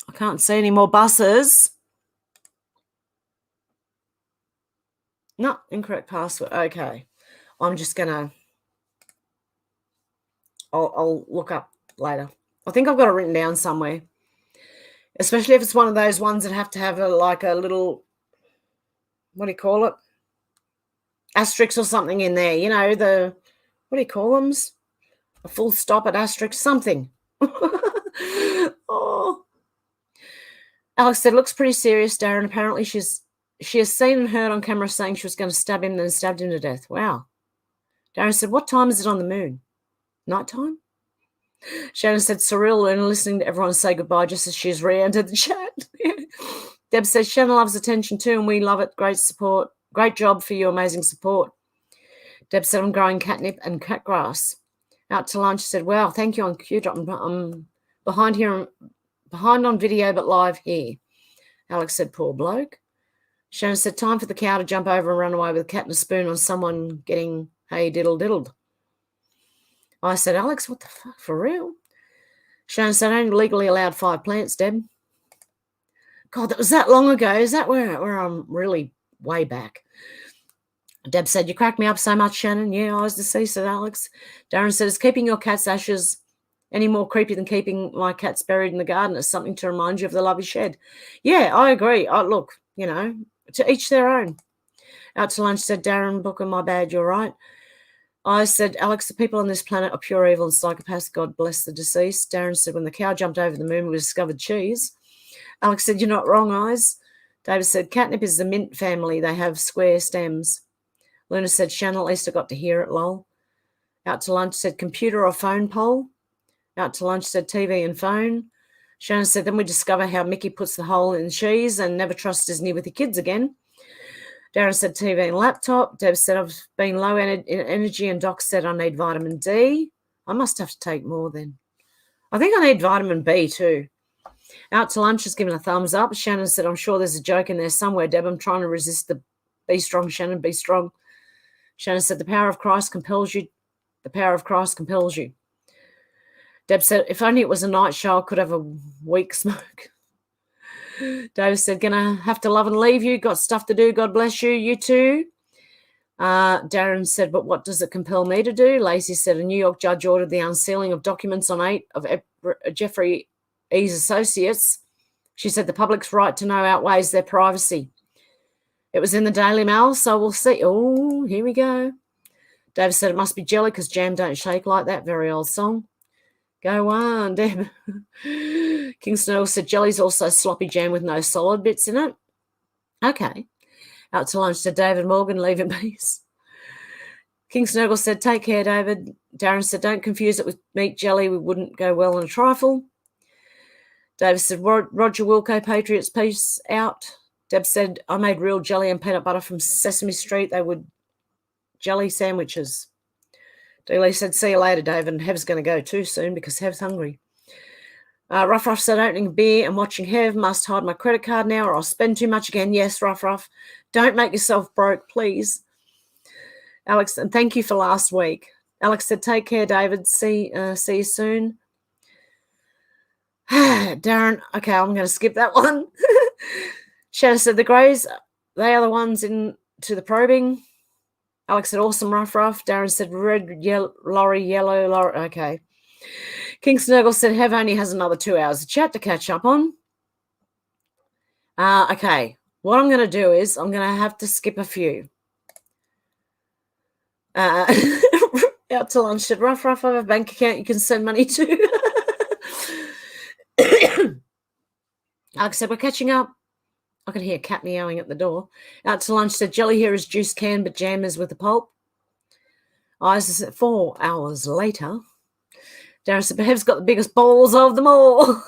I can't see any more buses. No, incorrect password. Okay. I'm just going to... I'll look up later. I think I've got it written down somewhere. Especially if it's one of those ones that have to have a little... What do you call it? Asterisk or something in there. You know, the... What do you call them? A full stop at asterisk. Something. Oh. Alex said, looks pretty serious, Darren. Apparently she has seen and heard on camera saying she was going to stab him, then stabbed him to death. Wow. Darren said, what time is it on the moon? Nighttime? Shannon said, surreal and listening to everyone say goodbye just as she's re-entered the chat. Deb says, Shannon loves attention too, and we love it. Great support. Great job for you. Amazing support. Deb said, I'm growing catnip and cat grass. Out to lunch said, wow, thank you on Q Drop. I'm behind on video, but live here. Alex said, poor bloke. Shannon said, time for the cow to jump over and run away with a cat and a spoon on someone getting hey diddle-diddled. I said, Alex, what the fuck, for real? Shannon said, I only legally allowed 5 plants, Deb. God, that was that long ago. Is that where I'm really way back? Deb said, you cracked me up so much, Shannon. Yeah, I was deceased, said Alex. Darren said, is keeping your cat's ashes any more creepy than keeping my cats buried in the garden? It's something to remind you of the love you shed. Yeah, I agree. Look, you know, to each their own. Out to lunch said, Darren, Booker, my bad, you're right. I said, Alex, the people on this planet are pure evil and psychopaths. God bless the deceased. Darren said, when the cow jumped over the moon, we discovered cheese. Alex said, you're not wrong, Eyes. David said, catnip is the mint family. They have square stems. Luna said, Shannon, at least I got to hear it, lol. Out to lunch said, computer or phone poll. Out to lunch said, TV and phone. Shannon said, then we discover how Mickey puts the hole in cheese and never trust Disney with the kids again. Darren said, TV and laptop. Deb said, I've been low in energy, and Doc said, I need vitamin D. I must have to take more then. I think I need vitamin B too. Out to lunch is giving a thumbs up. Shannon said, I'm sure there's a joke in there somewhere, Deb. I'm trying to resist the be strong, Shannon, be strong. Shannon said, the power of Christ compels you. The power of Christ compels you. Deb said, if only it was a night show, I could have a week smoke. Dave said, gonna have to love and leave you. Got stuff to do. God bless you. You too. Darren said, but what does it compel me to do? Lacey said, a New York judge ordered the unsealing of documents on 8 of Jeffrey E.'s associates. She said the public's right to know outweighs their privacy. It was in the Daily Mail, so we'll see. Oh, here we go. Dave said, it must be jelly because jam don't shake like that. Very old song. Go on, Deb. King Snell said, jelly's also sloppy jam with no solid bits in it. Okay. Out to lunch said, David Morgan, leave in peace. King Snurgle said, take care, David. Darren said, don't confuse it with meat jelly. We wouldn't go well in a trifle. David said, Roger Wilco, Patriots, peace out. Deb said, I made real jelly and peanut butter from Sesame Street. They would jelly sandwiches. Dealey said, see you later, David. And Hev's going to go too soon because Hev's hungry. Ruff Ruff said, opening a beer and watching Hev. Must hide my credit card now or I'll spend too much again. Yes, Ruff Ruff. Don't make yourself broke, please. Alex, and thank you for last week. Alex said, take care, David. See you soon. Darren, okay, I'm going to skip that one. Shannon said, the Greys, they are the ones into the probing. Alex said, awesome, Ruff Ruff. Darren said, red, lorry, yellow, lorry. Okay. King Snurgle said, Hev only has another 2 hours of chat to catch up on. Okay. What I'm going to do is I'm going to have to skip a few. Out to lunch said, Ruff Ruff, I have a bank account you can send money to. Alex said, we're catching up. I could hear a cat meowing at the door. Out to lunch said, jelly here is juice can, but jam is with the pulp. Eyes said, 4 hours later. Darren said, but Hev's got the biggest balls of them all.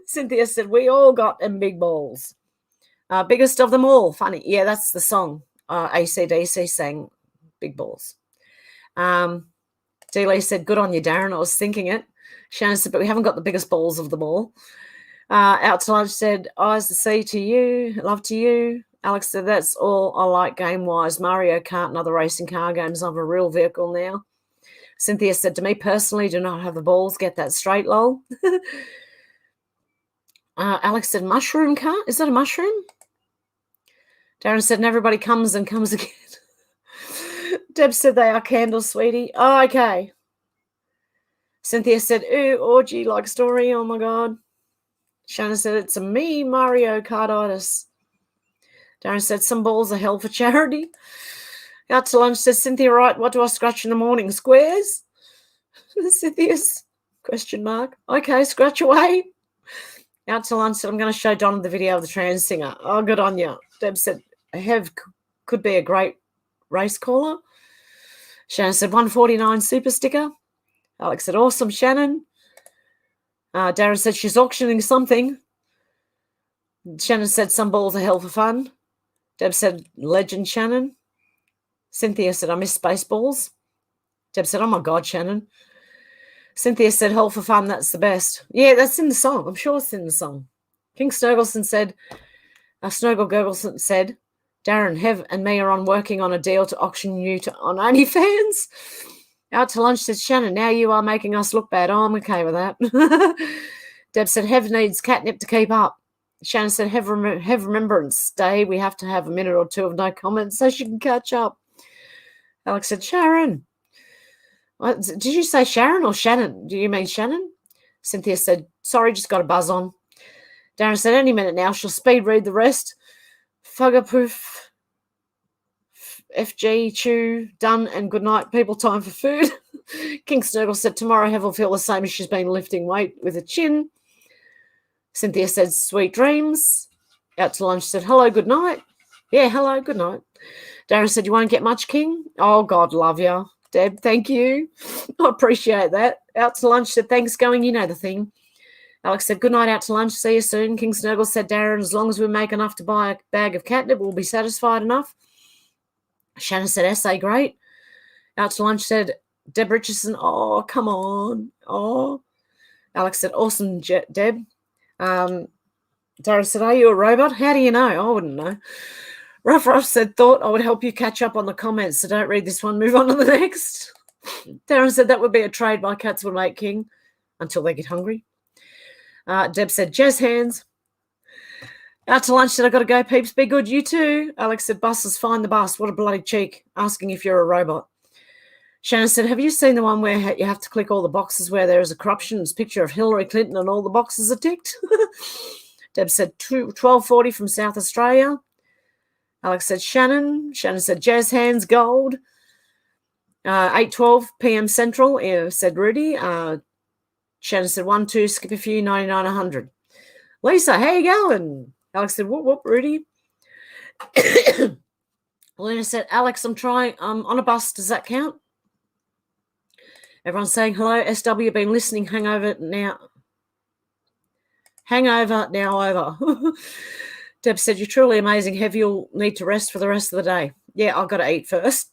Cynthia said, we all got them big balls. Biggest of them all. Funny. Yeah, that's the song. AC/DC sang Big Balls. Dealey said, good on you, Darren. I was thinking it. Shannon said, but we haven't got the biggest balls of them all. Out to lunch said, eyes to see to you, love to you. Alex said, that's all I like game-wise. Mario Kart and other racing car games. I'm a real vehicle now. Cynthia said, to me personally, do not have the balls. Get that straight, lol. Alex said, mushroom car? Is that a mushroom? Darren said, and everybody comes and comes again. Deb said, they are candles, sweetie. Oh, okay. Cynthia said, ooh, orgy-like story. Oh, my God. Shannon said, it's a me, Mario Carditis. Darren said, some balls are hell for charity. Out to lunch says, Cynthia, right, what do I scratch in the morning? Squares? Cynthia's question mark. Okay, scratch away. Out to lunch said, I'm going to show Donna the video of the trans singer. Oh, good on you. Deb said, Hev could be a great race caller. Shannon said, 149 super sticker. Alex said, awesome, Shannon. Darren said, she's auctioning something. Shannon said, some balls are hell for fun. Deb said, legend, Shannon. Cynthia said, I miss Spaceballs. Deb said, oh, my God, Shannon. Cynthia said, hell for fun, that's the best. Yeah, that's in the song. I'm sure it's in the song. King Snurgleson said, Snurgle Gurgleson said, Darren, Hev and me are working on a deal to auction you on OnlyFans. Out to lunch said, Shannon, now you are making us look bad. Oh, I'm okay with that. Deb said, Hev needs catnip to keep up. Shannon said, Hev Remembrance Day. We have to have a minute or two of no comments so she can catch up. Alex said, Sharon. What, did you say Sharon or Shannon? Do you mean Shannon? Cynthia said, sorry, just got a buzz on. Darren said, any minute now, she'll speed read the rest. Fuggerpoof. FG, chew, done, and good night, people. Time for food. King Snurgle said, tomorrow Hev will feel the same as she's been lifting weight with a chin. Cynthia said, sweet dreams. Out to lunch said, hello, good night. Yeah, hello, good night. Darren said, you won't get much, King? Oh, God, love ya. Deb, thank you. I appreciate that. Out to lunch said, thanks, going, you know the thing. Alex said, good night, out to lunch, see you soon. King Snurgle said, Darren, as long as we make enough to buy a bag of catnip, we'll be satisfied enough. Shannon said, essay, great. Out to lunch said, Deb Richardson, oh, come on. Oh. Alex said, awesome, Deb. Darren said, are you a robot? How do you know? I wouldn't know. Ruff said, thought I would help you catch up on the comments, so don't read this one, move on to the next. Darren said, that would be a trade my cats would make, King, until they get hungry. Deb said, jazz hands. Out to lunch said, I got to go, peeps, be good, you too. Alex said, buses, find the bus. What a bloody cheek, asking if you're a robot. Shannon said, have you seen the one where you have to click all the boxes where there is a corruption picture of Hillary Clinton and all the boxes are ticked? Deb said, 1240 from South Australia. Alex said, Shannon. Shannon said, jazz hands, gold. 8:12 p.m. Central, said Rudy. Shannon said, 1-2, skip a few, 99, 100. Lisa, how you going? Alex said, whoop, whoop, Rudy. Lena said, Alex, I'm on a bus. Does that count? Everyone's saying hello. SW, been listening. Hangover now over. Deb said, you're truly amazing. Hev, you'll need to rest for the rest of the day. Yeah, I've got to eat first,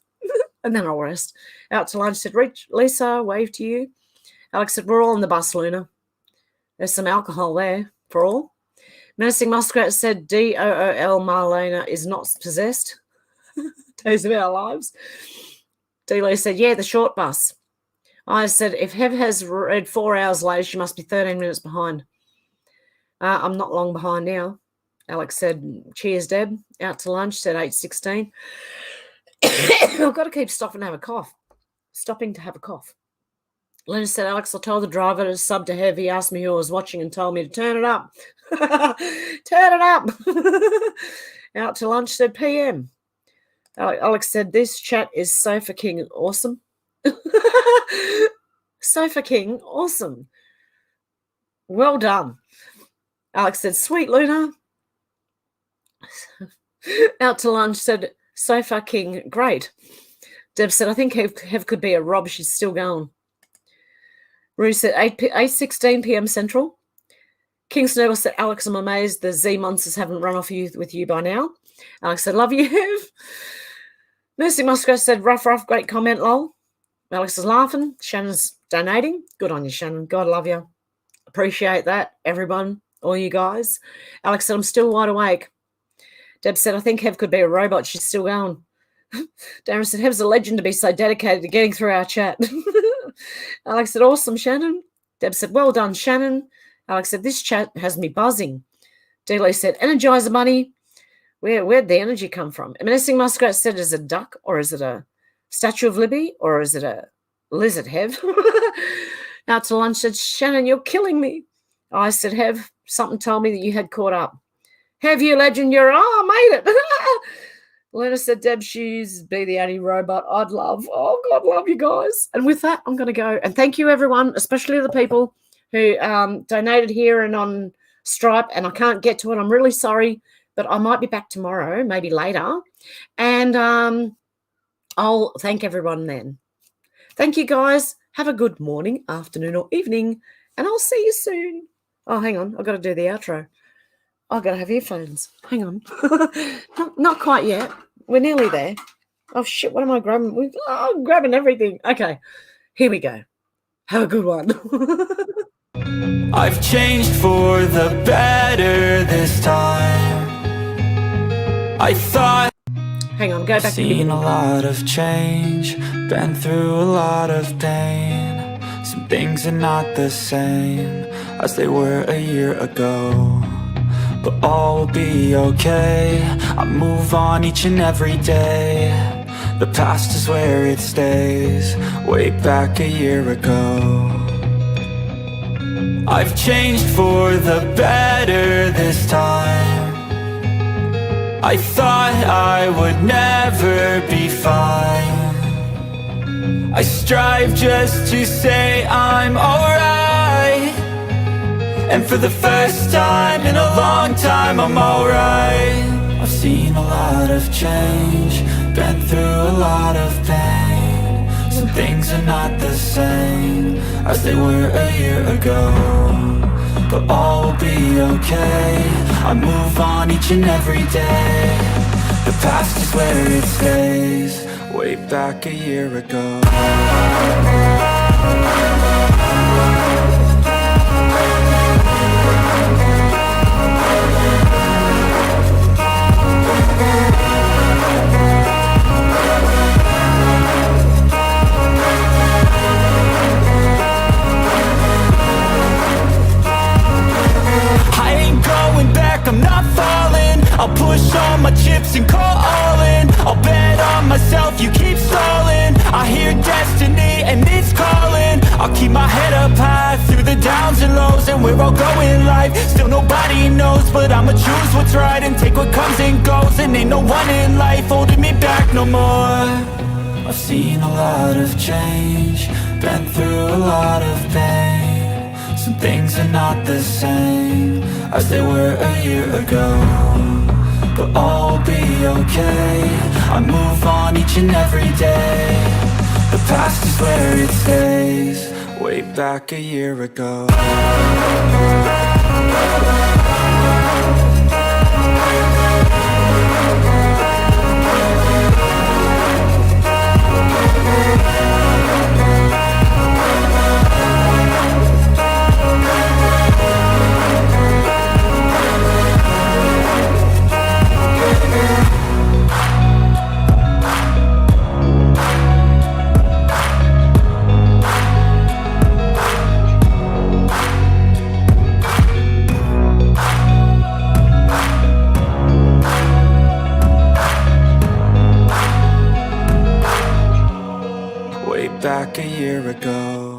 and then I'll rest. Out to lunch said, Lisa, wave to you. Alex said, we're all on the bus, Luna. There's some alcohol there for all. Menacing Muskrat said, DOOL Marlena is not possessed. Days of our lives. D-Lee said, yeah, the short bus. I said, if Hev has read 4 hours later, she must be 13 minutes behind. I'm not long behind now. Alex said, cheers, Deb. Out to lunch, said 8:16. I've got to keep stopping to have a cough. Lena said, Alex, I told the driver to sub to Hev. He asked me who I was watching and told me to turn it up. Turn it up. Out to lunch, said PM. Alex said, this chat is Sofa King awesome. Sofa King awesome. Well done. Alex said, sweet, Luna. Out to lunch said, Sofa King, great. Deb said, I think Hev could be a Rob. She's still going. Rue said, 8:16 p.m. Central. King Snurgle said, Alex, I'm amazed the Z monsters haven't run off with you by now. Alex said, love you, Hev. Mercy Muskrat said, rough, great comment, lol. Alex is laughing. Shannon's donating. Good on you, Shannon. God love you. Appreciate that, everyone, all you guys. Alex said, I'm still wide awake. Deb said, I think Hev could be a robot. She's still going. Darren said, Hev's a legend to be so dedicated to getting through our chat. Alex said, awesome, Shannon. Deb said, well done, Shannon. Alex said, this chat has me buzzing. D-Lee said, Energizer Bunny. Where'd the energy come from? Menacing Muskrat said, is it a duck or is it a Statue of Liberty or is it a lizard, Hev? Out to lunch said, Shannon, you're killing me. I said, Hev, something told me that you had caught up. Hev, you legend, I made it. Lena said, Deb Shoes, be the only robot I'd love. Oh, God, love you guys. And with that, I'm going to go. And thank you, everyone, especially the people who donated here and on Stripe. And I can't get to it. I'm really sorry, but I might be back tomorrow, maybe later. And I'll thank everyone then. Thank you, guys. Have a good morning, afternoon, or evening. And I'll see you soon. Oh, hang on. I've got to do the outro. I've got to have earphones. Hang on. Not quite yet. We're nearly there. Oh, shit. What am I grabbing? I'm grabbing everything. Okay. Here we go. Have a good one. I've changed for the better this time. I thought Hang on. Go back. seen a lot of change, been through a lot of pain. Some things are not the same as they were a year ago, but all will be okay. I move on each and every day. The past is where it stays, way back a year ago. I've changed for the better this time. I thought I would never be fine. I strive just to say I'm alright, and for the first time in a long time I'm alright. I've seen a lot of change, been through a lot of pain. Some things are not the same as they were a year ago, but all will be okay. I move on each and every day. The past is where it stays, way back a year ago. I'm not falling. I'll push all my chips and call all in. I'll bet on myself, you keep stalling. I hear destiny and it's calling. I'll keep my head up high through the downs and lows, and where I'll go in life still nobody knows, but I'ma choose what's right and take what comes and goes. And ain't no one in life holding me back no more. I've seen a lot of change, been through a lot of pain. Some things are not the same as they were a year ago, but all will be okay. I move on each and every day. The past is where it stays, way back a year ago. Back a year ago.